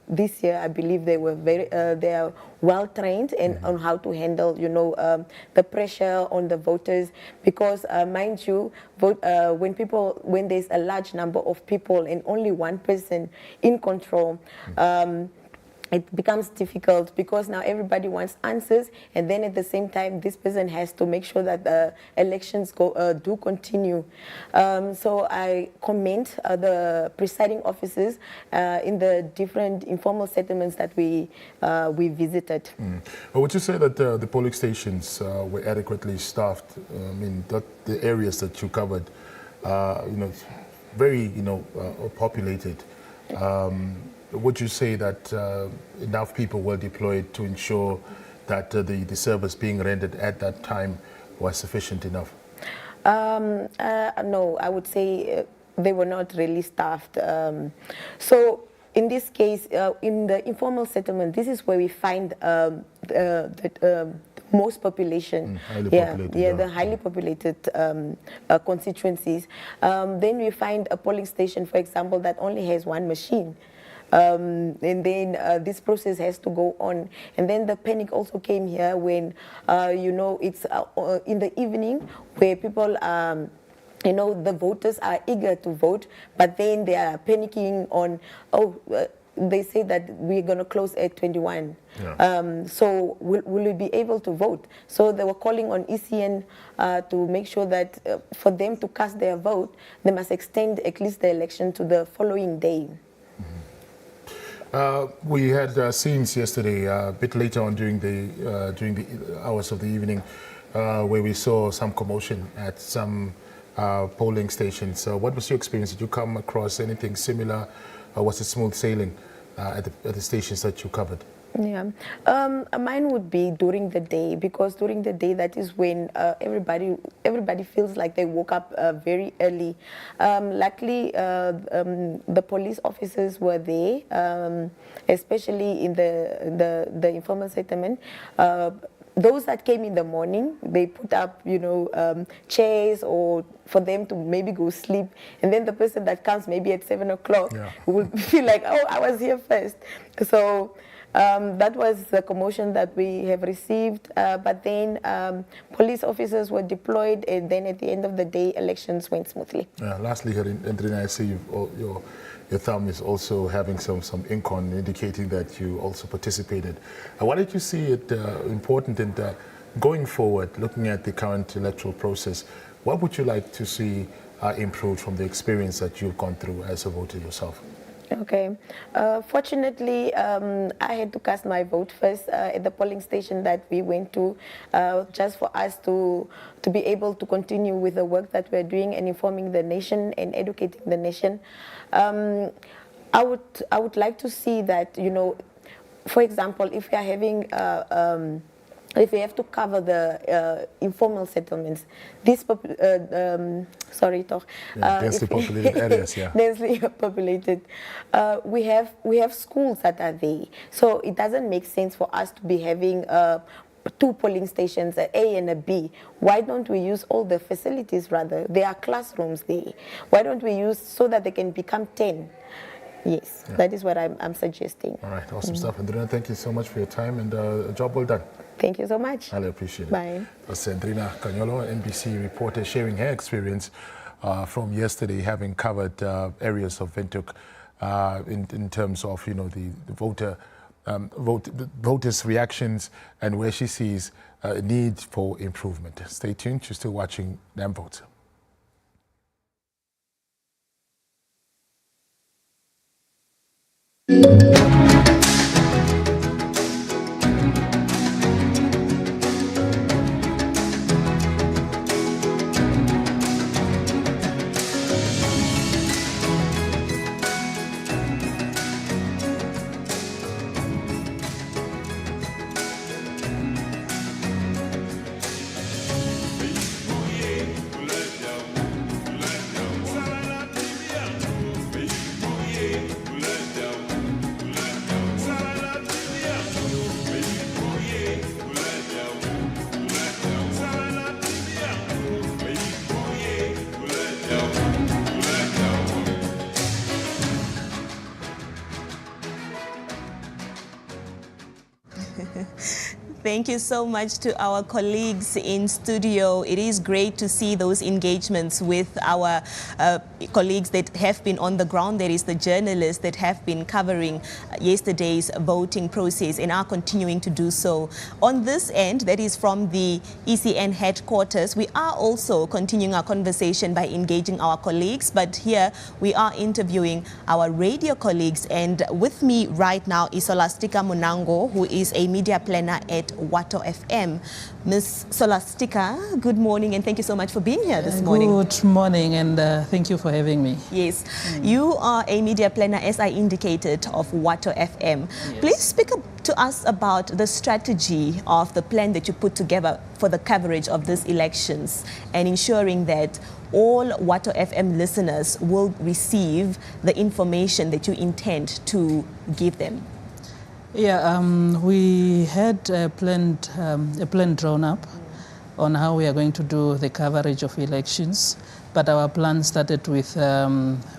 this year, I believe they were they are well trained on how to handle, the pressure on the voters, because mind you, when there's a large number of people and only one person in control, it becomes difficult because now everybody wants answers, and then at the same time, this person has to make sure that the elections do continue. So I commend the presiding officers in the different informal settlements that we visited. Would you say that the polling stations were adequately staffed? I mean, the areas that you covered, very populated. Would you say that enough people were deployed to ensure that the service being rendered at that time was sufficient enough? No, I would say they were not really staffed. So in this case, in the informal settlement, this is where we find the most population, the highly populated constituencies. Then we find a polling station, for example, that only has one machine. And then this process has to go on. And then the panic also came here when, it's in the evening where people the voters are eager to vote, but then they are panicking on, they say that we're going to close at 21. Yeah. So will we be able to vote? So they were calling on ECN to make sure that for them to cast their vote, they must extend at least the election to the following day. We had scenes yesterday, a bit later on during the hours of the evening, where we saw some commotion at some polling stations. What was your experience? Did you come across anything similar, or was it smooth sailing at the stations that you covered? Yeah, mine would be during the day, because during the day, that is when everybody feels like they woke up very early. Luckily, the police officers were there, especially in the informal settlement. Those that came in the morning, they put up, chairs or for them to maybe go sleep. And then the person that comes maybe at 7 o'clock will feel like, oh, I was here first. So That was the commotion that we have received, but then police officers were deployed, and then at the end of the day, elections went smoothly. Lastly, Andrina, I see your thumb is also having some ink on, indicating that you also participated. Why did you see it important in going forward, looking at the current electoral process? What would you like to see improved from the experience that you've gone through as a voter yourself? Okay. Fortunately, I had to cast my vote first at the polling station that we went to, just for us to be able to continue with the work that we're doing and informing the nation and educating the nation. I would like to see that, you know, for example, if we are having if we have to cover the informal settlements, this densely populated areas, yeah. Densely populated. We have schools that are there, so it doesn't make sense for us to be having 2 polling stations, a A and a B. Why don't we use all the facilities rather? There are classrooms there. Why don't we use so that they can become 10? Yes, that is what I'm suggesting. All right, awesome stuff. Andrina, thank you so much for your time, and a job well done. Thank you so much. I appreciate it. Bye. That's Andrina Kanyolo, NBC reporter, sharing her experience from yesterday, having covered areas of Windhoek in terms of, you know, the voters' reactions and where she sees a need for improvement. Stay tuned. You're still watching NamVote. Thank you so much to our colleagues in studio. It is great to see those engagements with our colleagues that have been on the ground. There is the journalists that have been covering yesterday's voting process and are continuing to do so. On this end, that is from the ECN headquarters, we are also continuing our conversation by engaging our colleagues, but here we are interviewing our radio colleagues, and with me right now is Solastika Munango, who is a media planner at Wato FM. Ms. Solastika, good morning, and thank you so much for being here this morning. Good morning, and thank you for having me. Yes, you are a media planner, as I indicated, of Wato FM. Yes. Please speak up to us about the strategy of the plan that you put together for the coverage of these elections and ensuring that all Wato FM listeners will receive the information that you intend to give them. Yeah, we had a plan drawn up on how we are going to do the coverage of elections, but our plan started with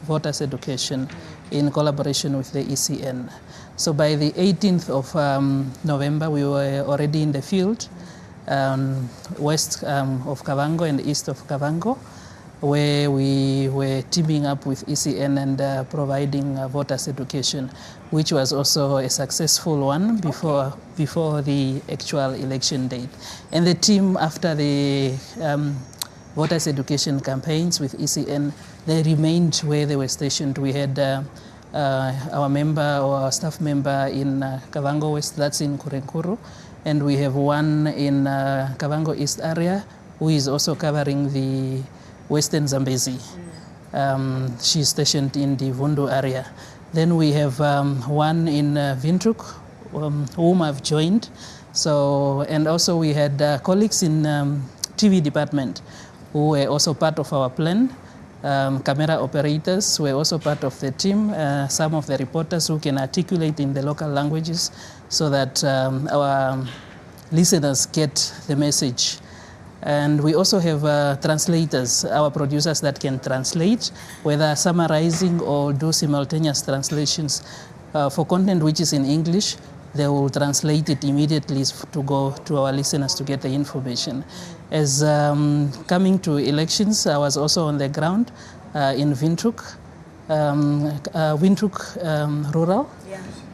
voters' education in collaboration with the ECN. So by the 18th of November, we were already in the field, west of Kavango and east of Kavango, where we were teaming up with ECN and providing voters' education, which was also a successful one before the actual election date. And the team, after the voters' education campaigns with ECN, they remained where they were stationed. We had our member or our staff member in Kavango West, that's in Kurenkuru, and we have one in Kavango East area who is also covering the Western Zambezi. She's stationed in the Vundu area. Then we have one in Windhoek, whom I've joined. So, and also we had colleagues in TV department who were also part of our plan. Camera operators were also part of the team. Some of the reporters who can articulate in the local languages so that our listeners get the message. And we also have translators, our producers that can translate, whether summarizing or do simultaneous translations for content which is in English they will translate it immediately to go to our listeners to get the information. As coming to elections, I was also on the ground in Windhoek, rural,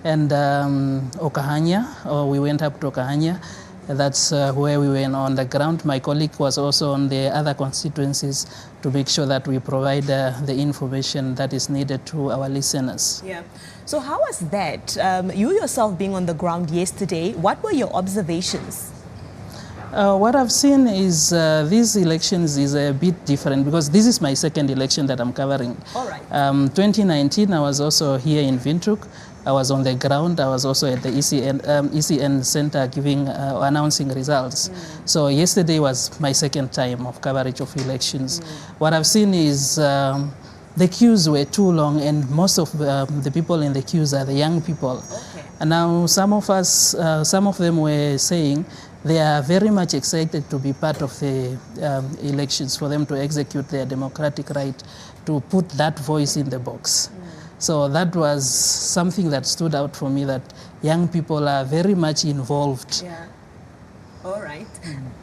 and Okahanya. We went up to Okahanya. That's where we were on the ground. My colleague was also on the other constituencies to make sure that we provide the information that is needed to our listeners. Yeah. So how was that? You yourself being on the ground yesterday, what were your observations? What I've seen is these elections is a bit different because this is my second election that I'm covering. All right. 2019, I was also here in Windhoek. I was on the ground. I was also at the ECN Center giving, announcing results. So yesterday was my second time of coverage of elections. What I've seen is the queues were too long, and most of the people in the queues are the young people. Okay. And now some of them were saying they are very much excited to be part of the elections, for them to execute their democratic right to put that voice in the box. So that was something that stood out for me, that young people are very much involved. Yeah. All right.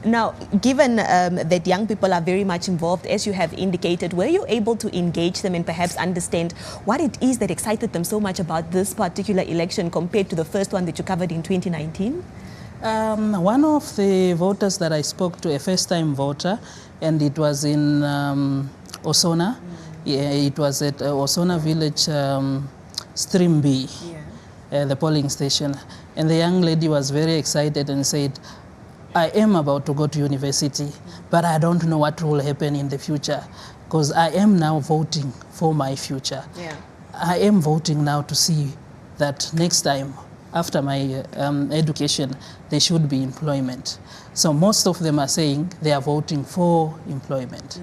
Now, given that young people are very much involved, as you have indicated, were you able to engage them and perhaps understand what it is that excited them so much about this particular election compared to the first one that you covered in 2019? One of the voters that I spoke to, a first-time voter, and it was in Osona. Yeah, it was at Osona village, Stream B, the polling station. And the young lady was very excited and said, I am about to go to university, but I don't know what will happen in the future, because I am now voting for my future. Yeah. I am voting now to see that next time, after my education, there should be employment. So most of them are saying they are voting for employment.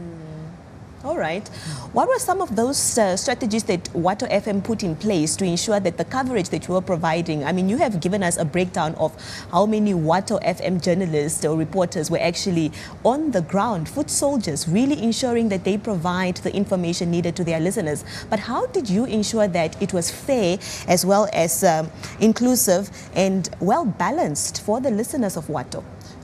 All right. What were some of those strategies that Wato FM put in place to ensure that the coverage that you were providing, I mean, you have given us a breakdown of how many Wato FM journalists or reporters were actually on the ground, foot soldiers, really ensuring that they provide the information needed to their listeners. But how did you ensure that it was fair as well as inclusive and well balanced for the listeners of Wato?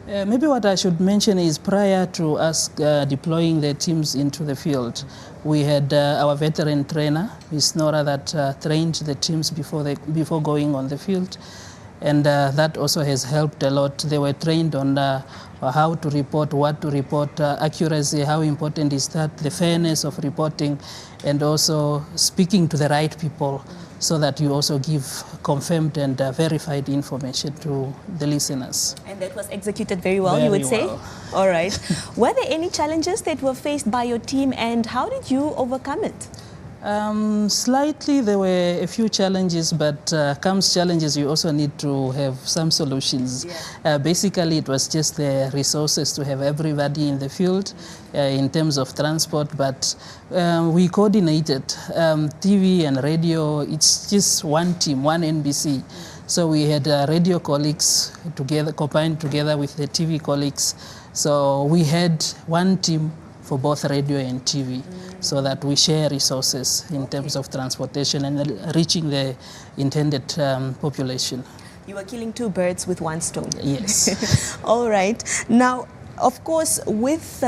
Maybe what I should mention is prior to us deploying the teams into the field, we had our veteran trainer, Ms. Nora, that trained the teams before going on the field. And that also has helped a lot. They were trained on how to report, what to report, accuracy, how important is that, the fairness of reporting, and also speaking to the right people, so that you also give confirmed and verified information to the listeners. And that was executed very well, Very you would say? well. All right. Were there any challenges that were faced by your team, and how did you overcome it? Slightly, there were a few challenges, but comes challenges, you also need to have some solutions. Basically, it was just the resources to have everybody in the field in terms of transport, but we coordinated TV and radio. It's just one team, one NBC. So we had radio colleagues together, combined together with the TV colleagues. So we had one team for both radio and TV, so that we share resources in terms of transportation and reaching the intended population. You were killing two birds with one stone. Yes. All right. Now, of course, with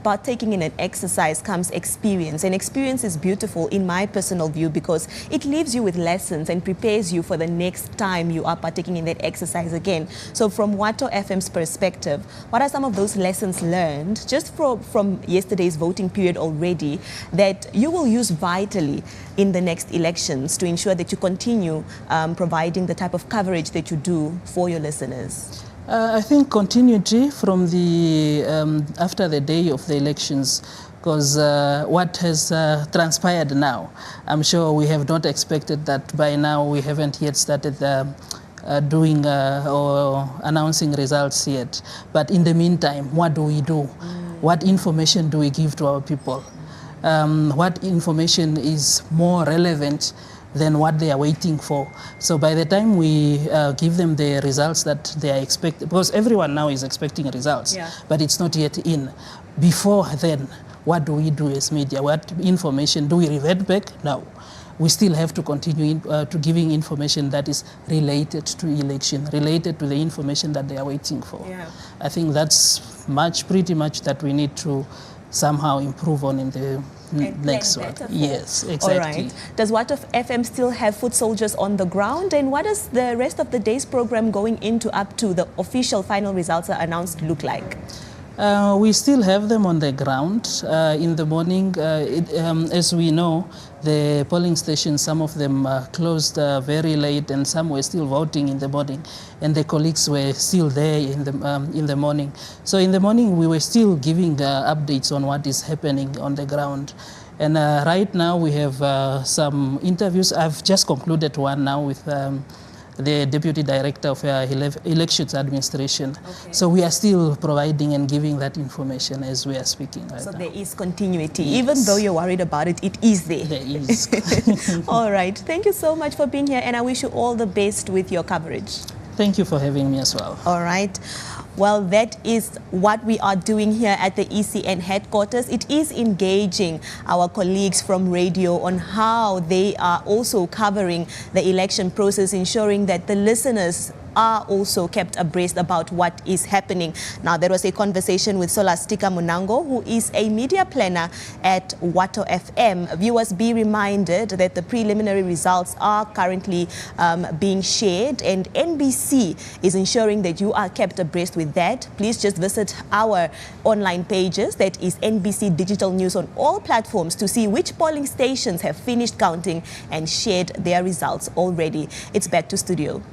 partaking in an exercise comes experience, and experience is beautiful in my personal view because it leaves you with lessons and prepares you for the next time you are partaking in that exercise again. So from Wato FM's perspective, what are some of those lessons learned just from yesterday's voting period already that you will use vitally in the next elections to ensure that you continue providing the type of coverage that you do for your listeners? I think continuity from the after the day of the elections, because what has transpired now, I'm sure we have not expected that by now. We haven't yet started doing or announcing results yet. But in the meantime, what do we do? What information do we give to our people? What information is more relevant than what they are waiting for? So by the time we give them the results that they are expecting, because everyone now is expecting results, but it's not yet in. Before then, what do we do as media? What information do we revert back? No. we still have to continue to giving information that is related to election, related to the information that they are waiting for. Yeah. I think that's pretty much that we need to somehow improve on in the next one. Yes, exactly. All right. Does What of FM still have foot soldiers on the ground? And what does the rest of the day's program going into up to the official final results are announced look like? We still have them on the ground. In the morning, as we know, the polling stations, some of them closed very late, and some were still voting in the morning, and the colleagues were still there in the morning. So in the morning, we were still giving updates on what is happening on the ground. And right now, we have some interviews. I've just concluded one now with the Deputy Director of Elections Administration. Okay. So we are still providing and giving that information as we are speaking right so now. There is continuity. Yes. Even though you're worried about it, it is there. There is. All right. Thank you so much for being here, and I wish you all the best with your coverage. Thank you for having me as well. All right. Well, that is what we are doing here at the ECN headquarters. It is engaging our colleagues from radio on how they are also covering the election process, ensuring that the listeners are also kept abreast about what is happening. Now, there was a conversation with Solastika Munango, who is a media planner at Wato FM. Viewers, be reminded that the preliminary results are currently being shared, and NBC is ensuring that you are kept abreast with that. Please just visit our online pages, that is NBC Digital News, on all platforms to see which polling stations have finished counting and shared their results already. It's back to studio.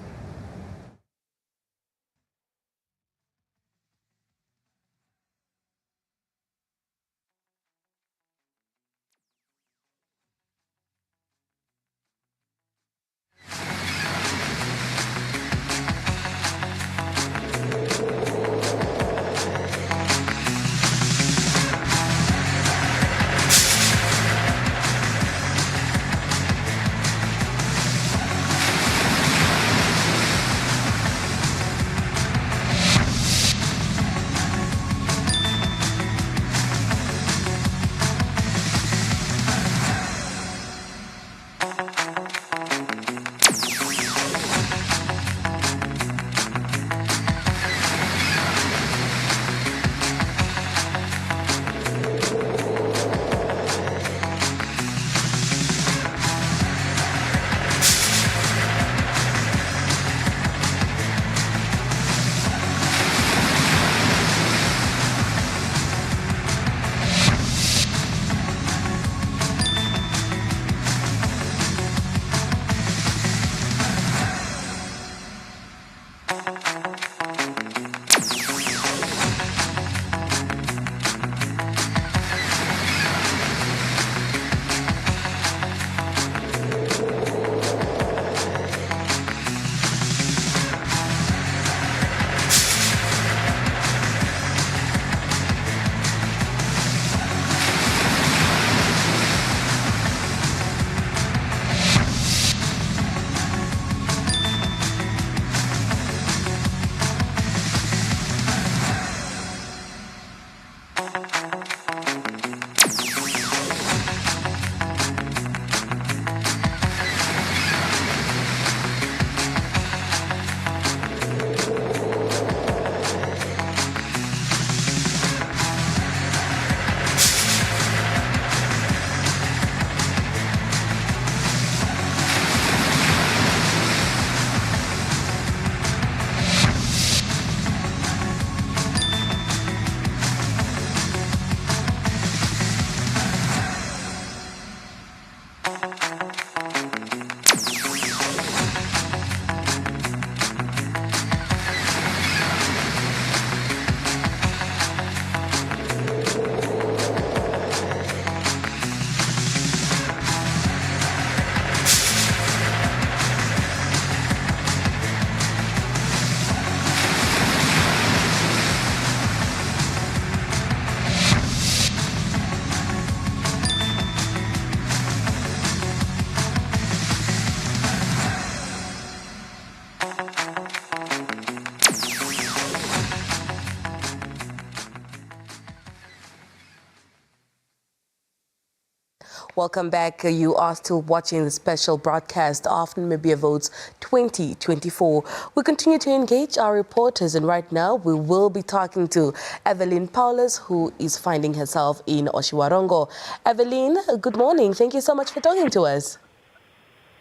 Welcome back. You are still watching the special broadcast of Namibia Votes 2024. We continue to engage our reporters, and right now we will be talking to Evelyn Paulus, who is finding herself in Oshiwarongo. Evelyn, good morning. Thank you so much for talking to us.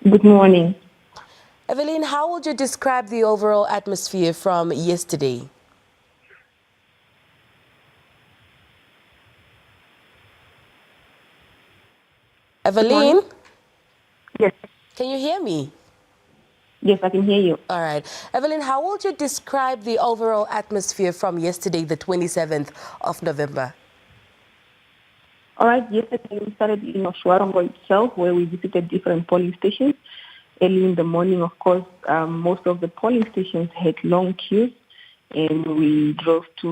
Good morning. Evelyn, how would you describe the overall atmosphere from yesterday? Evelyn? Yes. Can you hear me? Yes, I can hear you. All right. Evelyn, how would you describe the overall atmosphere from yesterday, the 27th of November? All right, yesterday we started in Oshiwarongo itself, where we visited different polling stations. Early in the morning, of course, most of the polling stations had long queues, and we drove to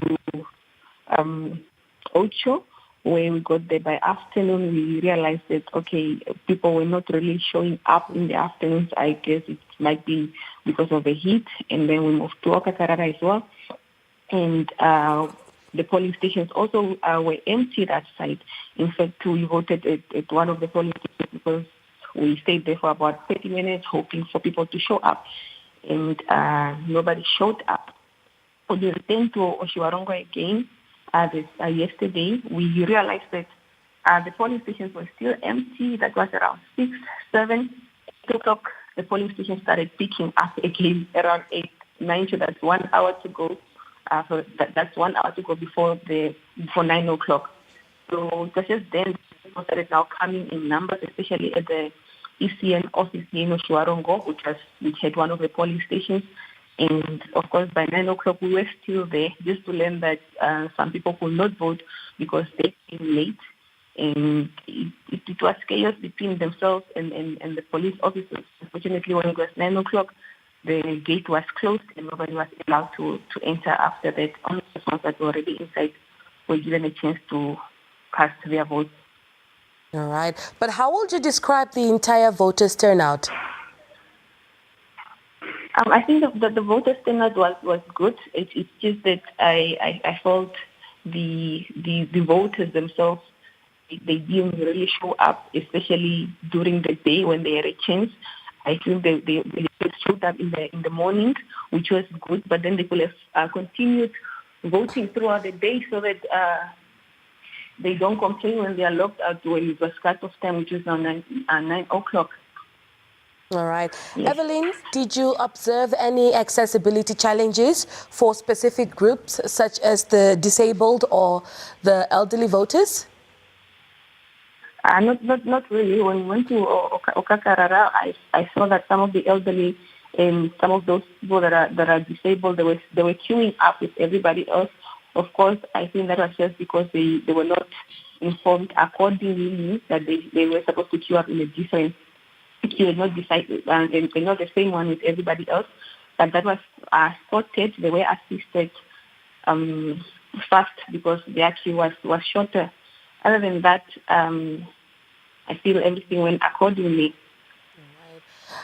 Ocho, where we got there by afternoon. We realized that, okay, people were not really showing up in the afternoons. I guess it might be because of the heat. And then we moved to Okakarara as well. And the polling stations also were empty that side. In fact, we voted at one of the polling stations because we stayed there for about 30 minutes hoping for people to show up. And nobody showed up. So we returned to Oshiwarongo again. Yesterday, we realized that the polling stations were still empty. That was around 6, 7, 8 o'clock. The polling stations started picking up again around 8, 9. So that's 1 hour to go. That's 1 hour to go before 9 o'clock. So it was just then people started now coming in numbers, especially at the ECN office in Oshiwarongo, which had one of the polling stations. And of course, by 9 o'clock, we were still there just to learn that some people could not vote because they came late. And it was chaos between themselves and the police officers. Unfortunately, when it was 9 o'clock, the gate was closed and nobody was allowed to enter after that. Only the ones that were already inside were given a chance to cast their votes. All right. But how would you describe the entire voters' turnout? I think that the voters' turnout was good. It's just that I felt the voters themselves, they didn't really show up, especially during the day when they had a chance. I think they showed up in the morning, which was good, but then they could have continued voting throughout the day so that they don't complain when they are locked out when it was cut-off time, which is now 9 o'clock. All right. Yes. Evelyn, did you observe any accessibility challenges for specific groups such as the disabled or the elderly voters? Not really. When we went to Okakarara, I saw that some of the elderly and some of those people that are disabled, they were queuing up with everybody else. Of course, I think that was just because they were not informed accordingly that they were supposed to queue up in a different queue, not decided, and not the same one with everybody else. But that was sorted. They were assisted fast because the queue was shorter. Other than that, I feel everything went accordingly.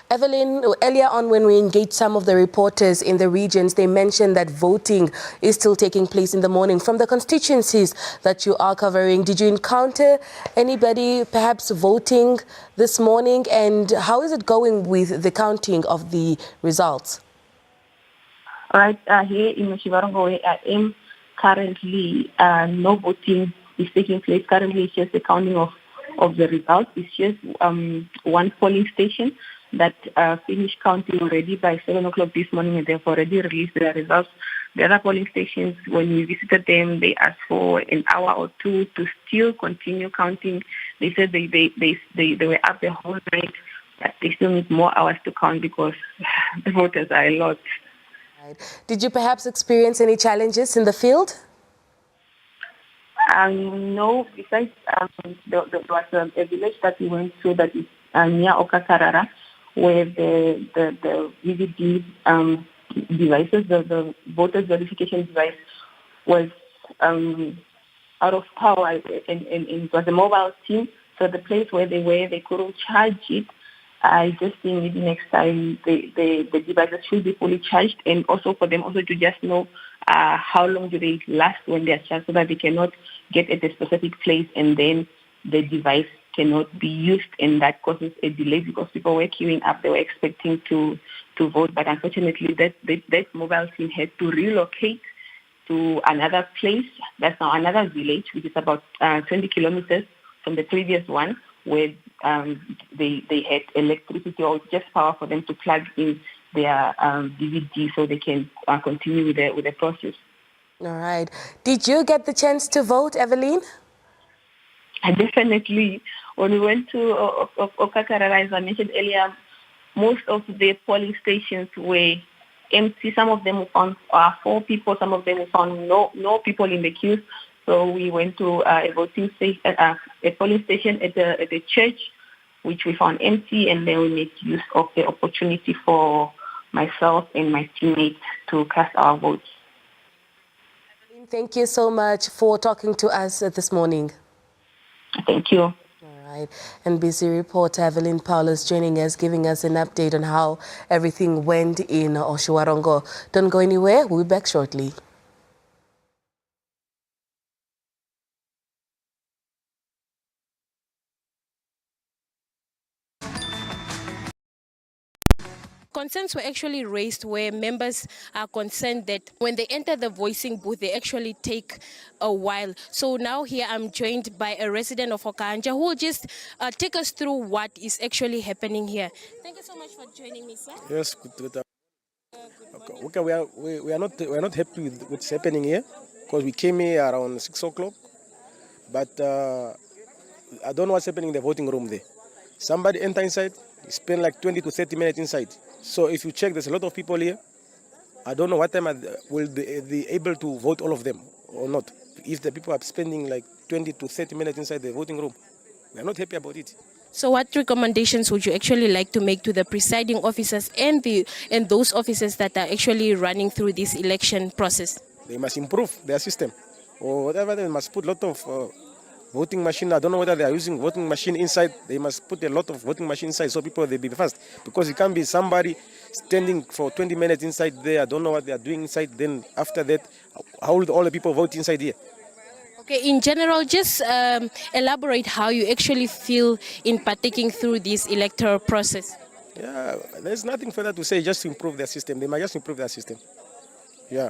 Evelyn, earlier on when we engaged some of the reporters in the regions, they mentioned that voting is still taking place in the morning. From the constituencies that you are covering, did you encounter anybody perhaps voting this morning? And how is it going with the counting of the results? All right, here in Oshiwarongo, where I am currently, no voting is taking place. Currently, it's just the counting of the results. It's just one polling station that finished counting already by 7 o'clock this morning, and they've already released their results. The other polling stations, when we visited them, they asked for an hour or two to still continue counting. They said they were up the whole night, but they still need more hours to count because the voters are a lot. Did you perhaps experience any challenges in the field? No, besides there was a village that we went to that is near Okakarara, where the VVD devices, the voters verification device was out of power, and it was a mobile team. So the place where they were, they couldn't charge it. I just think maybe next time the devices should be fully charged, and also for them also to just know how long do they last when they are charged, so that they cannot get at a specific place and then the device cannot be used, and that causes a delay because people were queuing up. They were expecting to vote, but unfortunately that mobile team had to relocate to another place. That's now another village, which is about 20 kilometers from the previous one, where they had electricity or just power for them to plug in their DVD so they can continue with the process. All right. Did you get the chance to vote, Evelyn? Definitely. When we went to Okakarara, as I mentioned earlier, most of the polling stations were empty. Some of them we found 4 people. Some of them we found no people in the queues. So we went to a polling station at the church, which we found empty, and then we made use of the opportunity for myself and my teammates to cast our votes. Thank you so much for talking to us this morning. Thank you. All right. NBC reporter Evelyn Paulus joining us, giving us an update on how everything went in Oshawarongo. Don't go anywhere. We'll be back shortly. Concerns were actually raised where members are concerned that when they enter the voicing booth, they actually take a while. So now here I'm joined by a resident of Okanja who will just take us through what is actually happening here. Thank you so much for joining me, sir. Yes, good. Okay, we are not happy with what's happening here because we came here around 6 o'clock, but I don't know what's happening in the voting room there. Somebody enter inside, spend like 20 to 30 minutes inside. So if you check, there's a lot of people here. I don't know what time will they be able to vote all of them or not. If the people are spending like 20 to 30 minutes inside the voting room, we are not happy about it. So what recommendations would you actually like to make to the presiding officers and those officers that are actually running through this election process? They must improve their system or whatever. They must put a lot of voting machine. I don't know whether they are using voting machine inside. They must put a lot of voting machine inside so people they be fast. Because it can't be somebody standing for 20 minutes inside there. I don't know what they are doing inside. Then after that, how will all the people vote inside here? Okay, in general, just elaborate how you actually feel in partaking through this electoral process. Yeah, there's nothing further to say, just to improve their system. They might just improve their system. Yeah.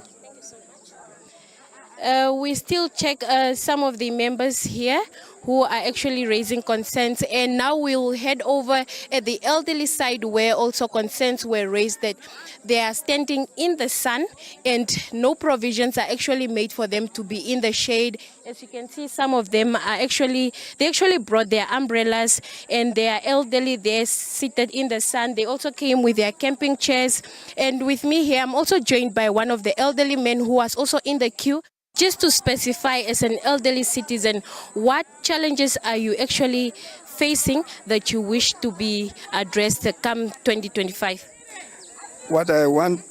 We still check some of the members here who are actually raising concerns, and now we'll head over at the elderly side where also concerns were raised that they are standing in the sun and no provisions are actually made for them to be in the shade. As you can see, some of them are they actually brought their umbrellas and they are elderly. They're seated in the sun. They also came with their camping chairs. And with me here, I'm also joined by one of the elderly men who was also in the queue. Just to specify, as an elderly citizen, what challenges are you actually facing that you wish to be addressed come 2025? What I want,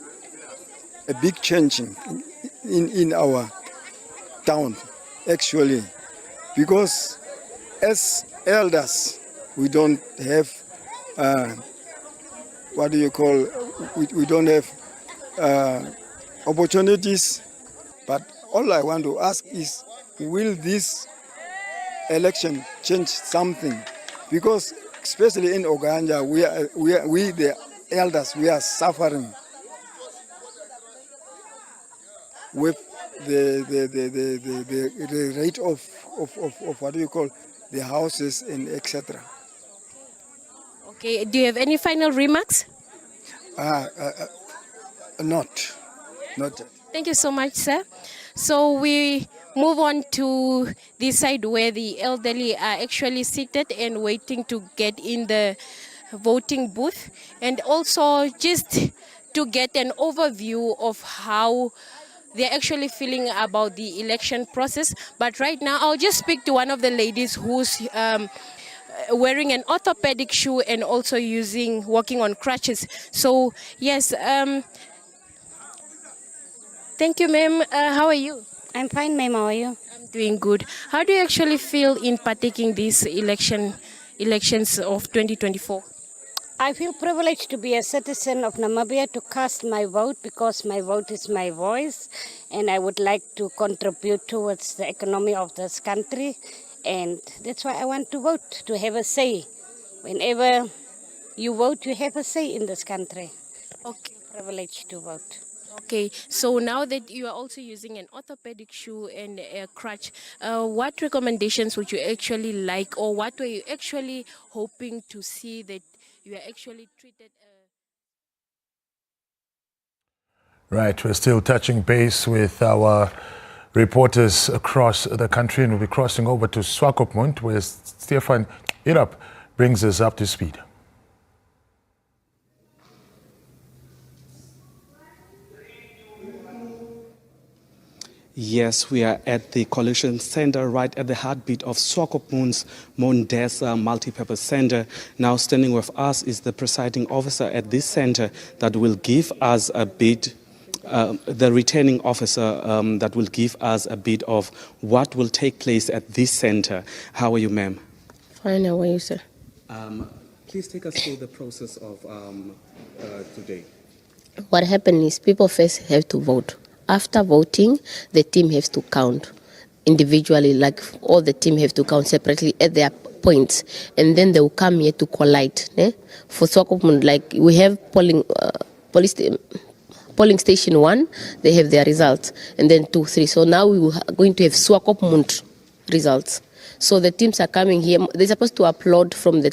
a big change in our town, actually, because as elders, we don't have, we don't have opportunities, but all I want to ask is, will this election change something? Because especially in Oganja, we the elders, we are suffering with the rate of what do you call the houses and etc. Okay, do you have any final remarks? Not yet. Thank you so much, sir. So we move on to this side where the elderly are actually seated and waiting to get in the voting booth, and also just to get an overview of how they're actually feeling about the election process. But right now, I'll just speak to one of the ladies who's wearing an orthopedic shoe and also walking on crutches. So yes, thank you, ma'am. How are you? I'm fine, ma'am. How are you? I'm doing good. How do you actually feel in partaking these elections of 2024? I feel privileged to be a citizen of Namibia, to cast my vote, because my vote is my voice, and I would like to contribute towards the economy of this country And that's why I want to vote, to have a say. Whenever you vote, you have a say in this country. Okay. Privilege to vote. Okay, so now that you are also using an orthopedic shoe and a crutch, what recommendations would you actually like, or what were you actually hoping to see that you are actually treated? Right, we're still touching base with our reporters across the country, and we'll be crossing over to Swakopmund, where Stefan Irap brings us up to speed. Yes, we are at the Collision Center, right at the heartbeat of Swakopmund's Mondesa Multipurpose Center. Now standing with us is the presiding officer at this center that will give us a bit, the returning officer that will give us a bit of what will take place at this center. How are you, ma'am? Fine, how are you, sir? Please take us through the process of today. What happened is people first have to vote. After voting, the team has to count individually, like all the team have to count separately at their points, and then they will come here to collide. For Swakopmund, like we have polling station 1, they have their results, and then 2, 3. So now we are going to have Swakopmund results. So the teams are coming here. They're supposed to upload from the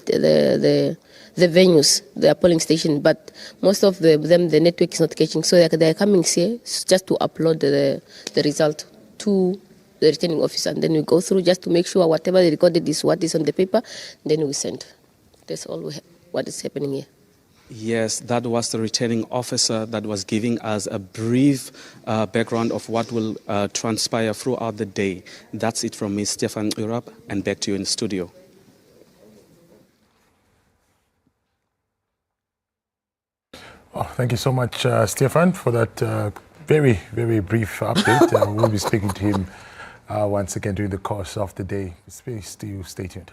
venues, the polling station, but most of them, the network is not catching. So they're coming here just to upload the result to the returning officer. And then we go through just to make sure whatever they recorded is what is on the paper, then we send. That's all what is happening here. Yes, that was the returning officer that was giving us a brief background of what will transpire throughout the day. That's it from me, Stefan Urap, and back to you in the studio. Oh, thank you so much, Stefan, for that very, very brief update. We'll be speaking to him once again during the course of the day. Please do stay tuned.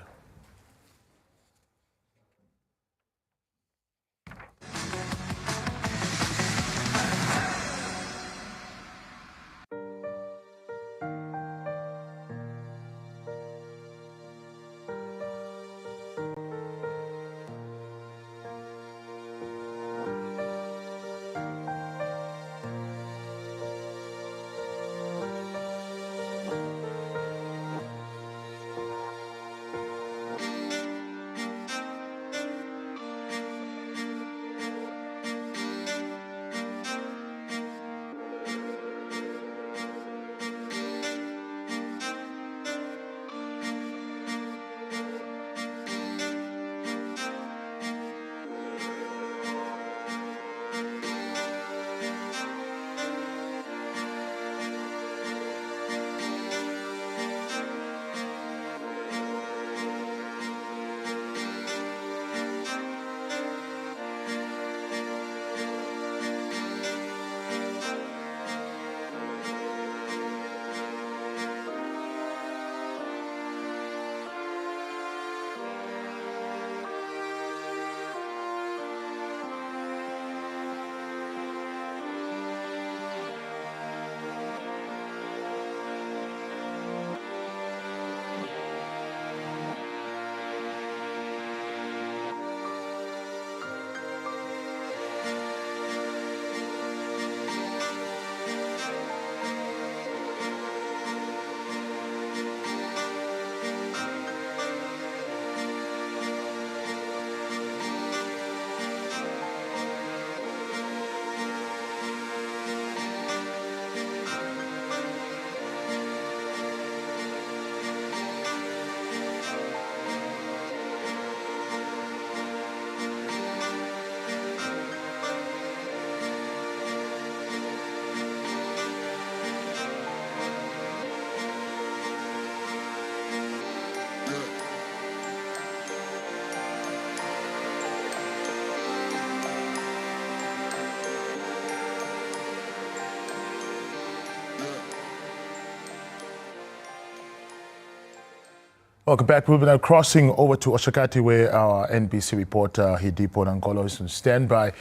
Welcome back. We'll be now crossing over to Oshakati, where our NBC reporter Hidipo Nangolo is on standby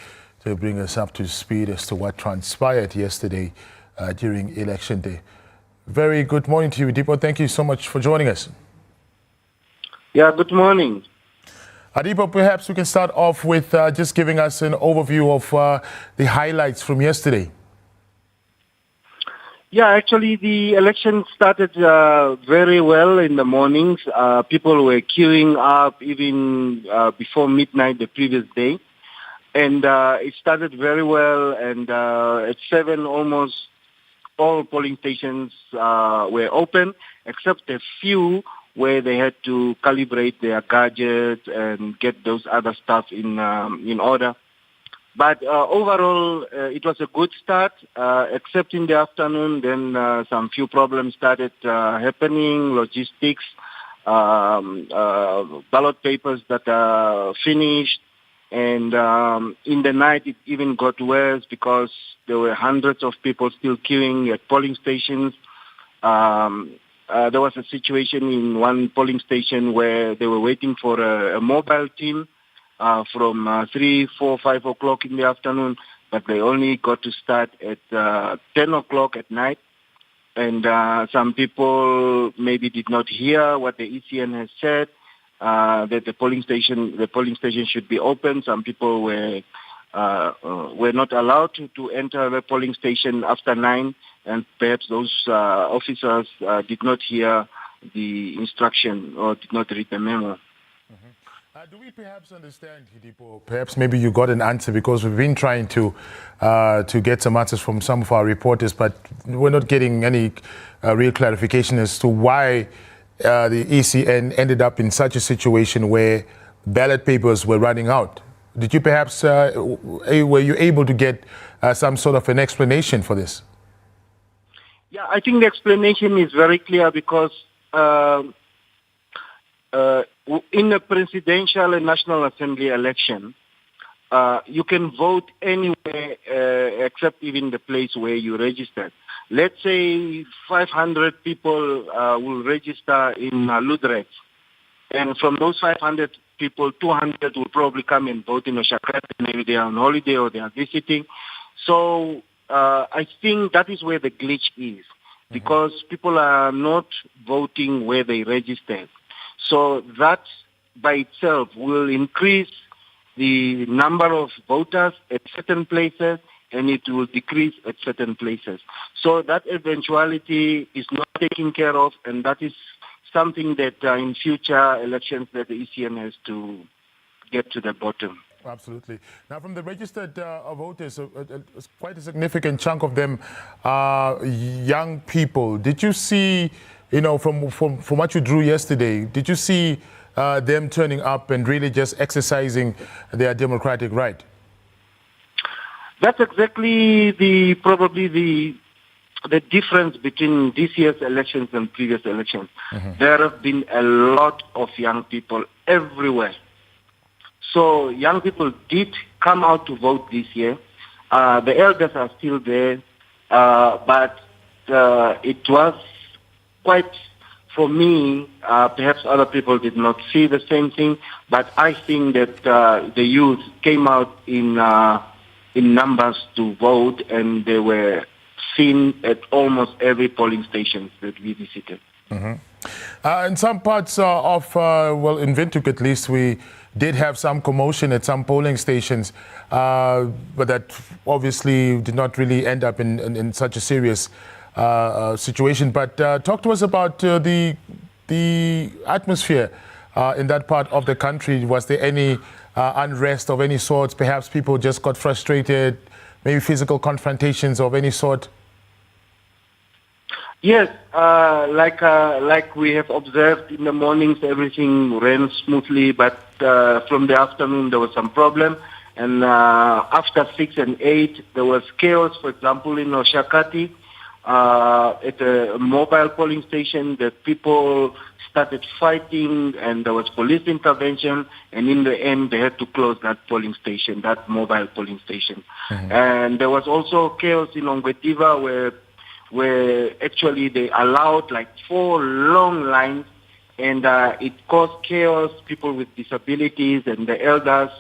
to bring us up to speed as to what transpired yesterday during Election Day. Very good morning to you, Hidipo. Thank you so much for joining us. Yeah, good morning. Adipo, perhaps we can start off with just giving us an overview of the highlights from yesterday. Yeah, actually the election started very well in the mornings. People were queuing up even before midnight the previous day. And it started very well, and at 7 almost all polling stations were open, except a few where they had to calibrate their gadgets and get those other stuff in order. But overall, it was a good start, except in the afternoon. Then some few problems started happening, logistics, ballot papers that are finished. And in the night, it even got worse because there were hundreds of people still queuing at polling stations. There was a situation in one polling station where they were waiting for a mobile team from 3, 4, 5 o'clock in the afternoon, but they only got to start at 10 o'clock at night. And some people maybe did not hear what the ECN has said, that the polling station should be open. Some people were not allowed to enter the polling station after 9, and perhaps those officers did not hear the instruction or did not read the memo. Do we perhaps understand, Hidipo? Perhaps maybe you got an answer, because we've been trying to get some answers from some of our reporters, but we're not getting any real clarification as to why the ECN ended up in such a situation where ballot papers were running out. Did you perhaps, were you able to get some sort of an explanation for this? Yeah, I think the explanation is very clear because in a presidential and National Assembly election, you can vote anywhere except even the place where you registered. Let's say 500 people will register in Luderitz. And from those 500 people, 200 will probably come and vote in Oshakati. Maybe they are on holiday or they are visiting. So I think that is where the glitch is, because people are not voting where they registered. So that by itself will increase the number of voters at certain places, and it will decrease at certain places. So that eventuality is not taken care of, and that is something that in future elections that the ECN has to get to the bottom. Absolutely. Now, from the registered voters, quite a significant chunk of them are young people. Did you see, from what you drew yesterday, did you see them turning up and really just exercising their democratic right? That's exactly probably the difference between this year's elections and previous elections. There have been a lot of young people everywhere. So young people did come out to vote this year. The elders are still there, but it was quite, for me, perhaps other people did not see the same thing, but I think that the youth came out in numbers to vote, and they were seen at almost every polling station that we visited. In some parts in Windhoek at least, we did have some commotion at some polling stations, but that obviously did not really end up in such a serious situation. But talk to us about the atmosphere in that part of the country. Was there any unrest of any sorts? Perhaps people just got frustrated, maybe physical confrontations of any sort? Yes, like we have observed in the mornings, everything ran smoothly, but from the afternoon there was some problem, and after 6 and 8 there was chaos. For example, in Oshakati, at a mobile polling station, the people started fighting, and there was police intervention, and in the end they had to close that polling station, that mobile polling station. And there was also chaos in Ongwetiva where actually they allowed like 4 long lines, and it caused chaos. People with disabilities and the elders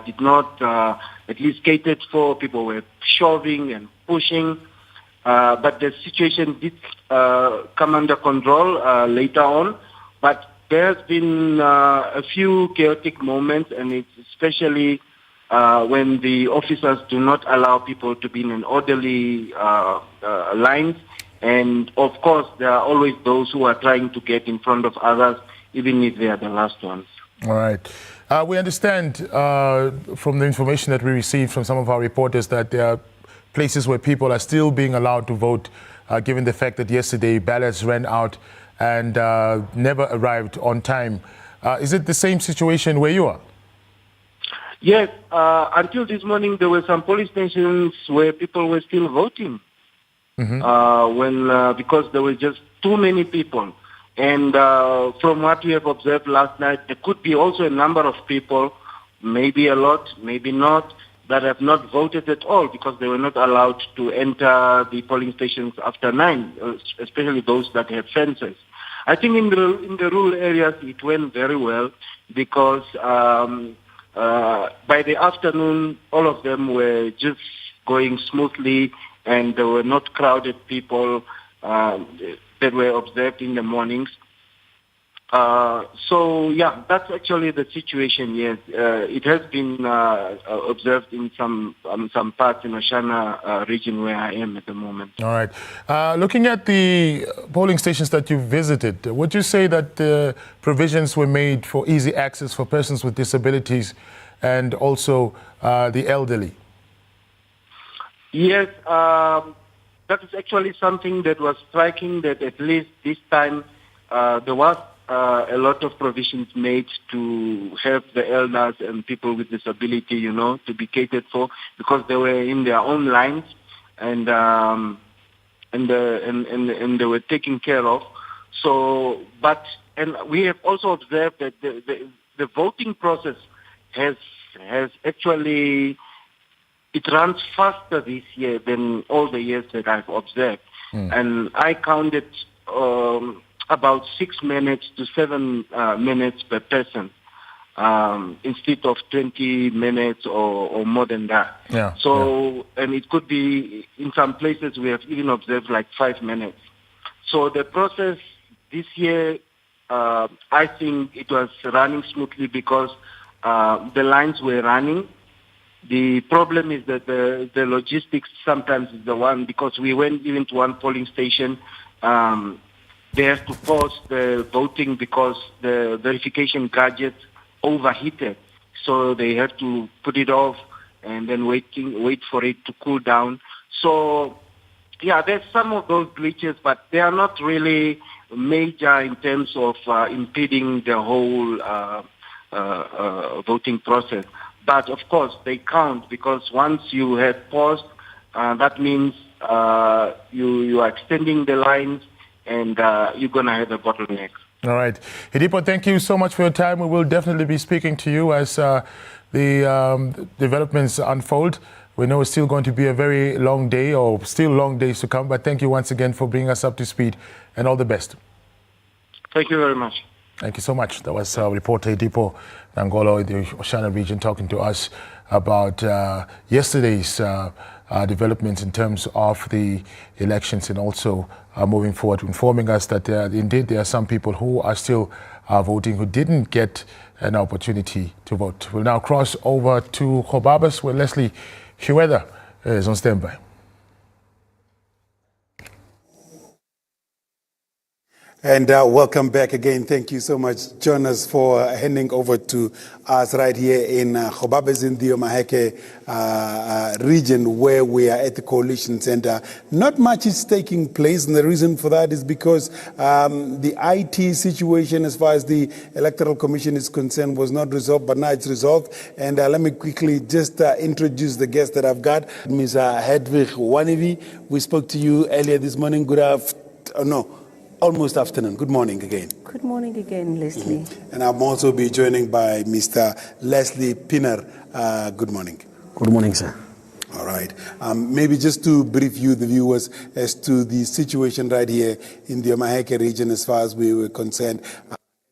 did not at least catered for. People were shoving and pushing, but the situation did come under control later on. But there has been a few chaotic moments, and it's especially when the officers do not allow people to be in an orderly lines. And of course, there are always those who are trying to get in front of others, even if they are the last ones. All right. We understand from the information that we received from some of our reporters that there are places where people are still being allowed to vote, given the fact that yesterday ballots ran out and never arrived on time. Is it the same situation where you are? Yes. Until this morning, there were some polling stations where people were still voting. Because there were just too many people. And from what we have observed last night, there could be also a number of people, maybe a lot, maybe not, that have not voted at all because they were not allowed to enter the polling stations after 9, especially those that have fences. I think in the rural areas it went very well because by the afternoon all of them were just going smoothly, and there were not crowded people that were observed in the mornings. So, yeah, that's actually the situation, yes. It has been observed in some parts in Oshana region where I am at the moment. All right. Looking at the polling stations that you visited, would you say that provisions were made for easy access for persons with disabilities and also the elderly? Yes, that is actually something that was striking, that at least this time there was a lot of provisions made to have the elders and people with disability, to be catered for, because they were in their own lines and they were taken care of. So, and we have also observed that the voting process has actually, it runs faster this year than all the years that I've observed. And I counted about 6 minutes to 7 minutes per person instead of 20 minutes or more than that. And it could be, in some places we have even observed like 5 minutes. So the process this year, I think it was running smoothly because the lines were running. The problem is that the logistics sometimes is the one, because we went even to one polling station, they have to pause the voting because the verification gadget overheated. So they have to put it off and then wait for it to cool down. So, yeah, there's some of those glitches, but they are not really major in terms of impeding the whole voting process. But, of course, they count, because once you have paused, that means you are extending the lines and you're going to have a bottleneck. All right. Hidipo, thank you so much for your time. We will definitely be speaking to you as the developments unfold. We know it's still going to be a very long day, or still long days to come, but thank you once again for bringing us up to speed, and all the best. Thank you very much. Thank you so much. That was reporter Hidipo Nangolo in the Oshana region talking to us about yesterday's developments in terms of the elections, and also moving forward, informing us that indeed there are some people who are still voting who didn't get an opportunity to vote. We'll now cross over to Gobabis, where Leslie Chiweda is on standby. And welcome back again. Thank you so much, Jonas, for handing over to us right here in Gobabis in the Omaheke region, where we are at the Coalition Center. Not much is taking place, and the reason for that is because the IT situation as far as the Electoral Commission is concerned was not resolved, but now it's resolved. And let me quickly just introduce the guest that I've got, Ms. Hedwig Wanevi. We spoke to you earlier this morning. Almost afternoon. Good morning again. Good morning again, Leslie. And I'll also be joining by Mr. Leslie Pinner. Good morning. Good morning, sir. All right. Maybe just to brief you, the viewers, as to the situation right here in the Omaheke region as far as we were concerned.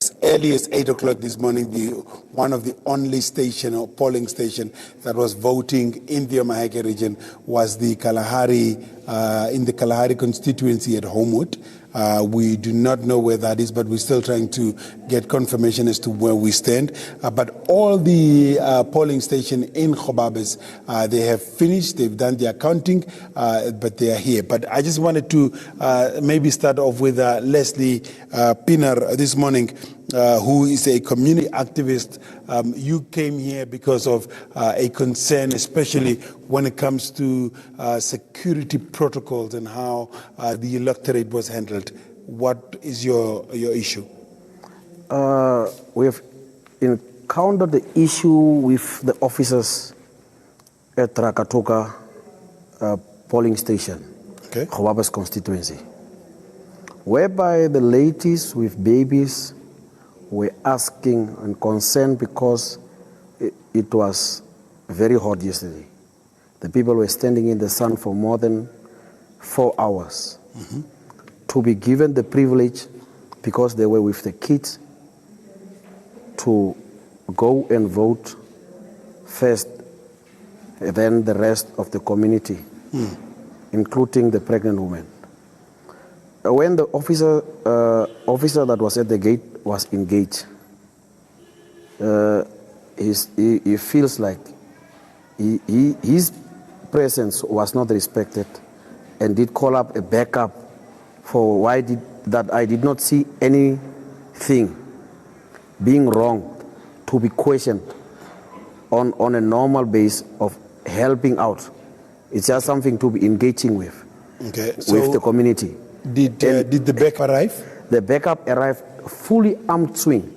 As early as 8 o'clock this morning, one of the only station or polling station that was voting in the Omaheke region was the Kalahari, in the Kalahari constituency at Homewood. We do not know where that is, but we're still trying to get confirmation as to where we stand. But all the polling stations in Gobabis, they have finished, they've done their counting, but they are here. But I just wanted to maybe start off with Leslie Pinar this morning, who is a community activist. You came here because of a concern, especially when it comes to security protocols and how the electorate was handled. What is your issue? We have encountered the issue with the officers at Rakatoka polling station, Gobabis constituency, whereby the ladies with babies were asking and concerned because it was very hot yesterday. The people were standing in the sun for more than 4 hours. To be given the privilege, because they were with the kids, to go and vote first, then the rest of the community, including the pregnant women. When the officer that was at the gate was engaged, he feels like his presence was not respected, and did call up a backup for I did not see anything being wrong to be questioned on a normal base of helping out. It's just something to be engaging with, with the community. Did the backup arrive? The backup arrived fully armed swing,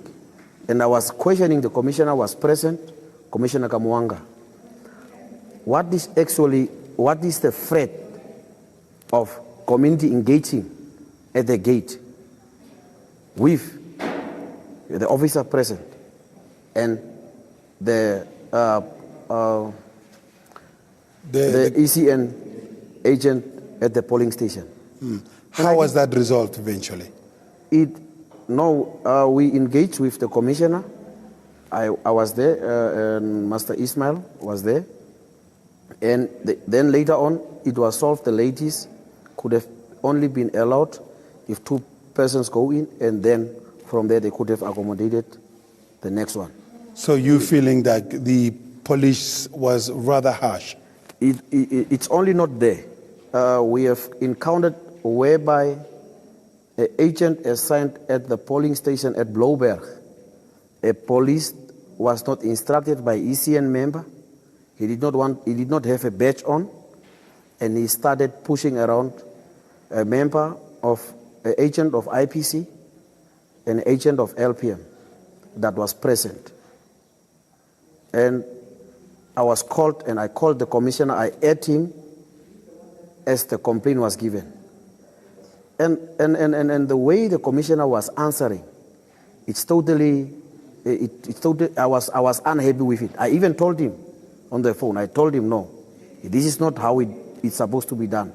and I was questioning, the commissioner was present, Commissioner Kamuanga. What is the threat of community engaging at the gate with the officer present and the ECN agent at the polling station? How was that resolved eventually? We engaged with the commissioner. I was there, and Master Ismail was there. And then later on, it was solved. The ladies could have only been allowed if 2 persons go in, and then from there they could have accommodated the next one. So you feeling that the police was rather harsh? It's only not there. We have encountered whereby an agent assigned at the polling station at Blauberg, a police was not instructed by ECN member. He did not have a badge on, and he started pushing around a member of an agent of IPC, an agent of LPM that was present. And I was called, and I called the commissioner. I asked him as the complaint was given. And the way the commissioner was answering, it's totally, I was unhappy with it. I even told him on the phone, I told him, no, this is not how it's supposed to be done,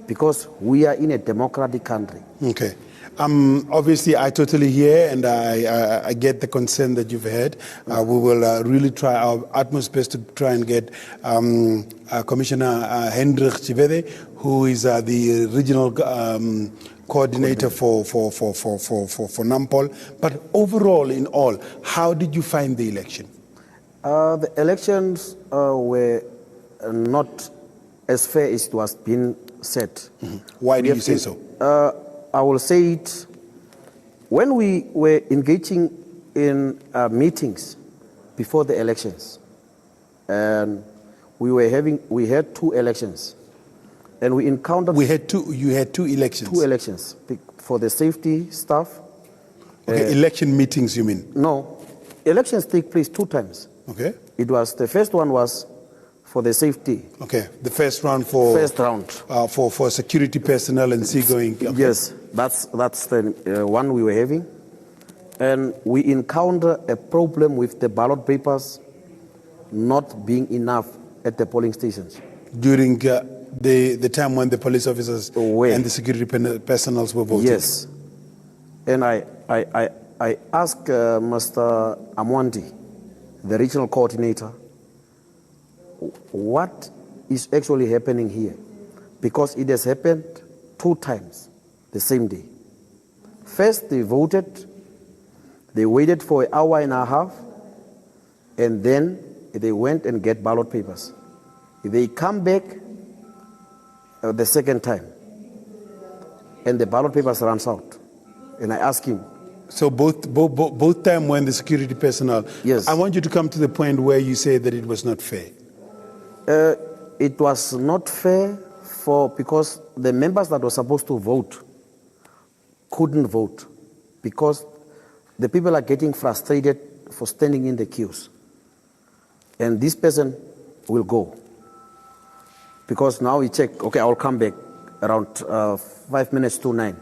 because we are in a democratic country. Okay. Obviously, I totally hear, and I get the concern that you've had. We will really try our utmost best to try and get Commissioner Hendrik Chivede, who is the regional coordinator for NAMPOL. But overall, in all, how did you find the election? The elections were not as fair as it was being said. Why do you say so? I will say it, when we were engaging in meetings before the elections, and we had 2 elections, and we encountered... You had 2 elections? 2 elections, for the safety staff. Okay, election meetings, you mean? No, elections take place 2 times. Okay. The first one was for the safety. Okay, the first round for... First round. For security personnel and seagoing. Okay. Yes, that's the one we were having. And we encountered a problem with the ballot papers not being enough at the polling stations. During the time when the police officers and the security personnel were voting? Yes. And I asked Mr. Amwandi, the regional coordinator, what is actually happening here? Because it has happened 2 times the same day. First, they voted, They waited for an hour and a half, and then they went and get ballot papers. They come back the second time, and the ballot papers runs out. And I ask him. So both time when the security personnel. Yes. I want you to come to the point where you say that it was not fair. It was not fair because the members that were supposed to vote couldn't vote because the people are getting frustrated for standing in the queues. And this person will go. Because now we check, okay, I'll come back around 5 minutes to 9.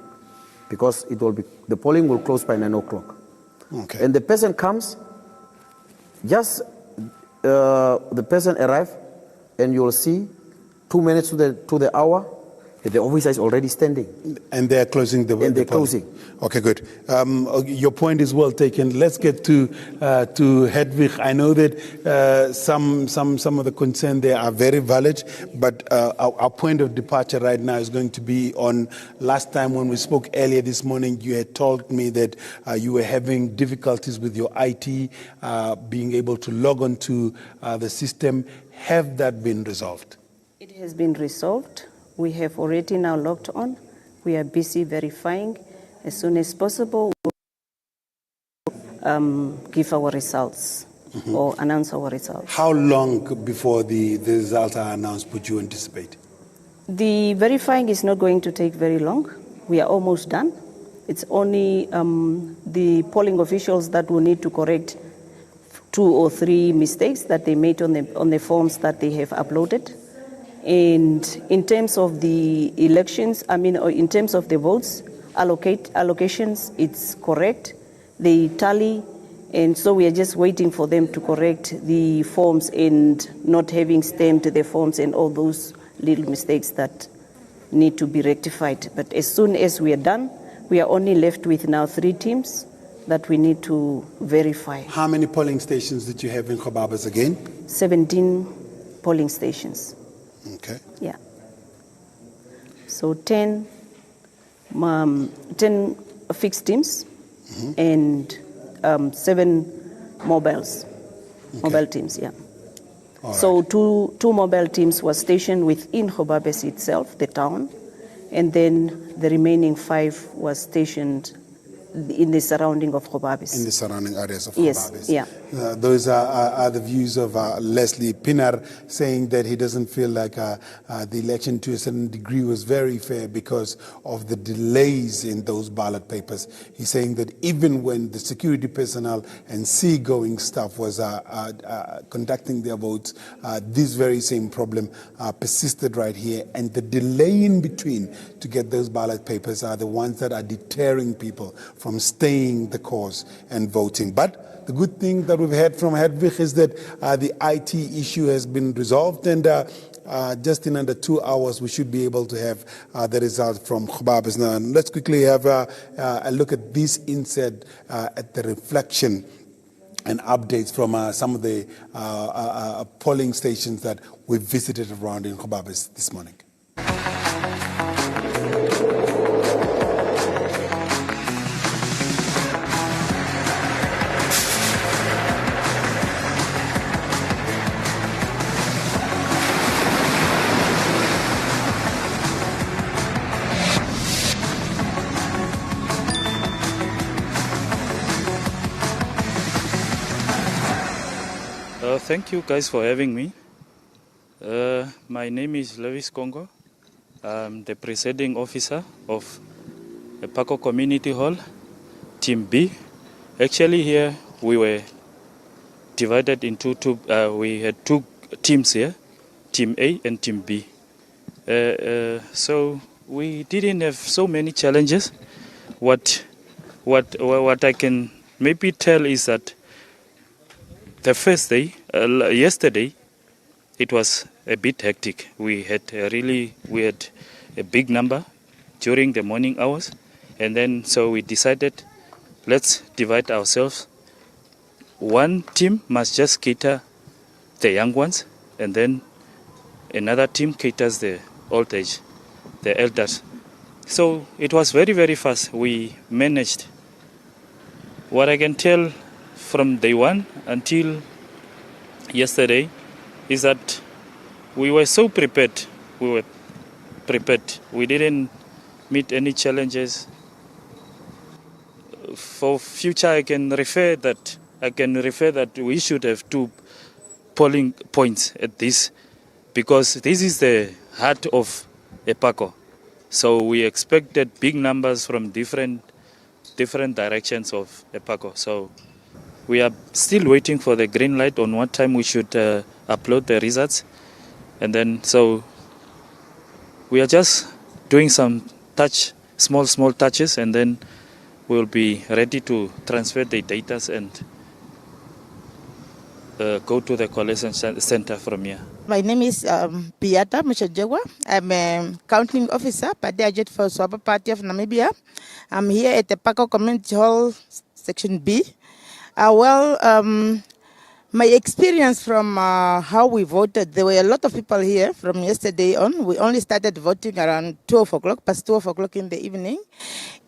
Because it will be, the polling will close by 9 o'clock. Okay. And the person comes, just the person arrives, and you will see 2 minutes to the hour, the officer is already standing. And they're closing the And they're polling. closing. Okay, good. Your point is well taken. Let's get to Hedwig. I know that some of the concerns there are very valid, but our point of departure right now is going to be on last time when we spoke earlier this morning. You had told me that you were having difficulties with your IT, being able to log on to the system. Have that been resolved? It has been resolved. We have already now logged on. We are busy verifying. As soon as possible, we'll give our results or announce our results. How long before the results are announced would you anticipate? The verifying is not going to take very long. We are almost done. It's only the polling officials that will need to correct 2 or 3 mistakes that they made on the forms that they have uploaded. And in terms of the elections, or in terms of the votes, allocations, it's correct. They tally, and so we are just waiting for them to correct the forms and not having stamped the forms and all those little mistakes that need to be rectified. But as soon as we are done, we are only left with now 3 teams that we need to verify. How many polling stations did you have in Gobabis again? 17 polling stations. Okay. Yeah. So 10 fixed teams and 7 mobiles, mobile teams, yeah. All so two mobile teams were stationed within Gobabis itself, the town, and then the remaining 5 was stationed in the surrounding of Gobabis. In the surrounding areas of Yes, Gobabis. yeah. Those are the views of Leslie Pinar, saying that he doesn't feel like the election to a certain degree was very fair because of the delays in those ballot papers. He's saying that even when the security personnel and seagoing staff was conducting their votes, this very same problem persisted right here. And the delay in between to get those ballot papers are the ones that are deterring people from staying the course and voting. But the good thing that we've heard from Hedwig is that the IT issue has been resolved, and just in under 2 hours we should be able to have the result from Gobabis. Now, let's quickly have a look at this insert at the reflection and updates from some of the polling stations that we visited around in Gobabis this morning. Thank you guys for having me. My name is Lewis Congo. I'm the presiding officer of Pako Community Hall, Team B. Actually here we were divided into we had 2 teams here, Team A and Team B. So we didn't have so many challenges. What I can maybe tell is that the first day, yesterday, it was a bit hectic. We had a big number during the morning hours, and then so we decided, let's divide ourselves. One team must just cater the young ones, and then another team caters the old age, the elders. So it was very, very fast. We managed what I can tell from day one until yesterday is that we were so prepared. We were prepared. We didn't meet any challenges. For future, I can refer that we should have 2 polling points at this, because this is the heart of Epako. So we expected big numbers from different directions of Epako. So we are still waiting for the green light on what time we should upload the results. And then, so we are just doing some small touches, and then we'll be ready to transfer the data and go to the collation center from here. My name is Piata Mshajegwa. I'm a counting officer, Party agent for Swapa Party of Namibia. I'm here at the Pako Community Hall, Section B. My experience from how we voted, there were a lot of people here from yesterday on. We only started voting around 12 o'clock, past 12 o'clock in the evening.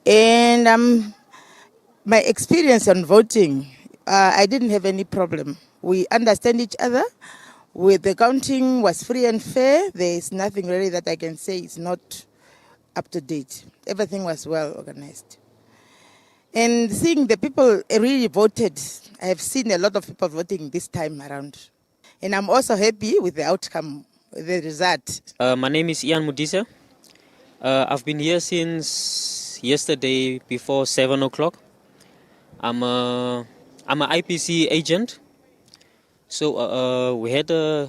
And my experience on voting, I didn't have any problem. We understand each other. The counting was free and fair. There is nothing really that I can say is not up to date. Everything was well organized. And seeing the people really voted, I have seen a lot of people voting this time around. And I'm also happy with the outcome, the result. My name is Ian Mudisa. I've been here since yesterday before 7 o'clock. I'm an IPC agent. So we had a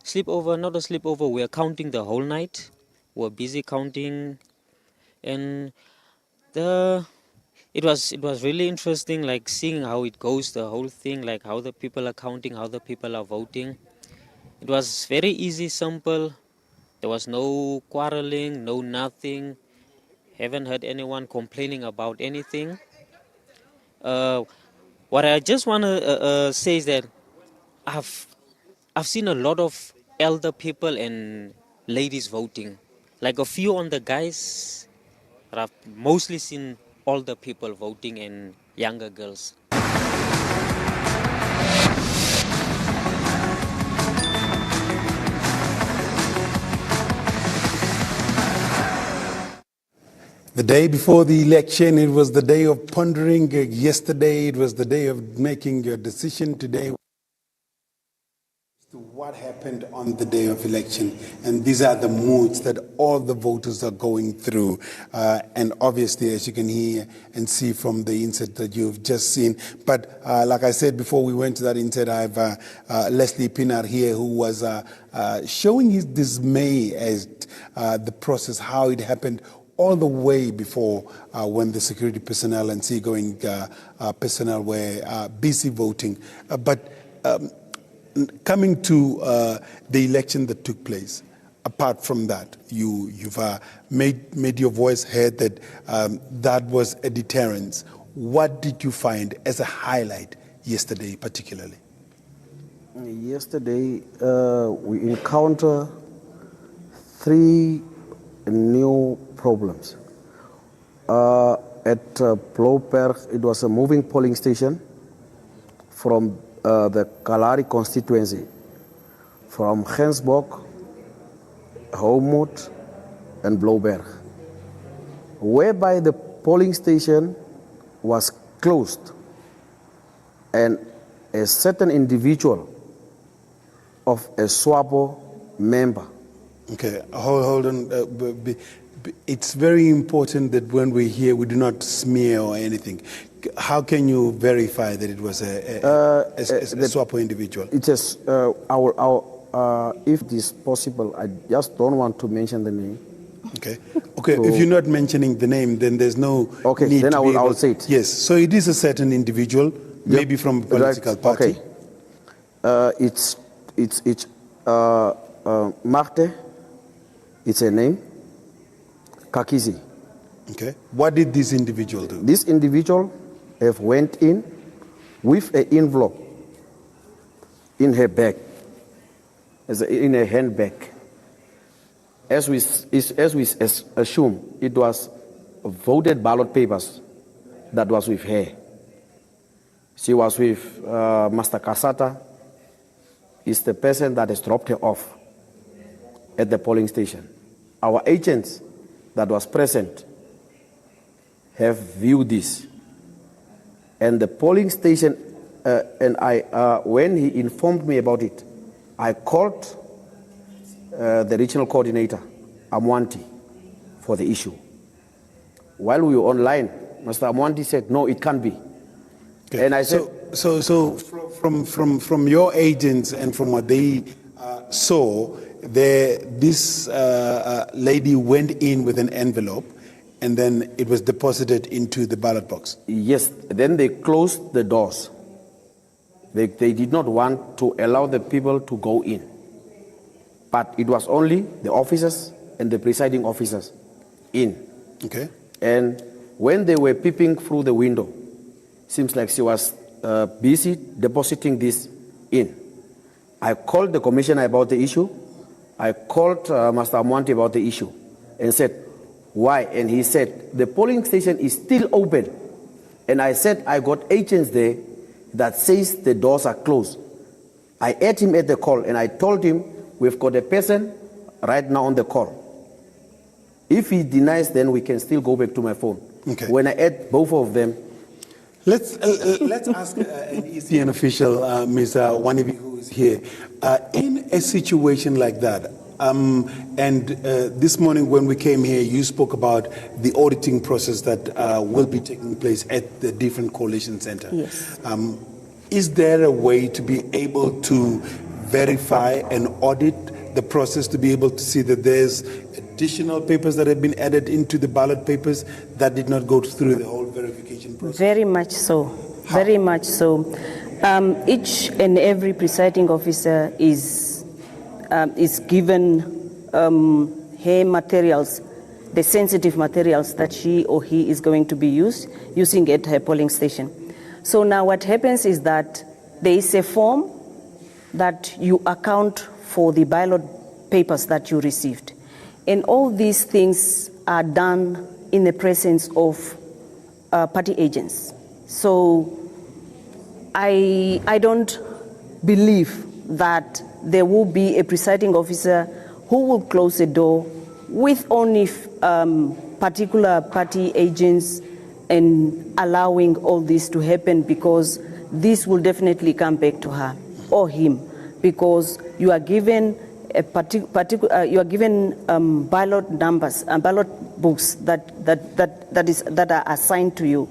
sleepover, not a sleepover, we were counting the whole night. We were busy counting, and it was really interesting, like seeing how it goes, the whole thing, like how the people are counting, how the people are voting. It was very easy, simple. There was no quarreling, no nothing. Haven't heard anyone complaining about anything. What I just want to say is that I've seen a lot of elder people and ladies voting. Like a few on the guys, but I've mostly seen older people voting and younger girls. The day before the election, it was the day of pondering. Yesterday, it was the day of making your decision. Today, what happened on the day of election, and these are the moods that all the voters are going through. And obviously, as you can hear and see from the insert that you've just seen. But like I said before we went to that insert, I have Leslie Pinar here, who was showing his dismay at the process, how it happened all the way before when the security personnel and seagoing personnel were busy voting. Coming to the election that took place, apart from that, you've made your voice heard that that was a deterrence. What did you find as a highlight yesterday, particularly? Yesterday, we encountered 3 new problems. At Blauberg, it was a moving polling station from the Kalahari constituency, from Gensbok, Rehoboth, and Blauberg, whereby the polling station was closed and a certain individual of a SWAPO member. Okay, hold on. It's very important that when we're here, we do not smear or anything. How can you verify that it was a SWAPO individual? It is if it is possible, I just don't want to mention the name. Okay. Okay. So, if you're not mentioning the name, then there's no need then to I will say it. Yes. So it is a certain individual, maybe from a political party. Okay. It's Marte. It's a name. Kakizi. Okay. What did this individual do? This individual have went in with an envelope in her bag, in a handbag. As we assume, it was voted ballot papers that was with her. She was with Master Kasata, is the person that has dropped her off at the polling station. Our agents that was present have viewed this. And the polling station, when he informed me about it, I called the regional coordinator, Amwanti, for the issue. While we were online, Mr. Amwanti said, no, it can't be. Okay. And I said... So from your agents and from what they saw, this lady went in with an envelope and then it was deposited into the ballot box? Yes, then they closed the doors. They did not want to allow the people to go in. But it was only the officers and the presiding officers in. Okay. And when they were peeping through the window, seems like she was busy depositing this in. I called the commissioner about the issue. I called Master Amwanti about the issue and said, why? And he said, the polling station is still open. And I said, I got agents there that says the doors are closed. I had him at the call and I told him, we've got a person right now on the call. If he denies, then we can still go back to my phone. Okay. When I add both of them, let's ask an ECN official, Ms. Wanibi, who is here. In a situation like that, this morning when we came here, you spoke about the auditing process that will be taking place at the different coalition center. Yes. Is there a way to be able to verify and audit the process to be able to see that there's additional papers that have been added into the ballot papers that did not go through the whole verification process? Very much so. How? Very much so. Each and every presiding officer is given her materials, the sensitive materials that she or he is going to be using at her polling station. So now what happens is that there is a form that you account for the ballot papers that you received. And all these things are done in the presence of party agents. So I don't believe that there will be a presiding officer who will close the door with only particular party agents and allowing all this to happen, because this will definitely come back to her or him, because you are given ballot numbers and ballot books that are assigned to you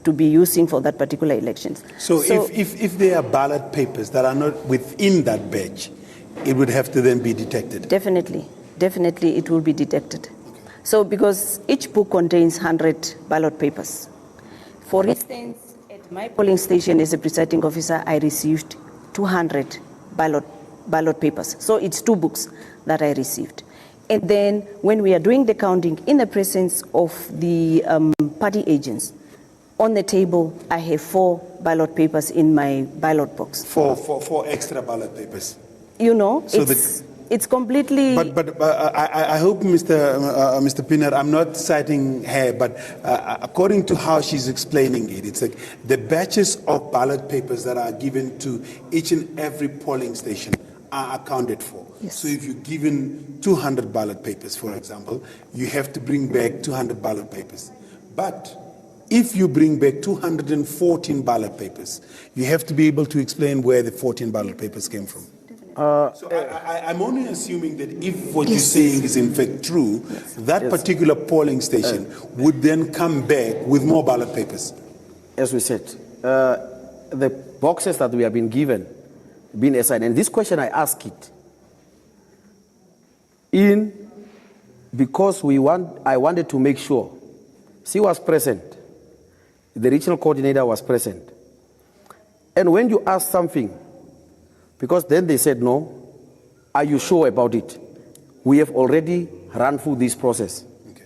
to be using for that particular election. So if there are ballot papers that are not within that batch, it would have to then be detected? Definitely it will be detected. Okay. So because each book contains 100 ballot papers. For instance, at my polling station as a presiding officer, I received 200 ballot papers. So it's 2 books that I received. And then when we are doing the counting in the presence of the party agents, on the table, I have 4 ballot papers in my ballot box. 4 extra ballot papers. You know, so it's completely... But I hope, Mr. Pinner, I'm not citing her, but according to how she's explaining it, it's like the batches of ballot papers that are given to each and every polling station are accounted for. Yes. So if you're given 200 ballot papers, for example, you have to bring back 200 ballot papers. But if you bring back 214 ballot papers, you have to be able to explain where the 14 ballot papers came from. So I'm only assuming that if what you're saying is in fact true, that particular polling station would then come back with more ballot papers. As we said, the boxes that we have been given, been assigned, and this question I ask it, because I wanted to make sure she was present, the regional coordinator was present. And when you ask something, because then they said, no, are you sure about it? We have already run through this process. Okay.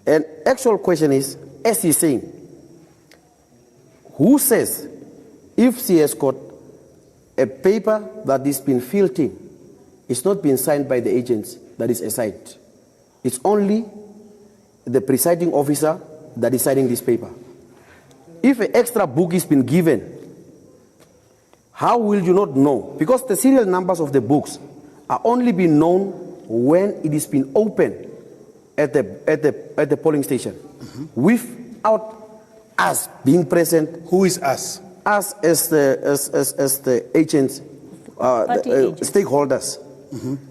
And actual question is, as he's saying, who says if she has got a paper that is been filled in, it's not been signed by the agents that is assigned. It's only the presiding officer that is signing this paper. If an extra book is been given How will you not know? Because the serial numbers of the books are only being known when it is been opened at the polling station, without us being present. Who is us? Us as the agents, stakeholders.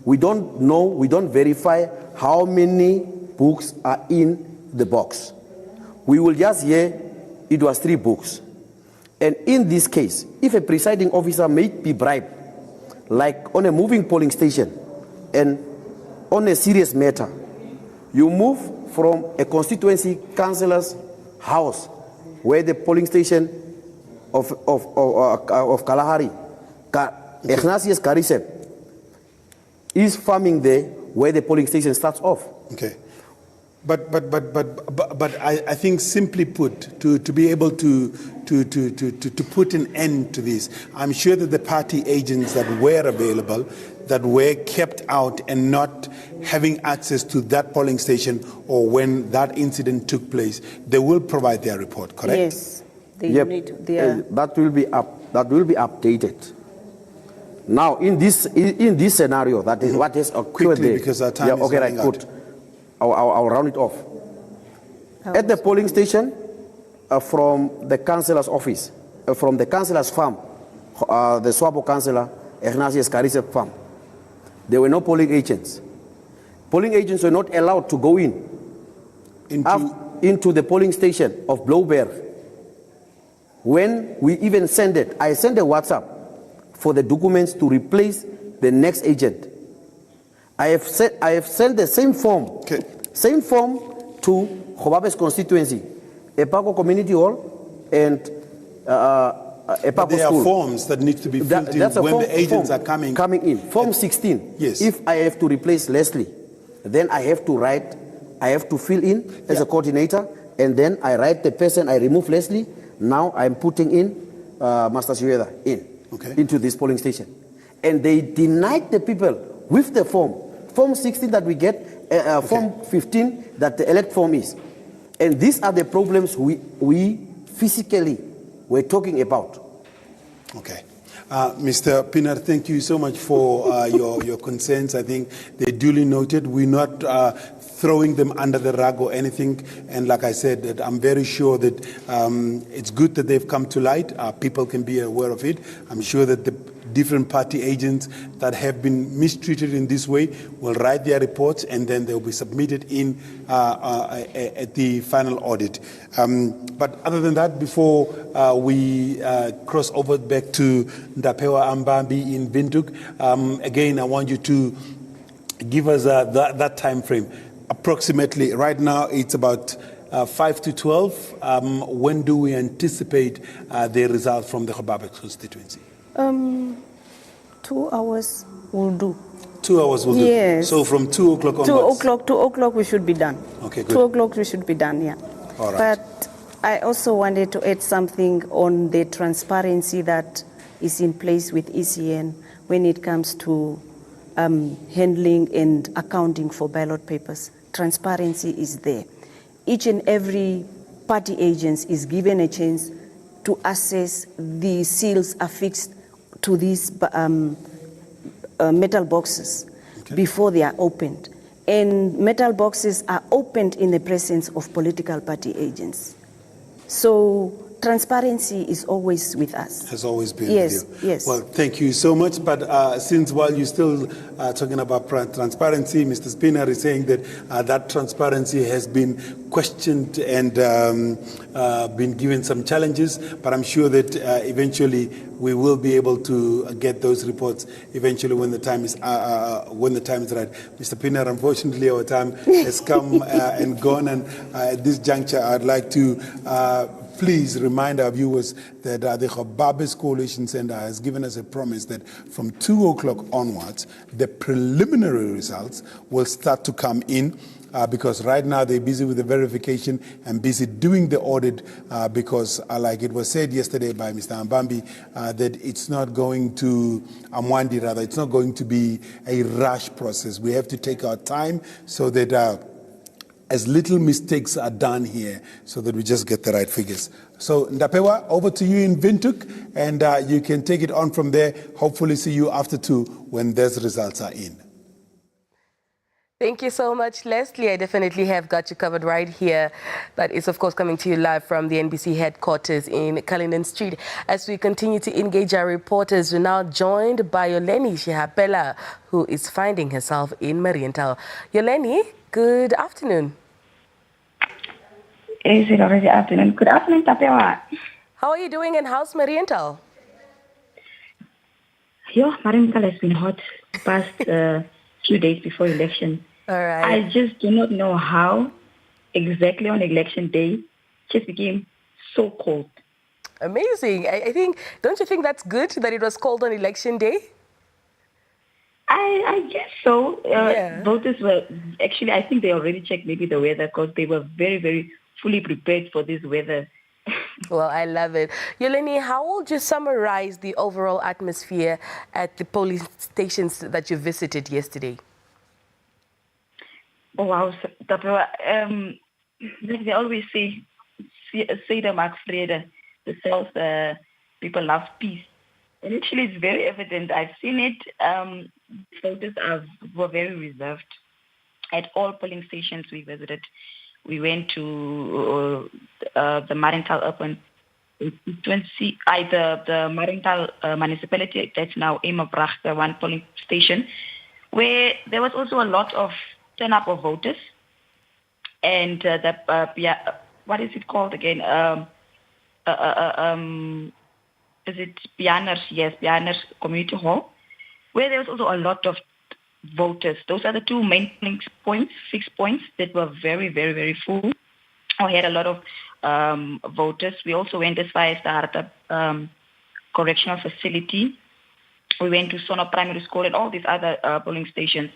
We don't know, we don't verify how many books are in the box. We will just hear it was 3 books. And in this case, if a presiding officer may be bribed, like on a moving polling station and on a serious matter, you move from a constituency councillor's house where the polling station of Kalahari, Ignatius Karisep, is farming there where the polling station starts off. Okay. But I think simply put, to be able to put an end to this, I'm sure that the party agents that were available, that were kept out and not having access to that polling station or when that incident took place, they will provide their report, correct? Yes. That will be updated. Now, in this scenario, that is what has occurred quickly, there. because our time is running out. Good. I'll round it off. At the polling station, from the councillor's office, from the councillor's farm, the Swabo councillor, Ignatius Karisep farm, there were no polling agents. Polling agents were not allowed to go into the polling station of Blauberg. When we even sent it, I sent a WhatsApp for the documents to replace the next agent. I have sent the same form, to Gobabis constituency, Epako Community Hall, and Epako there School. Are forms that need to be filled in when the agents are coming in. Form 16. Yes. If I have to replace Leslie, then I have to fill in as a coordinator, and then I write the person, I remove Leslie. Now I'm putting in Master Shueda into this polling station. And they denied the people with the form 16 that we get, form 15 that the elect form is. And these are the problems we physically were talking about. Okay. Mr. Pinar, thank you so much for your concerns. I think they're duly noted. We're not throwing them under the rug or anything. And like I said, that I'm very sure that it's good that they've come to light. People can be aware of it. I'm sure that the different party agents that have been mistreated in this way will write their reports, and then they'll be submitted in at the final audit. But other than that, before we cross over back to Ndapewa Ambambi in Windhoek, again, I want you to give us that time frame. Approximately, right now, it's about 5 to 12. When do we anticipate the result from the Gobabis constituency? 2 hours will do. 2 hours will do? Yes. So from 2 o'clock onwards? 2 o'clock we should be done. Okay, good. 2 o'clock we should be done, yeah. All right. But I also wanted to add something on the transparency that is in place with ECN when it comes to handling and accounting for ballot papers. Transparency is there. Each and every party agent is given a chance to assess the seals affixed to these metal boxes before they are opened. And metal boxes are opened in the presence of political party agents. So transparency is always with us. Has always been yes, with you. Yes. Well, thank you so much. But since while you're still talking about transparency, Mr. Spinner is saying that that transparency has been questioned and been given some challenges. But I'm sure that eventually we will be able to get those reports eventually when the time is right. Mr. Pinner, unfortunately, our time has come and gone. And at this juncture, I'd like to please remind our viewers that the Gobabis Coalition Center has given us a promise that from 2 o'clock onwards, the preliminary results will start to come in. Because right now they're busy with the verification and busy doing the audit because, like it was said yesterday by Mr. Ambambi, that it's not going to, Amwandi rather, it's not going to be a rush process. We have to take our time so that as little mistakes are done here so that we just get the right figures. So Ndapewa, over to you in Windhoek, and you can take it on from there. Hopefully see you after 2 when those results are in. Thank you so much, Leslie. I definitely have got you covered right here. That is, of course, coming to you live from the NBC headquarters in Cullinan Street. As we continue to engage our reporters, we're now joined by Yoleni Shihapela, who is finding herself in Mariental. Yoleni, good afternoon. Is it already afternoon? Good afternoon, Tapewa. How are you doing and how's Mariental? Mariental has been hot the past few days before election. All right. I just do not know how exactly on election day just became so cold. Amazing. I think, don't you think that's good that it was cold on election day? I guess so. Voters were, actually, I think they already checked maybe the weather because they were very, very fully prepared for this weather. Well, I love it. Yoleni, how would you summarize the overall atmosphere at the polling stations that you visited yesterday? Oh, wow. Like they always say the Max Vrede, the South people love peace. And actually, it's very evident. I've seen it. Voters were very reserved at all polling stations we visited. We went to the Mariental Urban Constituency, the Mariental municipality, that's now Emabracht, one polling station, where there was also a lot of turn-up of voters. And what is it called again? Is it Pianers? Yes, Pianers Community Hall, where there was also a lot of voters. Those are the two main fixed points that were very, very, very full. We had a lot of voters. We also went as far as the Harta Correctional Facility. We went to Sono Primary School and all these other polling stations.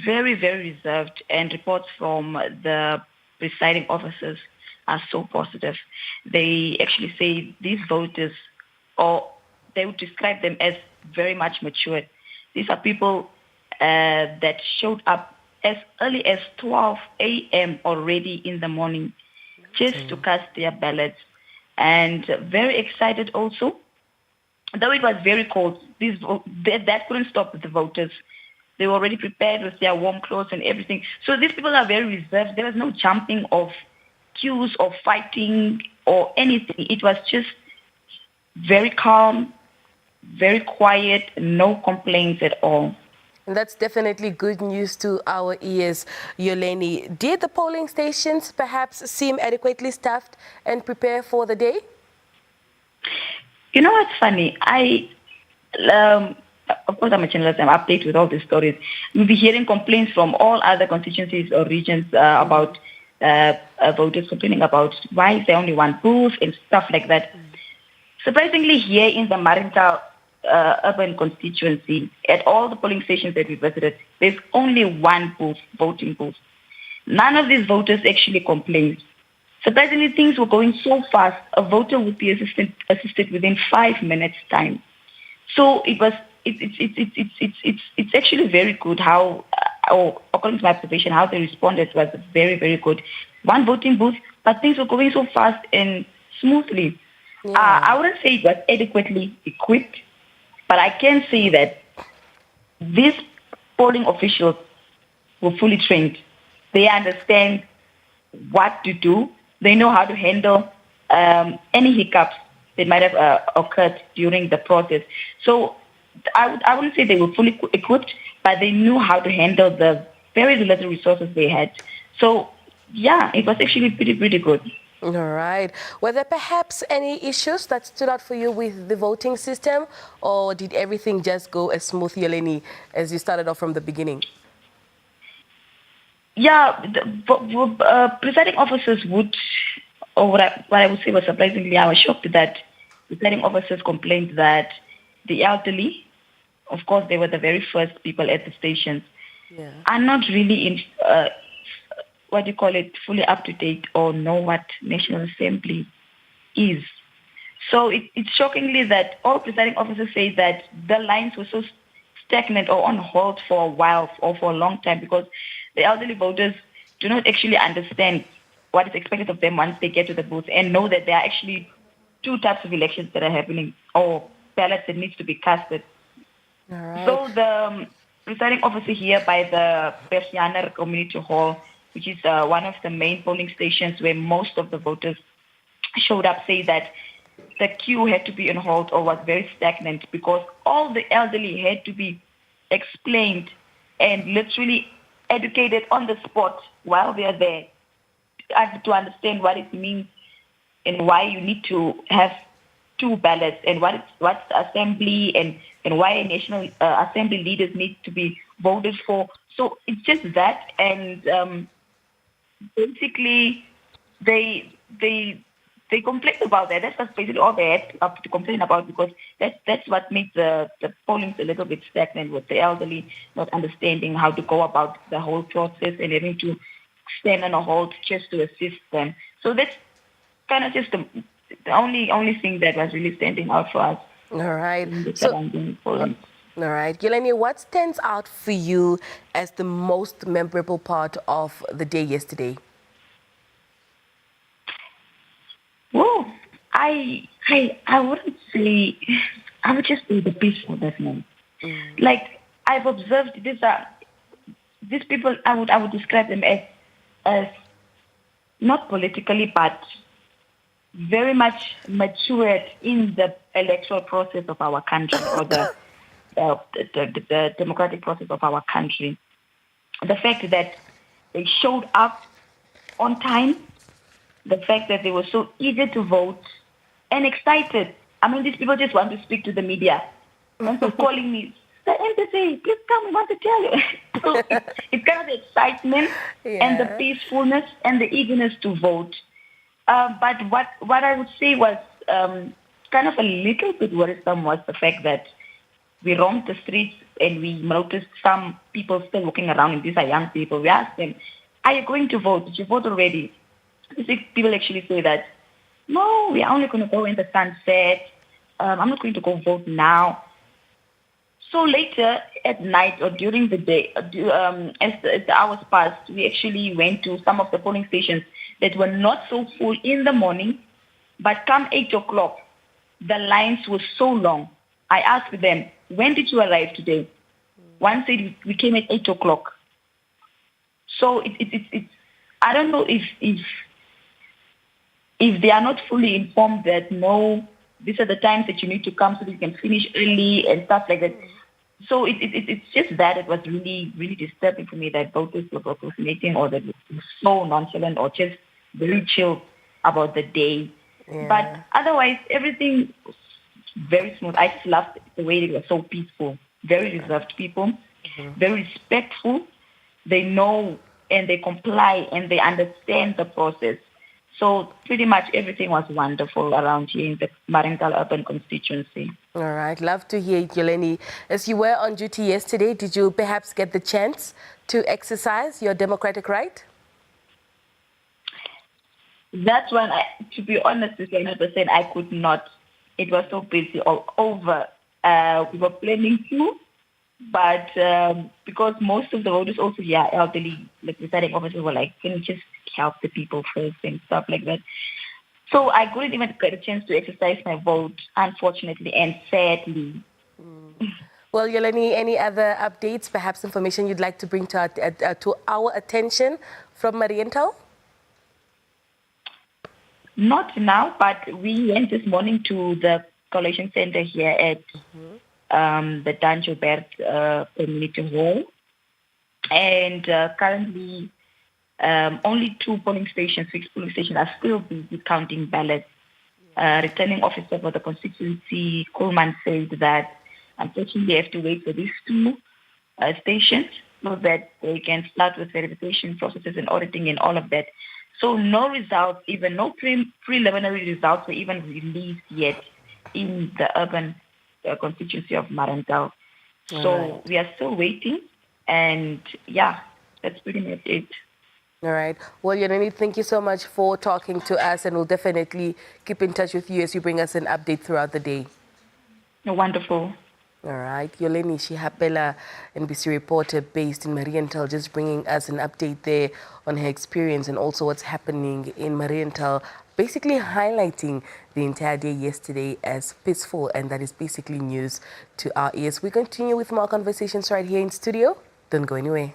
Very, very reserved. And reports from the presiding officers are so positive. They actually say these voters, or they would describe them as very much matured. These are people that showed up as early as 12 a.m. already in the morning just to cast their ballots. And very excited also. Though it was very cold, that couldn't stop the voters. They were already prepared with their warm clothes and everything. So these people are very reserved. There was no jumping of queues or fighting or anything. It was just very calm, very quiet, no complaints at all. And that's definitely good news to our ears, Yoleni. Did the polling stations perhaps seem adequately staffed and prepare for the day? You know what's funny? Of course, I'm a journalist. I'm updated with all these stories. We'll be hearing complaints from all other constituencies or regions about voters complaining about why is there only one booth and stuff like that. Surprisingly, here in the Mariental urban constituency, at all the polling stations that we visited, there's only one booth, voting booth. None of these voters actually complained. Surprisingly, things were going so fast, a voter would be assisted within 5 minutes time. So it's actually very good how, according to my observation, how they responded was very, very good. One voting booth, but things were going so fast and smoothly. Yeah. I wouldn't say it was adequately equipped, but I can say that these polling officials were fully trained. They understand what to do. They know how to handle any hiccups that might have occurred during the process. So I wouldn't say they were fully equipped, but they knew how to handle the very little resources they had. So, yeah, it was actually pretty, pretty good. All right. Were there perhaps any issues that stood out for you with the voting system, or did everything just go as smooth, Yoleni, as you started off from the beginning? Yeah, presiding officers would, or what I would say was surprisingly, I was shocked that presiding officers complained that the elderly, of course, they were the very first people at the stations, are not really in, fully up to date or know what National Assembly is. So it's shockingly that all presiding officers say that the lines were so stagnant or on hold for a while or for a long time because the elderly voters do not actually understand what is expected of them once they get to the booth and know that there are actually two types of elections that are happening or ballots that needs to be casted. All right. So the presiding officer here by the Persianer Community Hall, which is one of the main polling stations where most of the voters showed up, say that the queue had to be on hold or was very stagnant because all the elderly had to be explained and literally educated on the spot while they are there to understand what it means and why you need to have two ballots and what's the assembly and why national assembly leaders need to be voted for. So it's just that, and basically they complained about that. That's basically all they had to complain about because that's what makes the polling a little bit stagnant with the elderly not understanding how to go about the whole process and having to stand on a hold just to assist them. So that's kind of just the only thing that was really standing out for us. All right. All right. Yeleni, what stands out for you as the most memorable part of the day yesterday? Well, I wouldn't say, I would just say the peacefulness, man. Like, I've observed these people, I would describe them as not politically, but very much matured in the electoral process of our country or the democratic process of our country. The fact that they showed up on time, the fact that they were so eager to vote and excited. I mean, these people just want to speak to the media. And so calling me, the embassy, please come, we want to tell you. So it's kind of the excitement and the peacefulness and the eagerness to vote. But what I would say was kind of a little bit worrisome was the fact that we roamed the streets and we noticed some people still walking around, and these are young people. We asked them, are you going to vote? Did you vote already? People actually say that, no, we are only going to go when the sun sets. I'm not going to go vote now. So later at night or during the day, as the hours passed, we actually went to some of the polling stations that were not so full in the morning, but come 8 o'clock, the lines were so long. I asked them, when did you arrive today? One said we came at 8 o'clock. So it's I don't know if they are not fully informed that, no, these are the times that you need to come so that you can finish early and stuff like that. So it's just that it was really, really disturbing for me that voters were procrastinating or that were so nonchalant or just very chill about the day. Yeah. But otherwise, everything was very smooth. I just loved the way they were so peaceful, very reserved people, very respectful. They know and they comply and they understand the process. So pretty much everything was wonderful around here in the Marental urban constituency. All right, love to hear it, Yeleni. As you were on duty yesterday, did you perhaps get the chance to exercise your democratic right? That's when, to be honest with you, 100%, I could not. It was so busy all over. We were planning to, but because most of the voters also, elderly, like presiding officers were like, can you just help the people first and stuff like that. So I couldn't even get a chance to exercise my vote, unfortunately and sadly. Well, Yeleni, any other updates, perhaps information you'd like to bring to our attention from Mariental? Not now, but we went this morning to the collation center here at the Dan Joubert Community Hall. And currently, only 2 polling stations, 6 polling stations are still busy counting ballots. Returning officer for the constituency, Coleman, said that unfortunately they have to wait for these 2 stations so that they can start with verification processes and auditing and all of that. So no results, even no preliminary results were even released yet in the urban constituency of Marental. So we are still waiting, and that's pretty much it. All right. Well, Yeleni, thank you so much for talking to us, and we'll definitely keep in touch with you as you bring us an update throughout the day. Wonderful. All right, Yoleni Shihapela, NBC reporter based in Marienthal, just bringing us an update there on her experience and also what's happening in Marienthal, basically highlighting the entire day yesterday as peaceful, and that is basically news to our ears. We continue with more conversations right here in studio. Don't go anywhere.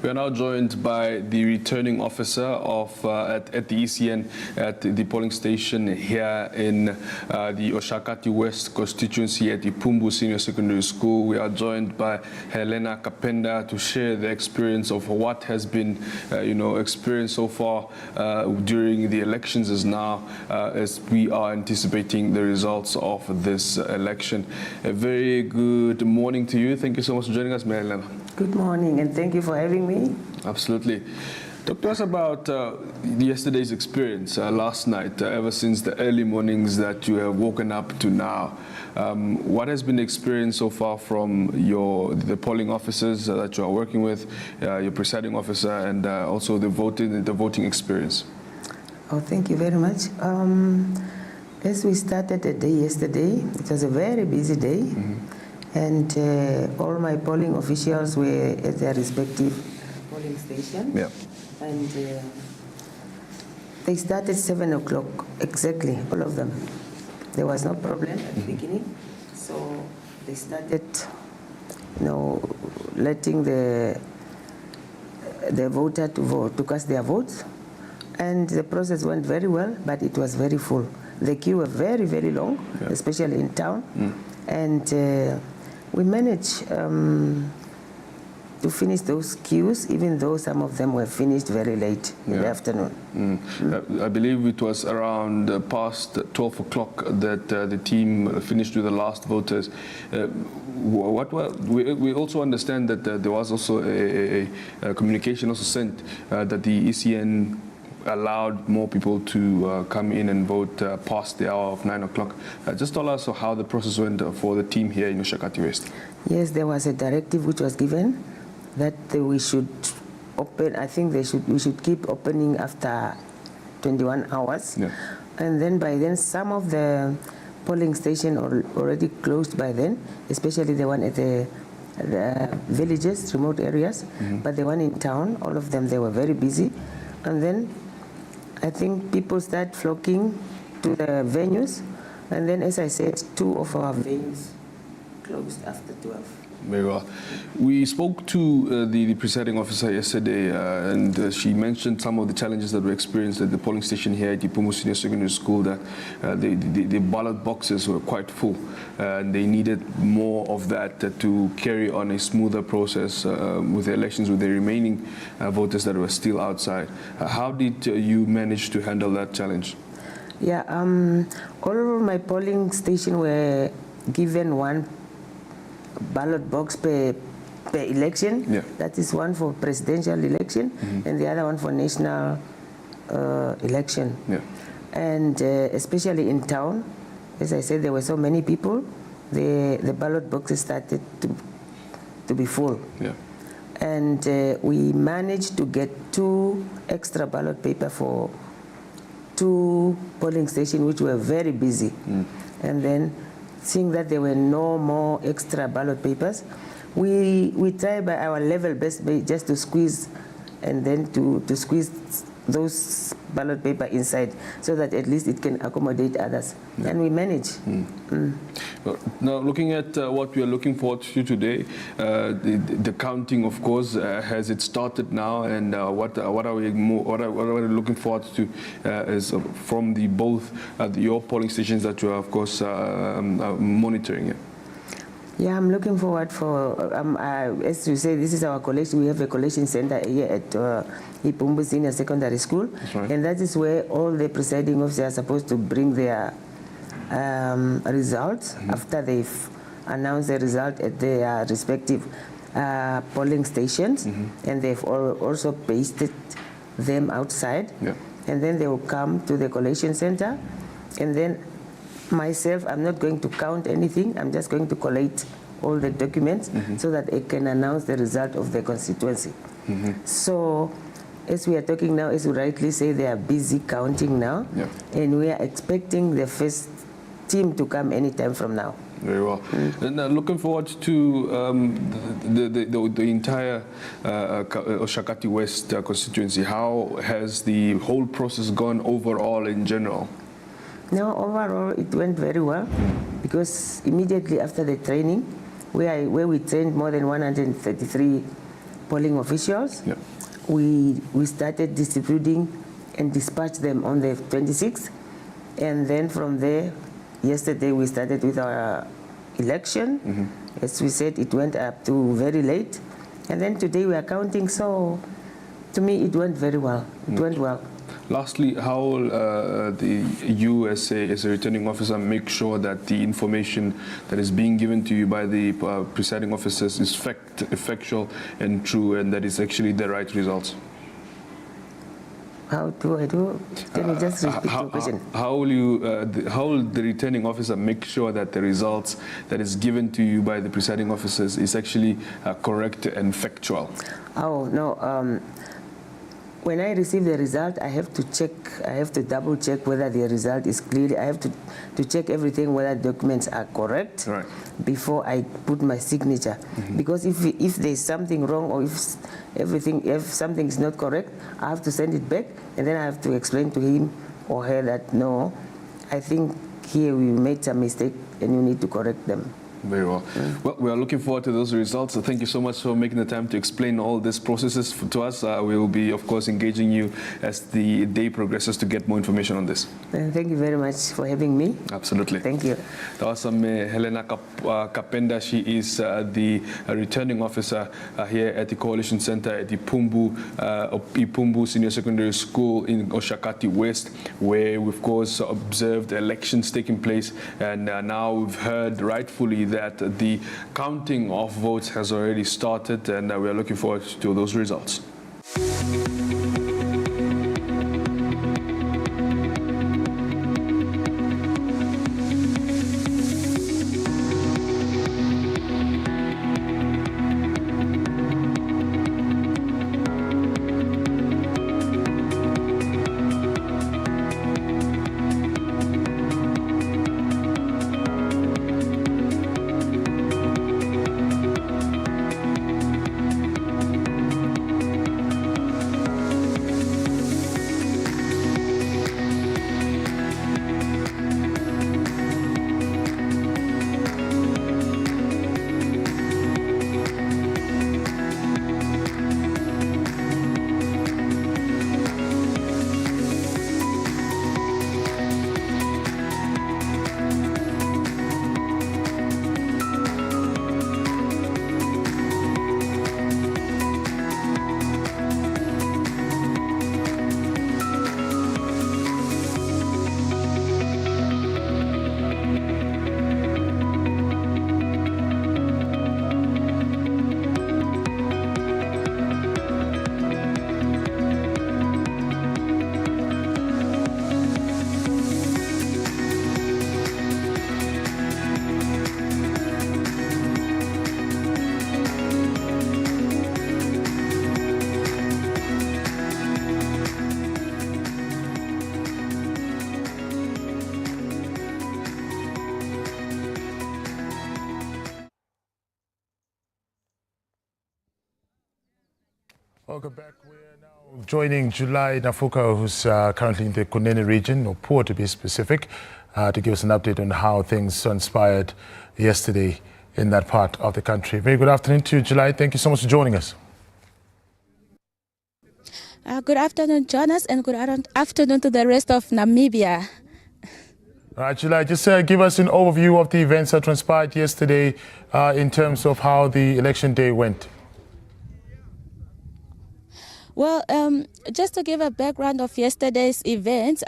We are now joined by the returning officer of at the ECN at the polling station here in the Oshakati West constituency at the Pumbu Senior Secondary School. We are joined by Helena Kapenda to share the experience of what has been, experienced so far during the elections as we are anticipating the results of this election. A very good morning to you. Thank you so much for joining us, Helena. Good morning, and thank you for having me. Absolutely. Talk to us about yesterday's experience last night, ever since the early mornings that you have woken up to now. What has been the experience so far from the polling officers that you are working with, your presiding officer, and also the voting experience? Oh, thank you very much. As we started the day yesterday, it was a very busy day. Mm-hmm. And all my polling officials were at their respective polling station. Yeah. And they started 7 o'clock, exactly, all of them. There was no problem at the beginning. So they started, letting the voter to vote, to cast their votes. And the process went very well, but it was very full. The queue was very, very long, especially in town. And we managed to finish those queues, even though some of them were finished very late in the afternoon. I believe it was around past 12 o'clock that the team finished with the last voters. We also understand that there was also a communication also sent that the ECN allowed more people to come in and vote past the hour of 9 o'clock. Just tell us how the process went for the team here in Oshakati West. Yes, there was a directive which was given that we should open, I think we should keep opening after 21 hours. Yeah. And then by then, some of the polling stations are already closed by then, especially the one at the villages, remote areas. Mm-hmm. But the one in town, all of them, they were very busy. And then I think people start flocking to the venues, and then, as I said, 2 of our venues closed after 12. Very well. We spoke to the presiding officer yesterday, and she mentioned some of the challenges that were experienced at the polling station here at the Pumbu Senior Secondary School, that the ballot boxes were quite full, and they needed more of that to carry on a smoother process with the elections, with the remaining voters that were still outside. How did you manage to handle that challenge? Yeah, all of my polling stations were given one ballot box per election. Yeah. That is one for presidential election, and the other one for national election. Yeah. And especially in town, as I said, there were so many people. the ballot boxes started to be full. Yeah. And we managed to get 2 extra ballot paper for 2 polling stations which were very busy. And then seeing that there were no more extra ballot papers, we tried by our level best just to squeeze and then to squeeze those ballot paper inside so that at least it can accommodate others. Yeah. And we manage. Well, now, looking at what we are looking forward to today, the counting, of course, has it started now, and what are we looking forward to is from both your polling stations that you are, of course, monitoring. Yeah. Yeah, I'm looking forward for, as you say, this is our collation. We have a collation center here at Ipumbu Senior Secondary School. That's right. And that is where all the presiding officers are supposed to bring their results after they've announced the result at their respective polling stations. And they've also pasted them outside. Yeah. And then they will come to the collation center. And then myself, I'm not going to count anything. I'm just going to collate all the documents so that I can announce the result of the constituency. So, as we are talking now, as you rightly say, they are busy counting now, and we are expecting the first team to come anytime from now. Very well. And looking forward to the entire Oshakati West constituency. How has the whole process gone overall in general? No, overall it went very well because immediately after the training, where we trained more than 133 polling officials, we started distributing and dispatched them on the 26th. And then from there, yesterday we started with our election. As we said, it went up to very late. And then today we are counting, so to me it went very well. It went well. Lastly, how will you as a returning officer make sure that the information that is being given to you by the presiding officers is effectual and true, and that is actually the right results? How do I do? Can you just repeat the question? How will the returning officer make sure that the results that is given to you by the presiding officers is actually correct and factual? Oh, no. When I receive the result, I have to check, I have to double check whether the result is clear. I have to check everything, whether documents are correct before I put my signature. Because if there's something wrong or if something is not correct, I have to send it back and then I have to explain to him or her that no, I think here we made some mistake and you need to correct them. Very well. Well, we are looking forward to those results. So thank you so much for making the time to explain all these processes to us. We will be, of course, engaging you as the day progresses to get more information on this. Thank you very much for having me. Absolutely. Thank you. That was Helena Kapenda. She is the returning officer here at the Coalition Center at the Ipumbu Senior Secondary School in Oshakati West, where we've, of course, observed elections taking place. And now we've heard rightfully that the counting of votes has already started, and we are looking forward to those results. Welcome back. We're now joining July Nafuka, who's currently in the Kunene region, or Poor to be specific, to give us an update on how things transpired yesterday in that part of the country. Very good afternoon to you, July. Thank you so much for joining us. Good afternoon, Jonas, and good afternoon to the rest of Namibia. All right, July, just give us an overview of the events that transpired yesterday in terms of how the election day went. Well, just to give a background of yesterday's events,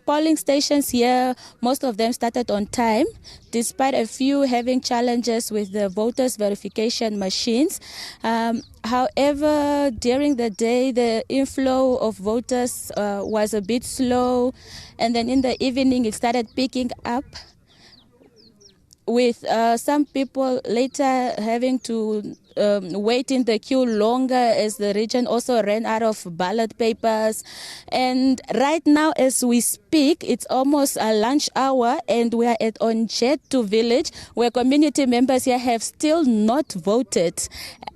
polling stations here, most of them started on time, despite a few having challenges with the voters' verification machines. However, during the day, the inflow of voters was a bit slow, and then in the evening, it started picking up, with some people later having to wait in the queue longer as the region also ran out of ballot papers. And right now, as we speak, it's almost a lunch hour, and we are at Onjetu village, where community members here have still not voted,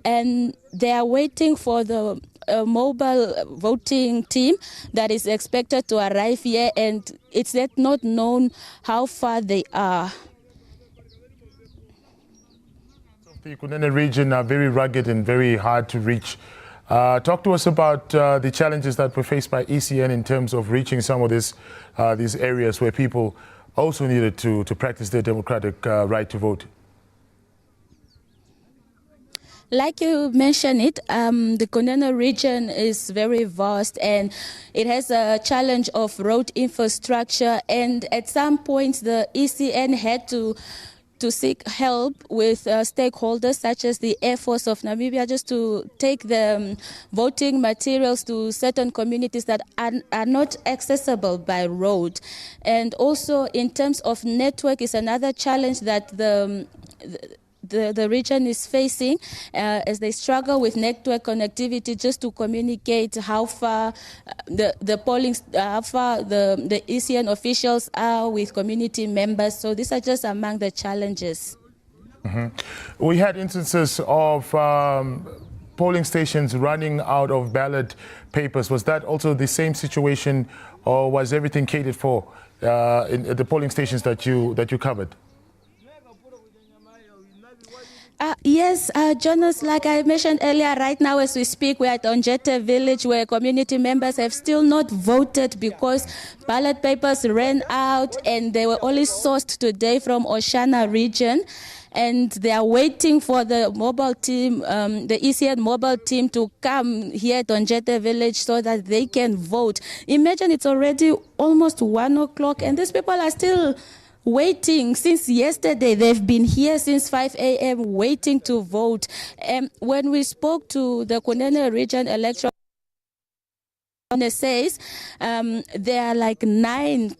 and they are waiting for the mobile voting team that is expected to arrive here, and it's yet not known how far they are. The Kunene region are very rugged and very hard to reach. Talk to us about the challenges that were faced by ECN in terms of reaching some of these areas where people also needed to practice their democratic right to vote. Like you mentioned it, the Kunene region is very vast, and it has a challenge of road infrastructure, and at some points the ECN had to seek help with stakeholders such as the Air Force of Namibia, just to take the voting materials to certain communities that are not accessible by road. And also in terms of network is another challenge that the region is facing as they struggle with network connectivity just to communicate how far the ECN officials are with community members. So these are just among the challenges. Mm-hmm. We had instances of polling stations running out of ballot papers. Was that also the same situation, or was everything catered for in the polling stations that you covered? Yes, Jonas, like I mentioned earlier, right now as we speak, we're at Onjetu village, where community members have still not voted because ballot papers ran out, and they were only sourced today from Oshana region. And they are waiting for the mobile team, the ECN mobile team, to come here at Onjetu village so that they can vote. Imagine it's already almost 1 o'clock, and these people are still waiting since yesterday. They've been here since 5 a.m. waiting to vote. When we spoke to the Kunene region electoral, it says there are like nine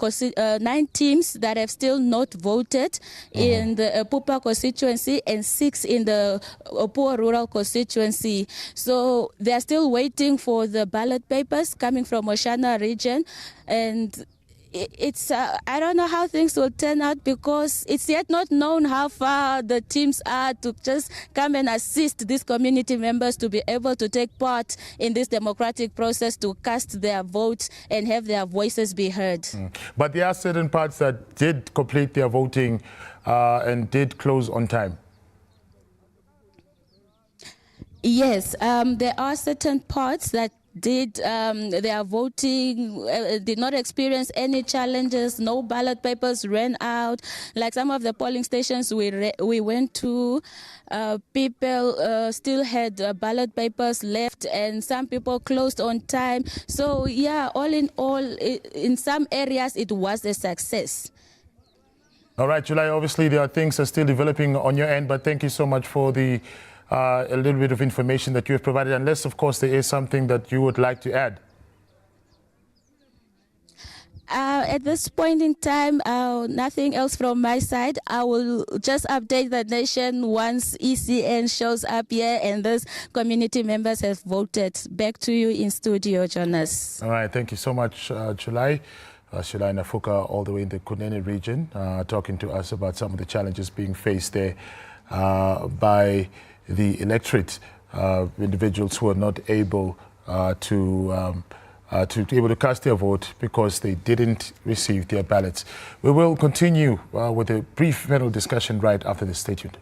teams that have still not voted in the Pupa constituency and 6 in the Poor rural constituency. So they are still waiting for the ballot papers coming from Oshana region, and it's I don't know how things will turn out, because it's yet not known how far the teams are to just come and assist these community members to be able to take part in this democratic process, to cast their votes and have their voices be heard. But there are certain parts that did complete their voting and did close on time. Yes, there are certain parts that did their voting, did not experience any challenges. No ballot papers ran out. Like some of the polling stations we went to, people still had ballot papers left, and some people closed on time. So yeah, all in all, in some areas it was a success. All right, July, obviously there are things that are still developing on your end, but thank you so much for the a little bit of information that you have provided, unless, of course, there is something that you would like to add. At this point in time, nothing else from my side. I will just update the nation once ECN shows up here and those community members have voted. Back to you in studio, Jonas. All right, thank you so much, July. July Nafuka, all the way in the Kunene region, talking to us about some of the challenges being faced there by the electorate, individuals who are not able to be able to cast their vote because they didn't receive their ballots. We will continue with a brief panel discussion right after this. Stay tuned.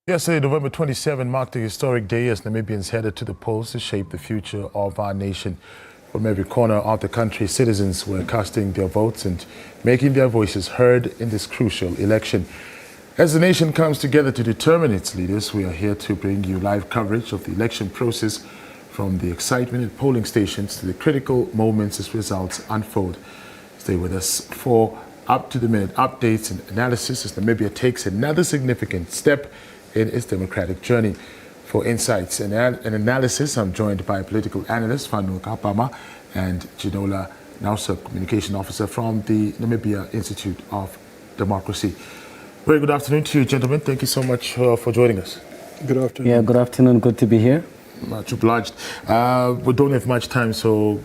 Yesterday, November 27, marked a historic day as Namibians headed to the polls to shape the future of our nation. From every corner of the country, citizens were casting their votes and making their voices heard in this crucial election. As the nation comes together to determine its leaders, we are here to bring you live coverage of the election process, from the excitement at polling stations to the critical moments as results unfold. Stay with us for up-to-the-minute updates and analysis as Namibia takes another significant step in its democratic journey. For insights and analysis, I'm joined by political analyst Fanu Kapama and Ginola Nausa, communication officer from the Namibia Institute of Democracy. Very good afternoon to you, gentlemen. Thank you so much for joining us. Good afternoon. Yeah, good afternoon. Good to be here. Much obliged. We don't have much time, so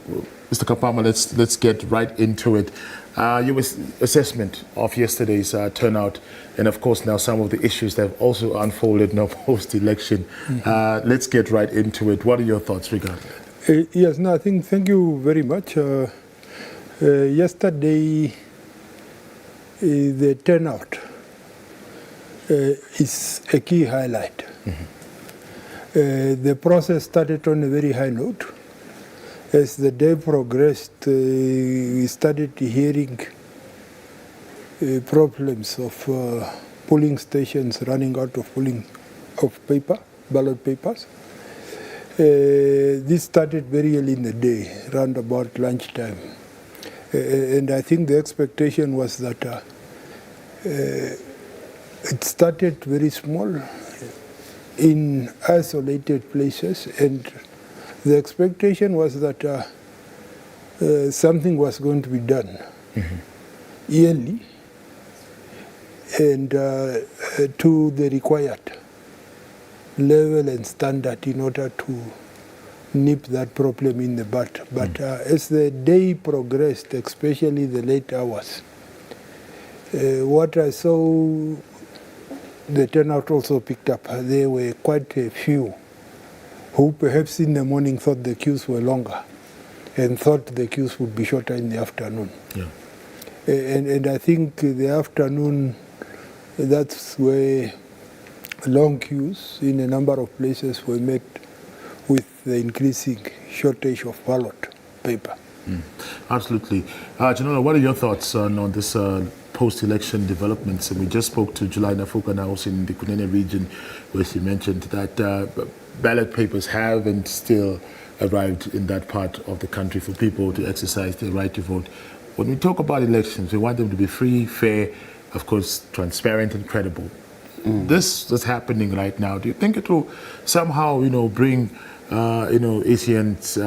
Mr. Kapama, let's get right into it. Your assessment of yesterday's turnout, and of course now some of the issues that have also unfolded now post-election. Let's get right into it. What are your thoughts regarding that? Yes, no, I think thank you very much. Yesterday, the turnout is a key highlight. The process started on a very high note. As the day progressed, we started hearing problems of polling stations running out of ballot papers. This started very early in the day, around about lunchtime. And I think the expectation was that it started very small in isolated places, and the expectation was that something was going to be done yearly and to the required level and standard in order to nip that problem in the bud. But as the day progressed, especially the late hours, what I saw the turnout also picked up. There were quite a few who perhaps in the morning thought the queues were longer and thought the queues would be shorter in the afternoon. Yeah. And I think the afternoon, that's where long queues in a number of places were met with the increasing shortage of ballot paper. Absolutely. Janola, what are your thoughts on this post-election developments? And we just spoke to July Nafuka now in the Kunene region, where she mentioned that ballot papers haven't still arrived in that part of the country for people to exercise their right to vote. When we talk about elections, we want them to be free, fair, of course, transparent and credible. This is happening right now. Do you think it will somehow, bring, ACN's,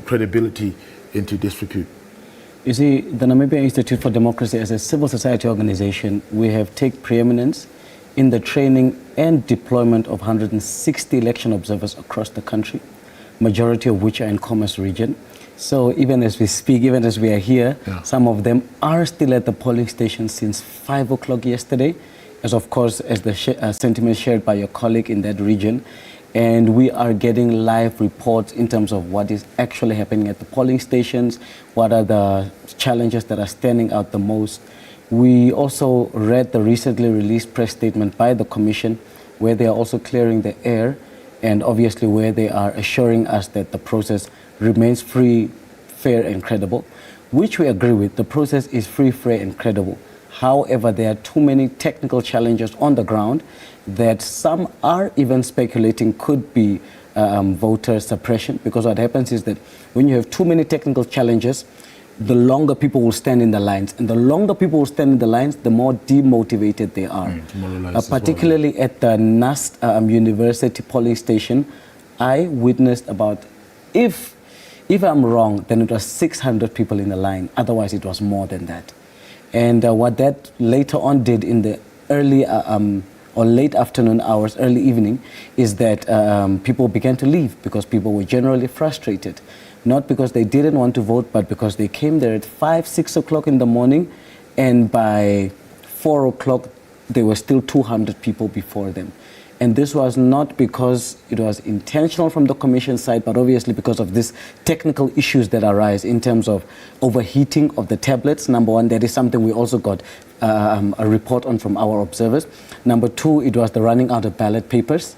credibility into disrepute? You see, the Namibian Institute for Democracy as a civil society organization, we have taken preeminence in the training and deployment of 160 election observers across the country, majority of which are in Commerce region. So even as we speak, even as we are here, some of them are still at the polling station since 5 o'clock yesterday, as of course, as the sentiment shared by your colleague in that region. And we are getting live reports in terms of what is actually happening at the polling stations, what are the challenges that are standing out the most. We also read the recently released press statement by the Commission, where they are also clearing the air, and obviously where they are assuring us that the process remains free, fair and credible, which we agree with. The process is free, fair and credible. However, there are too many technical challenges on the ground that some are even speculating could be voter suppression, because what happens is that when you have too many technical challenges, the longer people will stand in the lines. And the longer people will stand in the lines, the more demotivated they are. Particularly at the NAST University polling station, I witnessed about, if I'm wrong, then it was 600 people in the line. Otherwise, it was more than that. And what that later on did in the early or late afternoon hours, early evening, is that people began to leave because people were generally frustrated. Not because they didn't want to vote, but because they came there at 5, 6 o'clock in the morning, and by 4 o'clock, there were still 200 people before them. And this was not because it was intentional from the Commission side, but obviously because of these technical issues that arise in terms of overheating of the tablets. Number one, that is something we also got a report on from our observers. Number two, it was the running out of ballot papers.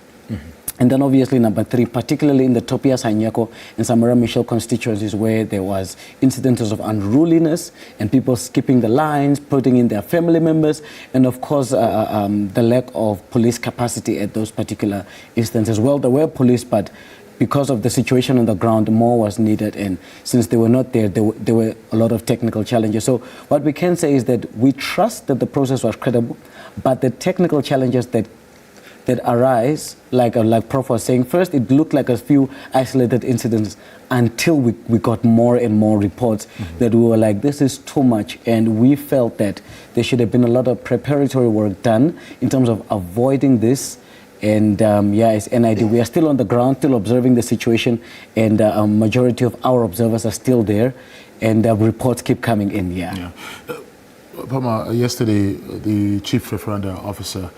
And then obviously number three, particularly in the Topia, Sanyako and Samora Michel constituencies, where there was incidences of unruliness and people skipping the lines, putting in their family members, and of course the lack of police capacity at those particular instances. Well, there were police, but because of the situation on the ground, more was needed, and since they were not there, there were a lot of technical challenges. So what we can say is that we trust that the process was credible, but the technical challenges that arise, like Prof was saying, first it looked like a few isolated incidents until we got more and more reports that we were like, this is too much, and we felt that there should have been a lot of preparatory work done in terms of avoiding this. And as NID, we are still on the ground, still observing the situation, and a majority of our observers are still there, and reports keep coming in. Pama, yesterday the Chief Referenda Officer,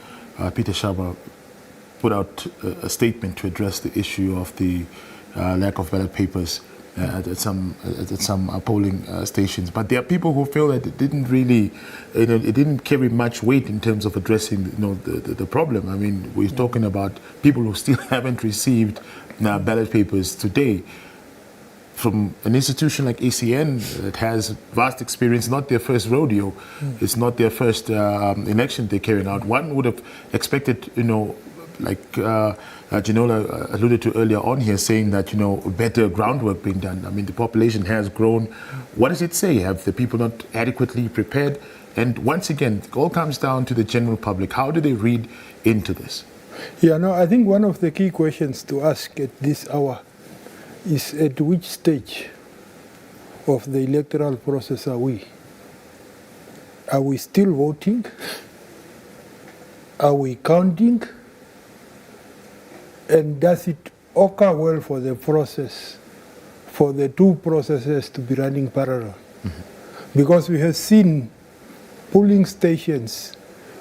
Peter Shaba, put out a statement to address the issue of the lack of ballot papers at some polling stations. But there are people who feel that it didn't really, it didn't carry much weight in terms of addressing, the problem. I mean, we're talking about people who still haven't received ballot papers today. From an institution like ACN that has vast experience, not their first rodeo, it's not their first election they're carrying out. One would have expected, like Janola alluded to earlier on here, saying that, better groundwork being done. I mean, the population has grown. What does it say? Have the people not adequately prepared? And once again, it all comes down to the general public. How do they read into this? I think one of the key questions to ask at this hour is at which stage of the electoral process are we? Are we still voting? Are we counting? And does it occur well for the process, for the two processes to be running parallel? Because we have seen polling stations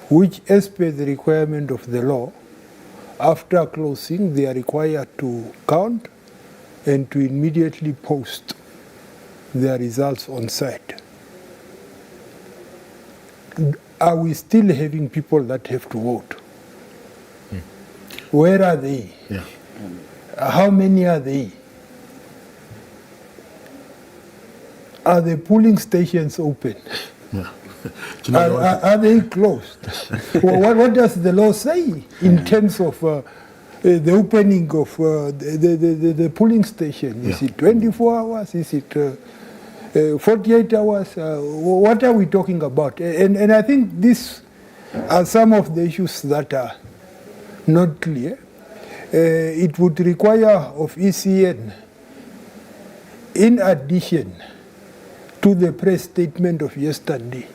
which, as per the requirement of the law, after closing, they are required to count and to immediately post their results on site. Are we still having people that have to vote? Where are they? Yeah. How many are they? Are the polling stations open? Yeah. Are they closed? What does the law say in terms of the opening of the polling station? Is it 24 hours? Is it 48 hours? What are we talking about? And I think these are some of the issues that are not clear. It would require of ECN, in addition to the press statement of yesterday,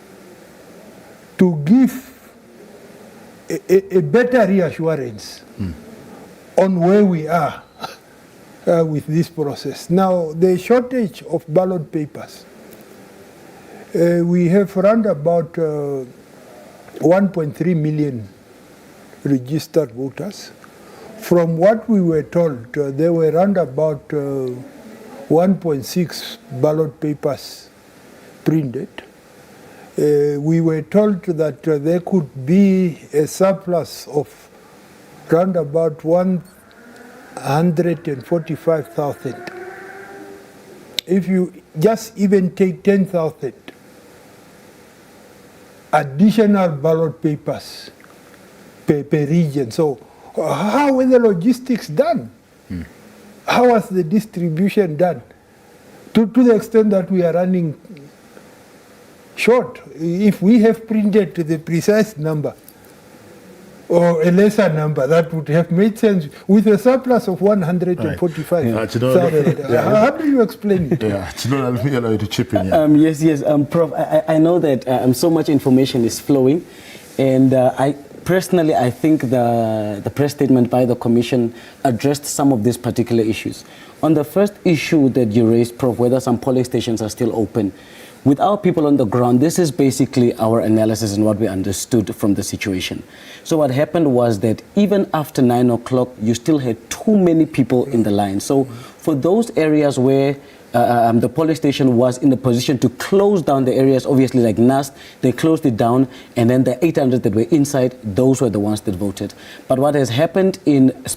to give a better reassurance on where we are with this process. Now, the shortage of ballot papers, we have around about 1.3 million registered voters. From what we were told, there were around about 1.6 ballot papers printed. We were told that there could be a surplus of around about 145,000. If you just even take 10,000 additional ballot papers per region, so how were the logistics done? How was the distribution done? To the extent that we are running short. If we have printed the precise number or a lesser number, that would have made sense with a surplus of 145,000. How do you explain it? Yeah, let me allow you to chip in. Yes, Prof. I know that so much information is flowing, and personally, I think the press statement by the Commission addressed some of these particular issues. On the first issue that you raised, Prof, whether some polling stations are still open, with our people on the ground, this is basically our analysis and what we understood from the situation. So what happened was that even after 9 o'clock, you still had too many people in the line. So for those areas where the polling station was in the position to close down the areas, obviously like NAS, they closed it down, and then the 800 that were inside, those were the ones that voted. But what has happened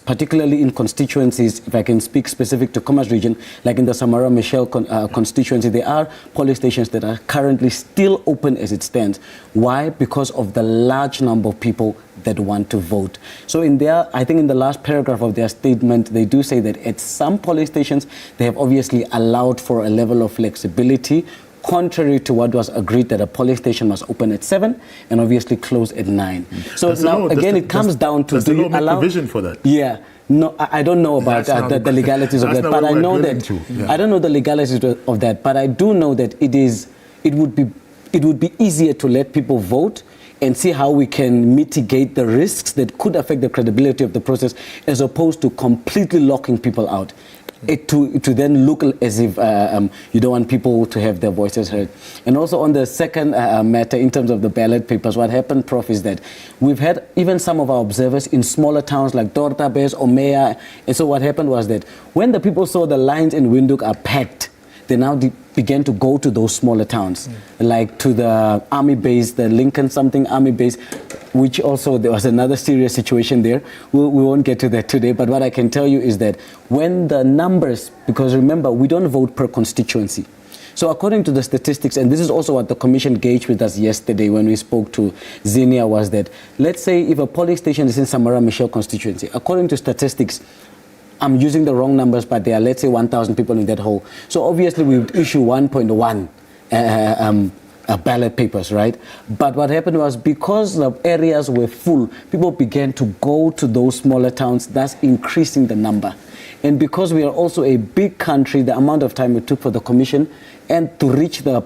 particularly in constituencies, if I can speak specific to Commerce region, like in the Samara Michel constituency, there are polling stations that are currently still open as it stands. Why? Because of the large number of people that want to vote. So I think in the last paragraph of their statement, they do say that at some polling stations, they have obviously allowed for a level of flexibility, contrary to what was agreed that a polling station must open at 7 and obviously close at 9. So now, again, it comes down to, do you allow provision for that? Yeah. No, I don't know about the legalities of that, but I know that I don't know the legalities of that, but I do know that it would be easier to let people vote and see how we can mitigate the risks that could affect the credibility of the process, as opposed to completely locking people out. To then look as if you don't want people to have their voices heard. And also on the second matter, in terms of the ballot papers, what happened, Prof, is that we've had even some of our observers in smaller towns like Dortabes, Omea, and so what happened was that when the people saw the lines in Windhoek are packed, they now began to go to those smaller towns, like to the army base, the Lincoln something army base, which also there was another serious situation there. We won't get to that today, but what I can tell you is that when the numbers, because remember, we don't vote per constituency. So according to the statistics, and this is also what the Commission gauged with us yesterday when we spoke to Xenia, was that, let's say if a polling station is in Samara Michel constituency, according to statistics, I'm using the wrong numbers, but there are, let's say, 1,000 people in that hole. So obviously we would issue 1.1 ballot papers, right? But what happened was, because the areas were full, people began to go to those smaller towns, thus increasing the number. And because we are also a big country, the amount of time it took for the Commission and to reach the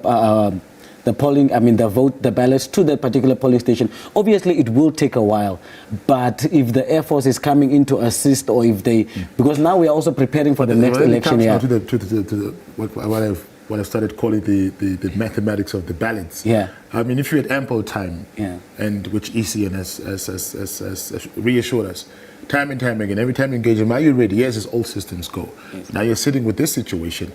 ballots to that particular polling station, obviously it will take a while. But if the Air Force is coming in to assist, or if they, because now we are also preparing for the next election. To what I've what I started calling the mathematics of the balance. Yeah. I mean, if you had ample time, and which ECN has reassured us, time and time again, every time you engage them, are you ready? Yes, it's all systems go. Yes. Now you're sitting with this situation.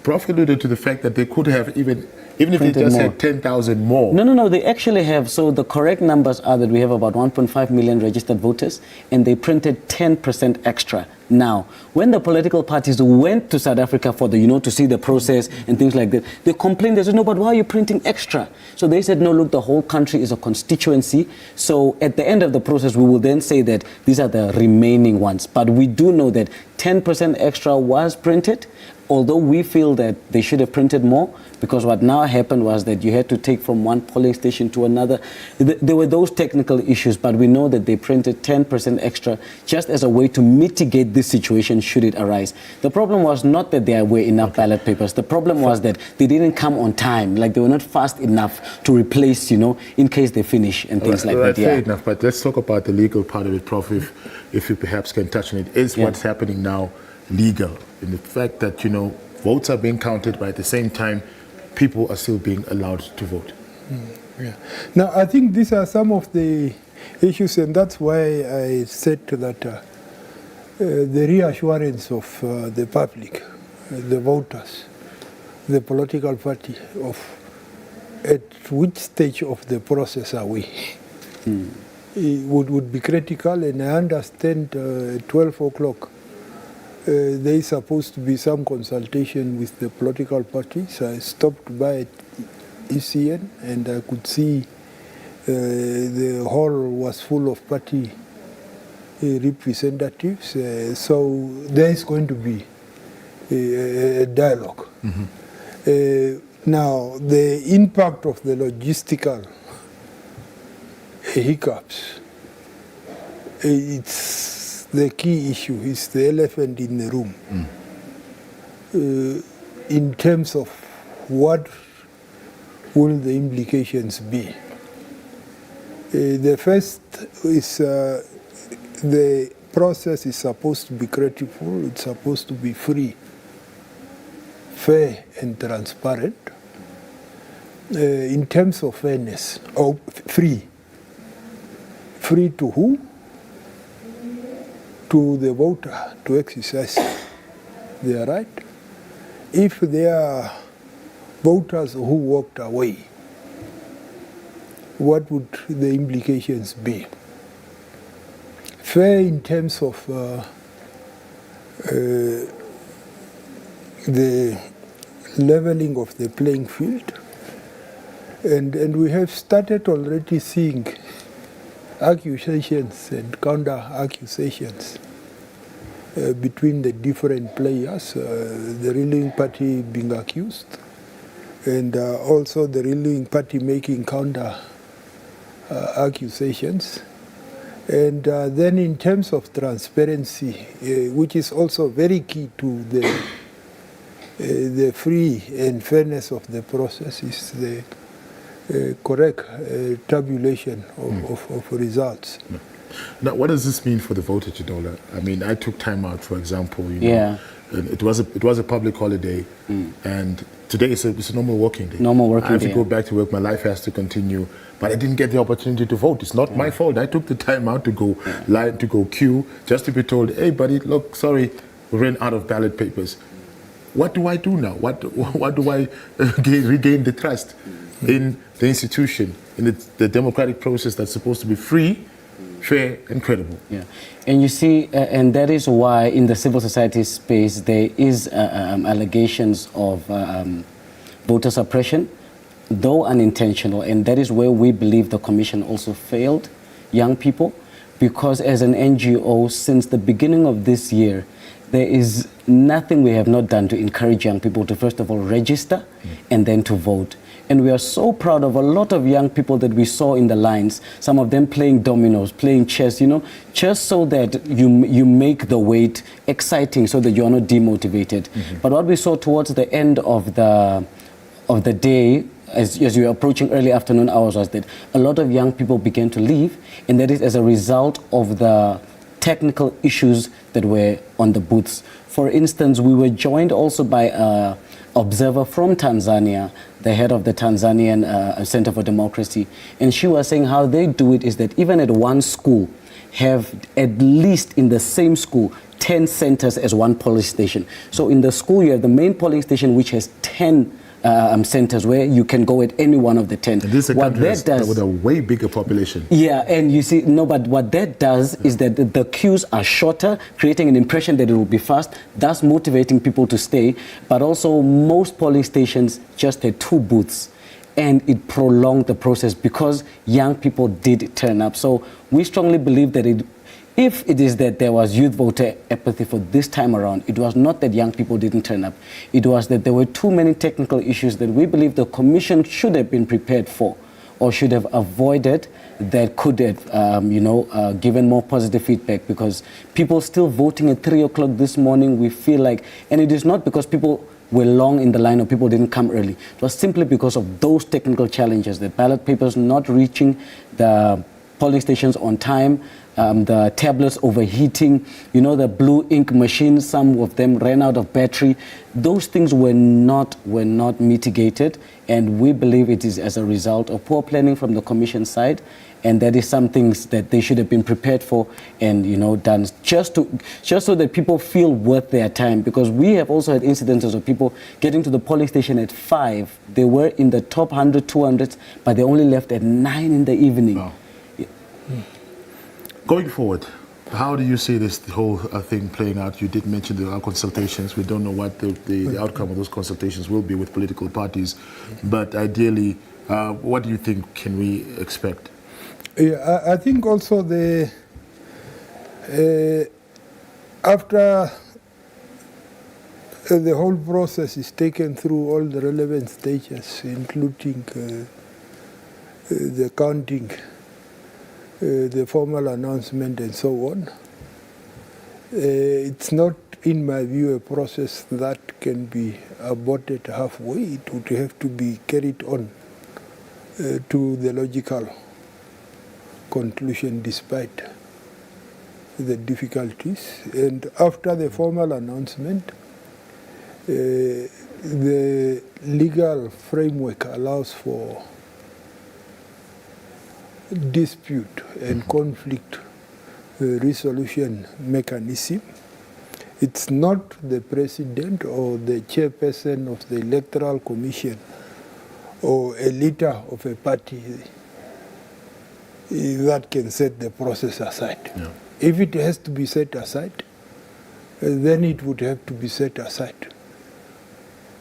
Prof alluded to the fact that they could have even if they just had 10,000 more. No, they actually have. So the correct numbers are that we have about 1.5 million registered voters, and they printed 10% extra. Now, when the political parties went to South Africa for the, to see the process and things like that, they complained, they said, no, but why are you printing extra? So they said, no, look, the whole country is a constituency. So at the end of the process, we will then say that these are the remaining ones. But we do know that 10% extra was printed, although we feel that they should have printed more, because what now happened was that you had to take from one polling station to another. There were those technical issues, but we know that they printed 10% extra just as a way to mitigate this situation should it arise. The problem was not that there were enough ballot papers. The problem was that they didn't come on time, like they were not fast enough to replace, in case they finish and things like that. Fair enough, but let's talk about the legal part of it, Prof, if you perhaps can touch on it. Is what's happening now legal in the fact that, votes are being counted, but at the same time, people are still being allowed to vote? Now, I think these are some of the issues, and that's why I said that the reassurance of the public, the voters, the political party, of at which stage of the process are we, would be critical. And I understand at 12 o'clock, there is supposed to be some consultation with the political parties. I stopped by at ECN and I could see the hall was full of party representatives. So there is going to be a dialogue. Now, the impact of the logistical hiccups, it's the key issue, is the elephant in the room. In terms of what will the implications be. The first is the process is supposed to be credible, it's supposed to be free, fair and transparent. In terms of fairness, or free to who? To the voter to exercise their right. If there are voters who walked away, what would the implications be? Fair in terms of the leveling of the playing field, and we have started already seeing accusations and counter-accusations between the different players, the ruling party being accused, and also the ruling party making counter-accusations. And then in terms of transparency, which is also very key to the free and fairness of the process, is the correct tabulation of results. Now, what does this mean for the voter, Chidola? I mean, I took time out, for example. Yeah. And it was a public holiday, and today it's a normal working day. Normal working day. I have to go back to work. My life has to continue, but I didn't get the opportunity to vote. It's not my fault. I took the time out to go line, to go queue, just to be told, "Hey, buddy, look, sorry, we ran out of ballot papers." What do I do now? What do I regain the trust in the institution, in the democratic process that's supposed to be free, fair, and credible? Yeah, and you see, and that is why in the civil society space there is allegations of voter suppression, though unintentional, and that is where we believe the commission also failed young people, because as an NGO, since the beginning of this year, there is nothing we have not done to encourage young people to first of all register and then to vote. And we are so proud of a lot of young people that we saw in the lines, some of them playing dominoes, playing chess, just so that you make the wait exciting so that you are not demotivated. But what we saw towards the end of the day, as you were approaching early afternoon hours, was that a lot of young people began to leave, and that is as a result of the technical issues that were on the booths. For instance, we were joined also by observer from Tanzania, the head of the Tanzanian Center for Democracy, and she was saying how they do it is that even at one school, have at least in the same school 10 centers as one polling station. So in the school you have the main polling station which has 10 centers where you can go at any one of the 10. And this is a country with a way bigger population. Yeah, and you see, no, but what that does is that the queues are shorter, creating an impression that it will be fast, thus motivating people to stay. But also, most polling stations just had 2 booths, and it prolonged the process because young people did turn up. So we strongly believe that if it is that there was youth voter apathy for this time around, it was not that young people didn't turn up. It was that there were too many technical issues that we believe the commission should have been prepared for or should have avoided that could have, given more positive feedback, because people still voting at 3 o'clock this morning, we feel like, and it is not because people were long in the line or people didn't come early. It was simply because of those technical challenges, the ballot papers not reaching the polling stations on time, the tablets overheating, the blue ink machines, some of them ran out of battery. Those things were not mitigated, and we believe it is as a result of poor planning from the commission side, and that is some things that they should have been prepared for and done just so that people feel worth their time, because we have also had incidences of people getting to the polling station at 5. They were in the top 100, 200s, but they only left at 9 in the evening. Wow. Going forward, how do you see this whole thing playing out? You did mention there are consultations. We don't know what the outcome of those consultations will be with political parties. But ideally, what do you think can we expect? Yeah, I think also after the whole process is taken through all the relevant stages, including the counting, the formal announcement and so on. It's not, in my view, a process that can be aborted halfway. It would have to be carried on to the logical conclusion despite the difficulties. And after the formal announcement, the legal framework allows for dispute and conflict resolution mechanism. It's not the president or the chairperson of the electoral commission or a leader of a party that can set the process aside. Yeah. If it has to be set aside, then it would have to be set aside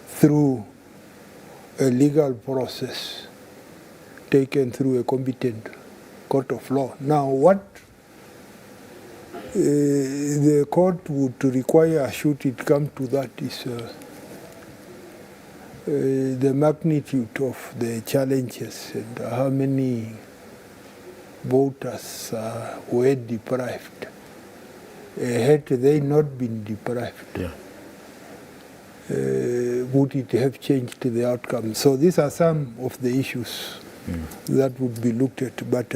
through a legal process taken through a competent court of law. Now, what the court would require, should it come to that, is the magnitude of the challenges and how many voters were deprived. Had they not been deprived, would it have changed the outcome? So these are some of the issues that would be looked at. But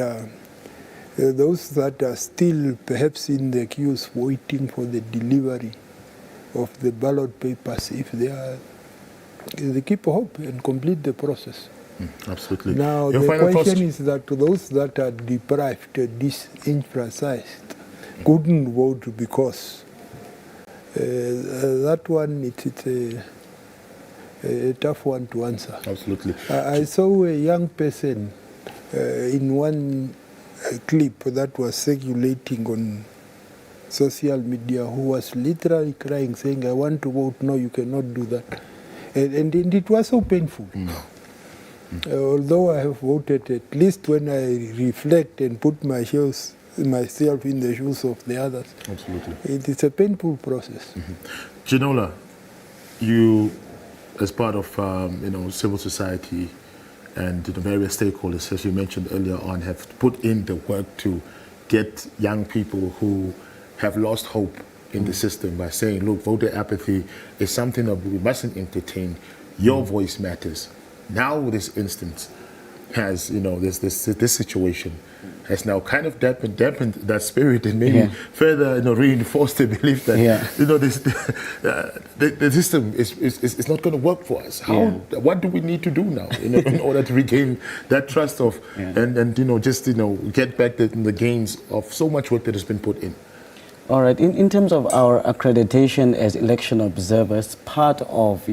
those that are still perhaps in the queues waiting for the delivery of the ballot papers, if they keep hope and complete the process. Absolutely. Now, the question is that those that are deprived, disenfranchised, couldn't vote because that one, it's a tough one to answer. Absolutely. I saw a young person in one clip that was circulating on social media who was literally crying, saying, "I want to vote." "No, you cannot do that." And it was so painful. Although I have voted, at least when I reflect and put myself in the shoes of the others, absolutely, it is a painful process. Ginola, you, as part of civil society and the various stakeholders, as you mentioned earlier on, have put in the work to get young people who have lost hope in the system by saying, look, voter apathy is something that we mustn't entertain. Your voice matters. Now, with this instance, has, this situation has now kind of dampened that spirit and maybe further, reinforced the belief that, the system is not going to work for us. What do we need to do now, in order to regain that trust of, and get back the gains of so much work that has been put in? All right. In terms of our accreditation as election observers, part of,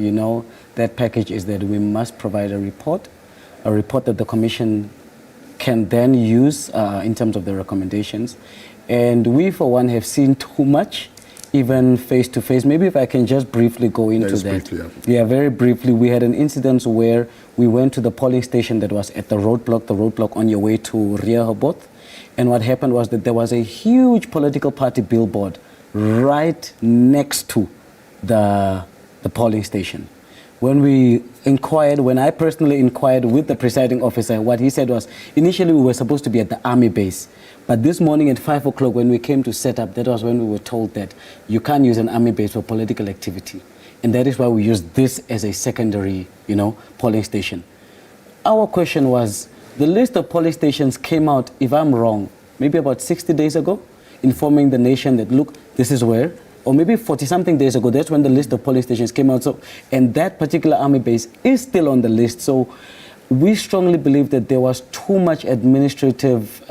that package is that we must provide a report that the commission can then use in terms of the recommendations. And we, for one, have seen too much, even face-to-face. Maybe if I can just briefly go into that. Very briefly. We had an incident where we went to the polling station that was at the roadblock on your way to Rehoboth. And what happened was that there was a huge political party billboard right next to the polling station. When I personally inquired with the presiding officer, what he said was, initially we were supposed to be at the army base. But this morning at 5 o'clock when we came to set up, that was when we were told that you can't use an army base for political activity. And that is why we used this as a secondary, polling station. Our question was, the list of polling stations came out, if I'm wrong, maybe about 60 days ago, informing the nation that, look, this is where, or maybe 40-something days ago, that's when the list of polling stations came out. So, and that particular army base is still on the list. So we strongly believe that there was too much administrative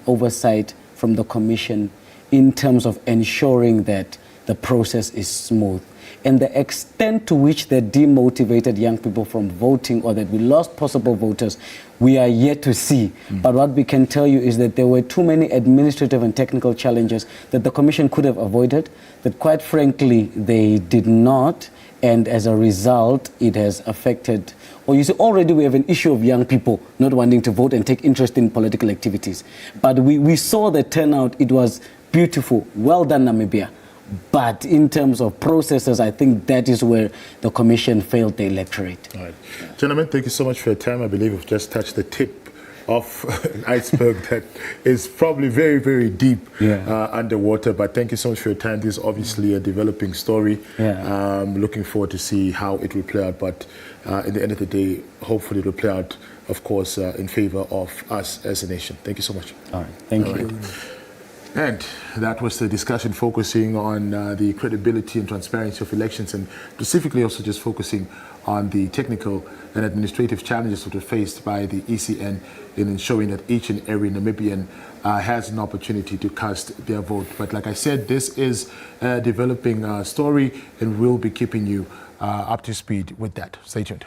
oversight from the commission in terms of ensuring that the process is smooth. And the extent to which that demotivated young people from voting or that we lost possible voters, we are yet to see. But what we can tell you is that there were too many administrative and technical challenges that the commission could have avoided, that quite frankly they did not. And as a result, it has affected, or you see, already we have an issue of young people not wanting to vote and take interest in political activities. But we saw the turnout. It was beautiful. Well done, Namibia. But in terms of processes, I think that is where the commission failed the electorate. All right. Gentlemen, thank you so much for your time. I believe we've just touched the tip of an iceberg that is probably very, very deep underwater. But thank you so much for your time. This is obviously a developing story. Looking forward to see how it will play out. But in the end of the day, hopefully it will play out, of course, in favor of us as a nation. Thank you so much. All right. Thank you. And that was the discussion focusing on the credibility and transparency of elections, and specifically also just focusing on the technical and administrative challenges that were faced by the ECN in ensuring that each and every Namibian has an opportunity to cast their vote. But like I said, this is a developing story, and we'll be keeping you up to speed with that. Stay tuned.